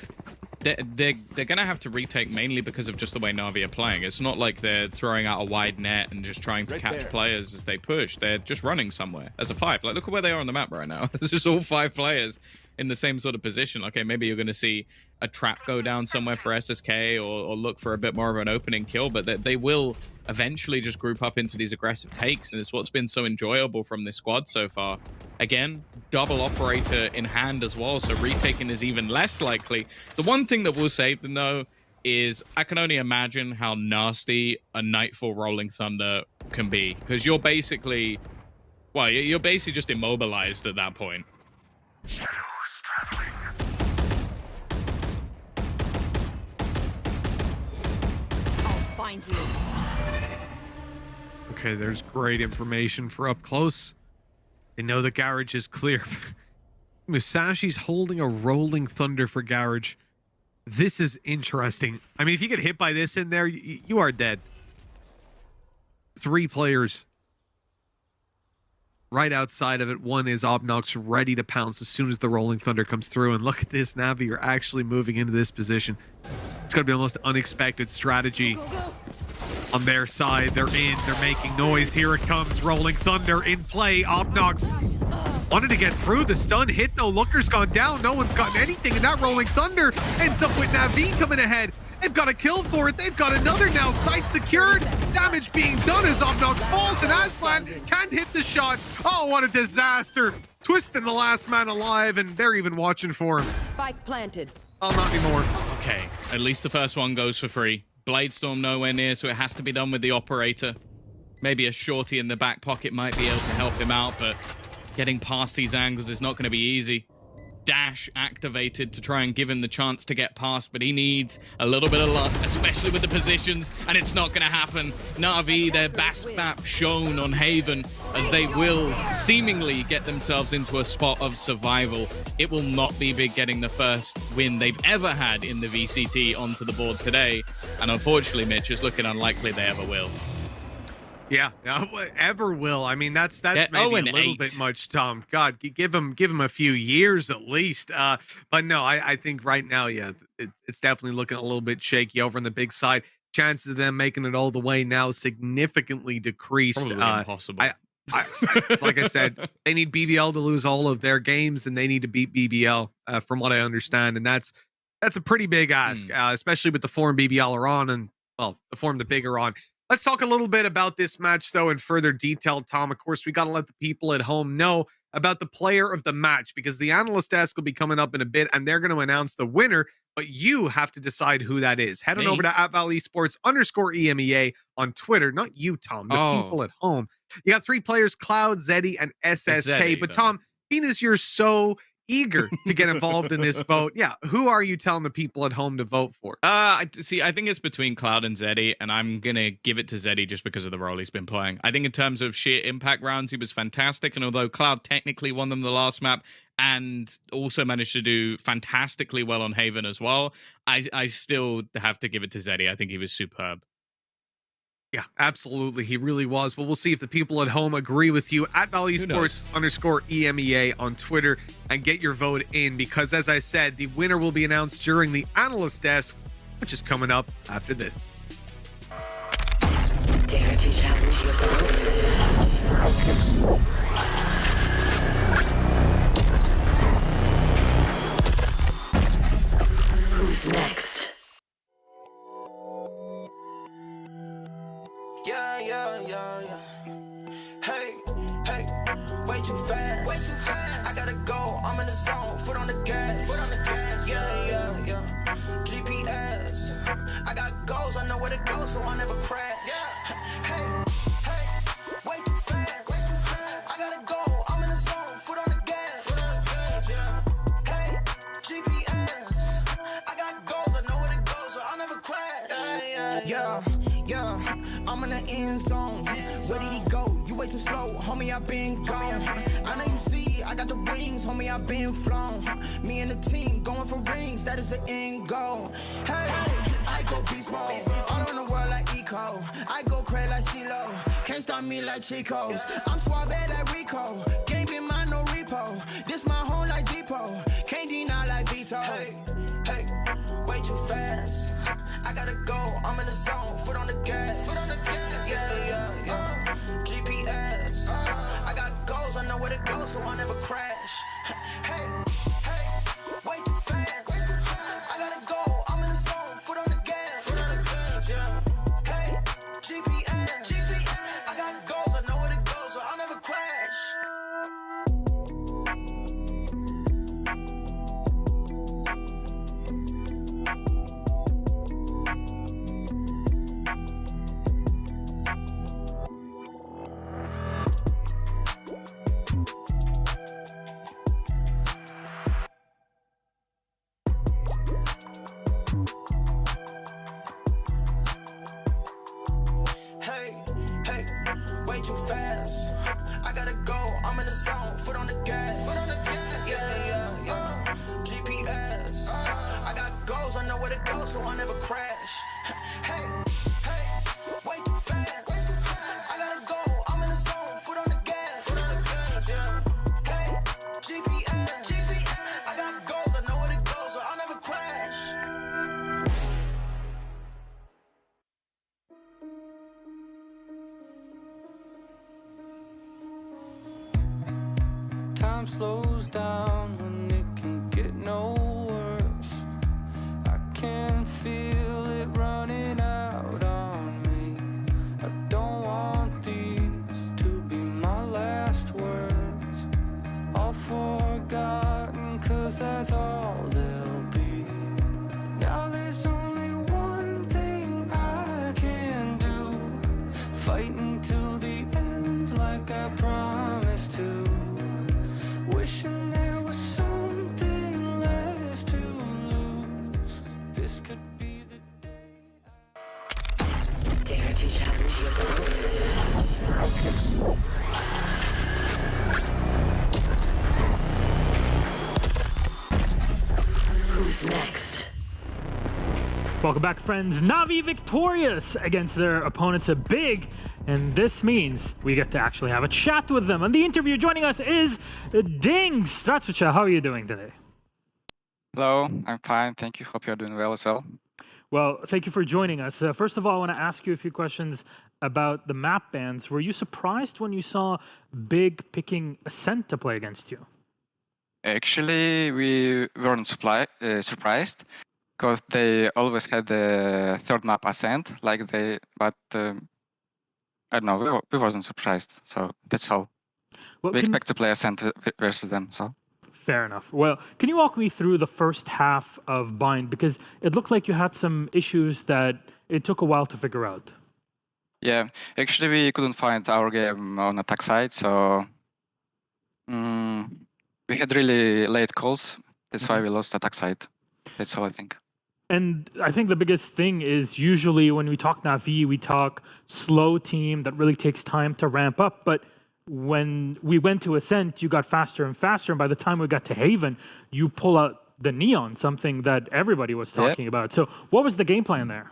they're going to have to retake mainly because of just the way Na'Vi are playing. It's not like they're throwing out a wide net and just trying to catch players as they push. They're just running somewhere as a 5. Like, look at where they are on the map right now. It's just all 5 players in the same sort of position. Okay, maybe you're going to see a trap go down somewhere for SSK or look for a bit more of an opening kill, but they will eventually just group up into these aggressive takes, and it's what's been so enjoyable from this squad so far. Again, double operator in hand as well, so retaking is even less likely. The one thing that we'll say, though, is I can only imagine how nasty a Nightfall Rolling Thunder can be, because you're basically, well, you're basically just immobilized at that point. Shadows traveling. I'll find you. Okay, there's great information for up close. They know the garage is clear. Musashi's holding a Rolling Thunder for garage. This is interesting. I mean, if you get hit by this in there, you are dead. 3 players right outside of it. One is Obnox, ready to pounce as soon as the Rolling Thunder comes through. And look at this, Navi, you're actually moving into this position. It's going to be the most unexpected strategy on their side. They're in, they're making noise. Here it comes, Rolling Thunder in play. Obnox wanted to get through. The stun hit though. Looker's gone down. No one's gotten anything, and that Rolling Thunder ends up with Naveen coming ahead. They've got a kill for it. They've got another now. Site secured. Damage being done as Obnox falls, and Aslan can't hit the shot. Oh, what a disaster. Twisting the last man alive, and they're even watching for him. Spike planted. Oh, not anymore. Okay, at least the first one goes for free. Bladestorm nowhere near, so it has to be done with the operator. Maybe a shorty in the back pocket might be able to help him out, but getting past these angles is not going to be easy. dash activated to try and give him the chance to get past, but he needs a little bit of luck, especially with the positions, and it's not going to happen. Na'Vi, their best map shown on Haven, as they will seemingly get themselves into a spot of survival. It will not be big getting the first win they've ever had in the VCT onto the board today, and unfortunately, Mitch, is looking unlikely they ever will. Yeah, ever will. I mean, that's maybe a little bit much, Tom. God, give him a few years at least. But no, I think right now, yeah, it's definitely looking a little bit shaky over on the big side. Chances of them making it all the way now significantly decreased. Probably impossible. Like I said, they need BBL to lose all of their games, and they need to beat BBL, from what I understand, and that's a pretty big ask, especially with the form BBL are on, and well, the form the big are on. Let's talk a little bit about this match, though, in further detail, Tom. Of course, we got to let the people at home know about the player of the match, because the analyst desk will be coming up in a bit, and they're going to announce the winner, but you have to decide who that is. Head on over to @ValEsports_EMEA on Twitter. Not you, Tom, the people at home. You got 3 players, Cloud, Zeddy, and SSK. But Tom, being as you're so eager to get involved in this vote, yeah, who are you telling the people at home to vote for? I think it's between Cloud and Zeddy, and I'm gonna give it to Zeddy just because of the role he's been playing. I think in terms of sheer impact rounds, he was fantastic, and although Cloud technically won them the last map and also managed to do fantastically well on Haven as well, I still have to give it to Zeddy. I think he was superb. Yeah, absolutely. He really was. But we'll see if the people at home agree with you at ValEsports_EMEA on Twitter and get your vote in, because as I said, the winner will be announced during the analyst desk, which is coming up after this. Dare to challenge yourself. Who's next? Hey, way too fast. I gotta go, I'm in the zone, foot on the gas. Yeah. GPS, I got goals, I know where to go, so I never crash. Hey, way too fast. I gotta go, I'm in the zone, foot on the gas. Hey, GPS, I got goals, I know where to go, so I never crash. Yeah. I'm in the end zone. Where did he go? You way too slow, homie, I been gone. I know you see, I got the rings, homie, I been flown. Me and the team going for rings, that is the end goal. Hey, I go beast mode, all around the world like Eco. I go crazy like CeeLo, can't stop me like Chico's. I'm suave like Rico, can't be mine no repo. This my home like Depot, can't deny like Vito. Hey, way too fast. I gotta go, I'm in the zone, foot on the gas. Yeah. GPS, I got goals, I know where to go, so I never crash. Hey, way too fast. I gotta go, I'm in the zone, foot on the gas. Hey, GPS, I got goals, I know where to go, so I'll never crash. Way too fast. I gotta go, I'm in the zone, foot on the gas. Yeah. GPS, I got goals, I know where to go, so I never crash. Hey, way too fast. I gotta go, I'm in the zone, foot on the gas. Hey, GPS, I got goals, I know where to go, so I'll never crash. Time slows down when it can get no worse. I can feel it running out on me. I don't want these to be my last words. All forgotten, 'cause that's all they'll be. Now there's only one thing I can do. Fight until the end like I promised to. Wishing there was something Welcome back, friends. Na'Vi victorious against their opponents at Big, and this means we get to actually have a chat with them. And the interview joining us is Dings. Stratsvicha, how are you doing today? Hello, I'm fine. Thank you. Hope you're doing well as well. Well, thank you for joining us. First of all, I want to ask you a few questions about the map bans. Were you surprised when you saw Big picking Ascent to play against you? Actually, we weren't surprised because they always had the third map Ascent, but I don't know, we wasn't surprised. So that's all. Well, we expect to play Ascent versus them. So. Fair enough. Well, can you walk me through the first half of Bind? Because it looked like you had some issues that it took a while to figure out. Yeah, actually we couldn't find our game on attack side, so we had really late calls. That's why we lost attack side. That's all I think. And I think the biggest thing is usually when we talk Na'Vi, we talk slow team that really takes time to ramp up. But when we went to Ascent, you got faster and faster. And by the time we got to Haven, you pull out the Neon, something that everybody was talking about. So what was the game plan there?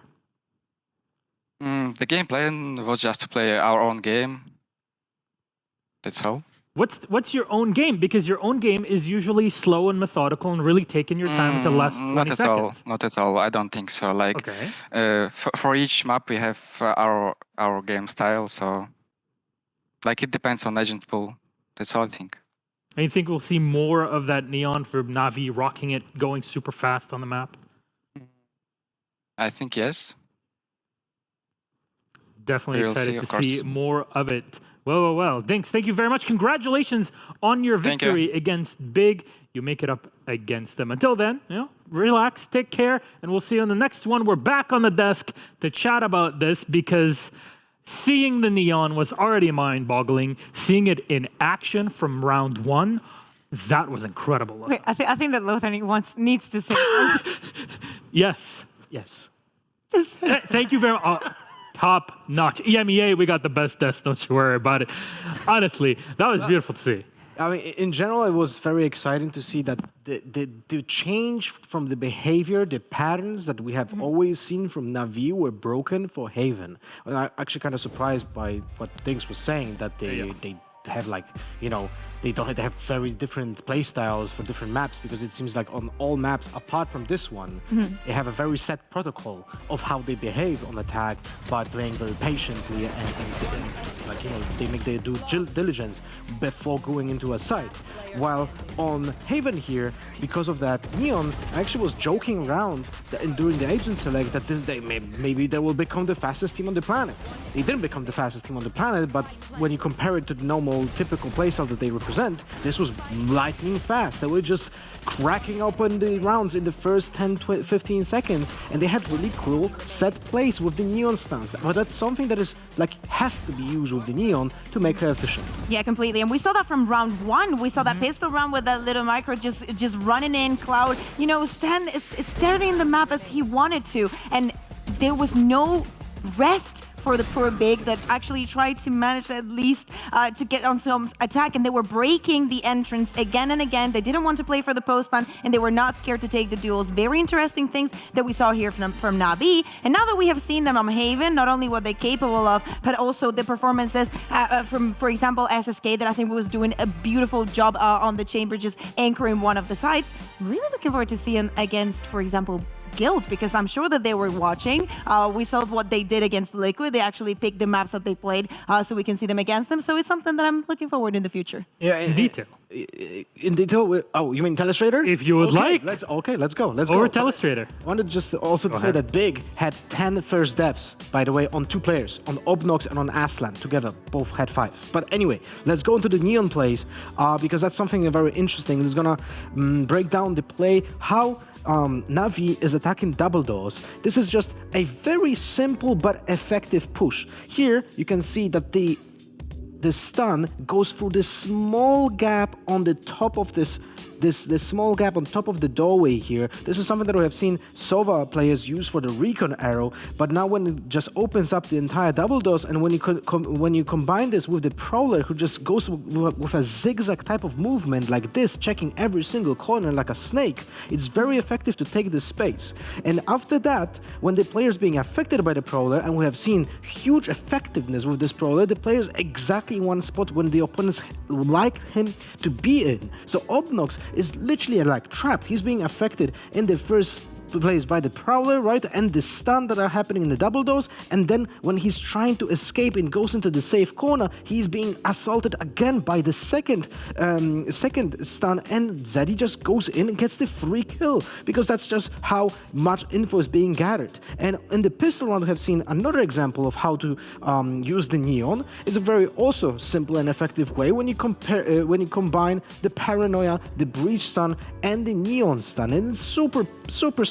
The game plan was just to play our own game. That's all. What's your own game? Because your own game is usually slow and methodical and really taking your time until last 20 seconds. Not at all. I don't think so. Like for each map, we have our game style. So like it depends on agent pool. That's all I think. And you think we'll see more of that Neon for Na'Vi rocking it, going super fast on the map? I think yes. Definitely excited to see more of it. Well. Dinks, thank you very much. Congratulations on your victory against Big. You make it up against them. Until then, relax, take care, and we'll see you on the next one. We're back on the desk to chat about this because seeing the Neon was already mind-boggling. Seeing it in action from round one, that was incredible. Wait, I think that Lothar needs to say Yes. Yes. Thank you very much. Top notch. EMEA, we got the best desk, don't you worry about it. Honestly, that was beautiful to see. I mean, in general, it was very exciting to see that the change from the behavior, the patterns that we have always seen from Na'Vi were broken for Haven. And I'm actually kind of surprised by what Dinks was saying, that they have they have very different play styles for different maps, because it seems like on all maps apart from this one, they have a very set protocol of how they behave on attack by playing very patiently and they make their due diligence before going into a site. While on Haven here, because of that Neon, I actually was joking around during the agent select that maybe they will become the fastest team on the planet. They didn't become the fastest team on the planet, but when you compare it to the normal typical playstyle that they represent, this was lightning fast. They were just cracking open the rounds in the first 10-15 seconds, and they had really cool set plays with the Neon stance. But that's something that is has to be used with the Neon to make it efficient. Yeah, completely. And we saw that from round one. We saw that pistol round with that little micro just running in, Cloud, staring the map as he wanted to, and there was no rest for the poor Big that actually tried to manage at least to get on some attack, and they were breaking the entrance again and again. They didn't want to play for the post-ban, and they were not scared to take the duels. Very interesting things that we saw here from Na'Vi. And now that we have seen them on Haven, not only what they're capable of, but also the performances from, for example, SSK, that I think was doing a beautiful job on the chamber, just anchoring one of the sides. Really looking forward to seeing against, for example, Guild, because I'm sure that they were watching. We saw what they did against Liquid. They actually picked the maps that they played, so we can see them against them. So it's something that I'm looking forward in the future. Yeah, in detail. In detail? Oh, you mean Telestrator? If you would like. Let's go. Let's go. Over Telestrator. I wanted just also to say that Big had 10 first deaths, by the way, on 2 players, on Obnox and on Aslan. Together, both had 5. But anyway, let's go into the Neon plays, because that's something very interesting. It's gonna break down the play, how Na'Vi is attacking double doors. This is just a very simple but effective push. Here you can see that the stun goes through this small gap on the top of this this small gap on top of the doorway here. This is something that we have seen Sova players use for the recon arrow, but now when it just opens up the entire double doors, and when you combine this with the Prowler, who just goes with a zigzag type of movement like this, checking every single corner like a snake, it's very effective to take this space. And after that, when the player's being affected by the Prowler, and we have seen huge effectiveness with this Prowler, the player's exactly in one spot when the opponents like him to be in. So Obnox is literally like trapped. He's being affected in the first place by the Prowler, right, and the stun that are happening in the double doors, and then when he's trying to escape and goes into the safe corner, he's being assaulted again by the second stun, and Zeddy just goes in and gets the free kill, because that's just how much info is being gathered. And in the pistol round, we have seen another example of how to use the Neon. It's a very also simple and effective way when you combine the Paranoia, the Breach stun, and the Neon stun, and it's super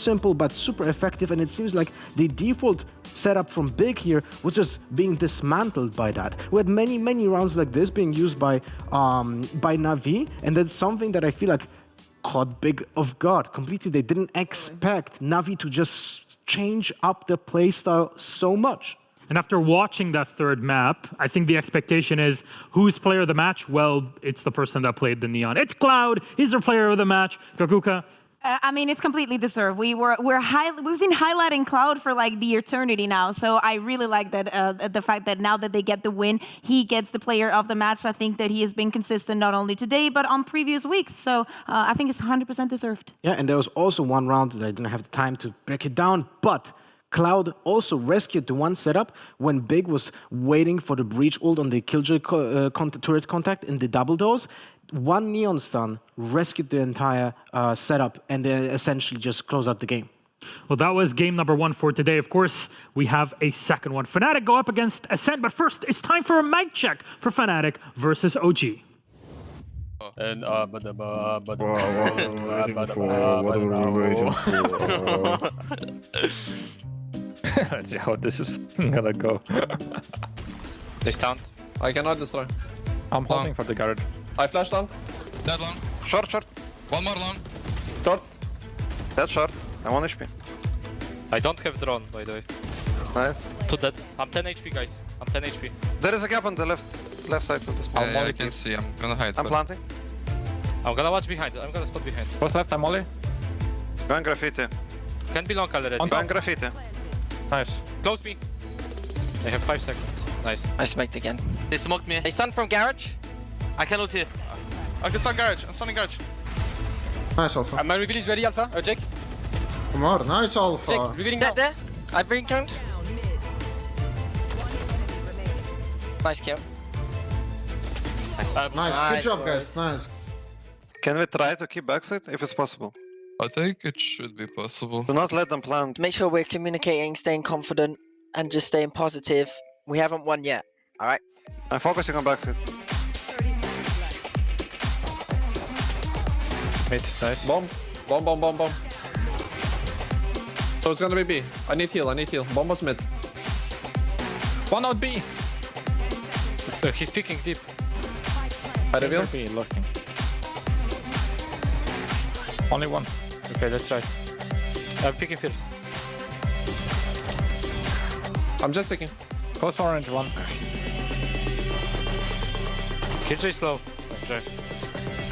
simple but super effective, and it seems like the default setup from Big here was just being dismantled by that. We had many rounds like this being used by Na'Vi, and that's something that I feel like caught Big off guard completely. They didn't expect Na'Vi to just change up the playstyle so much. And after watching that third map, I think the expectation is, who's player of the match? Well, it's the person that played the Neon. It's Cloud. He's the player of the match. Kaquka. I mean, it's completely deserved. We've been highlighting Cloud for like the eternity now, so I really like that the fact that now that they get the win, he gets the player of the match. I think that he has been consistent not only today but on previous weeks, so I think it's 100% deserved. Yeah, and there was also one round that I didn't have the time to break it down, but Cloud also rescued the one setup when Big was waiting for the Breach ult on the Killjoy turret contact in the double doors. One Neon stun rescued the entire setup, and they essentially just closed out the game. Well, that was game number 1 for today. Of course, we have a second one. Fnatic go up against Ascent, but first, it's time for a mic check for Fnatic versus OG. And What are we waiting for? Let's see how this is gonna go. They stunned. I cannot destroy. I'm holding for the garage. I flash long. Dead long. Short. One more long. Short. Dead short. I 1 HP. I don't have drone, by the way. Nice. 2 dead. I'm 10 HP, guys. I'm 10 HP. There is a gap on the left side of this. Yeah, I can see. I'm gonna hide. I'm planting. I'm gonna watch behind. I'm gonna spot behind. First left, I'm Molly. Going graffiti. Can be long already. Going graffiti. Nice. Close me. They have 5 seconds. Nice. I smoked again. They smoked me. They stunned from garage. I can ult here. I can stun garage. I'm stunning garage. Nice Alpha. My reveal is ready, Alpha. Jake. Come on, nice Alpha. Jake, revealing now. There. I've returned. Nice kill. Nice. Good job, guys. Nice. Can we try to keep backside if it's possible? I think it should be possible. Do not let them plant. Make sure we're communicating, staying confident, and just staying positive. We haven't won yet. All right. I'm focusing on backside. Mid, nice. Bomb. So it's gonna be B. I need heal. Bomb was mid. One out B. He's peeking deep. I reveal. B looking. Only one. Okay, let's try. I'm picking field. I'm just taking. Close orange one. Killjoy slow. Let's try.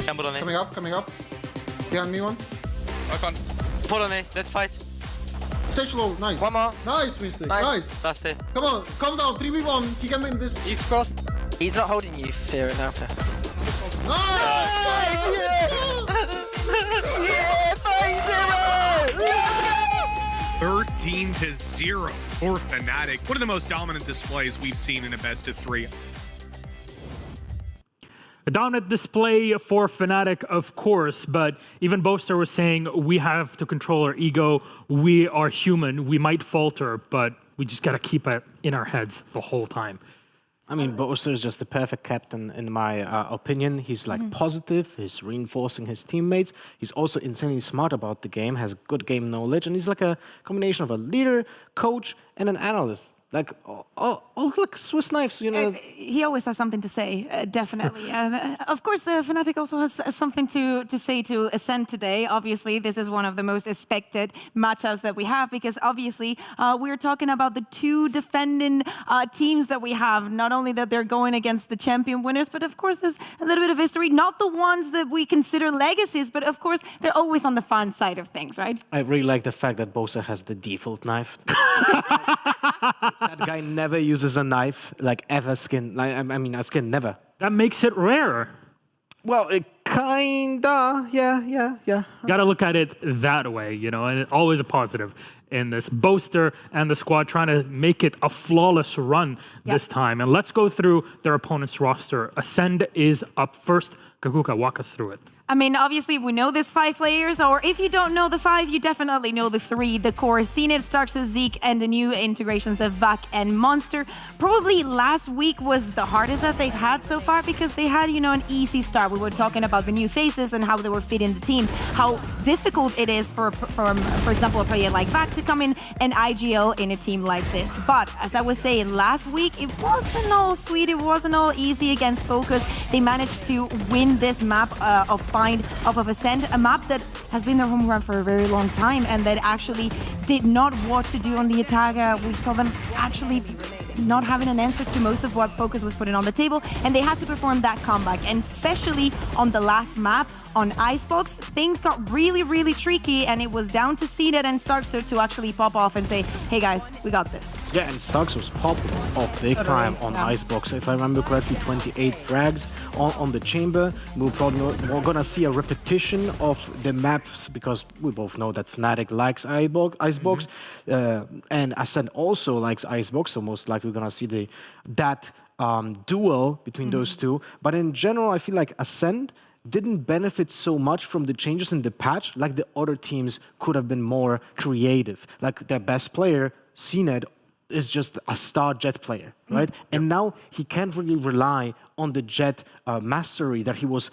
Camber on A. Coming up. Behind me one. I can't. Put on A. Let's fight. Stage low. Nice. One more. Nice, Mystic. Nice. Last A. Come on. Calm down. 3v1. He can win this. He's crossed. He's not holding you, Fear and Alpha. Nice! Yeah, 13-0 for Fnatic. One of the most dominant displays we've seen in a best of 3. A dominant display for Fnatic, of course, but even Boaster was saying we have to control our ego. We are human. We might falter, but we just got to keep it in our heads the whole time. I mean, Boaster is just the perfect captain in my opinion. He's like positive, he's reinforcing his teammates. He's also insanely smart about the game, has good game knowledge, and he's like a combination of a leader, coach, and an analyst. like all like Swiss knives, you know. He always has something to say, definitely. Of course, Fnatic also has something to say to Ascend today. Obviously, this is one of the most expected matchups that we have because obviously we're talking about the two defending teams that we have. Not only that they're going against the champion winners, but of course there's a little bit of history. Not the ones that we consider legacies, but of course they're always on the fun side of things, right? I really like the fact that Bosa has the default knife. That guy never uses a knife, like ever skin. Like, I mean, a skin never. That makes it rare. Well, it kinda, yeah. Got to look at it that way, you know, and always a positive in this. Boaster and the squad trying to make it a flawless run this time. And let's go through their opponent's roster. Ascend is up first. Kaquka, walk us through it. I mean, obviously, we know there's 5 players, or if you don't know the 5, you definitely know the 3. The core, Zenit, Starks of Zeke, and the new integrations of VAC and Monster. Probably last week was the hardest that they've had so far because they had, you know, an easy start. We were talking about the new faces and how they were fitting the team, how difficult it is for example, a player like VAC to come in and IGL in a team like this. But as I was saying, last week, it wasn't all sweet, it wasn't all easy against Focus. They managed to win this map off of Ascend, a map that has been their home run for a very long time and that actually did not what to do on the attack. We saw them actually not having an answer to most of what Focus was putting on the table, and they had to perform that comeback. And especially on the last map, on Icebox, things got really, really tricky, and it was down to Zenit and Starkster to actually pop off and say, hey guys, we got this. Yeah, and Starks was popping off big time on Icebox. If I remember correctly, 28 frags on the chamber. We're gonna see a repetition of the maps because we both know that Fnatic likes Icebox, and Ascend also likes Icebox, so most likely we're gonna see that duel between those two. But in general, I feel like Ascend didn't benefit so much from the changes in the patch like the other teams could have been more creative. Like their best player, Zenit, is just a star Jet player, right? And now he can't really rely on the Jet mastery that he was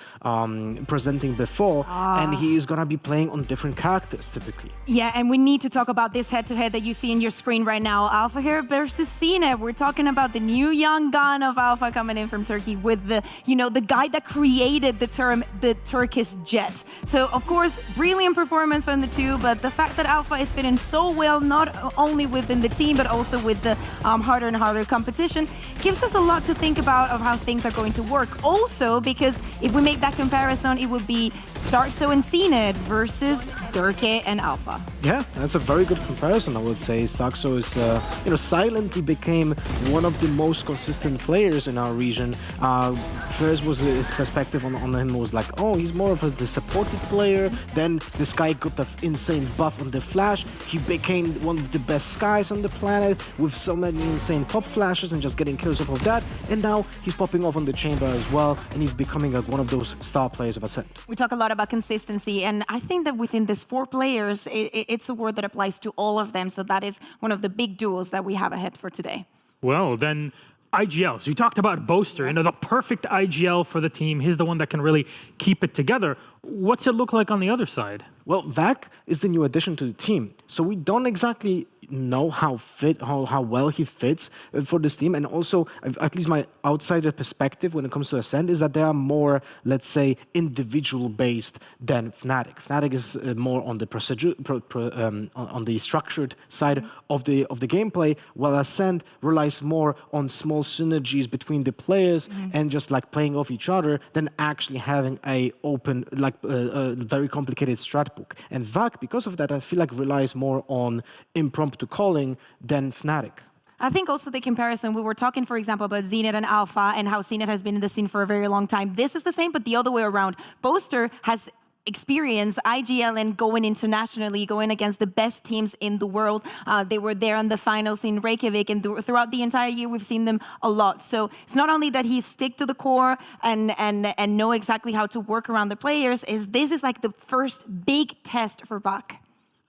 presenting before, and he is gonna be playing on different characters typically. Yeah, and we need to talk about this head-to-head that you see in your screen right now. Alpha here versus Zenit. We're talking about the new young gun of Alpha coming in from Turkey with the, you know, the guy that created the term, the Turkish Jet. So, of course, brilliant performance from the two, but the fact that Alpha is fitting so well, not only within the team, but also with the harder and harder competition, gives us a lot to think about of how things are going to work. Also, because if we make that comparison, it would be Starkso and Zenit versus Durke and Alpha. Yeah, that's a very good comparison, I would say. Starkso is, you know, silently became one of the most consistent players in our region. First was his perspective on him was like, oh, he's more of the supportive player. Then this guy got the insane buff on the flash. He became one of the best skies on the planet with so many insane pop flashes and just getting kills off of that. And now he's popping off on the chamber as well, and he's becoming one of those star players of Ascent. We talk a lot about consistency, and I think that within these 4 players, it's a word that applies to all of them. So that is one of the big duels that we have ahead for today. Well, then IGLs. You talked about Boaster, you know, the perfect IGL for the team. He's the one that can really keep it together. What's it look like on the other side? Well, VAC is the new addition to the team, so we don't exactly know how well he fits for this team. And also, at least my outsider perspective when it comes to Ascend is that they are more, let's say, individual based than Fnatic. Fnatic is more on the procedure, on the structured side of the gameplay, while Ascend relies more on small synergies between the players and just like playing off each other than actually having a open, like a very complicated strat book. And VAC, because of that, I feel like relies more on impromptu calling than Fnatic. I think also the comparison, we were talking, for example, about Zenit and Alpha and how Zenit has been in the scene for a very long time. This is the same, but the other way around. Boaster has experience IGL and going internationally, going against the best teams in the world. They were there in the finals in Reykjavik, and throughout the entire year we've seen them a lot. So it's not only that he stick to the core and know exactly how to work around the players, this is like the first big test for VAC.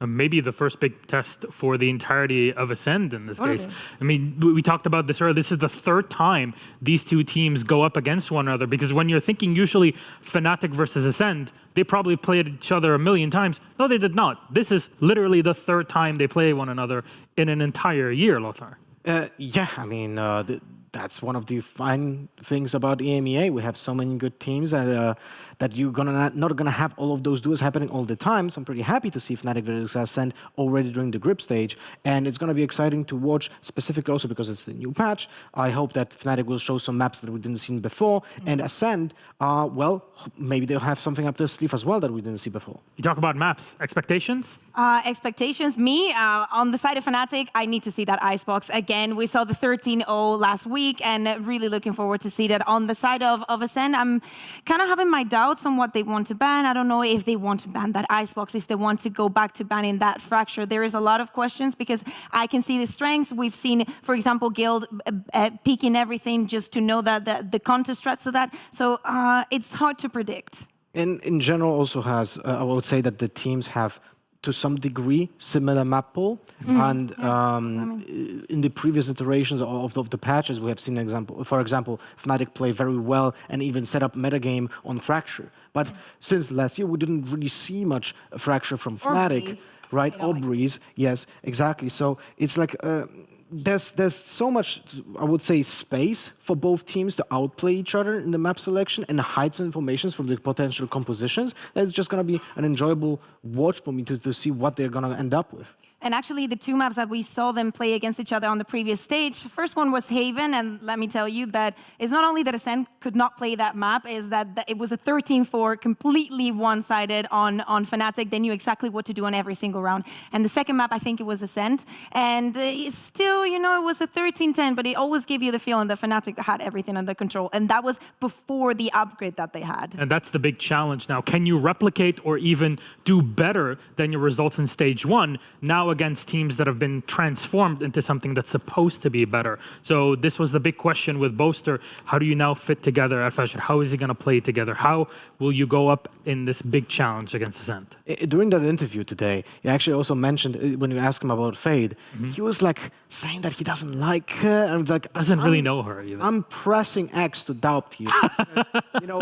Maybe the first big test for the entirety of Ascend in this case. I mean, we talked about this earlier. This is the 3rd time these two teams go up against one another, because when you're thinking usually Fnatic versus Ascend, they probably played each other a million times. No, they did not. This is literally the 3rd time they play one another in an entire year, Lothar. Yeah, I mean, that's one of the fine things about EMEA. We have so many good teams that you're not gonna have all of those duels happening all the time. So I'm pretty happy to see Fnatic versus Ascend already during the group stage, and it's gonna be exciting to watch, specifically also because it's a new patch. I hope that Fnatic will show some maps that we didn't see before, and Ascend, well, maybe they'll have something up their sleeve as well that we didn't see before. You talk about maps, expectations? Expectations, on the side of Fnatic, I need to see that icebox again. We saw the 13-0 last week, and really looking forward to see that. On the side of Ascend, I'm kind of having my doubts on what they want to ban. I don't know if they want to ban that icebox, if they want to go back to banning that fracture. There is a lot of questions because I can see the strengths. We've seen, for example, Guild peeking everything just to know that the counter strats to that. So it's hard to predict. And in general also has, I would say that the teams have to some degree similar map pool, and in the previous iterations of the patches we have seen for example Fnatic play very well and even set up metagame on Fracture, but since last year we didn't really see much Fracture from Fnatic, right? Or Breeze, yes, exactly. So it's like there's so much, I would say, space for both teams to outplay each other in the map selection and hide some information from the potential compositions. That it's just going to be an enjoyable watch for me to see what they're going to end up with. And actually, the two maps that we saw them play against each other on the previous stage, first one was Haven, and let me tell you that it's not only that Ascend could not play that map, is that it was a 13-4, completely one-sided on Fnatic. They knew exactly what to do on every single round. And the second map, I think it was Ascend, and still, you know, it was a 13-10, but it always gave you the feeling that Fnatic had everything under control, and that was before the upgrade that they had. And that's the big challenge now. Can you replicate or even do better than your results in stage one now against teams that have been transformed into something that's supposed to be better? So this was the big question with Boaster. How do you now fit together at Fashion? How is he going to play together? How will you go up in this big challenge against Ascent? During that interview today, he actually also mentioned, when you asked him about Fade, he was like saying that he doesn't like her, and it's like, doesn't really know her either. I'm pressing X to doubt you. Because, you know,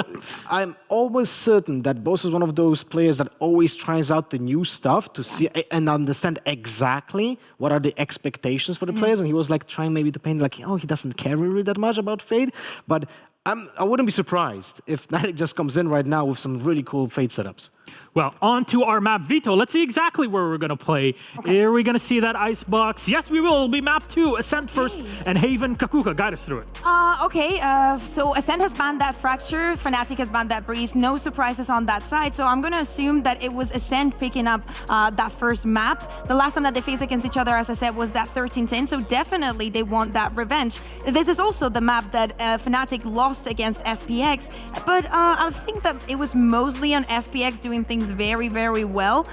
I'm almost certain that Boaster is one of those players that always tries out the new stuff to see and understand exactly what are the expectations for the players, and he was like trying maybe to paint like, oh, he doesn't care really that much about Fade, but I wouldn't be surprised if Fnatic just comes in right now with some really cool Fade setups. Well, on to our map, Vito. Let's see exactly where we're going to play. Okay. Are we going to see that icebox? Yes, we will. It'll be map 2, Ascent first, and Haven. Kaquka, guide us through it. So Ascent has banned that Fracture, Fnatic has banned that Breeze. No surprises on that side, so I'm going to assume that it was Ascent picking up that first map. The last time that they faced against each other, as I said, was that 13-10, so definitely they want that revenge. This is also the map that Fnatic lost against FPX, but I think that it was mostly on FPX doing things very, very well.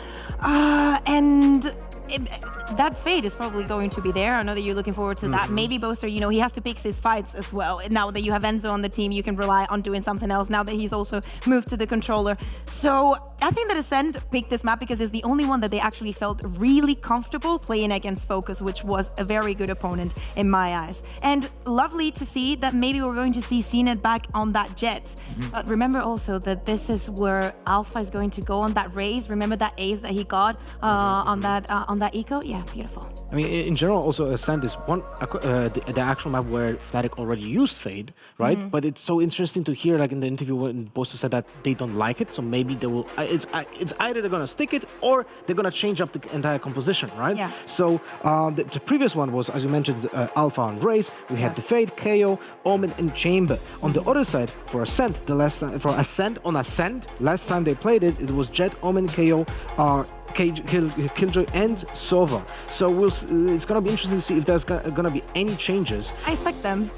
That Fade is probably going to be there. I know that you're looking forward to that. Maybe Boaster, you know, he has to pick his fights as well. Now that you have Enzo on the team, you can rely on doing something else now that he's also moved to the controller. So I think that Ascend picked this map because it's the only one that they actually felt really comfortable playing against Focus, which was a very good opponent in my eyes. And lovely to see that maybe we're going to see CNET back on that Jet. But remember also that this is where Alpha is going to go on that raise. Remember that ace that he got on that eco? Yeah, beautiful. I mean, in general, also Ascent is the actual map where Fnatic already used Fade, right? But it's so interesting to hear, like in the interview when Boaster said that they don't like it, so maybe they will. It's either they're gonna stick it or they're gonna change up the entire composition, right? Yeah. So the previous one was, as you mentioned, Alpha on Race. We had the Fade, KO, Omen, and Chamber. On the other side, for Ascent, last time they played it, it was Jet, Omen, KO, Killjoy, and Sova. So it's gonna be interesting to see if there's gonna be any changes. I expect them.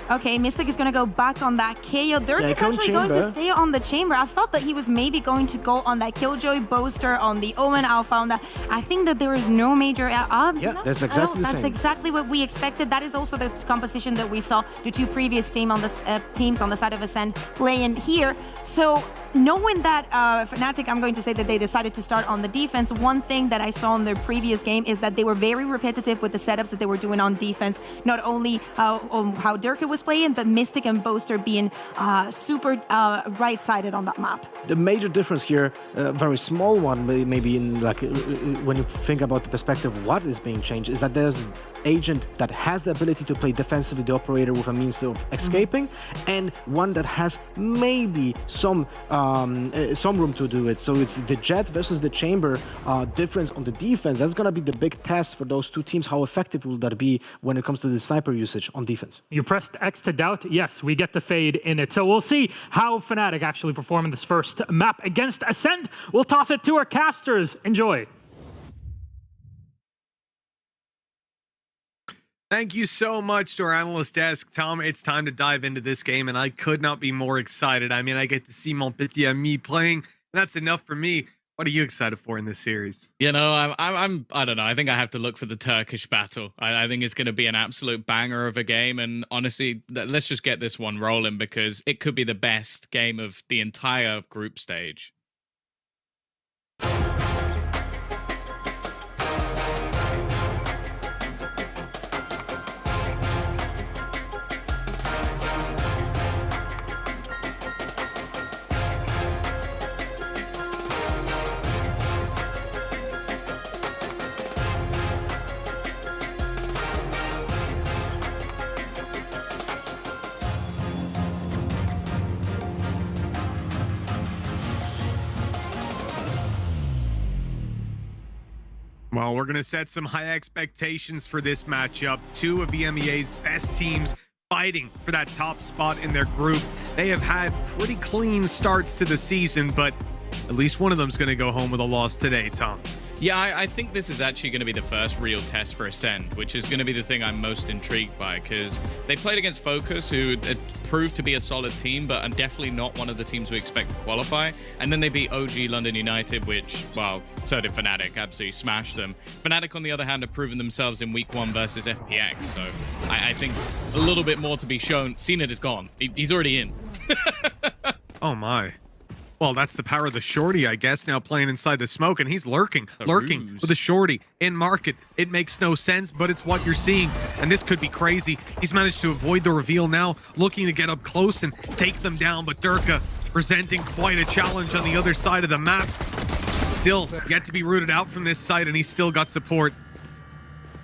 Okay, Mystic is going to go back on that KO. Dirk is actually going to stay on the Chamber. I thought that he was maybe going to go on that Killjoy, Boaster, on the Omen, Alpha. On that. I think that there is no major... that's exactly the same. That's exactly what we expected. That is also the composition that we saw the two previous teams on the side of Ascent playing here. So knowing that Fnatic, I'm going to say that they decided to start on the defense. One thing that I saw in their previous game is that they were very repetitive with the setups that they were doing on defense. Not only how Dirk was playing, but Mystic and Boaster being super right-sided on that map. The major difference here, a very small one, maybe in like when you think about the perspective of what is being changed, is that there's agent that has the ability to play defensively the operator with a means of escaping, and one that has maybe some room to do it. So it's the Jet versus the Chamber difference on the defense. That's gonna be the big test for those two teams. How effective will that be when it comes to the sniper usage on defense? You pressed X to doubt? Yes, we get the fade in it. So we'll see how Fnatic actually perform in this first map against Ascend. We'll toss it to our casters. Enjoy. Thank you so much to our analyst desk. Tom, it's time to dive into this game, and I could not be more excited. I mean, I get to see mon petit ami playing, and that's enough for me. What are you excited for in this series? You know, I don't know. I think I have to look for the Turkish battle. I think it's going to be an absolute banger of a game. And honestly, let's just get this one rolling because it could be the best game of the entire group stage. Well, we're going to set some high expectations for this matchup. Two of EMEA's best teams fighting for that top spot in their group. They have had pretty clean starts to the season, but at least one of them's going to go home with a loss today, Tom. Yeah, I think this is actually going to be the first real test for Ascend, which is going to be the thing I'm most intrigued by, because they played against Focus, who proved to be a solid team, but are definitely not one of the teams we expect to qualify. And then they beat OG London United, which, well, so did Fnatic, absolutely smashed them. Fnatic, on the other hand, have proven themselves in Week 1 versus FPX, so I think a little bit more to be shown. Zenit is gone. He's already in. Oh, my. Well, that's the power of the shorty, I guess, now playing inside the smoke, and he's lurking with the shorty in market. It makes no sense, but it's what you're seeing, and this could be crazy. He's managed to avoid the reveal now, looking to get up close and take them down, but Durka presenting quite a challenge on the other side of the map. Still yet to be rooted out from this site, and he's still got support.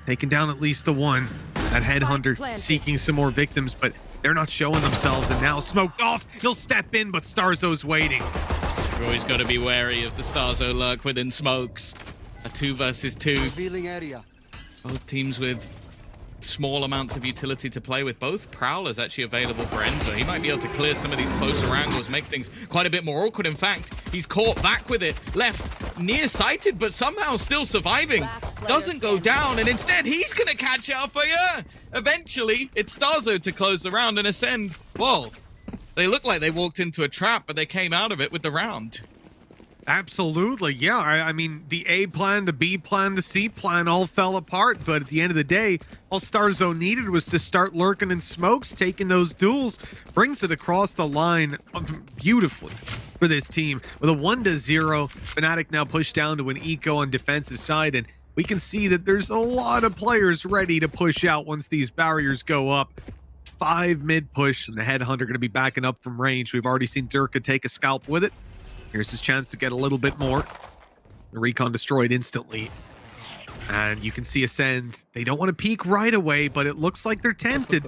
Taking down at least the one. That headhunter seeking some more victims, but they're not showing themselves, and now smoked off. He'll step in, but Starzo's waiting. You've always got to be wary of the Starzo lurk within smokes. A 2 versus 2. Area. Both teams with small amounts of utility to play with. Both Prowlers actually available for Enzo. He might be able to clear some of these closer angles, make things quite a bit more awkward. In fact, he's caught back with it. Left nearsighted, but somehow still surviving. Doesn't go down, and instead he's going to catch Alpha. Yeah. Eventually, it's Starzo to close the round and Ascend. Well, they look like they walked into a trap, but they came out of it with the round. Absolutely, yeah. I mean, the A plan, the B plan, the C plan all fell apart, but at the end of the day, all Starzo needed was to start lurking in smokes, taking those duels, brings it across the line beautifully for this team. With a 1-0, Fnatic now pushed down to an eco on defensive side, and we can see that there's a lot of players ready to push out once these barriers go up. 5 mid push, and the headhunter going to be backing up from range. We've already seen Durka take a scalp with it. Here's his chance to get a little bit more. The recon destroyed instantly. And you can see Ascend. They don't want to peek right away, but it looks like they're tempted.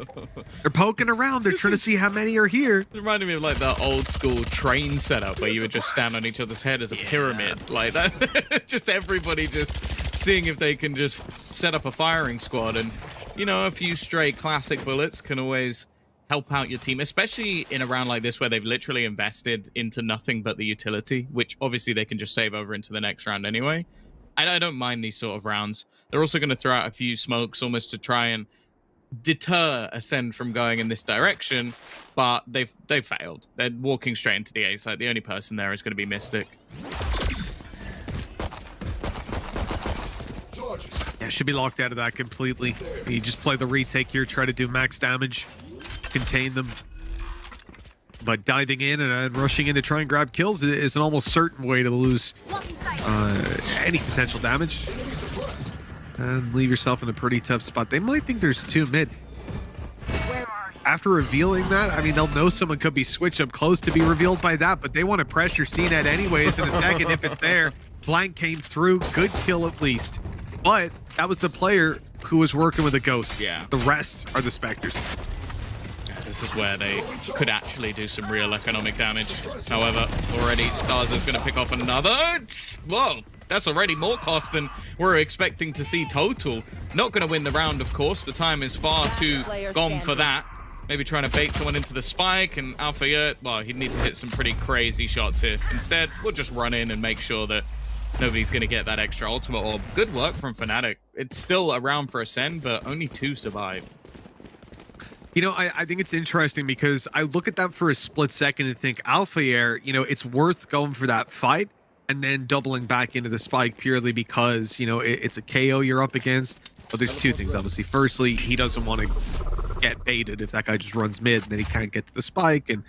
They're poking around. They're trying to see how many are here. It reminded me of like that old school train setup where you would just stand on each other's head as a pyramid. Like that. Just everybody just seeing if they can just set up a firing squad. And, you know, a few stray classic bullets can always help out your team, especially in a round like this where they've literally invested into nothing but the utility, which obviously they can just save over into the next round anyway. I don't mind these sort of rounds. They're also going to throw out a few smokes almost to try and deter Ascend from going in this direction, but they've failed. They're walking straight into the A side. The only person there is going to be Mystic. Yeah, should be locked out of that completely. You just play the retake here, try to do max damage, contain them. But diving in and rushing in to try and grab kills is an almost certain way to lose any potential damage and leave yourself in a pretty tough spot. They might think there's 2 mid. After revealing that, I mean, they'll know someone could be switched up close to be revealed by that, but they want to pressure CNET anyways in a second if it's there. Flank came through, good kill at least. But that was the player who was working with a Ghost. Yeah. The rest are the Spectres. This is where they could actually do some real economic damage. However, already Stars is going to pick off another. Well, that's already more cost than we're expecting to see total. Not going to win the round, of course. The time is far too gone for that. Maybe trying to bait someone into the spike, and Alpha, well, he'd need to hit some pretty crazy shots here. Instead, we'll just run in and make sure that nobody's going to get that extra ultimate orb. Good work from Fnatic. It's still around for Ascend, but only 2 survive. You know, I think it's interesting because I look at that for a split second and think, Alpha Air, you know, it's worth going for that fight and then doubling back into the spike purely because, you know, it's a KO you're up against. But there's 2 things, obviously. Firstly, he doesn't want to get baited if that guy just runs mid and then he can't get to the spike and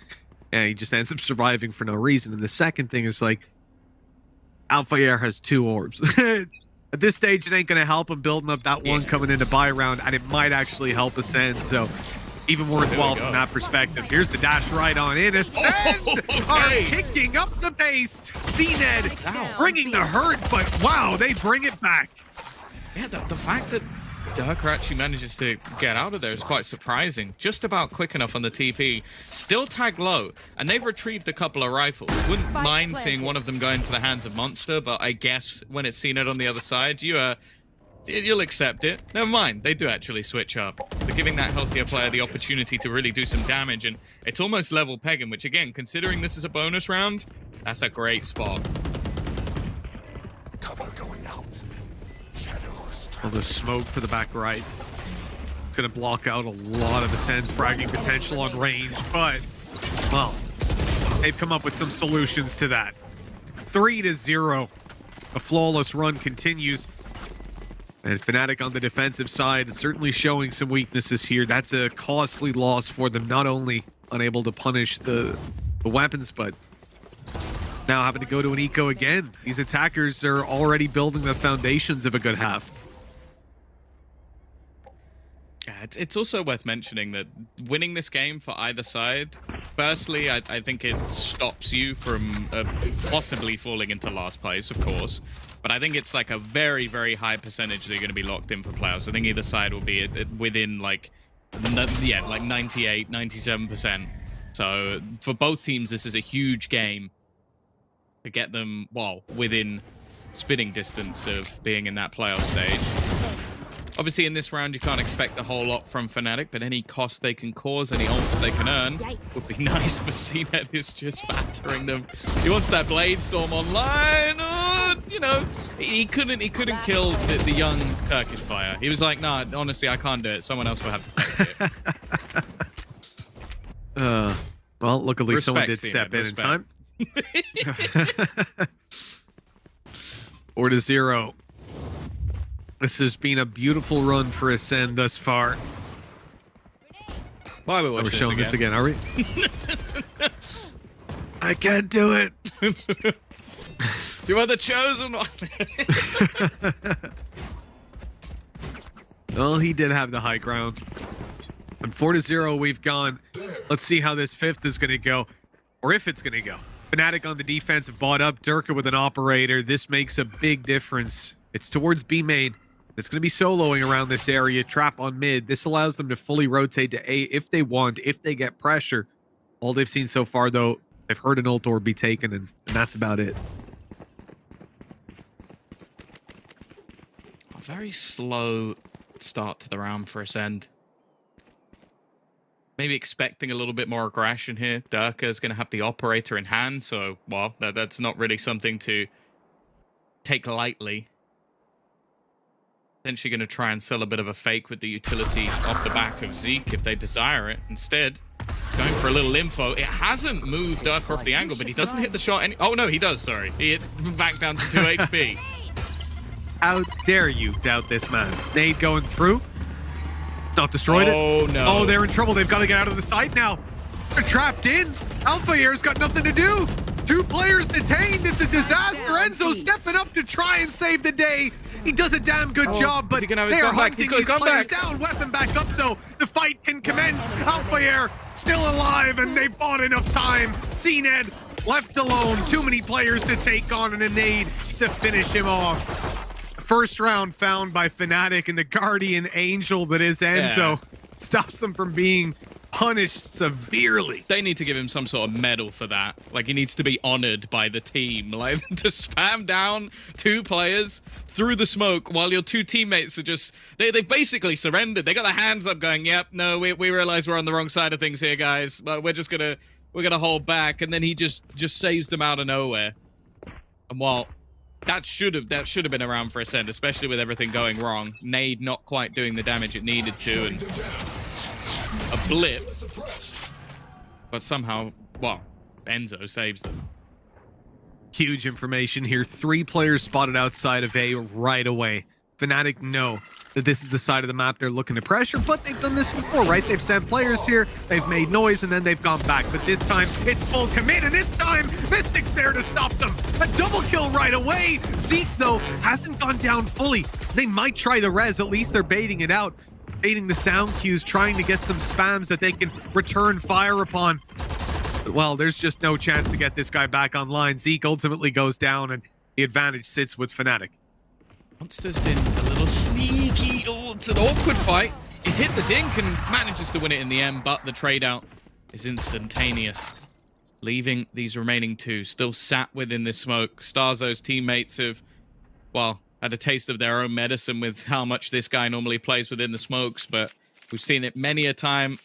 he just ends up surviving for no reason. And the second thing is, like, Alpha Air has 2 orbs. At this stage, it ain't going to help him building up that one coming into buy round, and it might actually help Ascend. So even worthwhile from that perspective. Here's the dash right on in. Ascend are kicking up the pace. CNED bringing the hurt, but wow, they bring it back. Yeah, the fact that Durka actually manages to get out of there is quite surprising. Just about quick enough on the TP. Still tagged low, and they've retrieved a couple of rifles. Wouldn't mind seeing one of them go into the hands of Monster, but I guess when it's CNED on the other side, you'll accept it. Never mind, they do actually switch up. They're giving that healthier player the opportunity to really do some damage, and it's almost level pegging, which again, considering this is a bonus round, that's a great spot. Cover going out. Shadows. Well, the smoke for the back right. Gonna block out a lot of Ascend's fragging potential on range, but, well, they've come up with some solutions to that. 3-0. A flawless run continues. And Fnatic on the defensive side is certainly showing some weaknesses here. That's a costly loss for them, not only unable to punish the weapons, but now having to go to an eco again. These attackers are already building the foundations of a good half. Yeah, it's also worth mentioning that winning this game for either side, firstly, I think it stops you from possibly falling into last place, of course. But I think it's like a very, very high percentage that you're going to be locked in for playoffs. I think either side will be within like 98, 97%. So for both teams, this is a huge game to get them, well, within spitting distance of being in that playoff stage. Obviously, in this round, you can't expect a whole lot from Fnatic, but any cost they can cause, any ults they can earn would be nice. But CNED is just battering them. He wants that Blade Storm online. You know, he couldn't kill the young Turkish player. He was like, nah, honestly, I can't do it. Someone else will have to take it. Well, luckily someone did Respect, step in respect. time. 4-0. This has been a beautiful run for Ascend thus far. Why are we watching showing this again, are we? I can't do it. You are the chosen one. Well, he did have the high ground. And 4-0, we've gone. Let's see how this 5th is going to go, or if it's going to go. Fnatic on the defensive bought up. Durka with an operator. This makes a big difference. It's towards B main. It's going to be soloing around this area. Trap on mid. This allows them to fully rotate to A if they want, if they get pressure. All they've seen so far, though, they've heard an ult orb be taken, and that's about it. A very slow start to the round for Ascend. Maybe expecting a little bit more aggression here. Durka is going to have the operator in hand, so, well, that's not really something to take lightly. Potentially going to try and sell a bit of a fake with the utility off the back of Zeke if they desire it. Instead, going for a little info. It hasn't moved Durka off the angle, but he doesn't hit the shot. Oh, no, he does, sorry. He hit back down to 2 HP. How dare you doubt this man? Nade going through. It's not destroyed it. Oh, no. Oh, they're in trouble. They've got to get out of the site now. They're trapped in. Alpha Air's got nothing to do. 2 players detained. It's a disaster. Enzo stepping up to try and save the day. He does a damn good job, but they are hunting these players down. Weapon back up, though. The fight can commence. Alpha Air still alive, and they've bought enough time. CNED left alone. Too many players to take on, and a nade to finish him off. first round found by Fnatic, and the guardian angel that is Enzo stops them from being punished severely. They need to give him some sort of medal for that. Like, he needs to be honored by the team. Like, to spam down 2 players through the smoke while your 2 teammates are just... They basically surrendered. They got their hands up going, yep, no, we realize we're on the wrong side of things here, guys. But we're just gonna hold back. And then he just saves them out of nowhere. And while that should have been around for Ascend, especially with everything going wrong, Nade not quite doing the damage it needed to, and a blip, but somehow, well, Enzo saves them. Huge information here. 3 players spotted outside of A right away. Fnatic know that this is the side of the map they're looking to pressure, but they've done this before, right? They've sent players here, they've made noise, and then they've gone back. But this time, it's full commit, and this time, Mystic's there to stop them. A double kill right away. Zeke, though, hasn't gone down fully. They might try the res, at least they're baiting it out. Baiting the sound cues, trying to get some spams that they can return fire upon. But, well, there's just no chance to get this guy back online. Zeke ultimately goes down, and the advantage sits with Fnatic. Monster's been a little sneaky. Oh, it's an awkward fight. He's hit the dink and manages to win it in the end, but the trade out is instantaneous, leaving these remaining 2 still sat within this smoke. Starzo's teammates have, well, had a taste of their own medicine with how much this guy normally plays within the smokes, but we've seen it many a time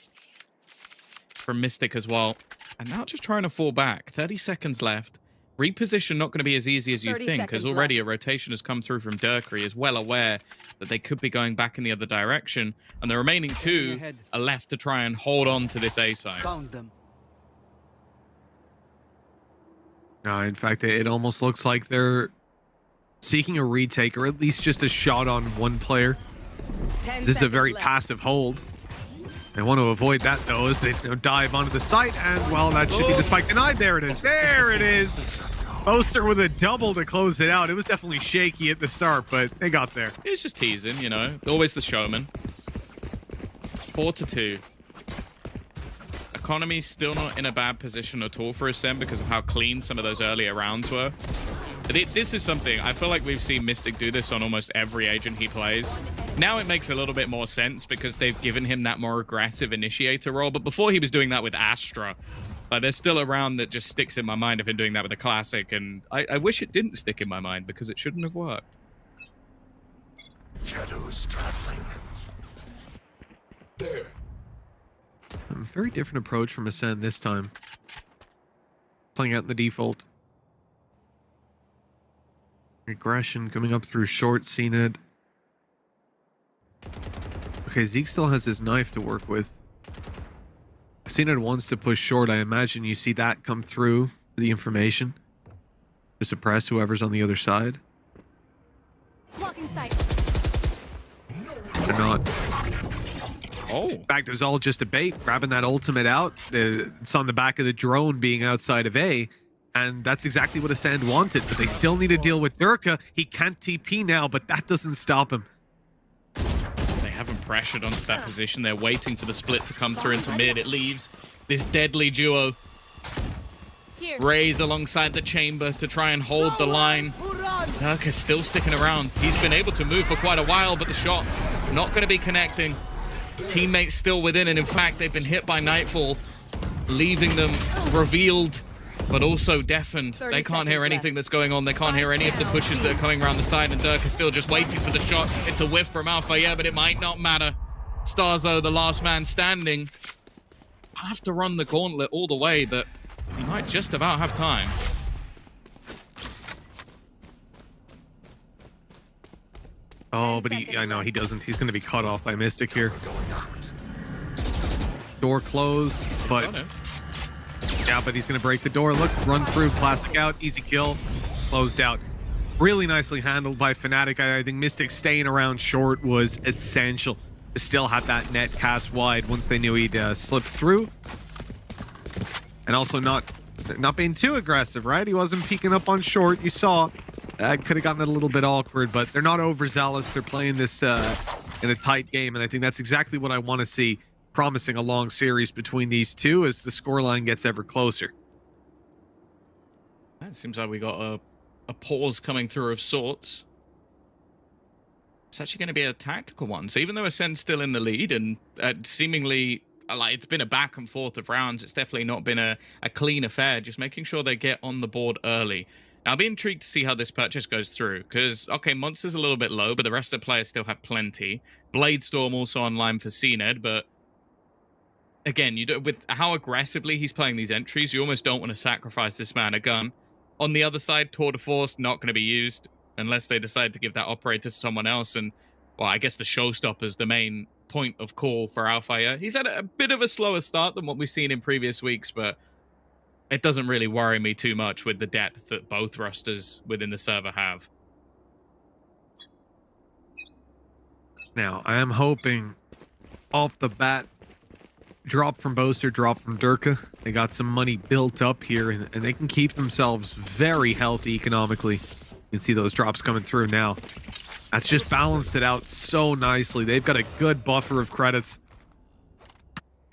from Mystic as well. And now just trying to fall back. 30 seconds left. Reposition not going to be as easy as you think, because already a rotation has come through from Durker. He is well aware that they could be going back in the other direction, and the remaining 2 are left to try and hold on to this A side. Found them. In fact, it almost looks like they're seeking a retake, or at least just a shot on one player. This is a very passive hold. They want to avoid that, though, as they dive onto the site, and, well, that should be the spike denied. There it is. There it is. Oster with a double to close it out. It was definitely shaky at the start, but they got there. It's just teasing, you know. Always the showman. 4-2. Economy's still not in a bad position at all for Ascend because of how clean some of those earlier rounds were. This is something, I feel like we've seen Mystic do this on almost every agent he plays. Now it makes a little bit more sense because they've given him that more aggressive initiator role, but before he was doing that with Astra. Like, there's still a round that just sticks in my mind of him doing that with the Classic, and I wish it didn't stick in my mind because it shouldn't have worked. Shadows traveling. There. A very different approach from Ascend this time. Playing out in the default. Aggression coming up through short, seen it. Okay, Zeke still has his knife to work with. CNED wants to push short. I imagine you see that come through the information to suppress whoever's on the other side. Blocking sight. They're not. Oh. In fact, it was all just a bait, grabbing that ultimate out. It's on the back of the drone being outside of A. And that's exactly what Ascend wanted, but they still need to deal with Durka. He can't TP now, but that doesn't stop him. They haven't pressured onto that position. They're waiting for the split to come through into mid. It leaves this deadly duo. Raze alongside the chamber to try and hold the line. Durka's still sticking around. He's been able to move for quite a while, but the shot not going to be connecting. Teammates still within, and in fact, they've been hit by Nightfall, leaving them revealed, but also deafened. They can't hear anything that's going on. They can't hear any of the pushes that are coming around the side, and Durk is still just waiting for the shot. It's a whiff from Alpha, yeah, but it might not matter. Starzo, the last man standing. I'll have to run the gauntlet all the way, but he might just about have time. Oh, but I know he doesn't. He's going to be cut off by Mystic here. Door closed, but... yeah, but he's going to break the door. Look, run through, classic out, easy kill, closed out. Really nicely handled by Fnatic. I think Mystic staying around short was essential to still have that net cast wide once they knew he'd slip through. And also not being too aggressive, right? He wasn't peeking up on short. You saw that could have gotten a little bit awkward, but they're not overzealous. They're playing this in a tight game, and I think that's exactly what I want to see. Promising a long series between these two as the scoreline gets ever closer. It seems like we got a pause coming through of sorts. it's actually going to be a tactical one. So even though Ascend's still in the lead and seemingly like it's been a back and forth of rounds, it's definitely not been a clean affair. Just making sure they get on the board early. Now, I'll be intrigued to see how this purchase goes through, because, okay, Monster's a little bit low, but the rest of the players still have plenty. Bladestorm also online for CNED, but again, you don't, with how aggressively he's playing these entries, you almost don't want to sacrifice this man a gun. On the other side, Tour de Force not going to be used unless they decide to give that operator to someone else, and, well, I guess the Showstopper's the main point of call for Alfire. He's had a bit of a slower start than what we've seen in previous weeks, but it doesn't really worry me too much with the depth that both rosters within the server have. Now, I am hoping off the bat, drop from Boaster, drop from Durka. They got some money built up here, and they can keep themselves very healthy economically. You can see those drops coming through now. That's just balanced it out so nicely. They've got a good buffer of credits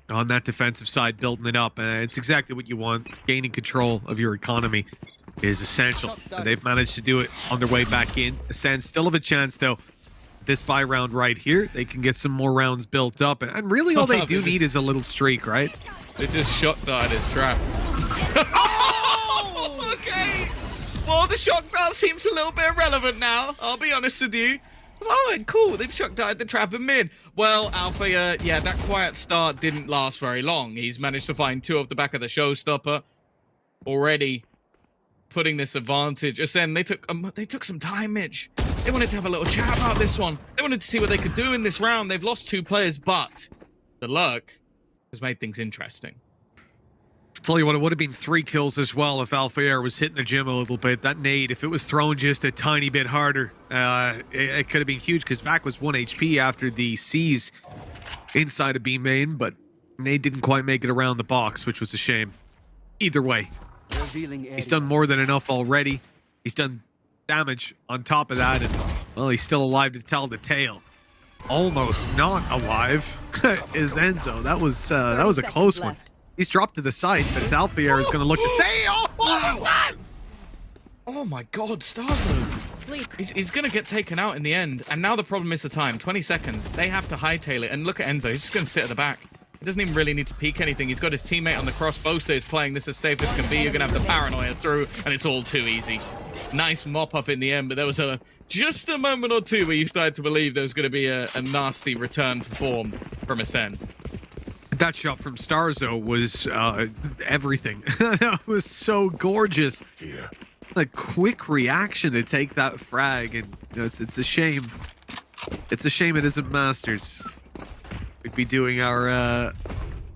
on that defensive side, building it up. And it's exactly what you want. Gaining control of your economy is essential. And they've managed to do it on their way back in. Ascend still have a chance, though. This buy round right here, they can get some more rounds built up. And really all they do need is a little streak, right? They just shock darted his trap. Oh, okay. Well, the shock dart seems a little bit irrelevant now. I'll be honest with you. Oh, cool. They've shock darted the trap in mid. Well, Alpha, yeah, that quiet start didn't last very long. He's managed to find 2 off the back of the Showstopper. Already putting this advantage. Ascend, they took some time, Mitch. They wanted to have a little chat about this one. They wanted to see what they could do in this round. They've lost 2 players, but the luck has made things interesting. Tell you what, it would have been 3 kills as well if Alpha Air was hitting the gym a little bit. That nade, if it was thrown just a tiny bit harder, it could have been huge, because Vac was 1 HP after the C's inside of B main, but nade didn't quite make it around the box, which was a shame. Either way, he's done more than enough already. He's done damage on top of that, and, well, he's still alive to tell the tale. Almost not alive is Enzo. That was a close one. He's dropped to the side, but it's Alpha Air is going to look to say, oh my god, Starzo. He's going to get taken out in the end. And now the problem is the time. 20 seconds. They have to hightail it. And look at Enzo. He's just going to sit at the back. He doesn't even really need to peek anything. He's got his teammate on the cross. Boaster is playing this as safe as can be. You're going to have the paranoia through, and it's all too easy. Nice mop up in the end, but there was just a moment or two where you started to believe there was going to be a nasty return to form from Ascend. That shot from Starzo was everything. That was so gorgeous. Yeah. A quick reaction to take that frag, and you know, it's a shame. It's a shame it isn't Masters. We'd be doing our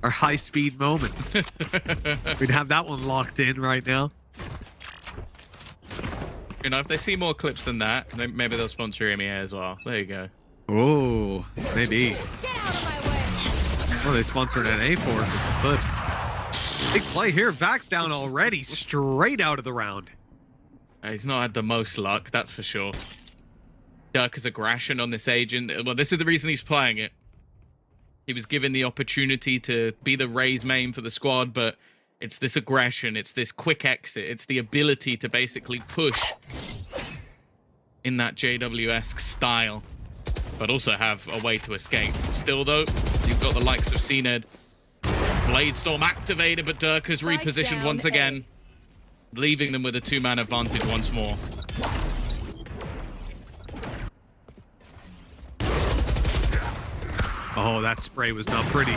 high-speed moment. We'd have that one locked in right now. You know, if they see more clips than that, maybe they'll sponsor EMEA as well. There you go. Oh, maybe. Oh, they sponsored an A4 for some clips. Big play here. Vac's down already, straight out of the round. He's not had the most luck, that's for sure. Durka's aggression on this agent. Well, this is the reason he's playing it. He was given the opportunity to be the Raze main for the squad, but it's this aggression, it's this quick exit, it's the ability to basically push in that JW-esque style, but also have a way to escape. Still, though, you've got the likes of CNED. Bladestorm activated, but Durka's repositioned once again, leaving them with a 2-man advantage once more. Oh, that spray was not pretty.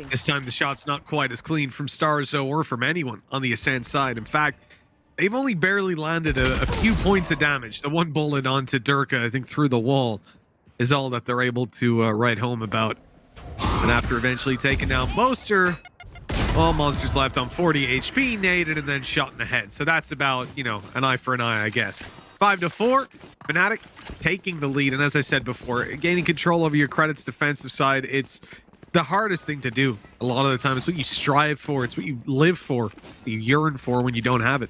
This time the shot's not quite as clean from Starzo or from anyone on the Ascend side. In fact, they've only barely landed a few points of damage. The one bullet onto Durka, I think, through the wall is all that they're able to write home about. And after eventually taking down Boaster, all monsters left on 40 HP, naded, and then shot in the head. So that's about, you know, an eye for an eye, I guess. 5-4, Fnatic taking the lead, and as I said before, gaining control over your credits defensive side, it's the hardest thing to do. A lot of the time, it's what you strive for, it's what you live for, you yearn for when you don't have it.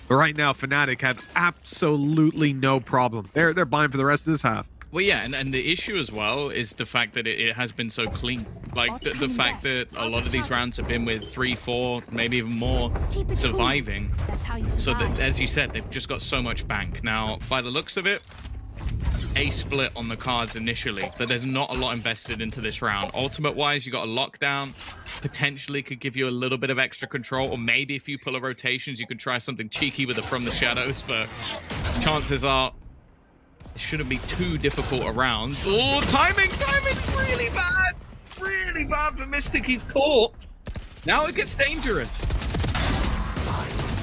But right now, Fnatic have absolutely no problem. They're buying for the rest of this half. Well, yeah, and the issue as well is the fact that it has been so clean. Like, the fact that a lot of these rounds have been with 3, 4, maybe even more surviving. So that, as you said, they've just got so much bank. Now, by the looks of it, a split on the cards initially, but there's not a lot invested into this round. Ultimate-wise, you got a lockdown, potentially could give you a little bit of extra control, or maybe if you pull a rotations, you could try something cheeky with a From the Shadows, but chances are it shouldn't be too difficult a round. Oh, timing's really bad! Really bad for Mystic, he's caught. Now it gets dangerous.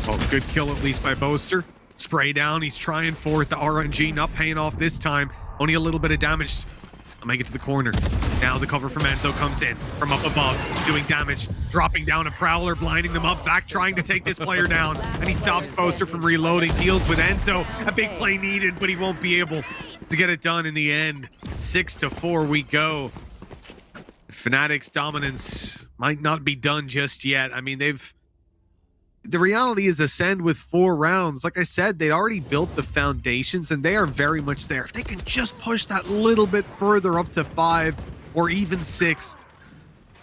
Oh, good kill at least by Boaster. Spray down, he's trying for it. The RNG not paying off this time. Only a little bit of damage. I'll make it to the corner. Now the cover from Enzo comes in from up above, doing damage, dropping down a Prowler, blinding them up, back trying to take this player down, and he stops Boaster from reloading, deals with Enzo. A big play needed, but he won't be able to get it done in the end. 6-4 we go. Fnatic's dominance might not be done just yet. I mean, the reality is Ascend with 4 rounds. Like I said, they'd already built the foundations and they are very much there. If they can just push that little bit further up to 5 or even 6,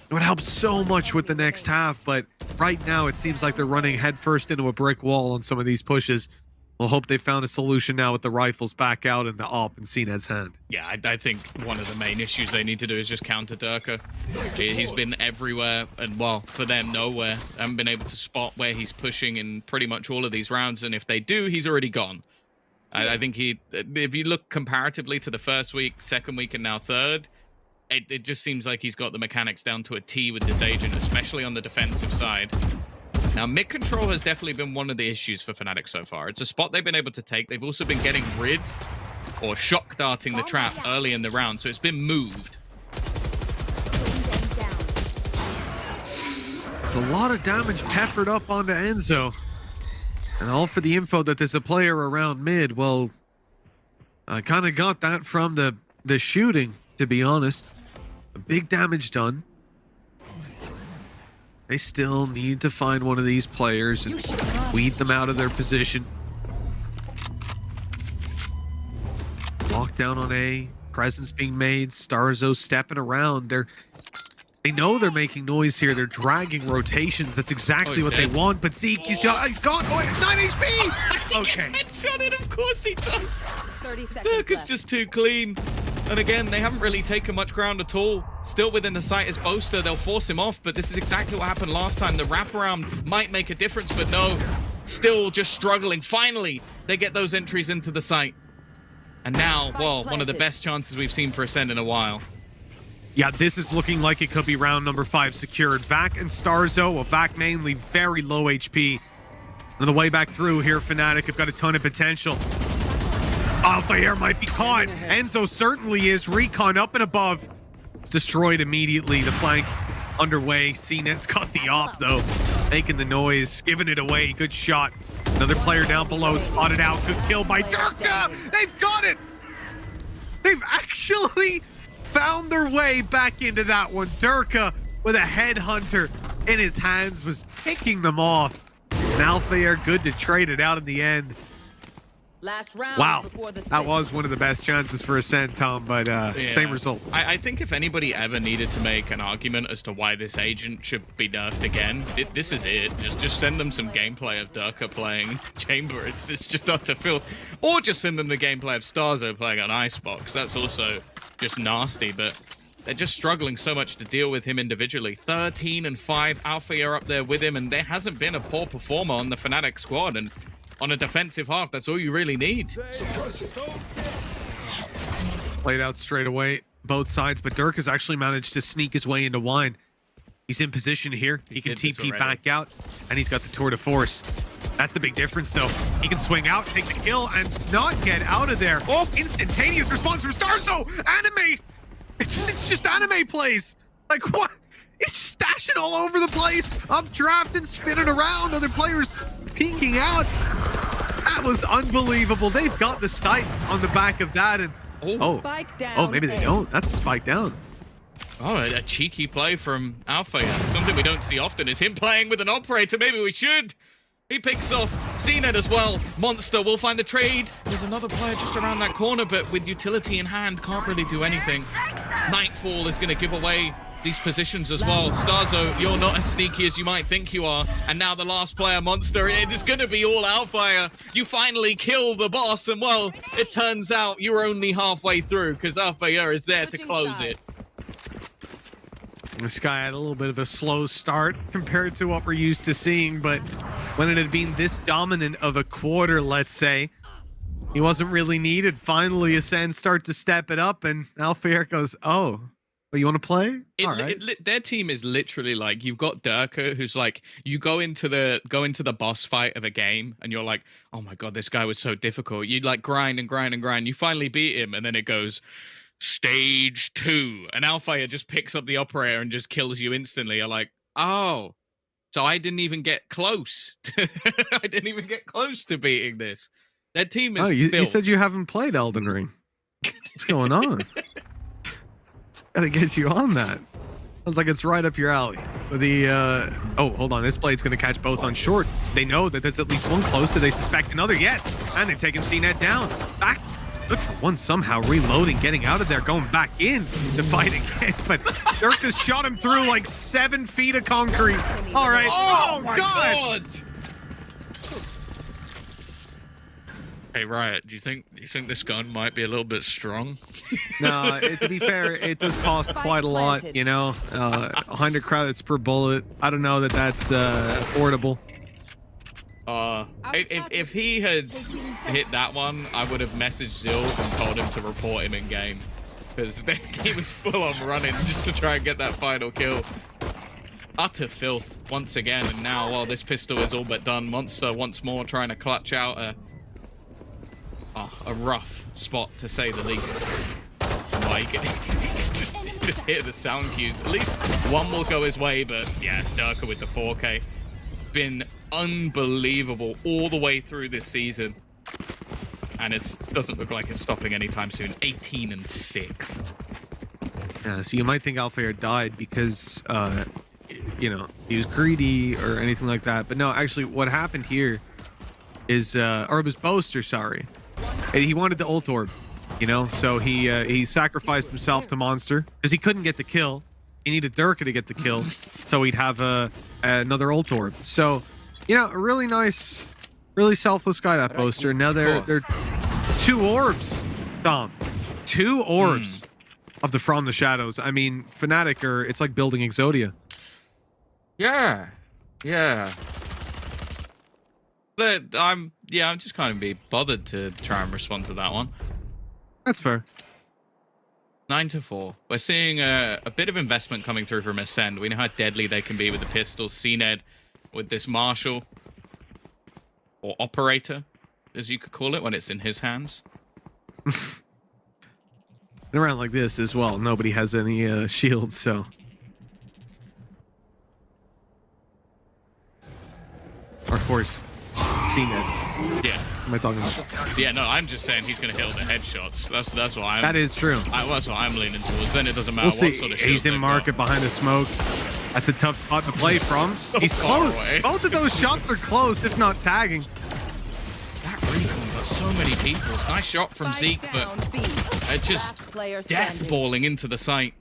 it would help so much with the next half. But right now, it seems like they're running headfirst into a brick wall on some of these pushes. We'll hope they found a solution now with the rifles back out and the AWP in CNED's hand. Yeah, I think one of the main issues they need to do is just counter Durka. He's been everywhere and, well, for them, nowhere. Haven't been able to spot where he's pushing in pretty much all of these rounds, and if they do, he's already gone. I think if you look comparatively to the first week, second week, and now third, it just seems like he's got the mechanics down to a T with this agent, especially on the defensive side. Now, mid control has definitely been one of the issues for Fnatic so far. It's a spot they've been able to take. They've also been getting rid or shock darting the trap early in the round, so it's been moved. A lot of damage peppered up onto Enzo. And all for the info that there's a player around mid. Well, I kind of got that from the shooting, to be honest. A big damage done. They still need to find one of these players and weed them out of their position. Lockdown on A. Presence being made. Starzo stepping around. They know they're making noise here. They're dragging rotations. That's exactly what they want. But Zeke, he's gone. Oh, 9 HP! Okay. He gets headshotted, of course he does. 30 seconds Dirk is just too clean. And again, they haven't really taken much ground at all. Still within the sight is Boaster. They'll force him off, but this is exactly what happened last time. The wraparound might make a difference, but no. Still just struggling. Finally, they get those entries into the site. And now, well, one of the best chances we've seen for Ascend in a while. Yeah, this is looking like it could be round number 5 secured. Vac and Starzo, well, Vac mainly very low HP. On the way back through here, Fnatic have got a ton of potential. Alpha Air might be caught. Enzo certainly is. Recon up and above. It's destroyed immediately. The flank underway. CNET's got the op, though. Making the noise, giving it away. Good shot. Another player down below, spotted out. Good kill by Durka. They've got it. They've actually found their way back into that one. Durka, with a headhunter in his hands, was picking them off. And Alpha Air good to trade it out in the end. Last round. Wow, that was one of the best chances for Ascent, Tom, but same result. I think if anybody ever needed to make an argument as to why this agent should be nerfed again, this is it. Just send them some gameplay of Durka playing Chamber. It's just not to filth. Or just send them the gameplay of Starzo playing on Icebox. That's also just nasty, but they're just struggling so much to deal with him individually. 13 and 5, Alpha are up there with him, and there hasn't been a poor performer on the Fnatic squad, and on a defensive half, that's all you really need. Played out straight away, both sides, but Dirk has actually managed to sneak his way into Wine. He's in position here. He can TP back out, and he's got the tour de force. That's the big difference, though. He can swing out, take the kill, and not get out of there. Oh, instantaneous response from Starzo! Animate! It's just anime plays. Like, what? He's just dashing all over the place, updrafting, spinning around, other players peeking out. That was unbelievable. They've got the sight on the back of that, and maybe they don't. That's a spike down. Oh, a cheeky play from Alpha. Something we don't see often is him playing with an operator. Maybe we should. He picks off CNED as well. Monster will find the trade. There's another player just around that corner, but with utility in hand, can't really do anything. Nightfall is going to give away these positions as well. Starzo, you're not as sneaky as you might think you are. And now the last player, Monster, it's going to be all Alfire. You finally kill the boss, and well, it turns out you're only halfway through because Alfire is there to close it. This guy had a little bit of a slow start compared to what we're used to seeing, but when it had been this dominant of a quarter, let's say, he wasn't really needed. Finally, Ascend start to step it up, and Alfire goes, oh, but you want to play? All right. Their team is literally like, you've got Durka, who's like, you go into the boss fight of a game, and you're like, oh my god, this guy was so difficult. You like grind and grind and grind. You finally beat him, and then it goes, Stage 2, and Alfire just picks up the operator and just kills you instantly. You're like, oh, so I didn't even get close. I didn't even get close to beating this. Their team is you said you haven't played Elden Ring. What's going on? Gotta get you on that. Sounds like it's right up your alley. The oh, hold on, this blade's gonna catch both on short. They know that there's at least one close. Do they suspect another? Yes, and they've taken CNET down. Back. Look for one somehow reloading, getting out of there, going back in to fight again. But Dirk just shot him through like 7 feet of concrete. All right. Oh my god. Hey Riot, do you think this gun might be a little bit strong? No, to be fair, it does cost quite a lot. You know, 100 credits per bullet. I don't know that that's affordable. If he had hit that one, I would have messaged Xilv and told him to report him in game, because he was full on running just to try and get that final kill. Utter filth once again, and now while this pistol is all but done, Monster once more trying to clutch out a rough spot to say the least. Like just hear the sound cues. At least one will go his way, but yeah, Durka with the 4K. Been unbelievable all the way through this season, and it doesn't look like it's stopping anytime soon. 18-6. Yeah, so you might think Alfire died because you know, he was greedy or anything like that, but no, actually what happened here is or it was Boaster, sorry, he wanted the ult orb, you know, so he sacrificed himself to Monster because he couldn't get the kill. He needed Durka to get the kill, so he'd have another ult orb. So, you know, a really nice, really selfless guy, that Boaster. Now they're 2 orbs, Dom. 2 orbs of the From the Shadows. I mean, Fnatic it's like building Exodia. Yeah. But I'm just kind of be bothered to try and respond to that one. That's fair. 9-4. We're seeing a bit of investment coming through from Ascend. We know how deadly they can be with the pistols. CNED with this Marshal, or Operator, as you could call it, when it's in his hands. And around like this as well, nobody has any shields, so. Or of course, CNED. Yeah. What am I talking about? Yeah, no, I'm just saying he's going to hit all the headshots. That's what I'm... That is true. That's what I'm leaning towards. Then it doesn't matter We'll see. what sort of shields He's in market behind the smoke. That's a tough spot to play from. So He's far close. away. Both of those shots are close, if not tagging. That recon got so many people. Nice shot from Zeke, but it's just death-balling into the site.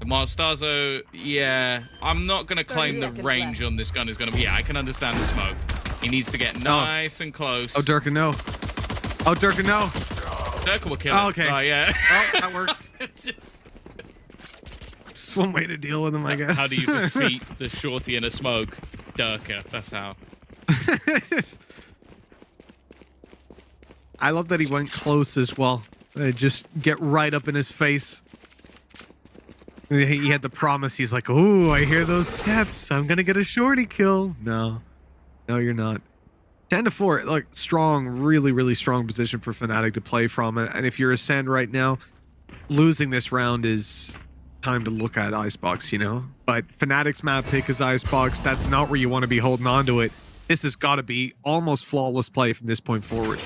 Starzo, yeah, I'm not going to claim the range on this gun is going to be... Yeah, I can understand the smoke. He needs to get nice and close. Oh, Durka, no. Oh, Durka, no. Durka will kill him. Oh, okay. Yeah. Oh, that works. It's one way to deal with him, I guess. How do you defeat the shorty in a smoke? Durka, that's how. I love that he went close as well. Just get right up in his face. He had the promise. He's like, "Oh, I hear those steps. I'm gonna get a shorty kill." No, you're not. 10-4. Like strong, really strong position for Fnatic to play from. And if you're Ascend right now, losing this round is time to look at Icebox, you know. But Fnatic's map pick is Icebox. That's not where you want to be holding on to it. This has got to be almost flawless play from this point forward.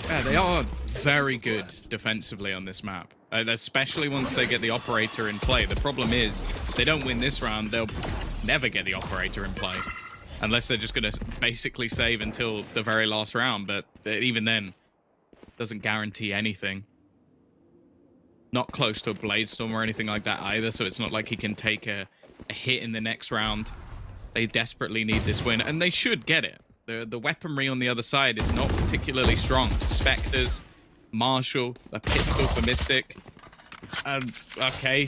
Yeah, they are very good defensively on this map, especially once they get the Operator in play. The problem is, if they don't win this round, they'll never get the Operator in play. Unless they're just going to basically save until the very last round, but even then, doesn't guarantee anything. not close to a Blade Storm or anything like that either, so it's not like he can take a hit in the next round. They desperately need this win, and they should get it. The weaponry on the other side is not particularly strong. Spectres, Marshall, a pistol for Mystic. Okay,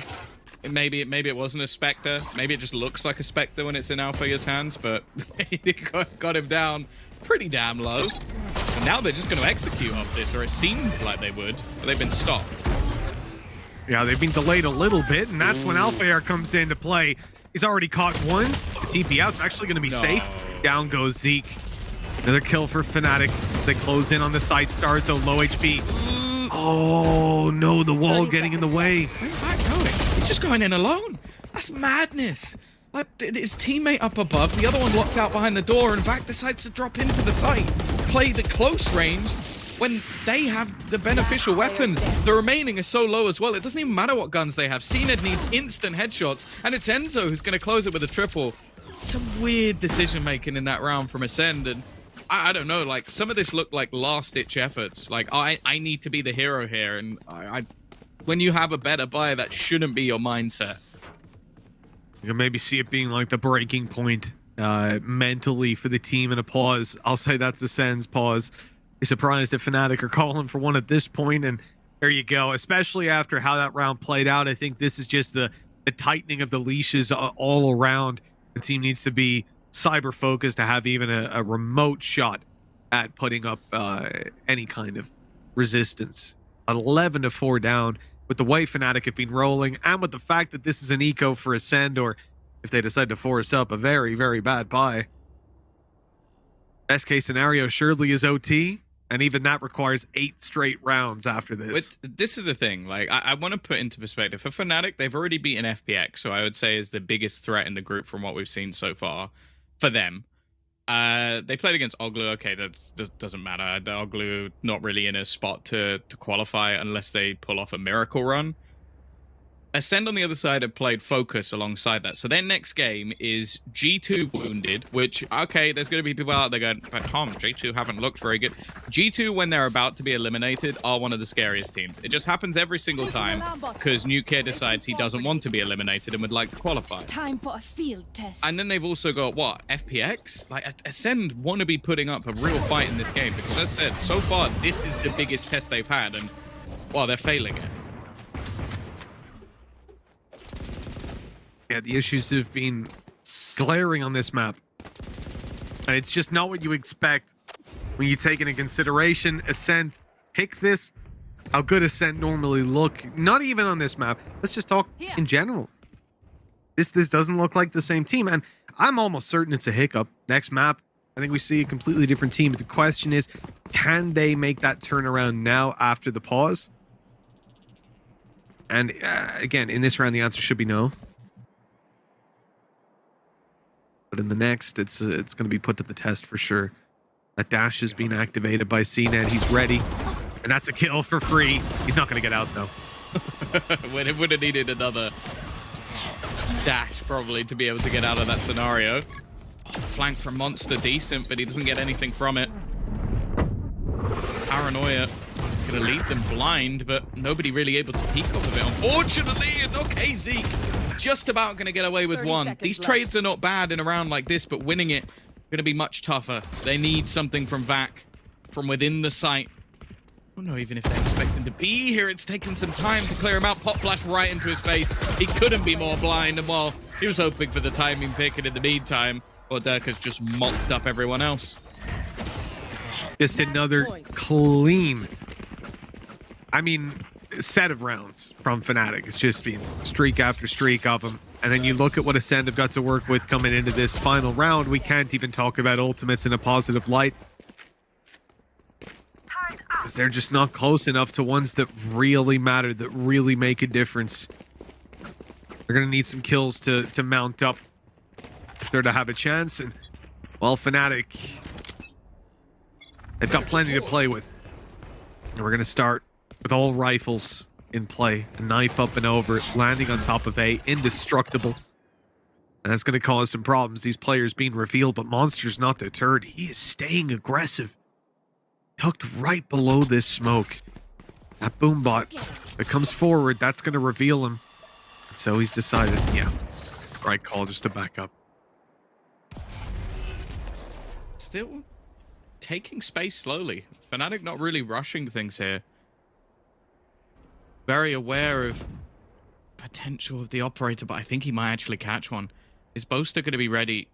maybe it wasn't a Spectre. Maybe it just looks like a Spectre when it's in Alpha's hands, but it got him down pretty damn low. And now they're just going to execute off this, or it seemed like they would, but they've been stopped. Yeah, they've been delayed a little bit, and that's when Alpha comes into play. He's already caught one. The TP out's actually going to be safe. Down goes Zeke. Another kill for Fnatic. They close in on the side stars, so low HP. Oh, no, the wall getting in the way. Where's Vac going? He's just going in alone. That's madness. Like, his teammate up above, the other one locked out behind the door, and Vac decides to drop into the site, play the close range, when they have the beneficial weapons. The remaining is so low as well. It doesn't even matter what guns they have. CNED needs instant headshots, and it's Enzo who's going to close it with a triple. Some weird decision making in that round from Ascend, and I don't know, like, some of this looked like last-ditch efforts. Like, I need to be the hero here, and when you have a better buy, that shouldn't be your mindset. You can maybe see it being like the breaking point mentally for the team in a pause. I'll say that's Ascend's pause. You're surprised that Fnatic are calling for one at this point, and there you go. Especially after how that round played out, I think this is just the tightening of the leashes all around. The team needs to be cyber focused to have even a remote shot at putting up any kind of resistance. 11-4 down with the way Fnatic have been rolling, and with the fact that this is an eco for Ascend, or if they decide to force up, a very, very bad buy. Best case scenario surely is OT, and even that requires 8 straight rounds after this. This is the thing, like, I want to put into perspective. For Fnatic, they've already beaten FPX, so I would say is the biggest threat in the group from what we've seen so far for them. They played against Oglu. Okay, that doesn't matter. The Oglu not really in a spot to qualify unless they pull off a miracle run. Ascend on the other side have played Focus alongside that. So their next game is G2 Wounded, which, okay, there's going to be people out there going, but Tom, G2 haven't looked very good. G2, when they're about to be eliminated, are one of the scariest teams. It just happens every single time because Nuke decides he doesn't want to be eliminated and would like to qualify. Time for a field test. And then they've also got, what, FPX? Like, Ascend want to be putting up a real fight in this game because, as I said, so far, this is the biggest test they've had, and, well, they're failing it. Yeah, the issues have been glaring on this map. And it's just not what you expect when you take into consideration Ascent pick this, how good Ascent normally look. Not even on this map. Let's just talk in general. This doesn't look like the same team. And I'm almost certain it's a hiccup. Next map, I think we see a completely different team. But the question is, can they make that turnaround now after the pause? And again, in this round, the answer should be no. But in the next, it's going to be put to the test for sure. That dash is being activated by CNED. He's ready. And that's a kill for free. He's not going to get out, though. When it would have needed another dash, probably, to be able to get out of that scenario. Oh, the flank from Monster, decent, but he doesn't get anything from it. Paranoia going to leave them blind, but nobody really able to peek off of it. Unfortunately, okay, Zeke. Just about going to get away with one. These trades are not bad in a round like this, but winning it going to be much tougher. They need something from Vac from within the site. I don't know even if they expect him to be here. It's taken some time to clear him out. Pop flash right into his face. He couldn't be more blind, and while he was hoping for the timing pick, and in the meantime, Dirk just mopped up everyone else. Just another clean, I mean, set of rounds from Fnatic. It's just been streak after streak of them. And then you look at what Ascend have got to work with coming into this final round. We can't even talk about ultimates in a positive light, because they're just not close enough to ones that really matter, that really make a difference. They're going to need some kills to mount up if they're to have a chance. And, well, Fnatic, they've got plenty to play with. And we're going to start with all rifles in play. A knife up and over, landing on top of A, indestructible. And that's going to cause some problems. These players being revealed, but Monster's not deterred. He is staying aggressive. Tucked right below this smoke. That Boombot that comes forward, that's going to reveal him. So he's decided, yeah, right call just to back up. Still taking space slowly. Fnatic not really rushing things here. Very aware of potential of the operator, but I think he might actually catch one. Is Boaster going to be ready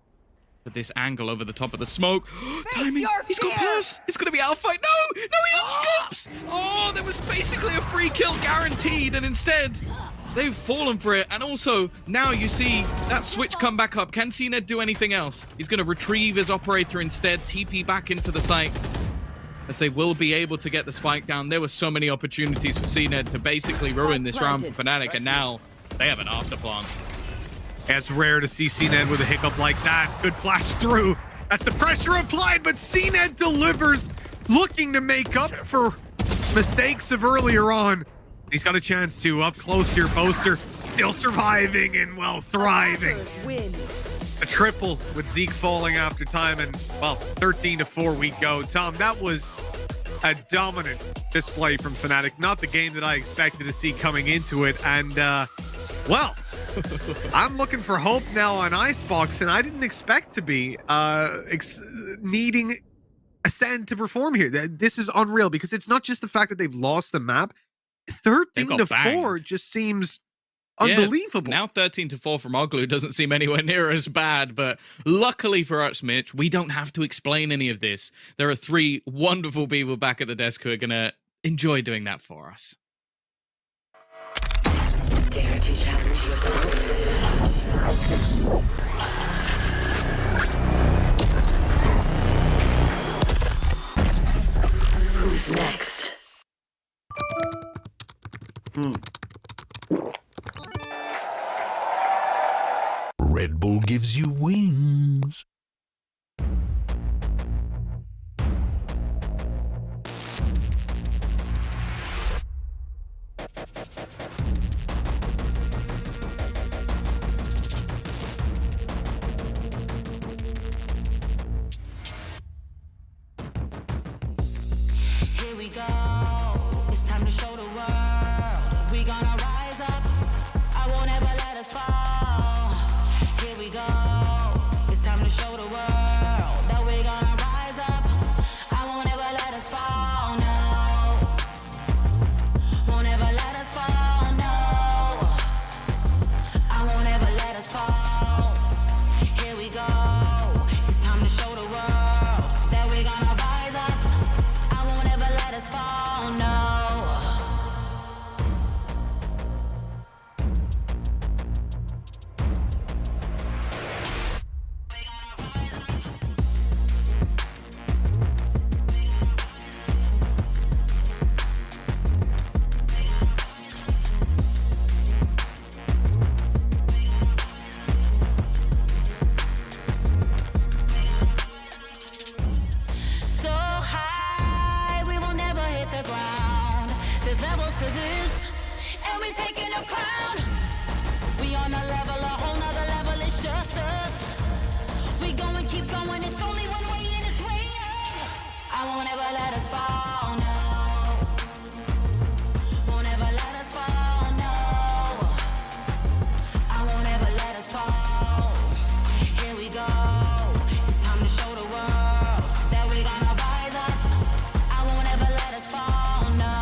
for this angle over the top of the smoke? Timing! He's got pass! It's going to be outfight! No! No, he unscopes! Oh, there was basically a free kill guaranteed, and instead, they've fallen for it. And also, now you see that switch come back up. Can CNED do anything else? He's going to retrieve his operator instead, TP back into the site, as they will be able to get the spike down. There were so many opportunities for CNED to basically ruin this round for Fnatic, and now they have an afterplan. It's rare to see CNED with a hiccup like that. Good flash through. That's the pressure applied, but CNED delivers, looking to make up for mistakes of earlier on. He's got a chance to up close here. Boaster still surviving and, well, thriving. A triple with Zeke falling after time, and, well, 13-4 we go. Tom, that was a dominant display from Fnatic. Not the game that I expected to see coming into it. And, well, I'm looking for hope now on Icebox, and I didn't expect to be needing Ascend to perform here. This is unreal, because it's not just the fact that they've lost the map. 13-4 just seems unbelievable. Now 13-4 from Oglu doesn't seem anywhere near as bad, but luckily for us, Mitch, we don't have to explain any of this. There are 3 wonderful people back at the desk who are going to enjoy doing that for us. Dare to challenge yourself. Who's next? Red Bull gives you wings. Here we go. It's time to show the world. We gonna rise up. I won't ever let us fall. Here we go. It's time to show the world that we gonna rise up. I won't ever let us fall. No. Won't ever let us fall. No. I won't ever let us fall. Here we go. It's time to show the world that we gonna rise up. I won't ever let us fall. No. So high, we will never hit the ground. There's levels to this, and we taking a crown. We on a level, a whole nother level, it's just us. We going, keep going, it's only one way in, it's way up. I won't ever let us fall, no. Won't ever let us fall, no. I won't ever let us fall. Here we go. It's time to show the world that we gonna rise up. I won't ever let us fall, no.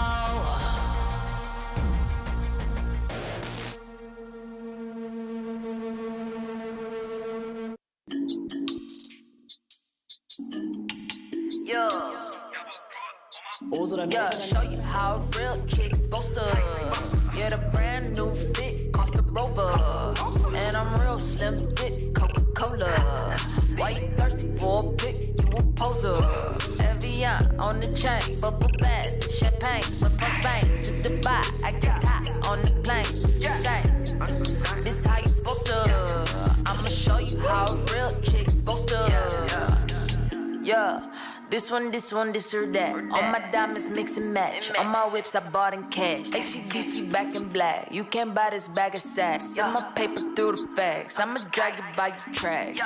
Yeah, show you how a real chick's supposed to. Yeah, the brand new fit cost a rover. And I'm real slim fit, Coca-Cola. Why you thirsty for a pic? You a poser. Evian on the chain, bubble bath, champagne. Went from Spain to Dubai, I guess hot on the plane. Just saying, this how you supposed to. I'ma show you how a real chick's supposed to. Yeah, this one, this or that. All my diamonds mix and match. All my whips I bought in cash. ACDC back in black. You can't buy this bag of sacks. Send my paper through the fax. I'ma drag it by your tracks.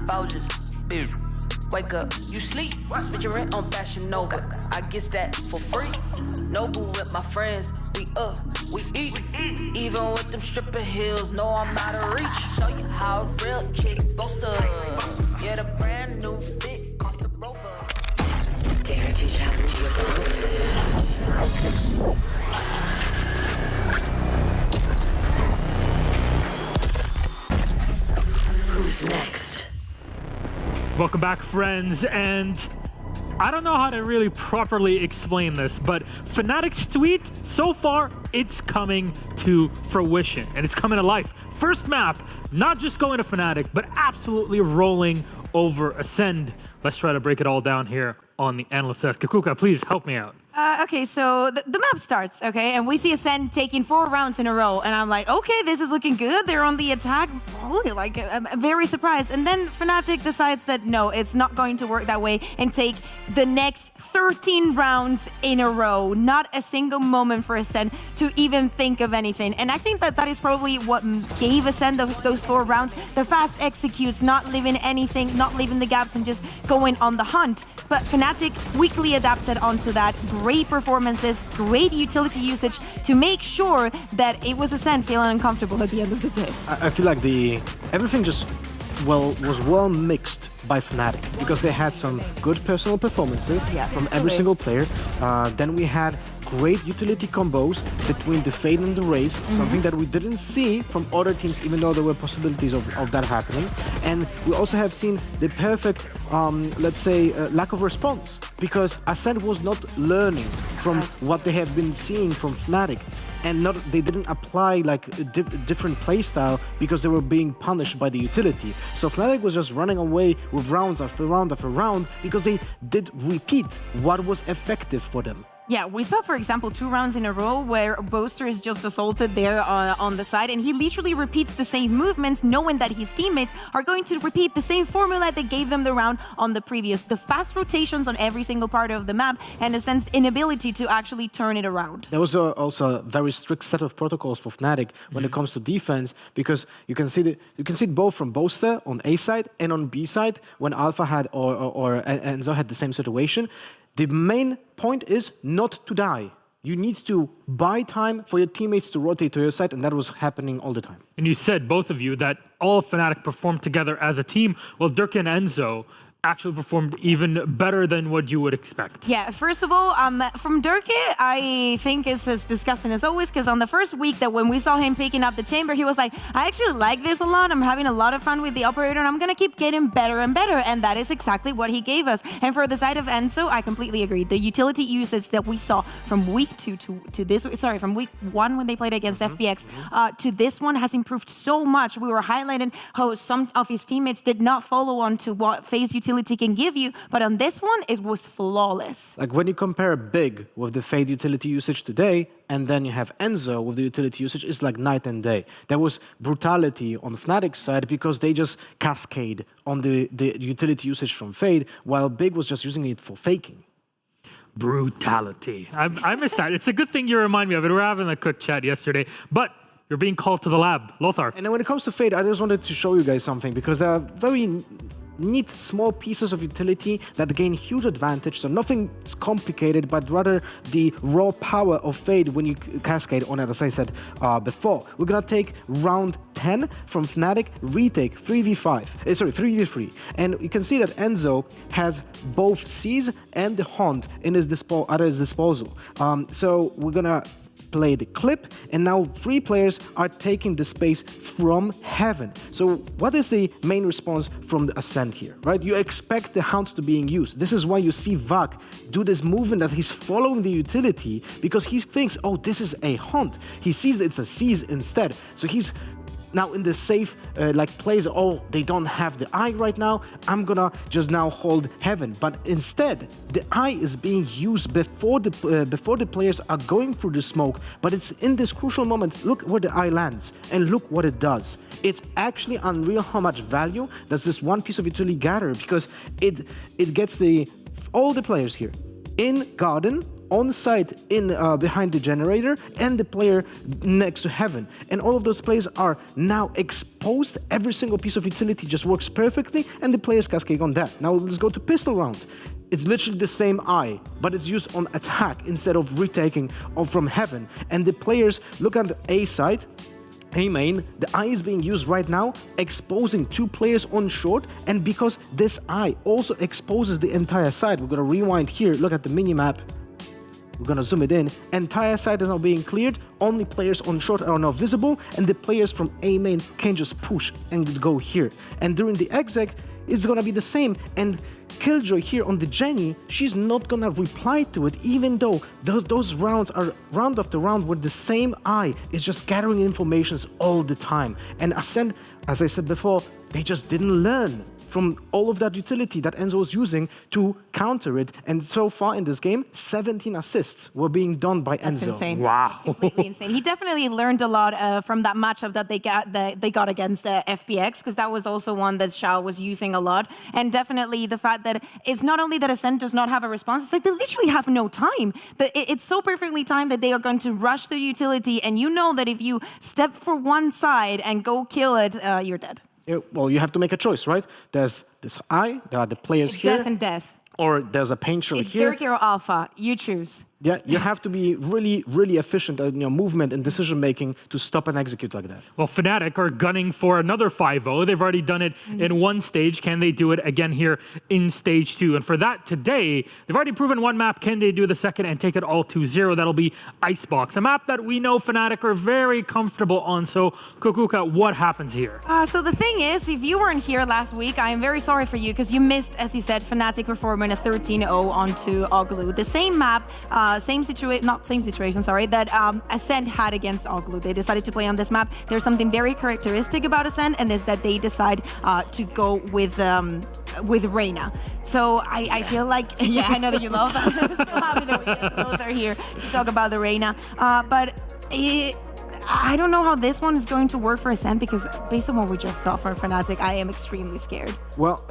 Folgers, Wake up, you sleep, spend your rent on Fashion Nova. I guess that for free. Noble with my friends, we eat. Even with them stripper heels, know I'm out of reach. Show you how a real chick's supposed to. Yeah, the brand new fit cost a rover. Dare to challenge yourself. Who's next? Welcome back, friends, and I don't know how to really properly explain this, but Fnatic's tweet, so far, it's coming to fruition, and it's coming to life. First map, not just going to Fnatic, but absolutely rolling over Ascend. Let's try to break it all down here on the Analysts. Kaquka, please help me out. Okay, so the map starts, okay, and we see Ascend taking 4 rounds in a row, and I'm like, okay, this is looking good. They're on the attack. Holy, like, I'm very surprised. And then Fnatic decides that no, it's not going to work that way, and take the next 13 rounds in a row. Not a single moment for Ascend to even think of anything. And I think that that is probably what gave Ascend those 4 rounds. The fast executes, not leaving anything, not leaving the gaps, and just going on the hunt. But Fnatic quickly adapted onto that. Great performances, great utility usage to make sure that it was Ascend feeling uncomfortable at the end of the day. I feel like everything just was well mixed by Fnatic because they had some good personal performances from every single player. Then we had great utility combos between the Fade and the Raze, something that we didn't see from other teams, even though there were possibilities of that happening. And we also have seen the perfect, let's say, lack of response, because Ascend was not learning from what they have been seeing from Fnatic. And they didn't apply like a different playstyle because they were being punished by the utility. So Fnatic was just running away with rounds after round after round because they did repeat what was effective for them. Yeah, we saw, for example, 2 rounds in a row where Boaster is just assaulted there on the side, and he literally repeats the same movements, knowing that his teammates are going to repeat the same formula that gave them the round on the previous. The fast rotations on every single part of the map, and a sense inability to actually turn it around. There was also a very strict set of protocols for Fnatic when it comes to defense, because you can see it both from Boaster on A side and on B side when Alpha had or Enzo had the same situation. The main point is not to die. You need to buy time for your teammates to rotate to your side, and that was happening all the time. And you said, both of you, that all of Fnatic performed together as a team. Well, Dirk and Enzo actually performed even better than what you would expect. Yeah, first of all, from Durke, I think it's as disgusting as always, because on the first week that when we saw him picking up the chamber, he was like, I actually like this a lot. I'm having a lot of fun with the operator, and I'm going to keep getting better and better. And that is exactly what he gave us. And for the side of Enzo, I completely agree. The utility usage that we saw from week 2 to this, sorry, from week 1 when they played against FPX to this one has improved so much. We were highlighting how some of his teammates did not follow on to what phase utility can give you, but on this one, it was flawless. Like when you compare Big with the Fade utility usage today, and then you have Enzo with the utility usage, it's like night and day. There was brutality on Fnatic's side because they just cascade on the utility usage from Fade, while Big was just using it for faking. Brutality. I missed that. It's a good thing you remind me of it. We were having a quick chat yesterday, but you're being called to the lab. Lothar. And then when it comes to Fade, I just wanted to show you guys something, because there are very neat small pieces of utility that gain huge advantage. So nothing complicated, but rather the raw power of Fade when you cascade on it, as I said before. We're gonna take round 10 from Fnatic, retake 3v3. And you can see that Enzo has both Seize and the Hunt in his at his disposal. So we're gonna play the clip, and now 3 players are taking the space from Heaven. So what is the main response from the Ascent here, right? You expect the Hound to being used. This is why you see Vak do this movement that he's following the utility, because he thinks, oh, this is a Hunt. He sees it's a Seize instead. So he's now in the safe place. Oh, they don't have the eye right now, I'm gonna just now hold Heaven. But instead, the eye is being used before the players are going through the smoke. But it's in this crucial moment. Look where the eye lands, and look what it does. It's actually unreal how much value does this one piece of utility gather, because it gets all the players here in Garden on site in behind the generator and the player next to heaven. And all of those players are now exposed. Every single piece of utility just works perfectly, and the players cascade on that. Now let's go to pistol round. It's literally the same eye, but it's used on attack instead of retaking from heaven. And the players look at the A side, A main, the eye is being used right now, exposing 2 players on short, and because this eye also exposes the entire side, we're gonna rewind here, look at the mini-map, we're gonna zoom it in, entire side is now being cleared, only players on short are now visible, and the players from A main can just push and go here. And during the exec, it's gonna be the same, and Killjoy here on the Jenny, she's not gonna reply to it, even though those rounds are round after round where the same eye is just gathering informations all the time. And Ascend, as I said before, they just didn't learn from all of that utility that Enzo was using to counter it. And so far in this game, 17 assists were being done by Enzo. That's insane. Wow. That's completely insane. He definitely learned a lot from that matchup that they got against FPX, because that was also one that Xiao was using a lot. And definitely the fact that it's not only that Ascend does not have a response, it's like they literally have no time. It's so perfectly timed that they are going to rush the utility, and you know that if you step for one side and go kill it, you're dead. Well, you have to make a choice, right? There's this eye, there are the players It's here. death and death. Or there's a paint shell It's here. Dirk or Alpha. You choose. Yeah, you have to be really, really efficient in your movement and decision-making to stop and execute like that. Well, Fnatic are gunning for another 5-0. They've already done it in one stage. Can they do it again here in stage 2? And for that today, they've already proven one map. Can they do the second and take it all 2-0? That'll be Icebox, a map that we know Fnatic are very comfortable on. So, Kaquka, what happens here? So the thing is, if you weren't here last week, I am very sorry for you, because you missed, as you said, Fnatic performing a 13-0 onto Oglu. The same map, that Ascend had against Oglu. They decided to play on this map. There's something very characteristic about Ascend, and is that they decide to go with Reyna. So I feel like, yeah, I know that you love that. I'm so happy that we both are here to talk about the Reyna. I don't know how this one is going to work for Ascend, because based on what we just saw from Fnatic, I am extremely scared. Well,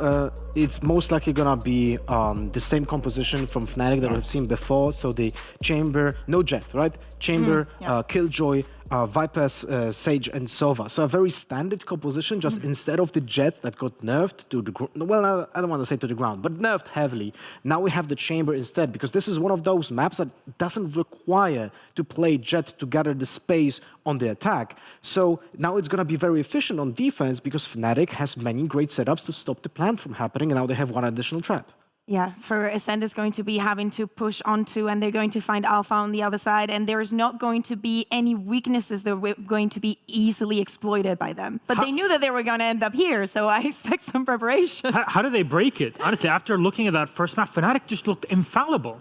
it's most likely gonna be the same composition from Fnatic that we've seen before. So the Chamber, no Jet, right? Chamber, Killjoy, Vipers, Sage, and Sova. So a very standard composition, just instead of the Jet that got nerfed to the ground. Well, I don't want to say to the ground, but nerfed heavily. Now we have the Chamber instead, because this is one of those maps that doesn't require to play Jet to gather the space on the attack. So now it's going to be very efficient on defense, because Fnatic has many great setups to stop the plant from happening, and now they have one additional trap. Yeah, for Ascend is going to be having to push onto, and they're going to find Alpha on the other side, and there's not going to be any weaknesses that are going to be easily exploited by them. But they knew that they were going to end up here, so I expect some preparation. How do they break it? Honestly, after looking at that first map, Fnatic just looked infallible.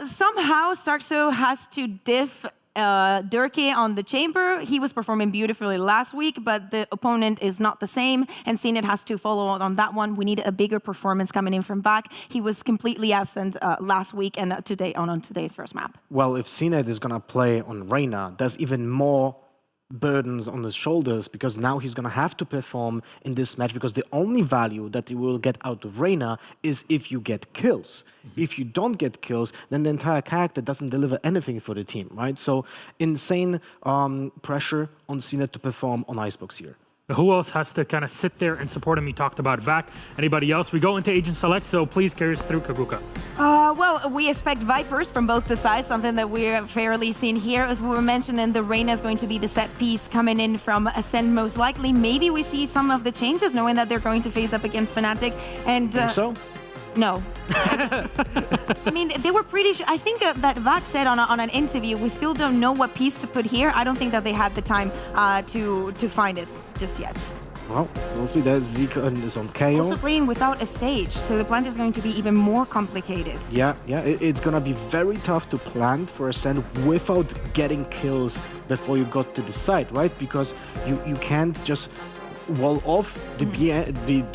Somehow, Starkso has to diff Durkee on the Chamber. He was performing beautifully last week, but the opponent is not the same, and CNET has to follow on that one. We need a bigger performance coming in from back. He was completely absent last week and today on today's first map. Well, if CNET is going to play on Reyna, there's even more burdens on his shoulders, because now he's going to have to perform in this match, because the only value that you will get out of Reyna is if you get kills. If you don't get kills, then the entire character doesn't deliver anything for the team, right? So insane pressure on CNET to perform on Icebox here. Who else has to kind of sit there and support him? You talked about Vac. Anybody else? We go into Agent Select, so please carry us through, Kaquka. Well, we expect Vipers from both the sides, something that we're fairly seen here. As we were mentioning, the Reyna is going to be the set piece coming in from Ascend most likely. Maybe we see some of the changes, knowing that they're going to face up against Fnatic. And Think so? No. I mean, they were pretty sure. I think that Vac said on an interview, we still don't know what piece to put here. I don't think that they had the time to find it just yet. Well, we'll see. There's Zeke is on KO. Also playing without a Sage, so the plant is going to be even more complicated. Yeah, it's going to be very tough to plant for Ascend without getting kills before you got to the site, right? Because you can't just wall off the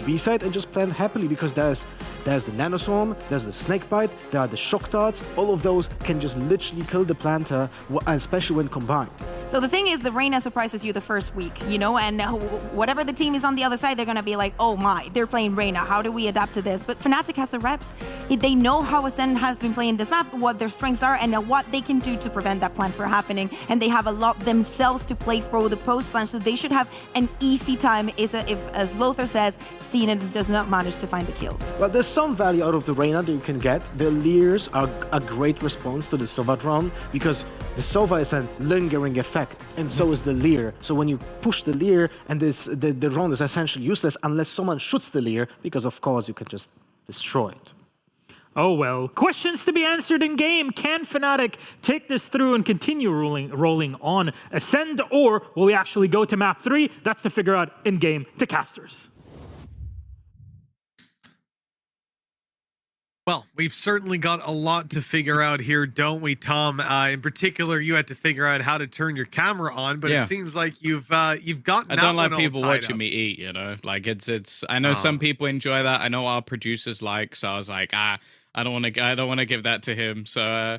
B side and just plant happily, because there's the Nanoswarm, there's the Snakebite, there are the Shock Darts. All of those can just literally kill the planter, especially when combined. So the thing is, the Reyna surprises you the first week, you know, and whatever the team is on the other side, they're gonna be like, oh my, they're playing Reyna. How do we adapt to this? But Fnatic has the reps. They know how Ascend has been playing this map, what their strengths are, and what they can do to prevent that plan from happening. And they have a lot themselves to play for the post plan, so they should have an easy time if, as Lothar says, Cena does not manage to find the kills. Well, there's some value out of the Reyna that you can get. The Leers are a great response to the Sova drone because the Sova is a lingering effect, and so is the Leer. So when you push the Leer, and the drone is essentially useless unless someone shoots the Leer, because of course you can just destroy it. Oh well. Questions to be answered in game. Can Fnatic take this through and continue rolling on Ascend, or will we actually go to map 3? That's to figure out in game to casters. Well, we've certainly got a lot to figure out here, don't we, Tom? In particular, you had to figure out how to turn your camera on, but it seems like you've gotten. I don't like people watching me eat, you know. Like it's. I know some people enjoy that. I know our producers like. So I was like, I don't want to give that to him. So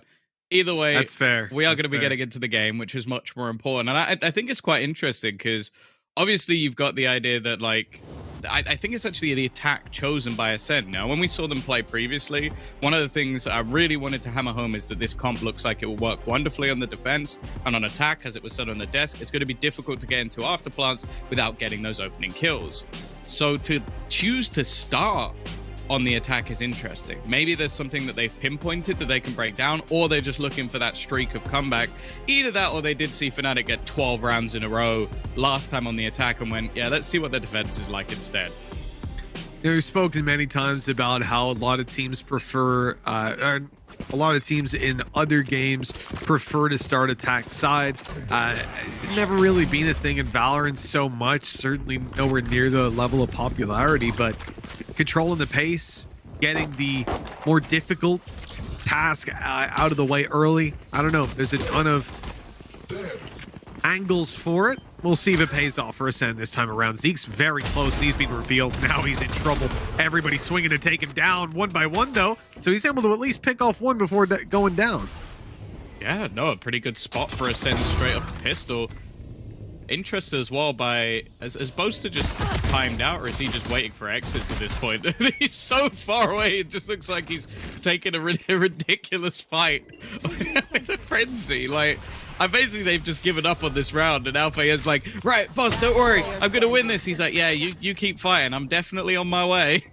either way, that's fair. We are going to be getting into the game, which is much more important. And I think it's quite interesting because obviously you've got the idea that like. I think it's actually the attack chosen by Ascend. Now, when we saw them play previously, one of the things I really wanted to hammer home is that this comp looks like it will work wonderfully on the defense and on attack, as it was said on the desk. It's going to be difficult to get into afterplants without getting those opening kills. So to choose to start on the attack is interesting. Maybe there's something that they've pinpointed that they can break down, or they're just looking for that streak of comeback. Either that, or they did see Fnatic get 12 rounds in a row last time on the attack and went, yeah, let's see what the defense is like instead. We've spoken many times about how a lot of teams prefer, a lot of teams in other games prefer to start attack side. Never really been a thing in Valorant so much, certainly nowhere near the level of popularity, but controlling the pace, getting the more difficult task out of the way early. I don't know, there's a ton of angles for it. We'll see if it pays off for Ascend this time around. Zeke's very close and he's been revealed. Now he's in trouble. Everybody's swinging to take him down one by one though. So he's able to at least pick off one before going down. Yeah, no, a pretty good spot for Ascend straight off the pistol. Interested as well by, is Boaster just timed out, or is he just waiting for exits at this point? He's so far away, it just looks like he's taking a ridiculous fight. In a frenzy, like, basically they've just given up on this round, and Alpha is like, right, boss, don't worry, I'm gonna win this. He's like, yeah, you keep fighting, I'm definitely on my way.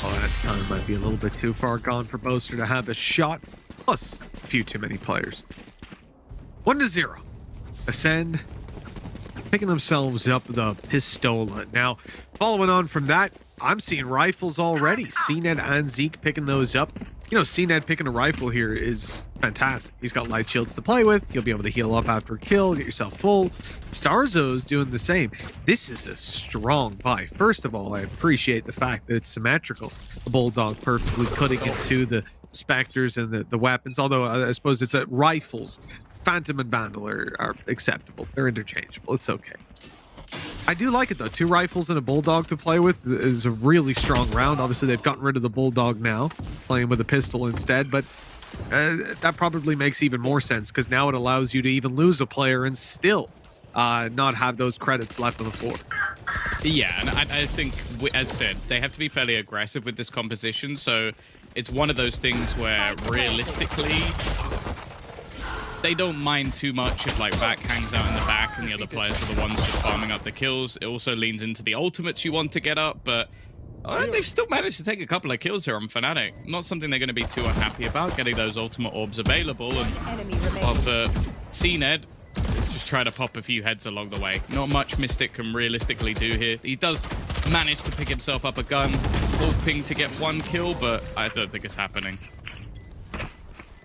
Oh, that time might be a little bit too far gone for Boaster to have a shot, plus a few too many players. 1-0. Ascend picking themselves up the Pistola. Now, following on from that, I'm seeing rifles already. CNED and Zeke picking those up. You know, CNED picking a rifle here is fantastic. He's got light shields to play with. You'll be able to heal up after a kill, get yourself full. Starzo's doing the same. This is a strong buy. First of all, I appreciate the fact that it's symmetrical. The Bulldog perfectly cutting into the Spectres and the weapons, although I suppose it's rifles. Phantom and Vandal are acceptable. They're interchangeable. It's okay. I do like it though. 2 rifles and a Bulldog to play with is a really strong round. Obviously, they've gotten rid of the Bulldog now, playing with a pistol instead, but that probably makes even more sense because now it allows you to even lose a player and still not have those credits left on the floor. Yeah, and I think, as said, they have to be fairly aggressive with this composition, so it's one of those things where realistically they don't mind too much if like Vac hangs out in the back and the other players are the ones just farming up the kills. It also leans into the ultimates you want to get up, but they've still managed to take a couple of kills here on Fnatic. Not something they're going to be too unhappy about, getting those ultimate orbs available. And for CNED, just try to pop a few heads along the way. Not much Mystic can realistically do here. He does manage to pick himself up a gun, hoping to get 1 kill, but I don't think it's happening.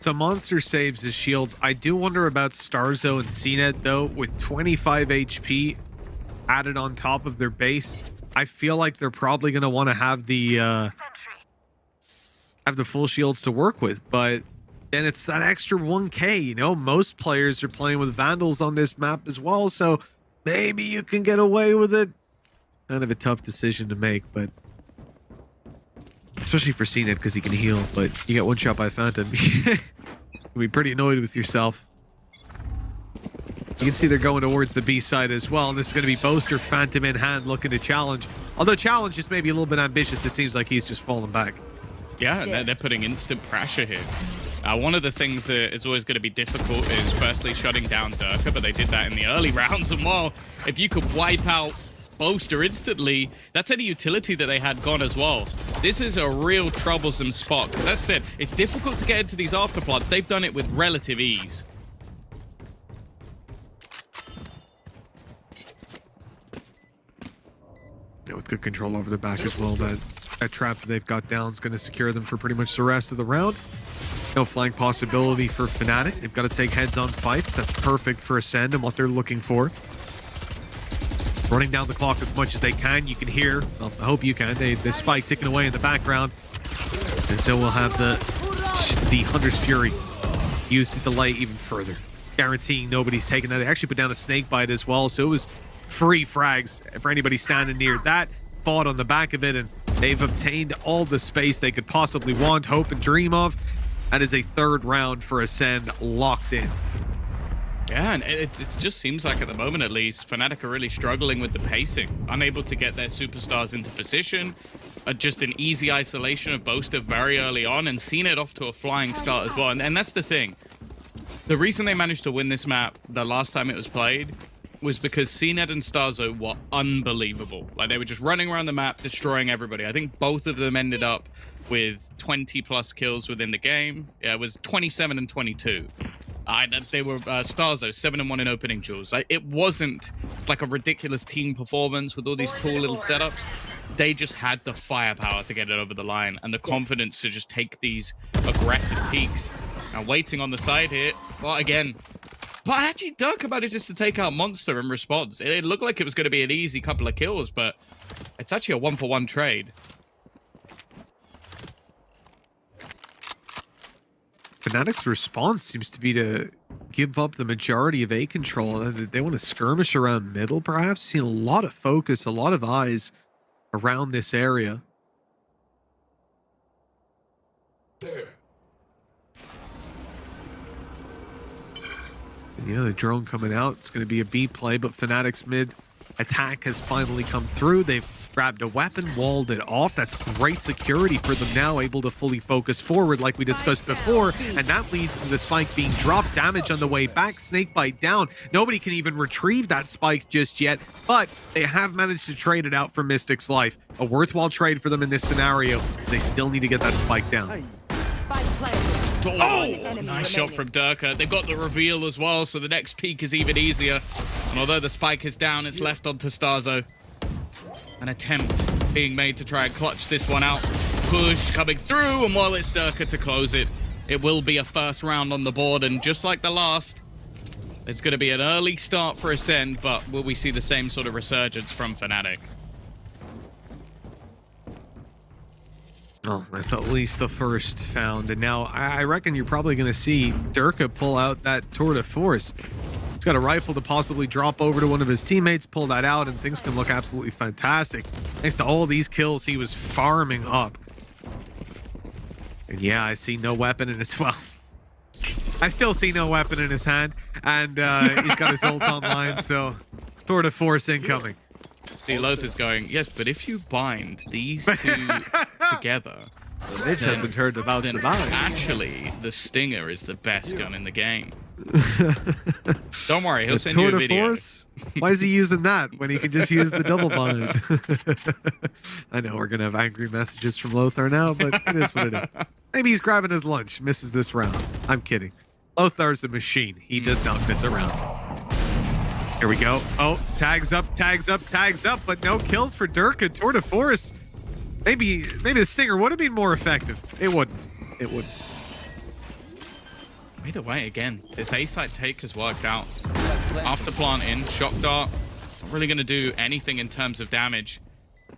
So Monster saves his shields. I do wonder about Starzo and CNED though, with 25 HP added on top of their base. I feel like they're probably going to want to have the full shields to work with, but then it's that extra 1k, you know. Most players are playing with Vandals on this map as well, so maybe you can get away with it. Kind of a tough decision to make, but especially for CNED because he can heal, but you get one shot by Phantom. You'll be pretty annoyed with yourself. You can see they're going towards the B side as well. And this is going to be Boaster, Phantom in hand, looking to challenge. Although challenge is maybe a little bit ambitious, it seems like he's just falling back. Yeah, they're putting instant pressure here. One of the things that is always going to be difficult is firstly shutting down Durka, but they did that in the early rounds. And while if you could wipe out Boaster instantly, that's any utility that they had gone as well. This is a real troublesome spot, because as I said, it's difficult to get into these afterplots. They've done it with relative ease. Yeah, with good control over the back as well. That trap that they've got down is going to secure them for pretty much the rest of the round. No flank possibility for Fnatic. They've got to take heads-on fights. That's perfect for Ascend and what they're looking for. Running down the clock as much as they can. You can hear, well, I hope you can, the spike ticking away in the background. And so we'll have the Hunter's Fury used to delay even further, guaranteeing nobody's taking that. They actually put down a snake bite as well, so it was free frags for anybody standing near that. Fought on the back of it, and they've obtained all the space they could possibly want, hope, and dream of. That is a third round for Ascend locked in. Yeah, and it just seems like at the moment, at least, Fnatic are really struggling with the pacing. Unable to get their superstars into position. Just an easy isolation of Boaster very early on, and seen it off to a flying start as well. And that's the thing. The reason they managed to win this map the last time it was played was because CNED and Starzo were unbelievable. Like, they were just running around the map, destroying everybody. I think both of them ended up with 20+ kills within the game. Yeah, it was 27 and 22. They were Starzo 7-1 in opening duels. It wasn't like a ridiculous team performance with all these cool little setups. They just had the firepower to get it over the line and the confidence to just take these aggressive peaks. Now waiting on the side here, well, again, but actually Durka manages to take out Monster in response. It looked like it was going to be an easy couple of kills, but it's actually a 1-for-1 trade. Fnatic's response seems to be to give up the majority of A control. They want to skirmish around middle, perhaps. Seen a lot of focus, a lot of eyes around this area. And yeah, the drone coming out. It's going to be a B play, but Fnatic's mid attack has finally come through. They've grabbed a weapon, walled it off. That's great security for them now, able to fully focus forward like we discussed before, and that leads to the spike being dropped. Damage on the way back, snakebite down. Nobody can even retrieve that spike just yet, but they have managed to trade it out for Mystic's life. A worthwhile trade for them in this scenario. They still need to get that spike down. Oh, nice shot from Durka. They've got the reveal as well, so the next peek is even easier. And although the spike is down, it's left onto Starzo. An attempt being made to try and clutch this one out. Push coming through, and while it's Durka to close it, it will be a first round on the board. And just like the last, it's going to be an early start for Ascend, but will we see the same sort of resurgence from Fnatic? Oh, that's at least the first found. And now I reckon you're probably going to see Durka pull out that tour de force. He's got a rifle to possibly drop over to one of his teammates, pull that out, and things can look absolutely fantastic. Thanks to all these kills he was farming up. And yeah, I see no weapon in his... Well, I still see no weapon in his hand. And he's got his ult online, so tour de force incoming. See, Lothar's going, yes, but if you bind these two together, Mitch hasn't heard about the bind. Actually, the Stinger is the best gun in the game. Don't worry, he'll send you a video. Force? Why is he using that when he can just use the double bind? I know we're going to have angry messages from Lothar now, but it is what it is. Maybe he's grabbing his lunch, misses this round. I'm kidding. Lothar's a machine. He does not miss a round. Here we go. Oh, tags up, but no kills for Durka. Tour de force. Maybe the Stinger would have been more effective. It wouldn't. It wouldn't. Either way, again, this A-side take has worked out. After plant in, shock dart, not really going to do anything in terms of damage.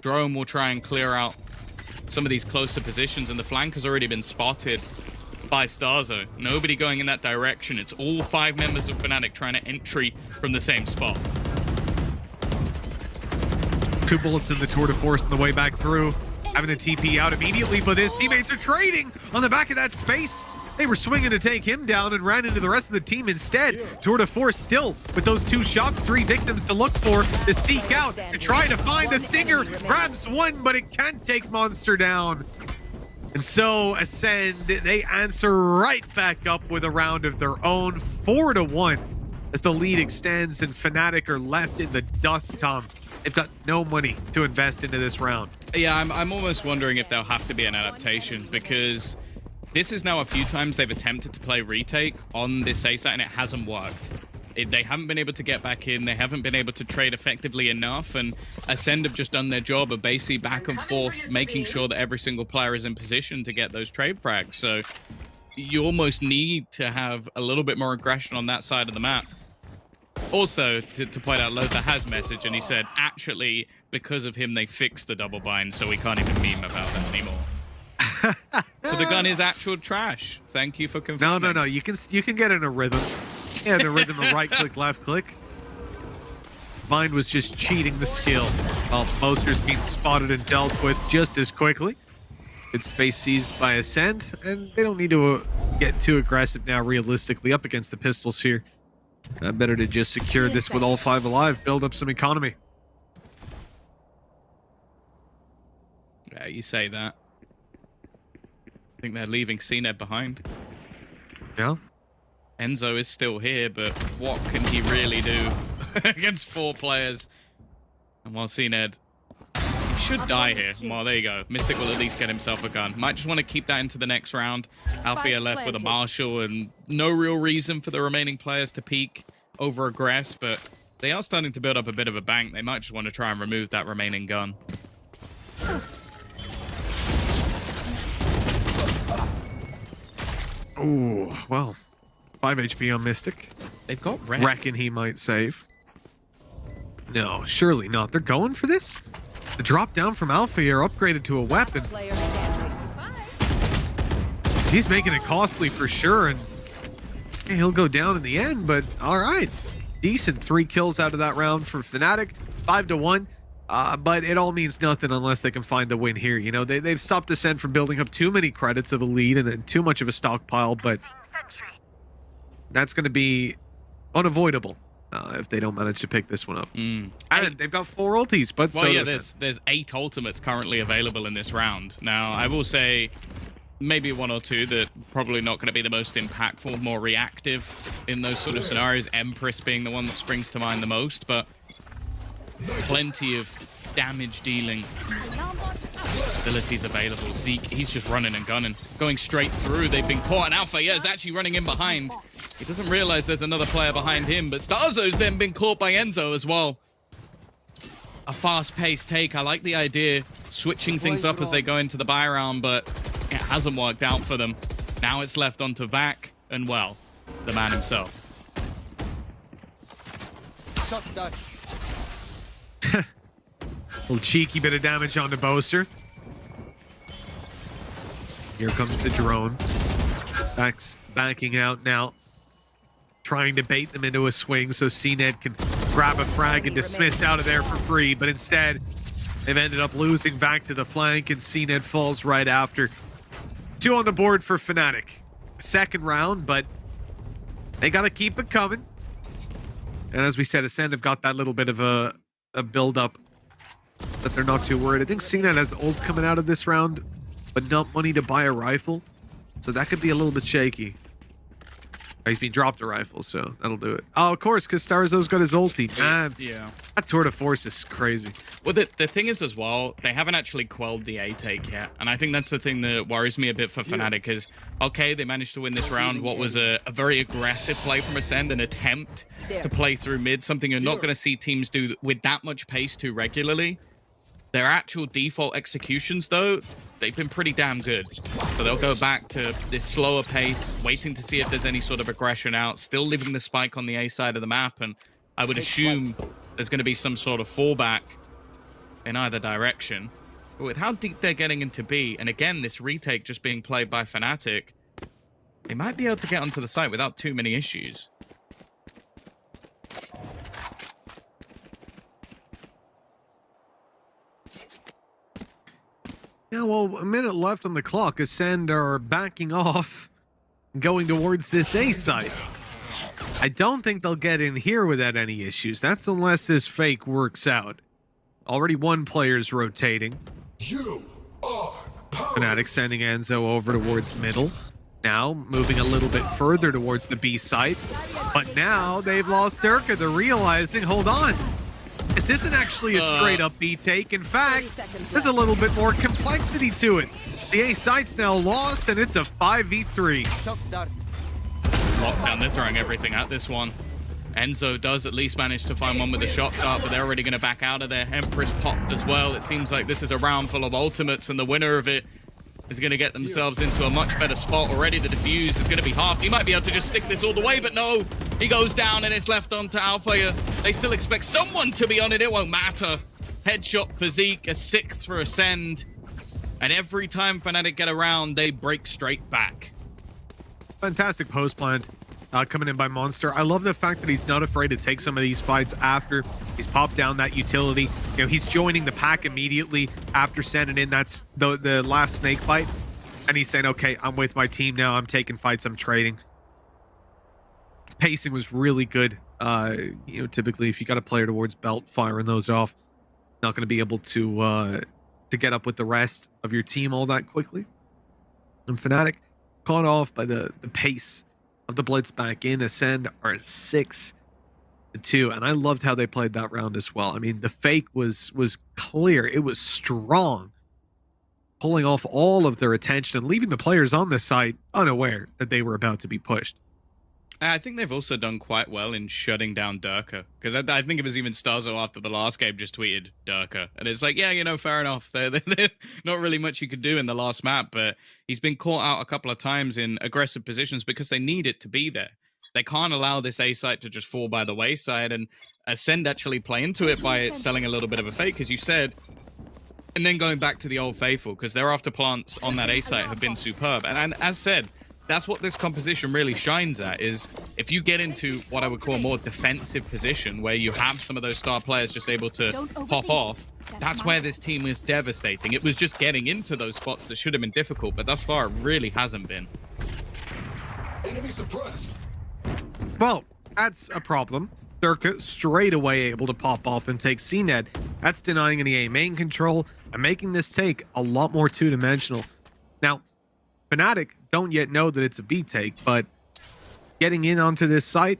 Drone will try and clear out some of these closer positions, and the flank has already been spotted by Starzo. Nobody going in that direction. It's all 5 members of Fnatic trying to entry from the same spot. 2 bullets in the tour de force on the way back through. Having a TP out immediately, but his teammates are trading on the back of that space. They were swinging to take him down and ran into the rest of the team instead. Tour de Force still with those 2 shots, 3 victims to look for, to seek out, to try to find the Stinger. Grabs one, but it can't take Monster down. And so Ascend, they answer right back up with a round of their own, 4-1, as the lead extends and Fnatic are left in the dust, Tom. They've got no money to invest into this round. Yeah, I'm almost wondering if there'll have to be an adaptation, because this is now a few times they've attempted to play retake on this A site and it hasn't worked. They haven't been able to get back in. They haven't been able to trade effectively enough. And Ascend have just done their job of basically back and forth, making sure that every single player is in position to get those trade frags. So you almost need to have a little bit more aggression on that side of the map. Also, to point out, Lothar has messaged and he said, actually, because of him, they fixed the double bind, so we can't even meme about that anymore. So the gun is actual trash. Thank you for confirming. No. You can get in a rhythm. Yeah, in a rhythm of right click, left click. Bind was just cheating the skill. While Boaster's being spotted and dealt with just as quickly. Good space seized by Ascend, and they don't need to get too aggressive now realistically up against the pistols here. Better to just secure this with all 5 alive, build up some economy. Yeah, you say that. I think they're leaving CNED behind. Yeah. Enzo is still here, but what can he really do against 4 players? And while CNED should die here. Well, there you go. Mystic will at least get himself a gun. Might just want to keep that into the next round. Althea left with a Marshall and no real reason for the remaining players to peek over aggress, but they are starting to build up a bit of a bank. They might just want to try and remove that remaining gun. Oh, well. 5 HP on Mystic. They've got Rex. Reckon he might save. No, surely not. They're going for this? The drop down from Alfie are upgraded to a weapon. He's making it costly for sure, and he'll go down in the end, but all right. Decent 3 kills out of that round for Fnatic. 5-1. But it all means nothing unless they can find the win here. You know, they've stopped Ascend from building up too many credits of a lead and too much of a stockpile, but that's going to be unavoidable if they don't manage to pick this one up. And they've got 4 ultis, but well, yeah, there's 8 ultimates currently available in this round. Now, I will say maybe 1 or 2 that probably not going to be the most impactful, more reactive in those sort of scenarios. Empress being the one that springs to mind the most, but plenty of damage dealing abilities available. Zeke, he's just running and gunning, going straight through. They've been caught, and Alpha, yeah, is actually running in behind. He doesn't realize there's another player behind him, but Starzo's then been caught by Enzo as well. A fast-paced take. I like the idea, switching things up as they go into the buy round, but it hasn't worked out for them. Now it's left onto Vac and, well, the man himself. Little cheeky bit of damage on the Boaster. Here comes the drone. Vac's backing out now, trying to bait them into a swing so CNED can grab a frag and dismissed out of there for free, but instead they've ended up losing back to the flank and CNED falls right after. 2 on the board for Fnatic. Second round, but they got to keep it coming. And as we said, Ascend have got that little bit of a build-up that they're not too worried. I think CNED has ult coming out of this round, but not money to buy a rifle. So that could be a little bit shaky. He's been dropped a rifle, so that'll do it. Oh, of course, because Starzo's got his ulti. Man, yeah. That Tour de Force is crazy. Well, the thing is as well, they haven't actually quelled the A take yet. And I think that's the thing that worries me a bit for Fnatic is, okay, they managed to win this round. What was a very aggressive play from Ascend, an attempt to play through mid, something you're not going to see teams do with that much pace too regularly. Their actual default executions, though, they've been pretty damn good. So they'll go back to this slower pace, waiting to see if there's any sort of aggression out, still leaving the spike on the A side of the map, and I would assume there's going to be some sort of fallback in either direction. But with how deep they're getting into B, and again, this retake just being played by Fnatic, they might be able to get onto the site without too many issues. Yeah, well, a minute left on the clock. Ascend are backing off. going towards this A site. I don't think they'll get in here without any issues. That's unless this fake works out. Already one player's rotating. Fnatic sending Enzo over towards middle. Now moving a little bit further towards the B site. But now they've lost Durka. They're realizing, hold on, this isn't actually a straight up B take. In fact, there's a little bit more complexity to it. The A site's now lost and it's a 5v3. Lockdown, they're throwing everything at this one. Enzo does at least manage to find one with the shot start, but they're already going to back out of there. Empress popped as well. It seems like this is a round full of ultimates, and the winner of it is going to get themselves into a much better spot already. The defuse is going to be halved. He might be able to just stick this all the way, but no. He goes down, and it's left onto Alpha. They still expect someone to be on it. It won't matter. Headshot for Zeke, a 6th for Ascend. And every time Fnatic get around, they break straight back. Fantastic post plant coming in by Monster. I love the fact that he's not afraid to take some of these fights after he's popped down that utility. You know, he's joining the pack immediately after sending in that's the last snake fight. And he's saying, okay, I'm with my team now. I'm taking fights. I'm trading. Pacing was really good. You know, typically if you got a player towards belt, firing those off, not going to be able to get up with the rest of your team all that quickly. And Fnatic caught off by the pace of the blitz back in. Ascend are 6-2, and I loved how they played that round as well. I mean, the fake was clear. It was strong, pulling off all of their attention and leaving the players on the site unaware that they were about to be pushed. I think they've also done quite well in shutting down Durka, because I think it was even Starzo after the last game just tweeted Durka, and it's like, yeah, you know, fair enough. There's not really much you could do in the last map, but he's been caught out a couple of times in aggressive positions because they need it to be there. They can't allow this A site to just fall by the wayside, and Ascend actually play into it by selling a little bit of a fake, as you said, and then going back to the old faithful, because their after plants on that A site have been superb. And as said, that's what this composition really shines at, is if you get into what I would call a more defensive position where you have some of those star players just able to pop off, that's where this team is devastating. It was just getting into those spots that should have been difficult, but thus far it really hasn't been. Enemy suppressed. Well, that's a problem. Durka straight away able to pop off and take CNED. That's denying any A main control and making this take a lot more two-dimensional. Now, Fnatic don't yet know that it's a B take, but getting in onto this site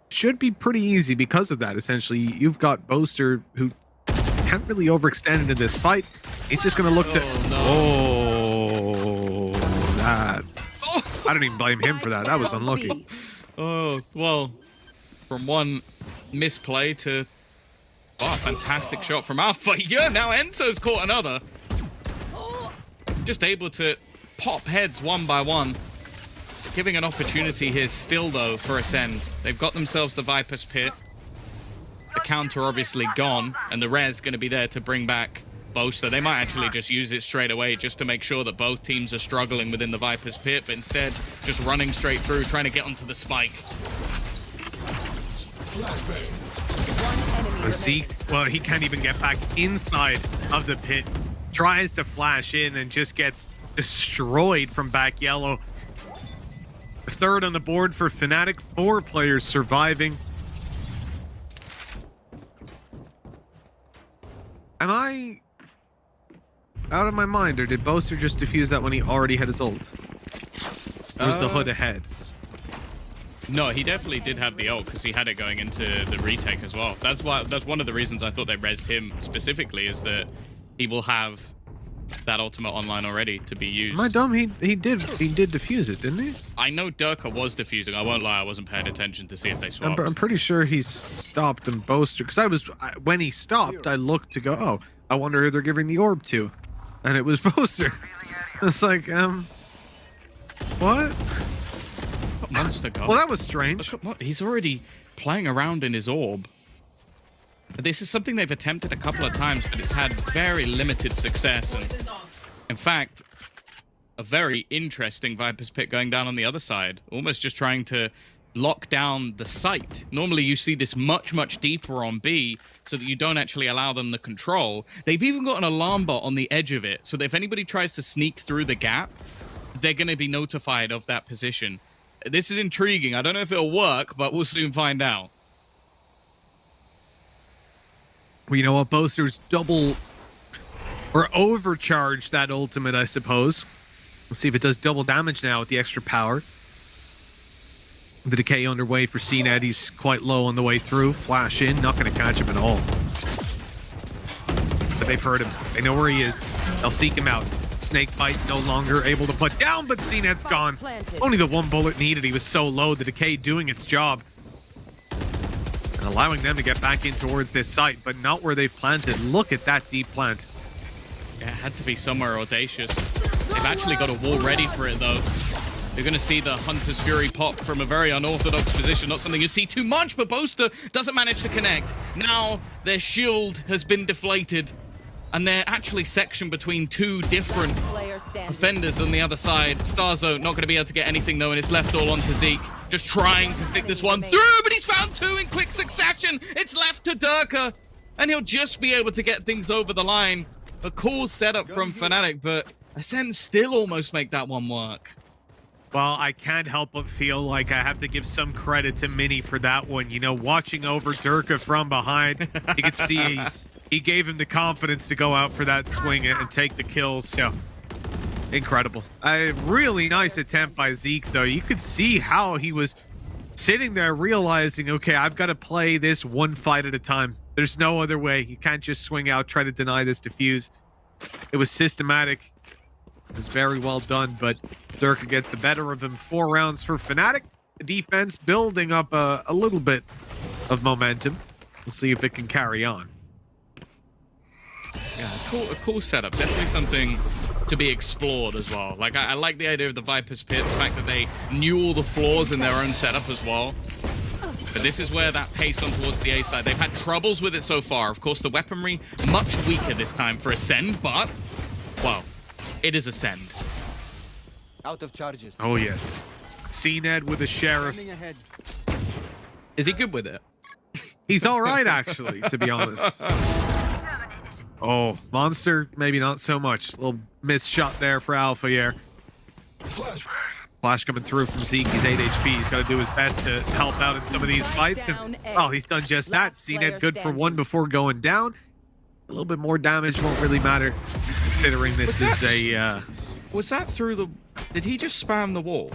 should be pretty easy because of that. Essentially, you've got Boaster, who can't really overextend into this fight. He's just going to look to... Oh, that... I don't even blame him for that. That was unlucky. Oh, well, from one misplay to... Oh, a fantastic shot from Alpha. Yeah, now Enzo's caught another. Just able to pop heads one by one. Giving an opportunity here still, though, for Ascend. They've got themselves the Viper's Pit. The counter obviously gone, and the res going to be there to bring back Boaster. They might actually just use it straight away just to make sure that both teams are struggling within the Viper's Pit, but instead just running straight through, trying to get onto the spike. Zeke, well, he can't even get back inside of the pit. Tries to flash in and just gets destroyed from back yellow. The third on the board for Fnatic. 4 players surviving. Am I out of my mind, or did Boaster just defuse that when he already had his ult? Or was the hood ahead? No, he definitely did have the ult because he had it going into the retake as well. That's one of the reasons I thought they rezzed him specifically, is that he will have that ultimate online already to be used. Am I dumb? He did defuse it, didn't he? I know Durka was defusing. I won't lie, I wasn't paying attention to see if they swapped. I'm pretty sure he stopped and Boaster, because when he stopped, I looked to go, oh, I wonder who they're giving the orb to, and it was Boaster. It's like, what? Monster go. Well, that was strange. He's already playing around in his orb. This is something they've attempted a couple of times, but it's had very limited success. And in fact, a very interesting Viper's Pit going down on the other side, almost just trying to lock down the site. Normally you see this much, much deeper on B so that you don't actually allow them the control. They've even got an alarm bot on the edge of it, so that if anybody tries to sneak through the gap, they're going to be notified of that position. This is intriguing. I don't know if it'll work, but we'll soon find out. Well, you know what? Boaster's double or overcharged that ultimate, I suppose. We'll see if it does double damage now with the extra power. The decay underway for CNED. He's quite low on the way through. Flash in, not going to catch him at all. But they've heard him. They know where he is. They'll seek him out. Snake bite no longer able to put down, but CNED's gone. Only the one bullet needed. He was so low. The decay doing its job. And allowing them to get back in towards this site, but not where they've planted. Look at that deep plant. Yeah, it had to be somewhere audacious. They've actually got a wall ready for it, though. You're going to see the Hunter's Fury pop from a very unorthodox position. Not something you see too much, but Boaster doesn't manage to connect. Now their shield has been deflated, and they're actually sectioned between two different defenders on the other side. Starzo not going to be able to get anything, though, and it's left all onto Zeke. Just trying to stick this one through, but he's found two in quick succession. It's left to Durka, and he'll just be able to get things over the line. A cool setup from Fnatic, but Ascend still almost make that one work. Well, I can't help but feel like I have to give some credit to Mini for that one. You know, watching over Durka from behind, you could see he gave him the confidence to go out for that swing and take the kills. So, incredible. A really nice attempt by Zeke, though. You could see how he was sitting there realizing, okay, I've got to play this one fight at a time. There's no other way. You can't just swing out, try to deny this defuse. It was systematic. It was very well done, but Durka gets the better of him. 4 rounds for Fnatic. The defense building up a little bit of momentum. We'll see if it can carry on. Yeah, a cool setup. Definitely something to be explored as well. Like, I like the idea of the Viper's Pit, the fact that they knew all the flaws in their own setup as well. But this is where that pace on towards the A side. They've had troubles with it so far. Of course, the weaponry much weaker this time for Ascend, but, well, it is Ascend. Out of charges. Oh, yes. CNED with a Sheriff. Is he good with it? He's all right, actually, to be honest. Oh, Monster, maybe not so much. A little missed shot there for Alpha here. Flash coming through from Zeke. He's 8 HP. He's got to do his best to help out in some of these fights. And, well, he's done just that. CNED good for 1 before going down. A little bit more damage won't really matter, considering this is a... Was that through the... Did he just spam the wall?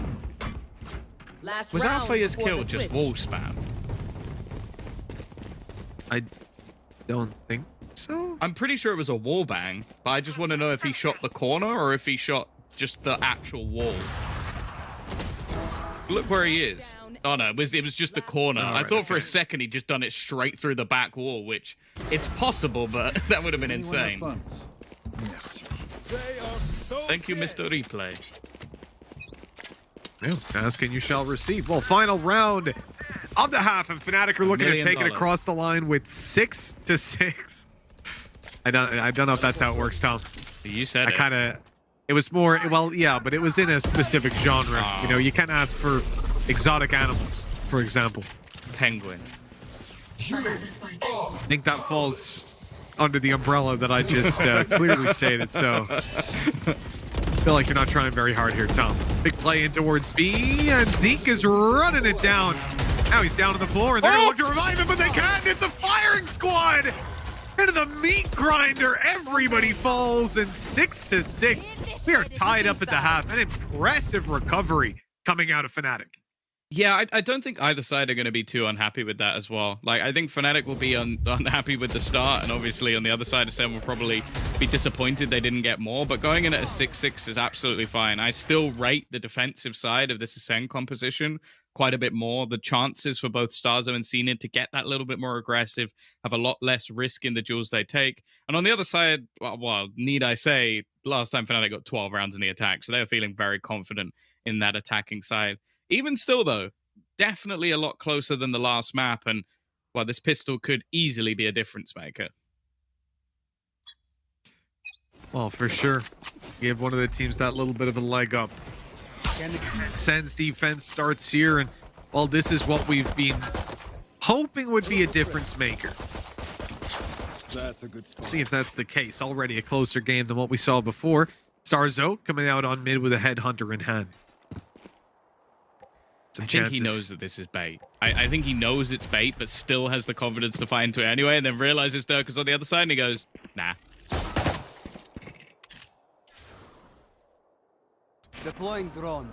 Was Alpha's kill just wall spam? I don't think so. I'm pretty sure it was a wall bang, but I just want to know if he shot the corner or if he shot just the actual wall. Look where he is. Oh no, it was just the corner. I thought for a second he'd just done it straight through the back wall, which it's possible, but that would have been insane. Thank you, Mr. Replay. Yeah, ask and you shall receive. Well, final round of the half, and Fnatic are looking to take it across the line with 6-6. I don't know if that's how it works, Tom. You said it. It was more, well, yeah, but it was in a specific genre. You know, you can't ask for exotic animals, for example. Penguin. I think that falls under the umbrella that I just clearly stated, so... I feel like you're not trying very hard here, Tom. Big play in towards B, and Zeke is running it down. Now he's down on the floor, and they're going to look to revive him, but they can't. It's a firing squad. Into the meat grinder. Everybody falls, and 6-6. We are tied up at the half. An impressive recovery coming out of Fnatic. Yeah, I don't think either side are going to be too unhappy with that as well. Like, I think Fnatic will be unhappy with the start, and obviously on the other side, Ascend will probably be disappointed they didn't get more, but going in at a 6-6 is absolutely fine. I still rate the defensive side of this Ascend composition quite a bit more. The chances for both Starzo and CNED to get that little bit more aggressive, have a lot less risk in the duels they take. And on the other side, well, need I say, last time Fnatic got 12 rounds in the attack, so they were feeling very confident in that attacking side. Even still, though, definitely a lot closer than the last map, and, well, this pistol could easily be a difference maker. Well, for sure. Give one of the teams that little bit of a leg up. Ascend's defense starts here, and, well, this is what we've been hoping would be a difference maker. That's a good spot. See if that's the case. Already a closer game than what we saw before. Starzo coming out on mid with a headhunter in hand. I think he knows that this is bait. I think he knows it's bait, but still has the confidence to fight into it anyway, and then realizes Dirk is on the other side, and he goes, nah. Deploying drone.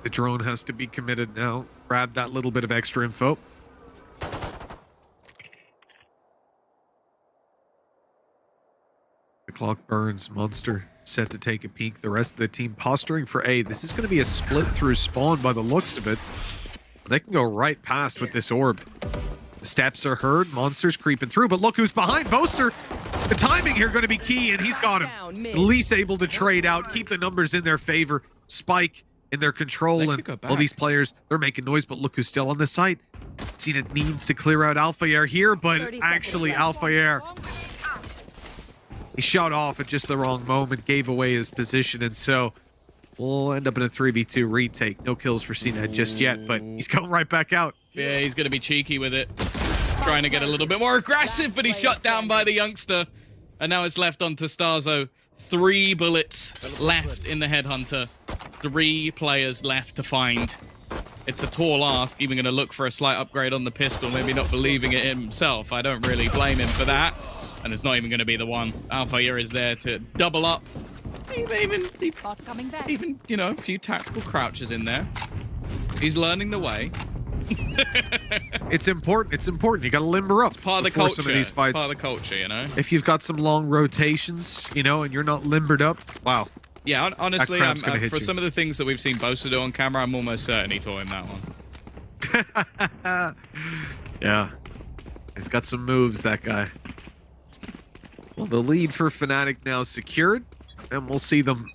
The drone has to be committed now. Grab that little bit of extra info. The clock burns. Monster set to take a peek. The rest of the team posturing for A. This is going to be a split through spawn by the looks of it. They can go right past with this orb. The steps are heard. Monster's creeping through, but look who's behind. Boaster, the timing here going to be key, and he's got him. At least able to trade out, keep the numbers in their favor. Spike in their control, and all these players, they're making noise, but look who's still on the site. Seen it needs to clear out Alpha Air here, but actually Alpha Air, he shot off at just the wrong moment, gave away his position, and so we'll end up in a 3v2 retake. No kills for CNED just yet, but he's going right back out. Yeah, he's going to be cheeky with it. Trying to get a little bit more aggressive, but he's shot down by the youngster. And now it's left onto Starzo. 3 bullets left in the headhunter. 3 players left to find. It's a tall ask, even going to look for a slight upgrade on the pistol, maybe not believing it himself. I don't really blame him for that. And it's not even going to be the one. Alpha Air is there to double up. Even, you know, a few tactical crouches in there. He's learning the way. It's important. It's important. You got to limber up. It's part of the culture. Some of these fights. It's part of the culture, you know. If you've got some long rotations, you know, and you're not limbered up, wow. Yeah, honestly, for some of the things that we've seen Bosa do on camera, I'm almost certain he taught him that one. Yeah, he's got some moves, that guy. Well, the lead for Fnatic now secured, and we'll see them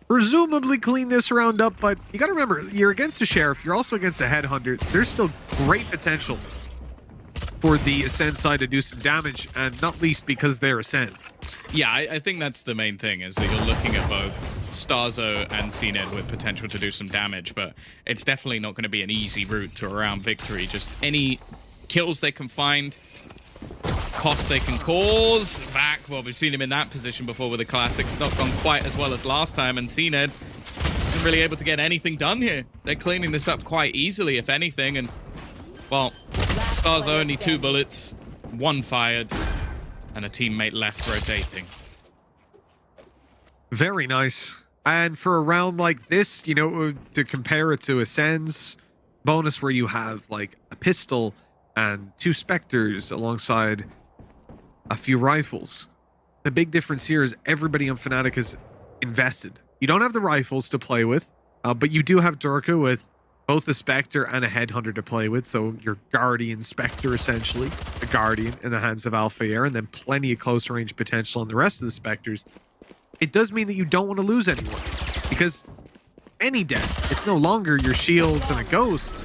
presumably clean this round up, but you got to remember, you're against a Sheriff, you're also against a Headhunter. There's still great potential for the Ascend side to do some damage, and not least because they're Ascend. Yeah, I think that's the main thing, is that you're looking at both Starzo and CNED with potential to do some damage, but it's definitely not going to be an easy route to a round victory. Just any kills they can find, cost they can cause. Back, well, we've seen him in that position before with the Classics. Not gone quite as well as last time, and CNED isn't really able to get anything done here. They're cleaning this up quite easily, if anything, and, well, Starzo only 2 bullets, 1 fired, and a teammate left rotating. Very nice. And for a round like this, you know, to compare it to Ascend's bonus where you have like a pistol and 2 Spectres alongside a few rifles. The big difference here is everybody on Fnatic is invested. You don't have the rifles to play with, but you do have Durka with both a Spectre and a Headhunter to play with, so your Guardian Spectre, essentially, a Guardian in the hands of Alpha Air, and then plenty of close range potential on the rest of the Spectres. It does mean that you don't want to lose anyone, because any death, it's no longer your shields and a ghost.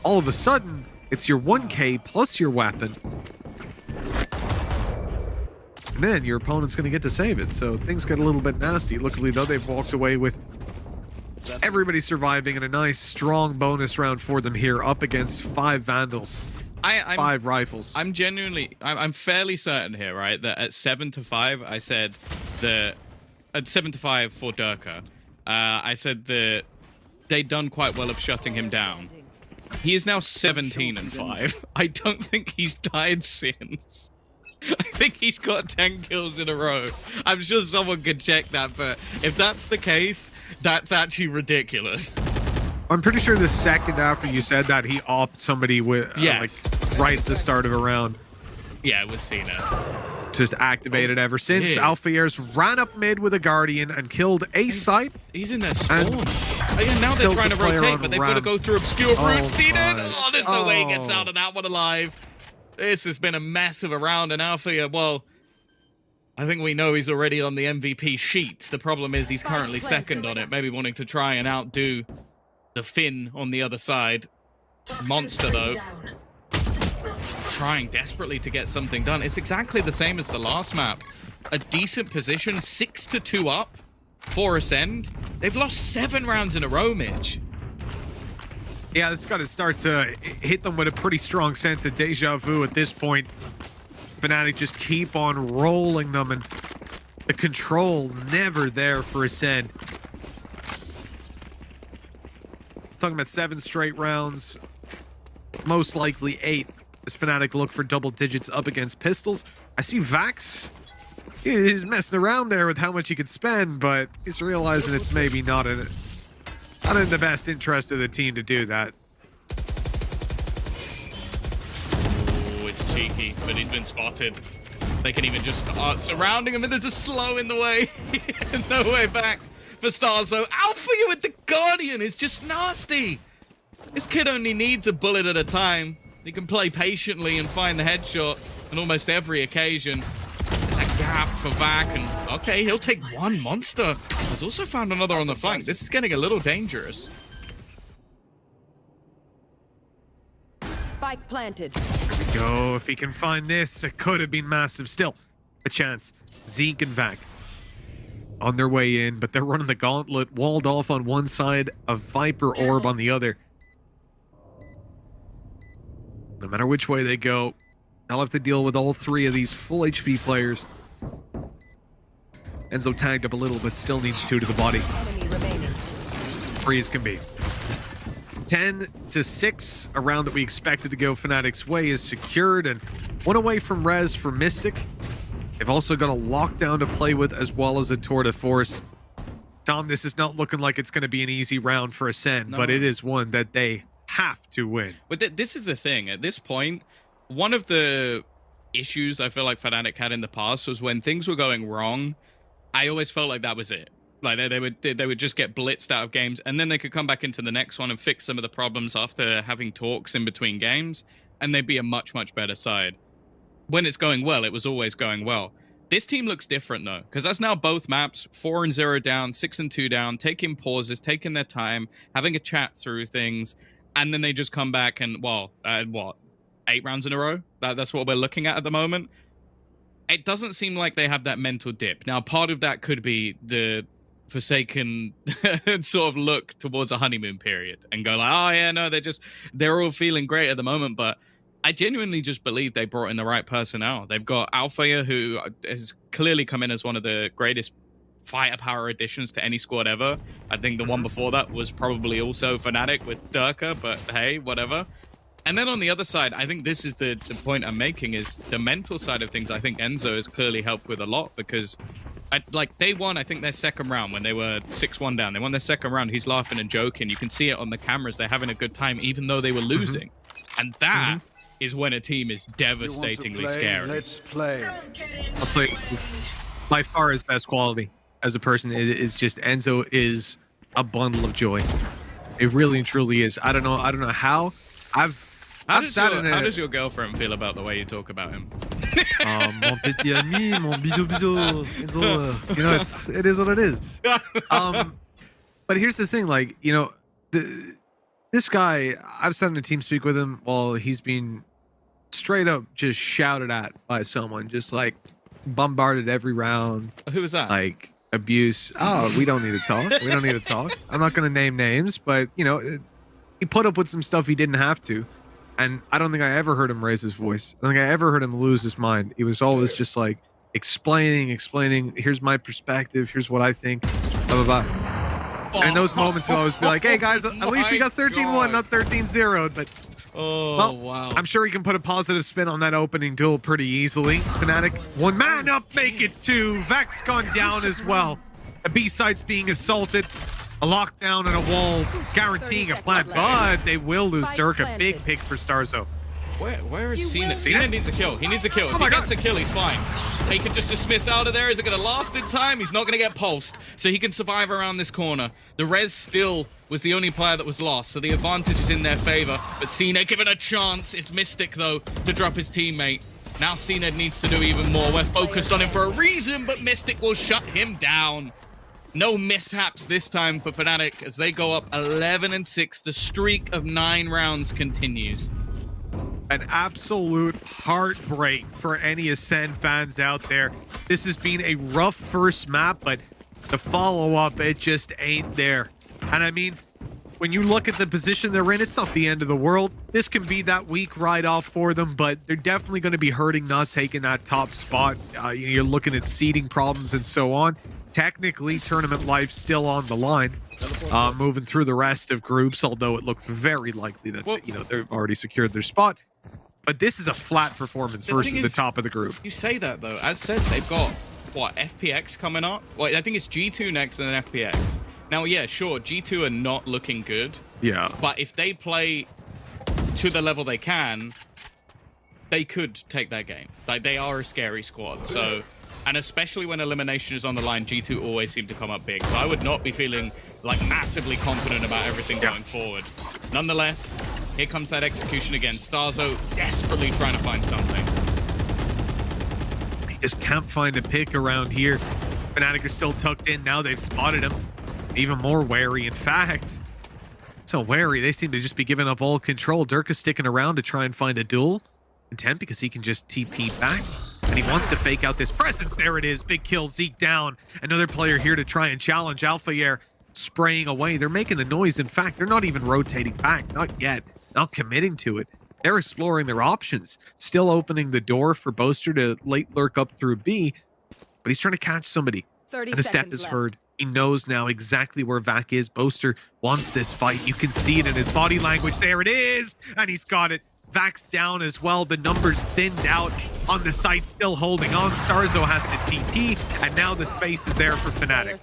All of a sudden, it's your 1k plus your weapon, and then your opponent's going to get to save it, so things get a little bit nasty. Luckily, though, they've walked away with everybody surviving and a nice strong bonus round for them here, up against 5 Vandals. 5 rifles. I'm fairly certain here, right, that at 7-5, I said that at 7-5 for Durka, I said that they'd done quite well of shutting him down. He is now 17-5. I don't think he's died since. I think he's got 10 kills in a row. I'm sure someone could check that, but if that's the case, that's actually ridiculous. I'm pretty sure the second after you said that, he opt somebody with like right at the start of a round. Yeah, it was Cena. Just activated ever since. Yeah. Alpha Airs ran up mid with a Guardian and killed a site. He's in their spawn. Yeah, now they're trying to rotate, but they've got to go through obscure routes. There's no way he gets out of that one alive. This has been a mess of a round, and Alpha, well, I think we know he's already on the MVP sheet. The problem is he's currently second on it, maybe wanting to try and outdo the Finn on the other side. Monster, though, trying desperately to get something done. It's exactly the same as the last map. A decent position, 6-2 up for Ascend. They've lost 7 rounds in a row, Mitch. Yeah, this has got to start to hit them with a pretty strong sense of deja vu at this point. Fnatic just keep on rolling them, and the control never there for Ascend. Talking about 7 straight rounds, most likely 8 as Fnatic look for double digits up against pistols. I see Vax. He's messing around there with how much he could spend, but he's realizing it's maybe not in the best interest of the team to do that. Oh, it's cheeky, but he's been spotted. They can even just start surrounding him, and there's a slow in the way. No way back for Starzo. Alpha you with the Guardian is just nasty. This kid only needs a bullet at a time. He can play patiently and find the headshot on almost every occasion. There's a gap for Vac, and okay, he'll take one monster. He's also found another on the flank. This is getting a little dangerous. Spike planted. There we go. If he can find this, it could have been massive. Still, a chance. Zeke and Vac on their way in, but they're running the gauntlet. Walled off on one side, a Viper Orb on the other. No matter which way they go, they'll have to deal with all 3 of these full HP players. Enzo tagged up a little, but still needs 2 to the body. 3 as can be. 10-6, a round that we expected to go Fnatic's way is secured, and 1 away from Res for Mystic. They've also got a lockdown to play with, as well as a tour de force. Tom, this is not looking like it's going to be an easy round for Ascend, but it is one that they have to win. But this is the thing. At this point, one of the issues I feel like Fnatic had in the past was when things were going wrong, I always felt like that was it. Like they would just get blitzed out of games, and then they could come back into the next one and fix some of the problems after having talks in between games, and they'd be a much, much better side. When it's going well, it was always going well. This team looks different though, because that's now both maps, 4-0 down, 6-2 down, taking pauses, taking their time, having a chat through things, and then they just come back and, well, 8 rounds in a row? That's what we're looking at the moment. It doesn't seem like they have that mental dip. Now, part of that could be the Forsaken sort of look towards a honeymoon period and go like, oh yeah, no, they're all feeling great at the moment, but I genuinely just believe they brought in the right personnel. They've got Althea, who has clearly come in as one of the greatest firepower additions to any squad ever. I think the one before that was probably also Fnatic with Durka, but hey, whatever. And then on the other side, I think this is the point I'm making, is the mental side of things. I think Enzo has clearly helped with a lot, because they won, I think, their second round when they were 6-1 down. They won their second round. He's laughing and joking. You can see it on the cameras. They're having a good time, even though they were losing. And that is when a team is devastatingly scary. Let's play. I'll say, by far his best quality as a person is just Enzo is a bundle of joy. It really and truly is. I don't know how. How does your girlfriend feel about the way you talk about him? Mon petit ami, mon bisou bisou. Enzo, you know, it is what it is. But here's the thing, like, you know, this guy, I've sat in a team speak with him while he's been straight up just shouted at by someone, just like bombarded every round. Who was that? Like abuse. Oh, we don't need to talk. We don't need to talk. I'm not going to name names, but you know, he put up with some stuff he didn't have to. And I don't think I ever heard him raise his voice. I don't think I ever heard him lose his mind. He was always just like explaining, here's my perspective, here's what I think, blah, blah, blah. And in those moments, he'll always be like, hey guys, at least we got 13-1, not 13-0. But well, wow. I'm sure he can put a positive spin on that opening duel pretty easily. Fnatic, 1 man up, make it 2. Vex gone down as well. The B-side's being assaulted. A lockdown and a wall guaranteeing a plant, but they will lose Durka. Big pick for Starzo. Where is Cena? Cena needs a kill. He needs a kill. If he gets a kill, he's fine. He can just dismiss out of there. Is it going to last in time? He's not going to get pulsed, so he can survive around this corner. The res still was the only player that was lost, so the advantage is in their favor. But Cena given a chance. It's Mystic, though, to drop his teammate. Now Cena needs to do even more. We're focused on him for a reason, but Mystic will shut him down. No mishaps this time for Fnatic as they go up 11-6. The streak of 9 rounds continues. An absolute heartbreak for any Ascend fans out there. This has been a rough first map, but the follow-up, it just ain't there. And I mean, when you look at the position they're in, it's not the end of the world. This can be that weak ride-off for them, but they're definitely going to be hurting not taking that top spot. You're looking at seeding problems and so on. Technically, tournament life still on the line, moving through the rest of groups, although it looks very likely that they've already secured their spot. But this is a flat performance versus the top of the group. You say that, though. As said, they've got, what, FPX coming up? Well, I think it's G2 next and then FPX. Now, yeah, sure, G2 are not looking good. Yeah. But if they play to the level they can, they could take that game. Like, they are a scary squad, so... And especially when elimination is on the line, G2 always seem to come up big. So I would not be feeling, like, massively confident about everything going forward. Nonetheless, here comes that execution again. Starzo desperately trying to find something. He just can't find a pick around here. Fnatic are still tucked in. Now they've spotted him. Even more wary, in fact. So wary, they seem to just be giving up all control. Dirk is sticking around to try and find a duel. Intent because he can just TP back. And he wants to fake out this presence. There it is. Big kill. Zeke down. Another player here to try and challenge. Alphayer spraying away. They're making the noise. In fact, they're not even rotating back. Not yet. Not committing to it. They're exploring their options. Still opening the door for Boaster to late lurk up through B. But he's trying to catch somebody. 30 and a step is heard. He knows now exactly where Vac is. Boaster wants this fight. You can see it in his body language. There it is. And he's got it. Vac's down as well. The numbers thinned out on the site, still holding on. Starzo has to TP, and now the space is there for Fnatic.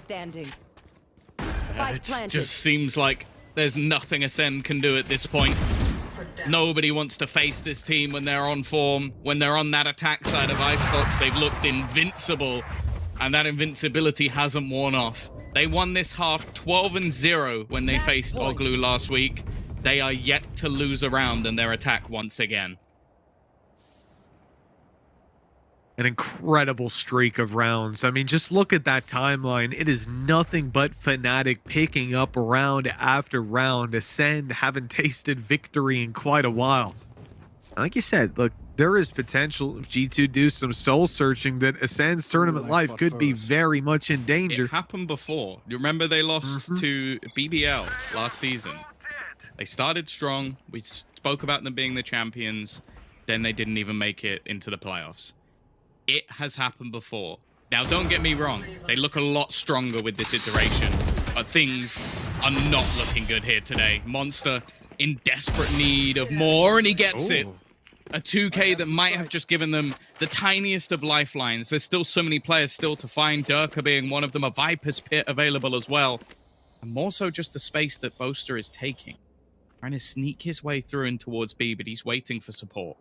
It just seems like there's nothing Ascend can do at this point. Nobody wants to face this team when they're on form. When they're on that attack side of Icebox, they've looked invincible, and that invincibility hasn't worn off. They won this half 12-0 when they faced Oglu last week. They are yet to lose a round in their attack once again. An incredible streak of rounds. I mean, just look at that timeline. It is nothing but Fnatic picking up round after round. Ascend haven't tasted victory in quite a while. Like you said, look, there is potential if G2 do some soul searching that Ascend's tournament life could be very much in danger. It happened before. You remember they lost to BBL last season. They started strong. We spoke about them being the champions. Then they didn't even make it into the playoffs. It has happened before. Now, don't get me wrong. They look a lot stronger with this iteration. But things are not looking good here today. Monster in desperate need of more, and he gets it. A 2K that might have just given them the tiniest of lifelines. There's still so many players still to find. Durka being one of them. A Viper's Pit available as well. And more so just the space that Boaster is taking. Trying to sneak his way through and towards B, but he's waiting for support.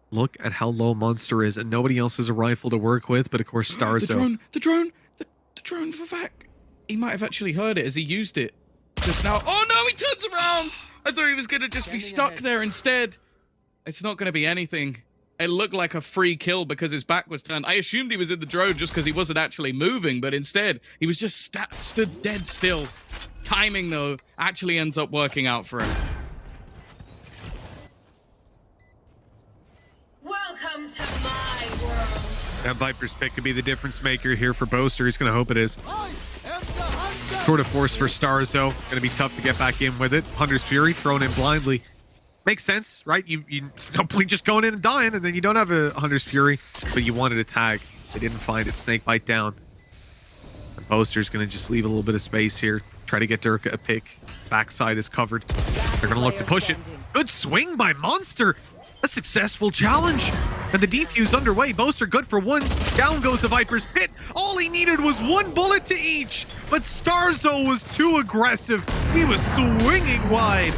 Look at how low Monster is, and nobody else has a rifle to work with, but of course Starzo. The drone for Vac. He might have actually heard it as he used it just now. Oh no, he turns around! I thought he was going to just be stuck there instead. It's not going to be anything. It looked like a free kill because his back was turned. I assumed he was in the drone just because he wasn't actually moving, but instead, he was just stood dead still. Timing, though, actually ends up working out for him. Welcome to my world. That Viper's pick could be the difference maker here for Boaster. He's going to hope it is. Sort of force for Starzo. Going to be tough to get back in with it. Hunter's Fury thrown in blindly. Makes sense, right? You no point just going in and dying, and then you don't have a Hunter's Fury, but you wanted a tag. They didn't find it. Snakebite down. And Boaster's going to just leave a little bit of space here. Try to get Durka a pick. Backside is covered. They're going to look to push it. Good swing by Monster. A successful challenge. And the defuse underway. Boaster good for one. Down goes the Viper's Pit. All he needed was one bullet to each. But Starzo was too aggressive. He was swinging wide.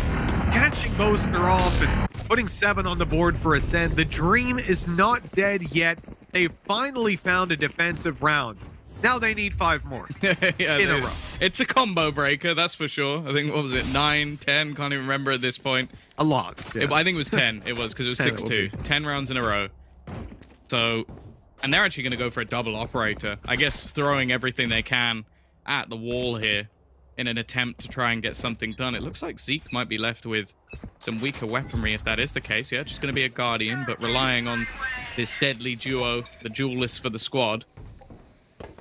Catching Boaster off and putting 7 on the board for Ascend. The dream is not dead yet. They finally found a defensive round. Now they need 5 more yeah, in a row. It's a combo breaker, that's for sure. I think, what was it, 9, 10? Can't even remember at this point. A lot. Yeah. I think it was 10. It was, because it was 6-2. 10 rounds in a row. So, and they're actually going to go for a double operator. I guess throwing everything they can at the wall here in an attempt to try and get something done. It looks like Zeke might be left with some weaker weaponry if that is the case. Yeah, just going to be a Guardian, but relying on this deadly duo, the duelist for the squad.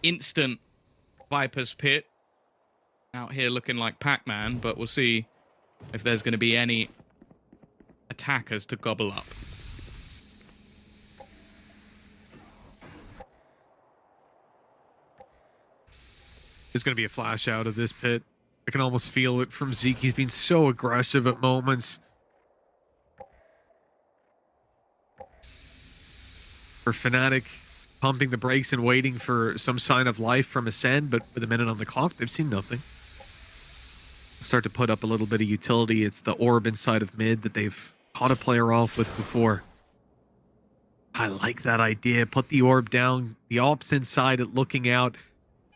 Instant Viper's Pit. out here looking like Pac-Man, but we'll see if there's going to be any attackers to gobble up. There's going to be a flash out of this pit. I can almost feel it from Zeke. He's been so aggressive at moments. For Fnatic, pumping the brakes and waiting for some sign of life from Ascend, but with a minute on the clock, they've seen nothing. Start to put up a little bit of utility. It's the orb inside of mid that they've caught a player off with before. I like that idea. Put the orb down, the ops inside it, looking out,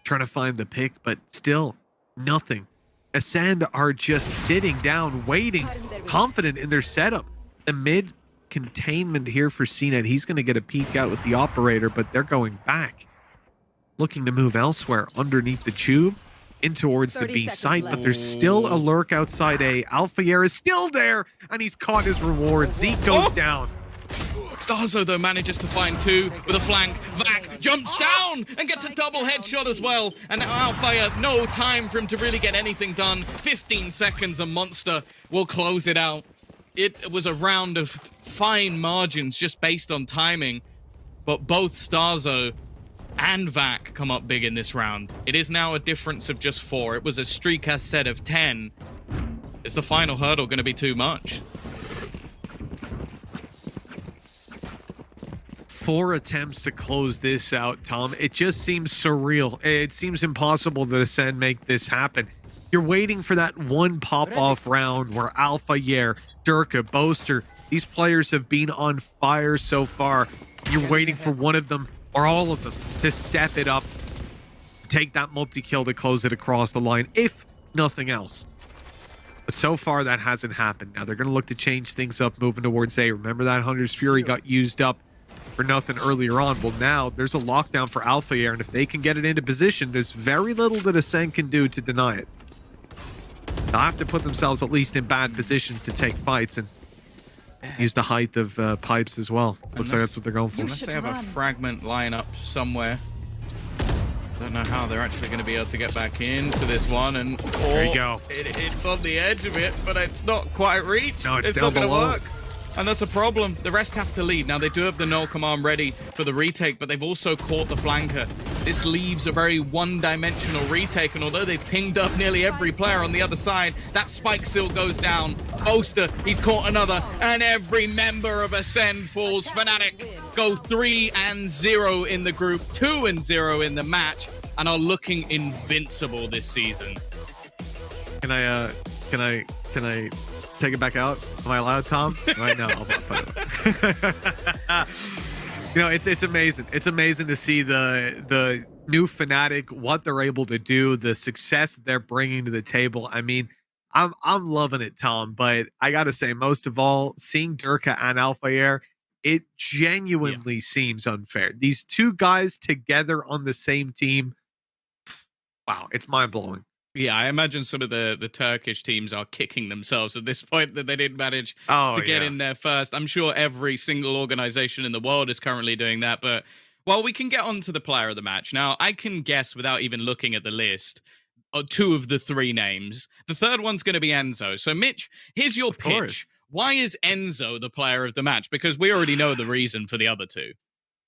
trying to find the pick, but still nothing. Ascend are just sitting down, waiting, confident in their setup. The mid containment here for CNET. He's going to get a peek out with the operator, but they're going back, looking to move elsewhere underneath the tube in towards the B site, but there's still a lurk outside A. Alphayer is still there, and he's caught his reward. Zeke goes down. Starzo, though, manages to find two with a flank. Vac jumps down and gets a double headshot as well. And now Alphayer, no time for him to really get anything done. 15 seconds, a monster will close it out. It was a round of fine margins just based on timing, but both Starzo and Vac come up big in this round. It is now a difference of just 4. It was a streak set of 10. Is the final hurdle going to be too much? 4 attempts to close this out, Tom. It just seems surreal. It seems impossible that Ascend make this happen. You're waiting for that one pop-off round where Alphayer, Durka, Boaster, these players have been on fire so far. You're waiting for one of them or all of them to step it up, take that multi-kill to close it across the line, if nothing else. But so far, that hasn't happened. Now, they're going to look to change things up moving towards A. Remember that Hunter's Fury got used up for nothing earlier on. Well, now there's a lockdown for Alphayer, and if they can get it into position, there's very little that Ascend can do to deny it. They'll have to put themselves at least in bad positions to take fights and use the height of pipes as well. Looks like that's what they're going for. Unless they have a fragment lineup somewhere. Don't know how they're actually going to be able to get back into this one. And there you go. It's on the edge of it, but it's not quite reached. No, it's not going to below. work. And that's a problem. The rest have to leave. Now, they do have the null command ready for the retake, but they've also caught the flanker. This leaves a very one-dimensional retake, and although they've pinged up nearly every player on the other side, that spike still goes down. Boaster, he's caught another, and every member of Ascend falls. Fnatic go 3-0 in the group, 2-0 in the match, and are looking invincible this season. Can I take it back out? Am I allowed, Tom? Right now, I'll put it up. You know, it's amazing. It's amazing to see the new Fnatic, what they're able to do, the success they're bringing to the table. I mean, I'm loving it, Tom. But I gotta say, most of all, seeing Durka and Alphayer, it genuinely seems unfair. These two guys together on the same team. Wow, it's mind blowing. Yeah, I imagine some of the Turkish teams are kicking themselves at this point that they didn't manage to get in there first. I'm sure every single organization in the world is currently doing that. But, well, we can get on to the player of the match. Now, I can guess without even looking at the list, 2 of the 3 names. The third one's going to be Enzo. So, Mitch, here's your pitch. Why is Enzo the player of the match? Because we already know the reason for the other 2.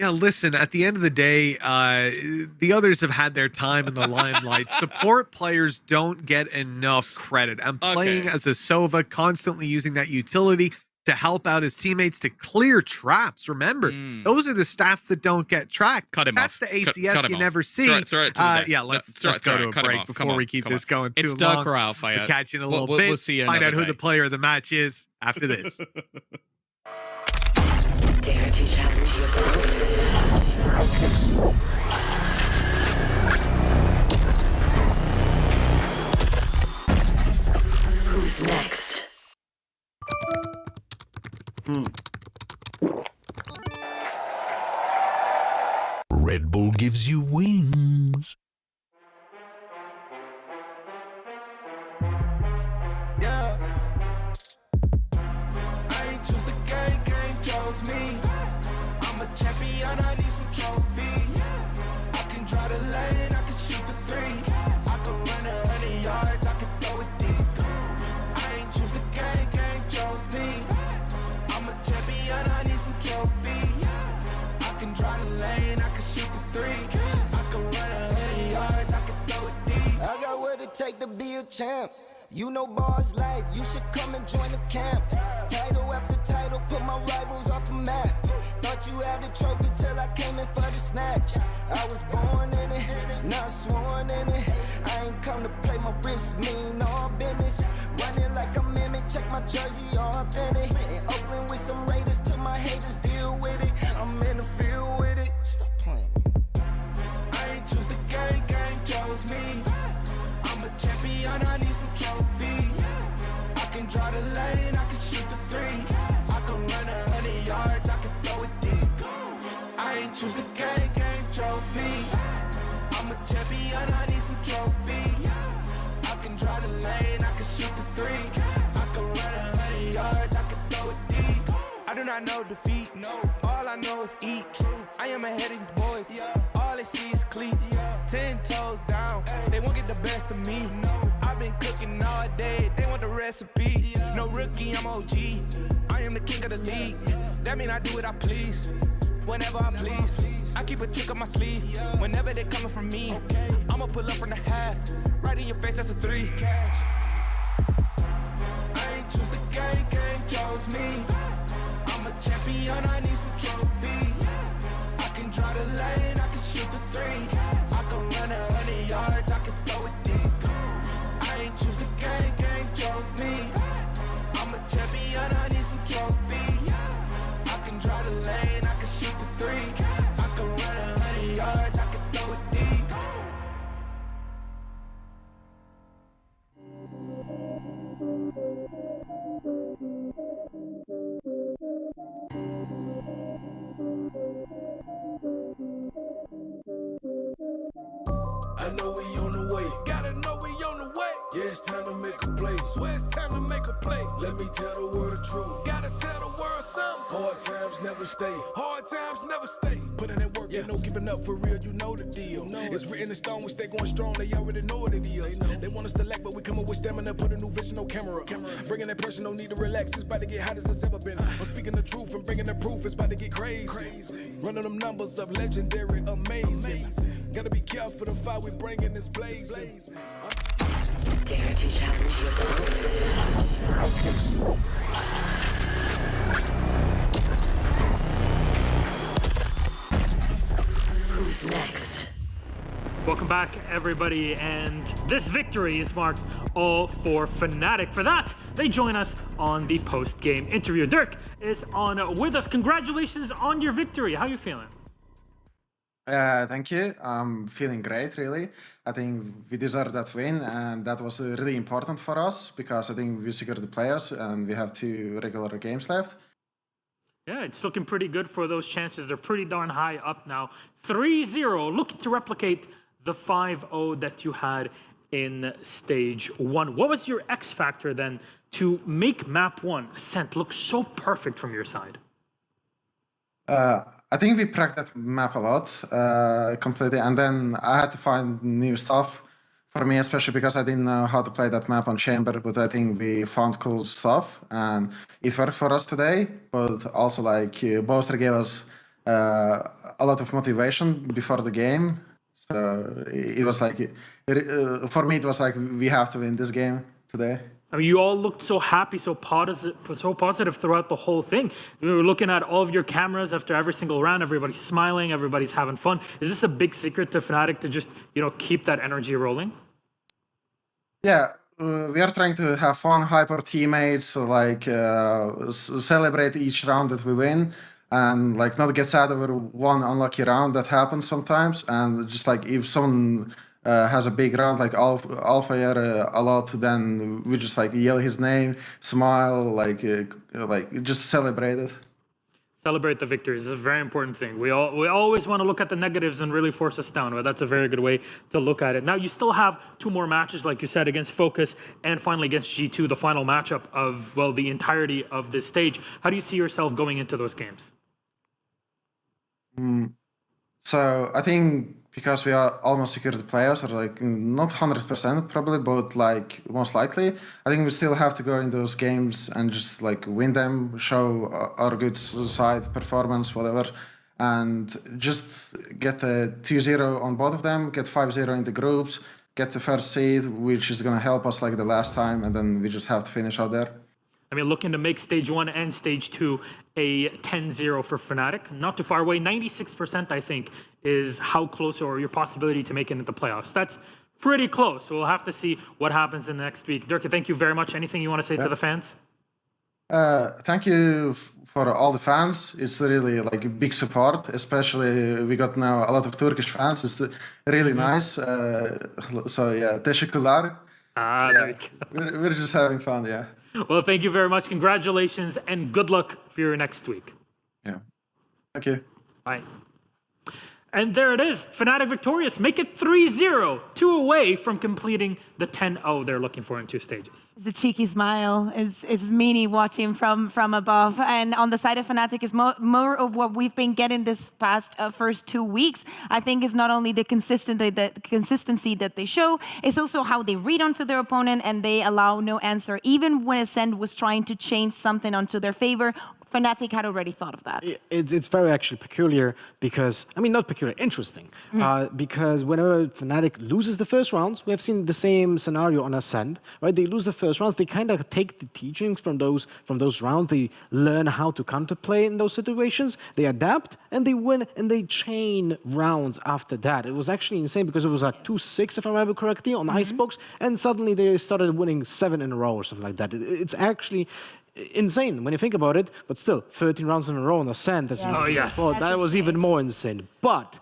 Yeah, listen, at the end of the day, the others have had their time in the limelight. Support players don't get enough credit. And playing as a Sova, constantly using that utility to help out his teammates to clear traps. Remember, those are the stats that don't get tracked. Cut him That's off. the ACS cut him you off. never see. Throw it to the desk. Yeah, let's go to a break before we keep this going too it's long. Dirk or Alpha. We'll catch you in a little bit. We'll see you Find out another who the day. player of the match is after this. Dare to challenge yourself. Who's next? Red Bull gives you wings. Me. I'm a champion, I need some trophies. I can draw the lane, I can shoot the 3. I can run 100 yards. champ. You know bars life, you should come and join the camp. Title after title, put my rivals off the map. Thought you had the trophy till I came in for the snatch. I was born in it, not sworn in it. I ain't come to play, my wrist mean all business. Running like a mimic, check my jersey, all authentic. In Oakland with some Raiders, till my haters deal with it. I'm in the field with it. Stop playing. I ain't choose the game, game chose me. I'm a champion, I need some trophies. I can draw the lane, I can shoot the three. I can run 100 yards, I can throw it deep. I ain't choose the game, game chose me. I'm a champion, I need some trophies. I can draw the lane, I can shoot the three. I can run 100 yards, I can throw it deep. I do not know defeat, no. All I know is eat. True. I am ahead of these boys. All they see is cleats. 10 toes down. They won't get the best of me. No. I've been cooking all day. They want the recipe. No rookie, I'm OG. I am the king of the league. That mean I do what I please. Whenever I please. I keep a trick up my sleeve. Whenever they coming from me, I'ma pull up from the half. Right in your face, that's a 3. I ain't choose the game, game chose me. I'm a champion, I need some trophies. I can draw the lane, I can shoot the 3. I can run 100 yards, I can throw it deep. I ain't choose the game, game chose me. I'm a champion, I need some trophies. I can draw the lane, I can shoot the 3. I can run 100 yards, I can throw it deep. I know we on the way. Gotta know we on the way. Yeah, it's time to make a play. Swear it's time to make a play. Let me tell the world the truth. Gotta tell the world something. Hard times never stay. Hard times never stay. Put in that work, yeah. No giving up for real. You know the deal. It's written in stone. We stay going strong. They already know what it is. They want us to lack, but we come up with stamina. Put a new vision, no camera. Bringing that pressure, no need to relax. It's about to get hot as it's ever been. I'm speaking the truth and bringing the proof. It's about to get crazy. Running them numbers up, legendary, amazing. Gotta be careful the fire we bring in this blazing. Dare to challenge yourself. Who's next? Welcome back, everybody, and this victory is marked all for Fnatic. For that, they join us on the post-game interview. Dirk is on with us. Congratulations on your victory. How are you feeling? Thank you. I'm feeling great, really. I think we deserve that win, and that was really important for us because I think we secured the players and we have 2 regular games left. Yeah, it's looking pretty good for those chances. They're pretty darn high up now. 3-0, looking to replicate the 5-0 that you had in stage 1. What was your X factor then to make map 1, Ascent, look so perfect from your side? I think we practiced that map a lot, completely, and then I had to find new stuff for me, especially because I didn't know how to play that map on Chamber, but I think we found cool stuff, and it worked for us today, but also, like, Boaster gave us a lot of motivation before the game, so it was like, for me, it was like, we have to win this game today. I mean, you all looked so happy, so positive throughout the whole thing. We were looking at all of your cameras after every single round. Everybody's smiling. Everybody's having fun. Is this a big secret to Fnatic to just, keep that energy rolling? Yeah, we are trying to have fun, hype our teammates, like celebrate each round that we win, and like not get sad over one unlucky round that happens sometimes. And just like if someone has a big round like Alpha a lot, then we just like yell his name, smile, like just celebrate it. Celebrate the victories is a very important thing. We always want to look at the negatives and really force us down, but that's a very good way to look at it. Now you still have 2 more matches, like you said, against Focus and finally against G2, the final matchup of, well, the entirety of this stage. How do you see yourself going into those games? So I think because we are almost secured players, or like not 100% probably, but like most likely, I think we still have to go in those games and just like win them, show our good side, performance, whatever, and just get a 2-0 on both of them, get 5-0 in the groups, get the first seed, which is gonna help us like the last time, and then we just have to finish out there. I mean, looking to make stage 1 and stage 2 a 10-0 for Fnatic. Not too far away. 96%, I think, is how close or your possibility to make it into the playoffs. That's pretty close. So we'll have to see what happens in the next week. Dirk, thank you very much. Anything you want to say to the fans? Thank you for all the fans. It's really like a big support, especially we got now a lot of Turkish fans. It's really nice. So yeah, teşekkürler. There you go. We're just having fun, yeah. Well, thank you very much. Congratulations and good luck for your next week. Yeah. Thank you. Bye. And there it is. Fnatic victorious. Make it 3-0. 2 away from completing the 10-0 they're looking for in 2 stages. It's a cheeky smile is Meanie watching from above. And on the side of Fnatic is more of what we've been getting this past first 2 weeks. I think is not only the consistency that they show, it's also how they read onto their opponent and they allow no answer. Even when Ascend was trying to change something onto their favor, Fnatic had already thought of that. It's very actually peculiar because, I mean, not peculiar, interesting. Because whenever Fnatic loses the first rounds, we have seen the same scenario on Ascend, right? They lose the first rounds, they kind of take the teachings from those rounds, they learn how to counterplay in those situations, they adapt, and they win, and they chain rounds after that. It was actually insane because it was like 2-6, if I remember correctly, on Icebox, and suddenly they started winning 7 in a row or something like that. It's actually insane when you think about it, but still, 13 rounds in a row on Ascend. That was even more insane. But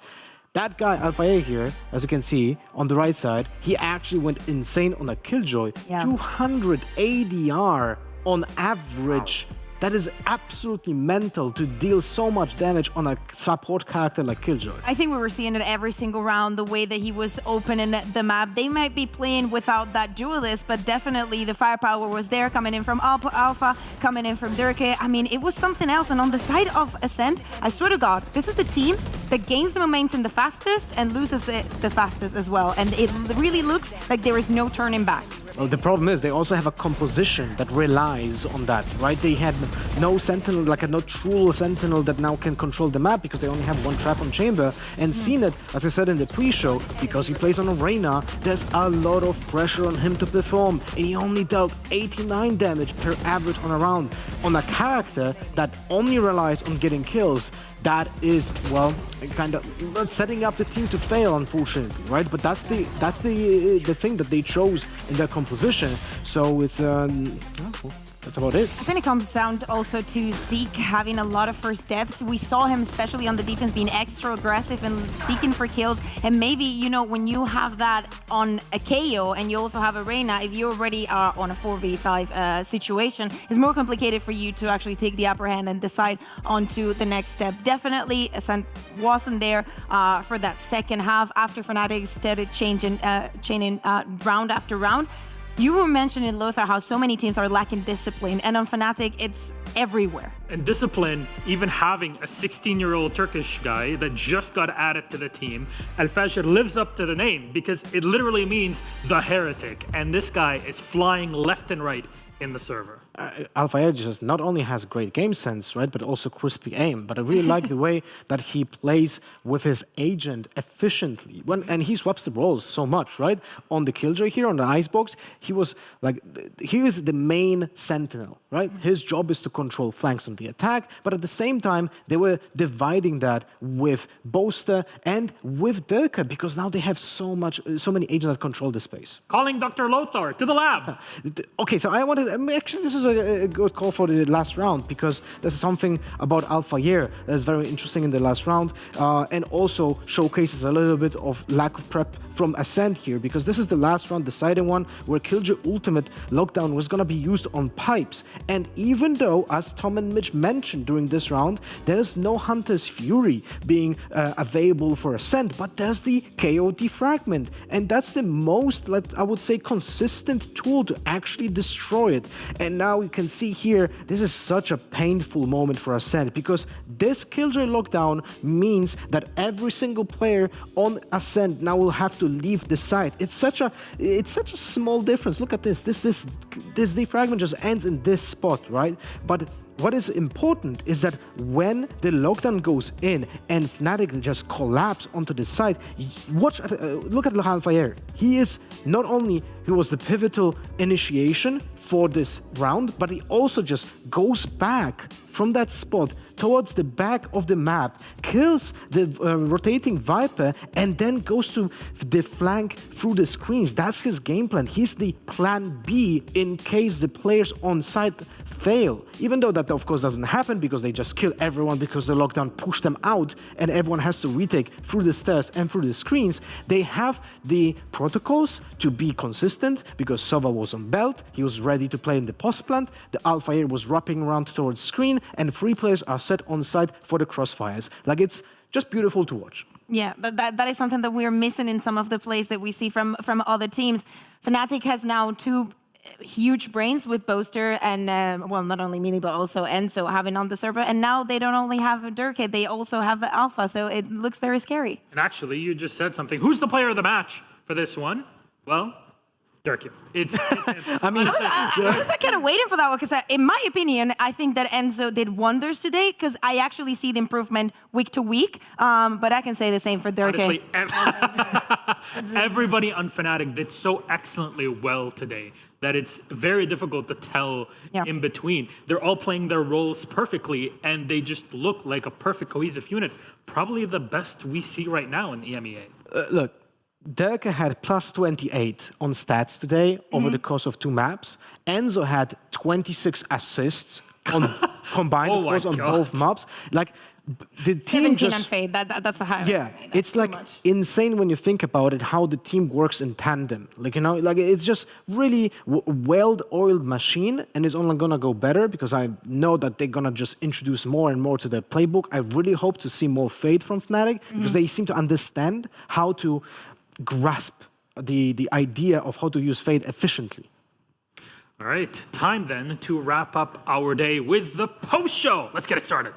that guy, Alpha here, as you can see on the right side, he actually went insane on a Killjoy. 200 ADR on average. That is absolutely mental to deal so much damage on a support character like Killjoy. I think we were seeing it every single round, the way that he was opening the map. They might be playing without that duelist, but definitely the firepower was there, coming in from Alpha, coming in from Durke. I mean, it was something else. And on the side of Ascent, I swear to God, this is the team that gains the momentum the fastest and loses it the fastest as well. And it really looks like there is no turning back. Well, the problem is they also have a composition that relies on that, right? They had no sentinel, like no true sentinel that now can control the map because they only have 1 trap on chamber. And CNET, as I said in the pre-show, because he plays on Arena, there's a lot of pressure on him to perform. And he only dealt 89 damage per average on a round on a character that only relies on getting kills. That is, well, kind of setting up the team to fail, unfortunately, right? But that's the thing that they chose in their composition. So it's that's about it. I think it comes down also to Zeke having a lot of first deaths. We saw him, especially on the defense, being extra aggressive and seeking for kills. And maybe, you know, when you have that on a KO and you also have a Reyna, if you already are on a 4v5 situation, it's more complicated for you to actually take the upper hand and decide onto the next step. Definitely, Ascent wasn't there for that second half after Fnatic started chaining round after round. You were mentioning, Lothar, how so many teams are lacking discipline, and on Fnatic, it's everywhere. And discipline, even having a 16-year-old Turkish guy that just got added to the team, Al-Fajr lives up to the name because it literally means the heretic. And this guy is flying left and right in the server. Alpha just not only has great game sense, right, but also crispy aim. But I really like the way that he plays with his agent efficiently. And he swaps the roles so much, right? On the Killjoy here, on the Icebox, he was like, he is the main sentinel, right? His job is to control flanks on the attack, but at the same time, they were dividing that with Boaster and with Durka, because now they have so many agents that control the space. Calling Dr. Lothar to the lab. Okay, so actually, this is a good call for the last round, because there's something about Alpha Year that's very interesting in the last round, and also showcases a little bit of lack of prep from Ascent here, because this is the last round, deciding one, where Killjoy Ultimate Lockdown was going to be used on pipes. And even though, as Tom and Mitch mentioned during this round, there's no Hunter's Fury being available for Ascent, but there's the KO Defragment. And that's the most, I would say, consistent tool to actually destroy it. And now you can see here, this is such a painful moment for Ascent, because this Killjoy Lockdown means that every single player on Ascent now will have to leave the site. It's such a small difference. Look at this. This defragment just ends in this spot, right? But what is important is that when the lockdown goes in and Fnatic just collapse onto the side, look at LotharHS. He was the pivotal initiation for this round, but he also just goes back from that spot towards the back of the map, kills the rotating Viper, and then goes to the flank through the screens. That's his game plan. He's the plan B in case the players on site fail. Even though that, of course, doesn't happen because they just kill everyone because the lockdown pushed them out and everyone has to retake through the stairs and through the screens, they have the protocols to be consistent because Sova was on belt, he was ready to play in the post plant, the Alpha Air was wrapping around towards screen, and 3 players are set on site for the crossfires. Like, it's just beautiful to watch. Yeah, that is something that we're missing in some of the plays that we see from other teams. Fnatic has now 2 huge brains with Boaster and, well, not only Mealy, but also Enzo having on the server. And now they don't only have Durkhead, they also have Alpha, so it looks very scary. And actually, you just said something. Who's the player of the match for this one? Well, Durkhead. It's I mean, I was kind of waiting for that one because, in my opinion, I think that Enzo did wonders today because I actually see the improvement week to week. But I can say the same for Durkhead. Honestly, everybody on Fnatic did so excellently well today that it's very difficult to tell in between. They're all playing their roles perfectly, and they just look like a perfect cohesive unit. Probably the best we see right now in EMEA. Look, Durka had plus 28 on stats today over the course of 2 maps. Enzo had 26 assists on combined, of course, on both maps. Like, the team 17 on Fade, that's the highlight. Yeah, it's like insane when you think about it, how the team works in tandem. Like, you know, like it's just really well-oiled machine, and it's only gonna go better because I know that they're gonna just introduce more and more to the playbook. I really hope to see more Fade from Fnatic because they seem to understand how to grasp the idea of how to use Fade efficiently. All right, time then to wrap up our day with the post-show. Let's get it started.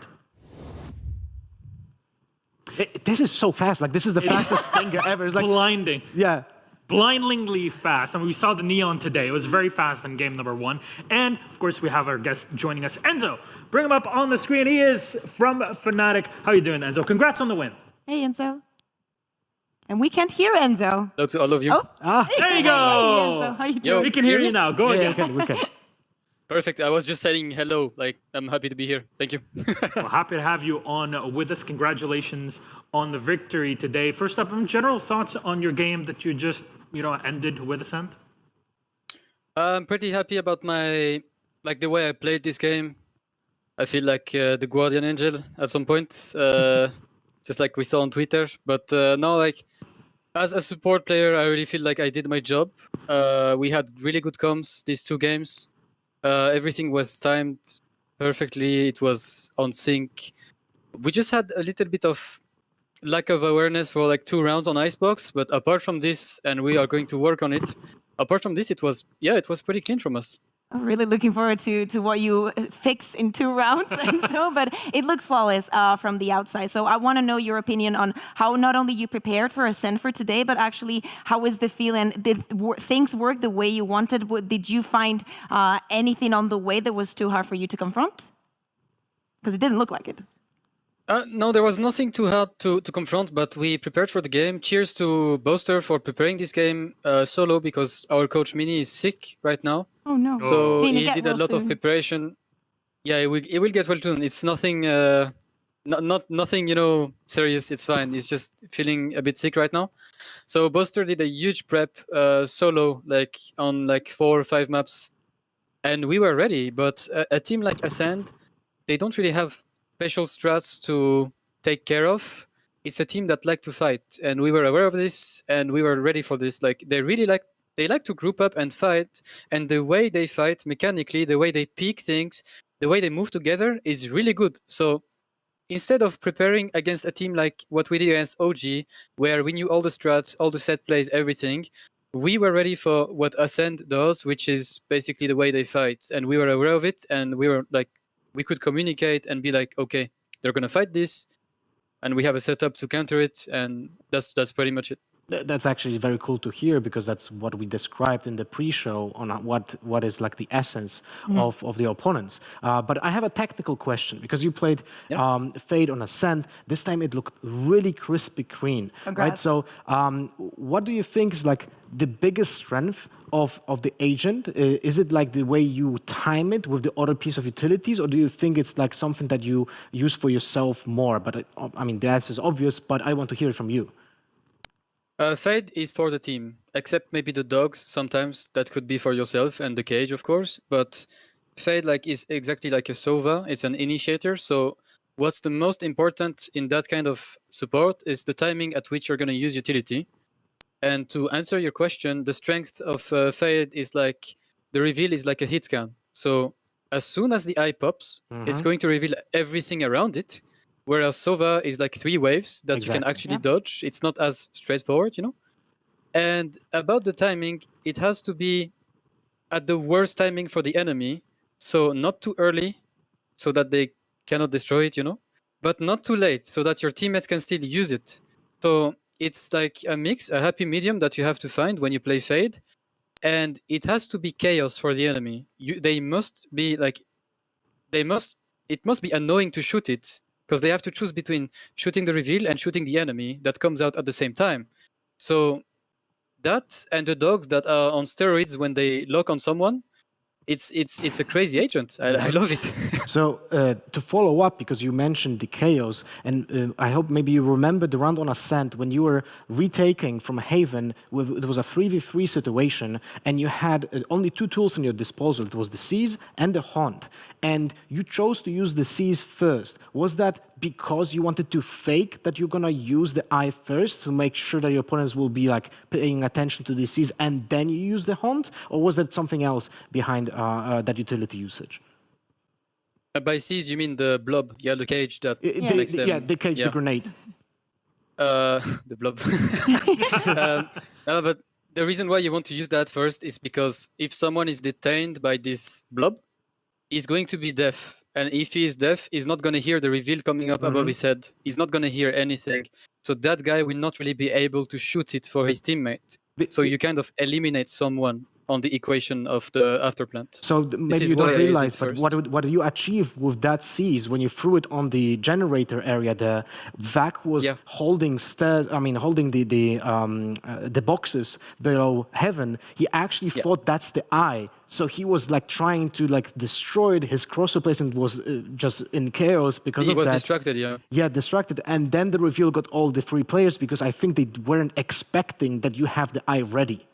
This is so fast. Like, this is the fastest Synga ever. It's like blinding. Yeah. Blindingly fast. I mean, we saw the Neon today. It was very fast in game number 1. And, of course, we have our guest joining us, Enzo. Bring him up on the screen. He is from Fnatic. How are you doing, Enzo? Congrats on the win. Hey, Enzo. And we can't hear Enzo. Hello to all of you. Oh. There you go. Hey, Enzo. How you doing? We can hear you now. Go again. We can. Perfect. I was just saying hello. Like, I'm happy to be here. Thank you. Well, happy to have you on with us. Congratulations on the victory today. First up, general thoughts on your game that you just, ended with Ascent? I'm pretty happy about the way I played this game. I feel like the Guardian Angel at some point, just like we saw on Twitter. But now, like, as a support player, I really feel like I did my job. We had really good comms these 2 games. Everything was timed perfectly. It was on sync. We just had a little bit of lack of awareness for like 2 rounds on Icebox, but apart from this, and we are going to work on it. Apart from this, it was pretty clean from us. I'm really looking forward to what you fix in 2 rounds, and so, but it looked flawless from the outside. So I want to know your opinion on how not only you prepared for Ascent for today, but actually how is the feeling? Did things work the way you wanted? Did you find anything on the way that was too hard for you to confront? Because it didn't look like it. No, there was nothing too hard to confront, but we prepared for the game. Cheers to Boaster for preparing this game solo because our coach Mini is sick right now. Oh no! So he did a lot of preparation. Yeah, it will get well soon. It's nothing, nothing, serious. It's fine. He's just feeling a bit sick right now. So Boaster did a huge prep solo, like on 4 or 5 maps, and we were ready. But a team like Ascend, they don't really have special strats to take care of. It's a team that like to fight, and we were aware of this, and we were ready for this. Like they like to group up and fight, and the way they fight mechanically, the way they peek things, the way they move together is really good. So instead of preparing against a team like what we did against OG, where we knew all the strats, all the set plays, everything, we were ready for what Ascend does, which is basically the way they fight, and we were aware of it, and we were like, we could communicate and be like, okay, they're gonna fight this, and we have a setup to counter it, and that's pretty much it. That's actually very cool to hear, because that's what we described in the pre-show on what is like the essence of the opponents. But I have a technical question, because you played Fade on Ascent. This time it looked really crispy clean, right? So what do you think is like the biggest strength of the agent? Is it like the way you time it with the other piece of utilities, or do you think it's like something that you use for yourself more? But I mean, the answer is obvious, but I want to hear it from you. Fade is for the team, except maybe the dogs sometimes. That could be for yourself, and the cage, of course. But Fade is exactly like a Sova. It's an initiator. So what's the most important in that kind of support is the timing at which you're going to use utility. And to answer your question, the strength of Fade is like the reveal is like a hit scan. So as soon as the eye pops, it's going to reveal everything around it. Whereas Sova is like 3 waves that you can actually dodge. It's not as straightforward, you know? And about the timing, it has to be at the worst timing for the enemy. So not too early, so that they cannot destroy it, you know? But not too late, so that your teammates can still use it. So it's like a mix, a happy medium that you have to find when you play Fade. And it has to be chaos for the enemy. It must be annoying to shoot it, because they have to choose between shooting the reveal and shooting the enemy that comes out at the same time. So that and the dogs that are on steroids when they lock on someone, it's a crazy agent. I love it. So to follow up, because you mentioned the chaos, and I hope maybe you remember the round on Ascent when you were retaking from Haven. It was a 3v3 situation, and you had only 2 tools in your disposal. It was the Seize and the Haunt, and you chose to use the Seize first. Was that because you wanted to fake that you're gonna use the Eye first to make sure that your opponents will be like paying attention to the Seize, and then you use the Haunt, or was there something else behind that utility usage? By Seize, you mean the blob? Yeah, the cage that makes them... Yeah, the cage, the grenade. The blob. No, but the reason why you want to use that first is because if someone is detained by this blob, he's going to be deaf. And if he is deaf, he's not going to hear the reveal coming up above his head. He's not going to hear anything. So that guy will not really be able to shoot it for his teammate. So you kind of eliminate someone on the equation of the afterplant. So maybe you don't realize, but what you achieved with that Seize when you threw it on the generator area, the Vac was holding the boxes below Heaven. He actually thought that's the Eye. So he was like trying to like destroy it. His cross replacement was just in chaos because of that. He was distracted, Yeah, distracted. And then the reveal got all the 3 players because I think they weren't expecting that you have the Eye ready.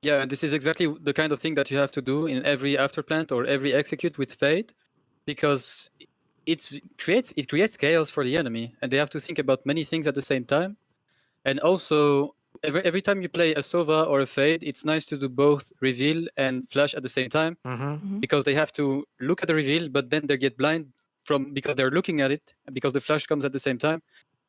Yeah, and this is exactly the kind of thing that you have to do in every afterplant or every execute with Fade, because it creates chaos for the enemy, and they have to think about many things at the same time. And also, every time you play a Sova or a Fade, it's nice to do both reveal and flash at the same time, because they have to look at the reveal, but then they get blind because they're looking at it, because the flash comes at the same time.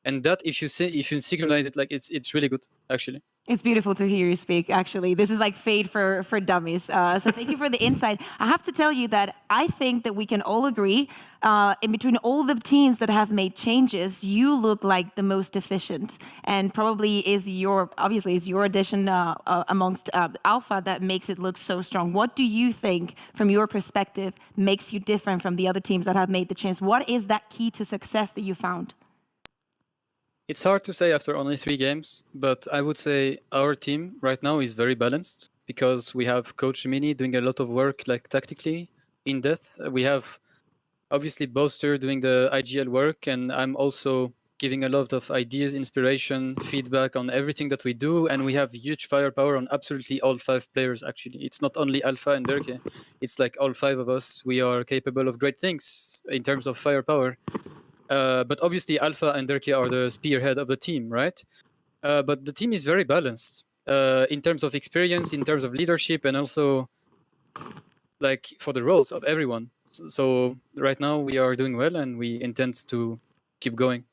And that, if you synchronize it, like it's really good, actually. It's beautiful to hear you speak, actually. This is like Fade for dummies. So thank you for the insight. I have to tell you that I think that we can all agree, in between all the teams that have made changes, you look like the most efficient, and probably is your addition amongst Alpha that makes it look so strong. What do you think, from your perspective, makes you different from the other teams that have made the change? What is that key to success that you found? It's hard to say after only 3 games, but I would say our team right now is very balanced, because we have Coach Mini doing a lot of work, like tactically, in depth. We have obviously Boaster doing the IGL work, and I'm also giving a lot of ideas, inspiration, feedback on everything that we do, and we have huge firepower on absolutely all 5 players, actually. It's not only Alpha and Dirke, it's like all 5 of us. We are capable of great things in terms of firepower. But obviously Alpha and Dirke are the spearhead of the team, right? But the team is very balanced in terms of experience, in terms of leadership, and also like for the roles of everyone. So right now we are doing well, and we intend to keep going.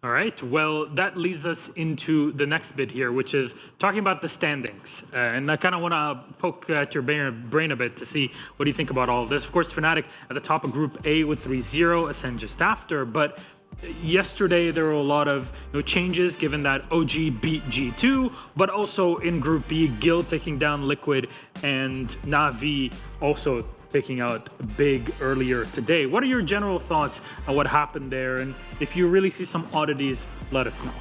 All right, well, that leads us into the next bit here, which is talking about the standings. And I kind of want to poke at your brain a bit to see what do you think about all of this. Of course, Fnatic at the top of Group A with 3-0, Ascend just after. But yesterday there were a lot of changes given that OG beat G2, but also in Group B, Guild taking down Liquid and Na'Vi also taking out Big earlier today. What are your general thoughts on what happened there? And if you really see some oddities, let us know.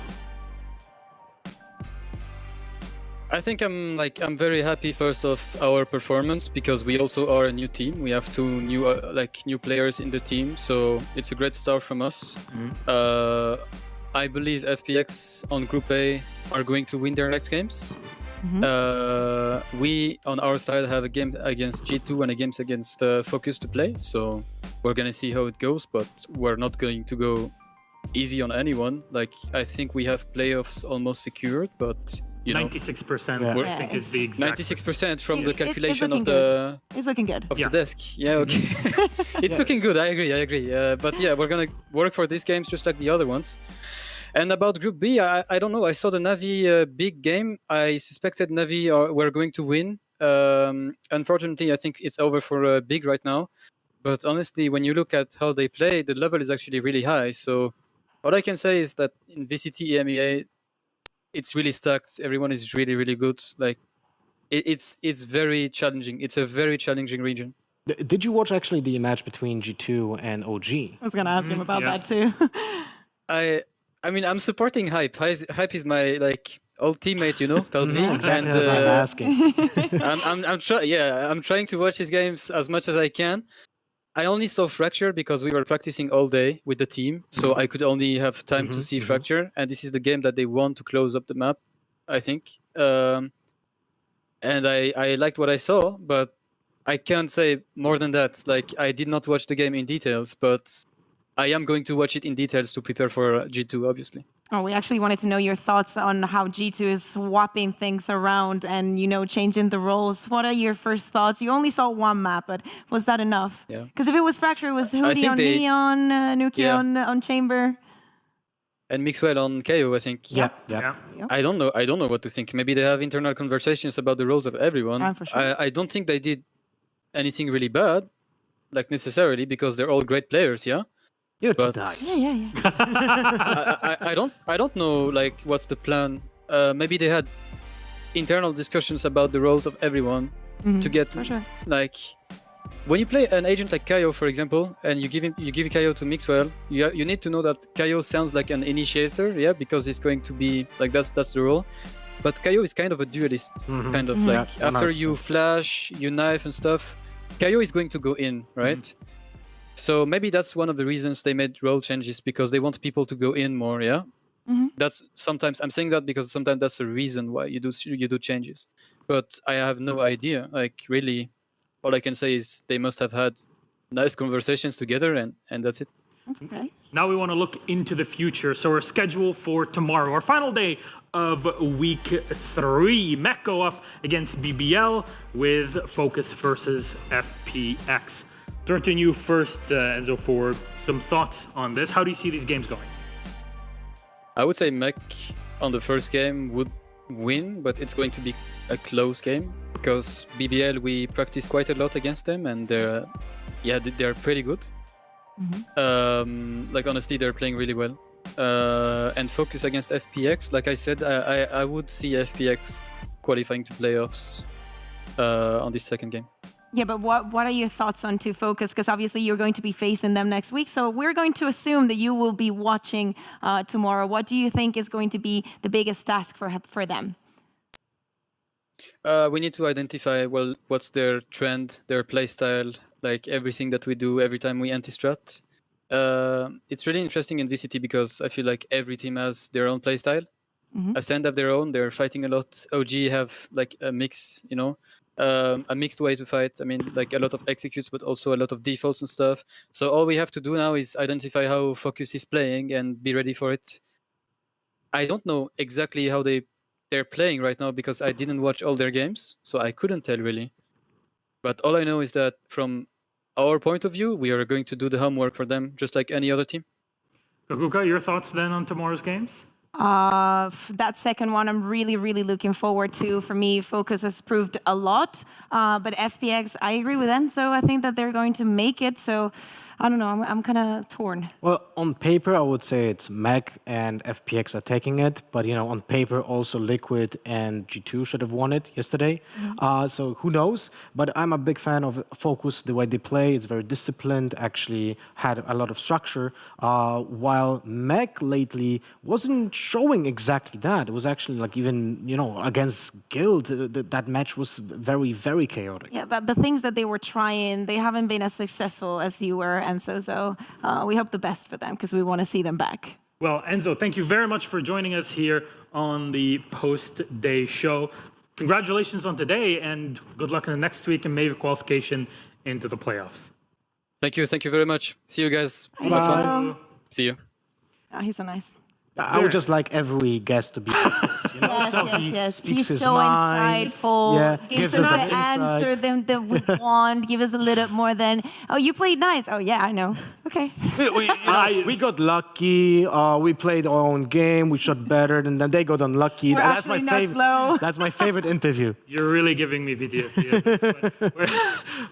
I think I'm very happy first of our performance because we also are a new team. We have two new players in the team, so it's a great start from us. I believe FPX on Group A are going to win their next games. We on our side have a game against G2 and a game against Focus to play, so we're gonna see how it goes, but we're not going to go easy on anyone. Like, I think we have playoffs almost secured, but 96%, I think is the exact 96% from the calculation It's looking good. Of the desk. Yeah, okay. It's looking good. I agree. But yeah, we're gonna work for these games just like the other ones. And about Group B, I don't know. I saw the Na'Vi big game. I suspected Na'Vi were going to win. Unfortunately, I think it's over for Big right now. But honestly, when you look at how they play, the level is actually really high. So what I can say is that in VCT EMEA, it's really stacked. Everyone is really, really good. Like, it's very challenging. It's a very challenging region. Did you watch actually the match between G2 and OG? I was gonna ask him about that too. I mean, I'm supporting Hype. Hype is my old teammate, Tombizz. Exactly, that's why I'm asking. I'm trying to watch his games as much as I can. I only saw Fracture because we were practicing all day with the team, so I could only have time to see Fracture, and this is the game that they want to close up the map, I think. And I liked what I saw, but I can't say more than that. Like, I did not watch the game in details, but I am going to watch it in details to prepare for G2, obviously. Oh, we actually wanted to know your thoughts on how G2 is swapping things around and, changing the roles. What are your first thoughts? You only saw one map, but was that enough? Yeah. Because if it was Fracture, it was Hoodie on Neon, Nuki on Chamber. And Mixwell on KO, I think. Yeah. I don't know what to think. Maybe they have internal conversations about the roles of everyone. For sure. I don't think they did anything really bad, necessarily, because they're all great players, yeah? But nice. Yeah. I don't know what's the plan. Maybe they had internal discussions about the roles of everyone to get for sure. When you play an agent like Kaio, for example, and you give Kaio to Mixwell, you need to know that Kaio sounds like an initiator, yeah, because it's going to be that's the role. But Kaio is kind of a duelist, kind of after you flash, you knife and stuff, Kaio is going to go in, right? So maybe that's one of the reasons they made role changes, because they want people to go in more, yeah? That's sometimes, I'm saying that because sometimes that's a reason why you do changes. But I have no idea. Really, all I can say is they must have had nice conversations together, and that's it. That's okay. Now we want to look into the future. So our schedule for tomorrow, our final day of week 3. Mech go up against BBL with Focus versus FPX. Turn to you first, Enzo, for some thoughts on this. How do you see these games going? I would say Mech on the first game would win, but it's going to be a close game because BBL, we practice quite a lot against them, and they're pretty good. Honestly, they're playing really well. And Focus against FPX, like I said, I would see FPX qualifying to playoffs on this second game. Yeah, but what are your thoughts on to Focus? Because obviously you're going to be facing them next week, so we're going to assume that you will be watching tomorrow. What do you think is going to be the biggest task for them? We need to identify, what's their trend, their playstyle, everything that we do every time we anti-strat. It's really interesting in VCT because I feel like every team has their own playstyle. Ascend have their own, they're fighting a lot. OG have a mix, a mixed way to fight. I mean, a lot of executes, but also a lot of defaults and stuff. So all we have to do now is identify how Focus is playing and be ready for it. I don't know exactly how they're playing right now because I didn't watch all their games, so I couldn't tell really. But all I know is that from our point of view, we are going to do the homework for them, just like any other team. Kaquka, your thoughts then on tomorrow's games? That second one, I'm really, really looking forward to. For me, Focus has proved a lot. But FPX, I agree with Enzo. I think that they're going to make it. So I don't know. I'm kind of torn. Well, on paper, I would say it's Meg and FPX are taking it. But, you know, on paper, also Liquid and G2 should have won it yesterday. So who knows? But I'm a big fan of Focus, the way they play. It's very disciplined, actually had a lot of structure. While Meg lately wasn't showing exactly that. It was actually like even, you know, against Guild, that match was very, very chaotic. Yeah, the things that they were trying, they haven't been as successful as you were, Enzo. So we hope the best for them because we want to see them back. Well, Enzo, thank you very much for joining us here on the post-day show. Congratulations on today and good luck in the next week and maybe qualification into the playoffs. Thank you very much. See you guys. Bye. See you. He's so nice. I would just like every guest to be like this, you know? Yes. Speaks He's his so mind. insightful. Yeah, Gives gives us us the an answer insight. that we want. Give us a little more than, oh, you played nice. Oh, yeah, I know. Okay. We got lucky. We played our own game. We shot better, and then they got unlucky. We're That's my actually not favorite. slow. That's my favorite interview. You're really giving me PTSD at this point.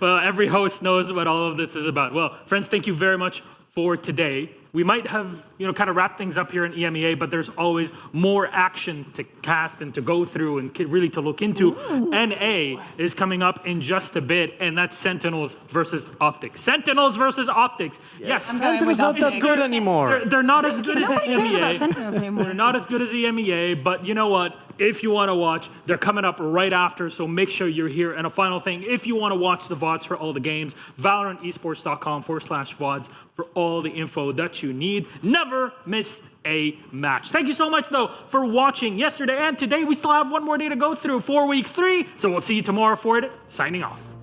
Well, every host knows what all of this is about. Well, friends, thank you very much for today. We might have, you know, kind of wrap things up here in EMEA, but there's always more action to cast and to go through and really to look into. NA is coming up in just a bit, and that's Sentinels versus Optics. Sentinels versus Optics. Yes. Sentinels not that good anymore. They're not as good as Nobody cares about EMEA. Sentinels anymore. They're not as good as the EMEA, but you know what? If you want to watch, they're coming up right after, so make sure you're here. And a final thing, if you want to watch the VODs for all the games, ValorantEsports.com/VODs for all the info that you need. Never miss a match. Thank you so much, though, for watching yesterday and today. We still have one more day to go through for week 3, so we'll see you tomorrow for it. Signing off.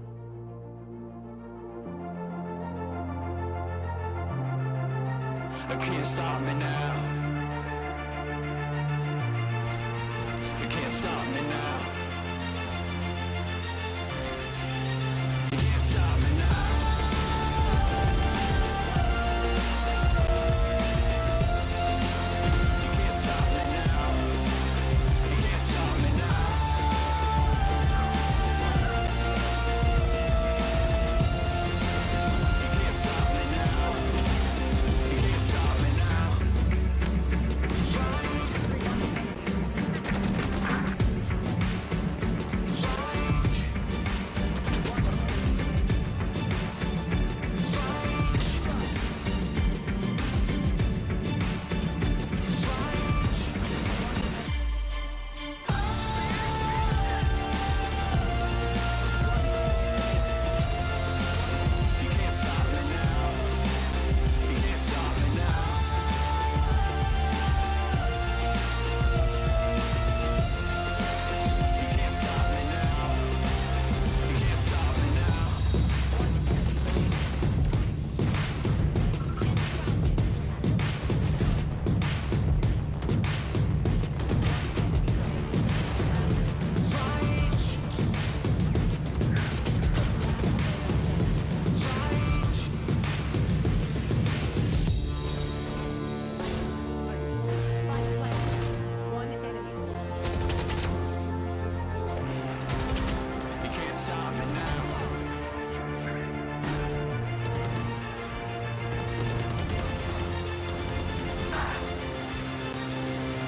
I can't stop me now. You can't stop me now. You can't stop me now. You can't stop me now. You can't stop me now. You can't stop me now. You can't stop me now. You can't stop me now. You can't stop me now. You can't stop me now. You can't stop me now. You can't stop me now.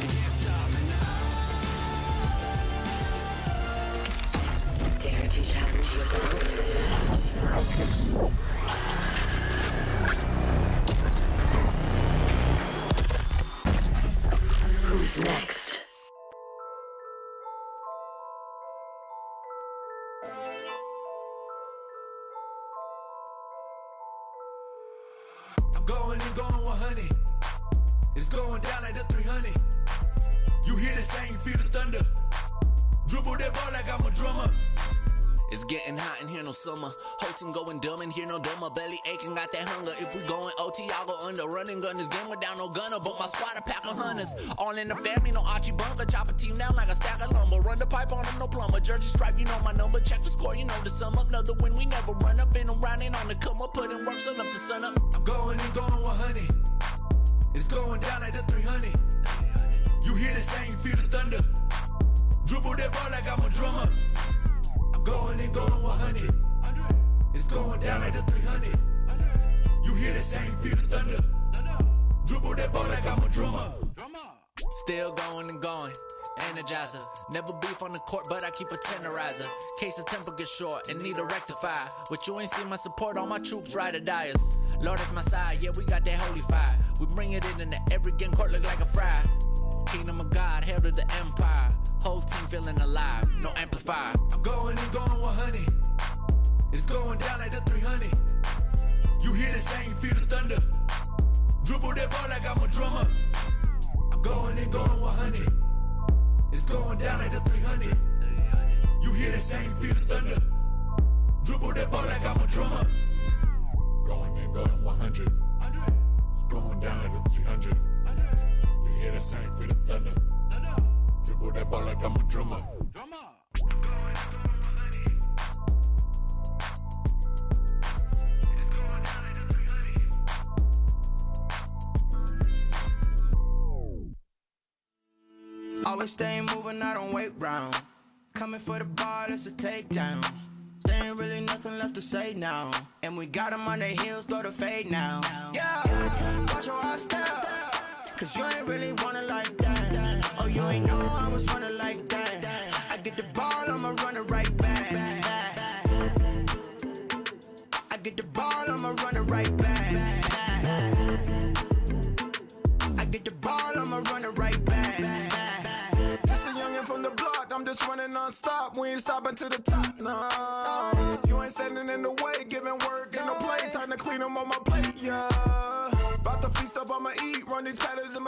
You can't stop me now. Dare to challenge yourself. Who's next? I'm going and going 100. It's going down like the 300. You hear the sound, you feel the thunder. Dribble that ball like I'm a drummer. It's getting hot in here, no summer. Whole team going dumb in here, no dumber. Belly aching, got that hunger. If we going OT, I'll go under. Running gun, this game without no gunner. But my squad a pack of hunters. All in the family, no Archie Bunker. Chop a team down like a stack of lumber. Run the pipe on them, no plumber. Jersey stripe, you know my number. Check the score, you know the sum up. Another win, we never run up. Been around, ain't on the come up. Putting work, sun up to sun up. I'm going and going 100. It's going down like the 300. You hear the same, feel the thunder. Dribble that ball like I'm a drummer. I'm going and going 100. It's going down like the 300. You hear the same, feel the thunder. Dribble that ball like I'm a drummer. Still going and going. Energizer. Never beef on the court, but I keep a tenderizer. Case the temper gets short and need a rectifier. But you ain't seen my support, all my troops ride or diers. Lord is my side, yeah, we got that holy fire. We bring it in and every game court look like a fry. Kingdom of God, hail to the empire. Whole team feeling alive, no amplifier. I'm going and going 100. It's going down like the 300. You hear the same, feel the thunder. Dribble that ball like I'm a drummer. I'm going and going 100. It's going down like the 300. You hear the same, feel the thunder. Dribble that ball like I'm a drummer. Going and going 100. It's going down like the 300. You hear the same, feel the thunder. Dribble that ball like I'm a drummer. Always stay moving, I don't wait round. Coming for the ball, it's a takedown. There ain't really nothing left to say now. And we got them on their heels, throw the fade now. Yeah, watch how I step. Cause you ain't really wanna like that. Oh, you ain't know I was running like that. I get the ball, I'ma run it right back. I get the ball, I'ma run it right back. I get the ball, I'ma run it right back. From the block, I'm just running non-stop. We ain't stopping to the top, nah. You ain't standing in the way, giving work and no play. Time to clean them on my plate, yeah. About to feast up, I'ma eat, run these patterns in my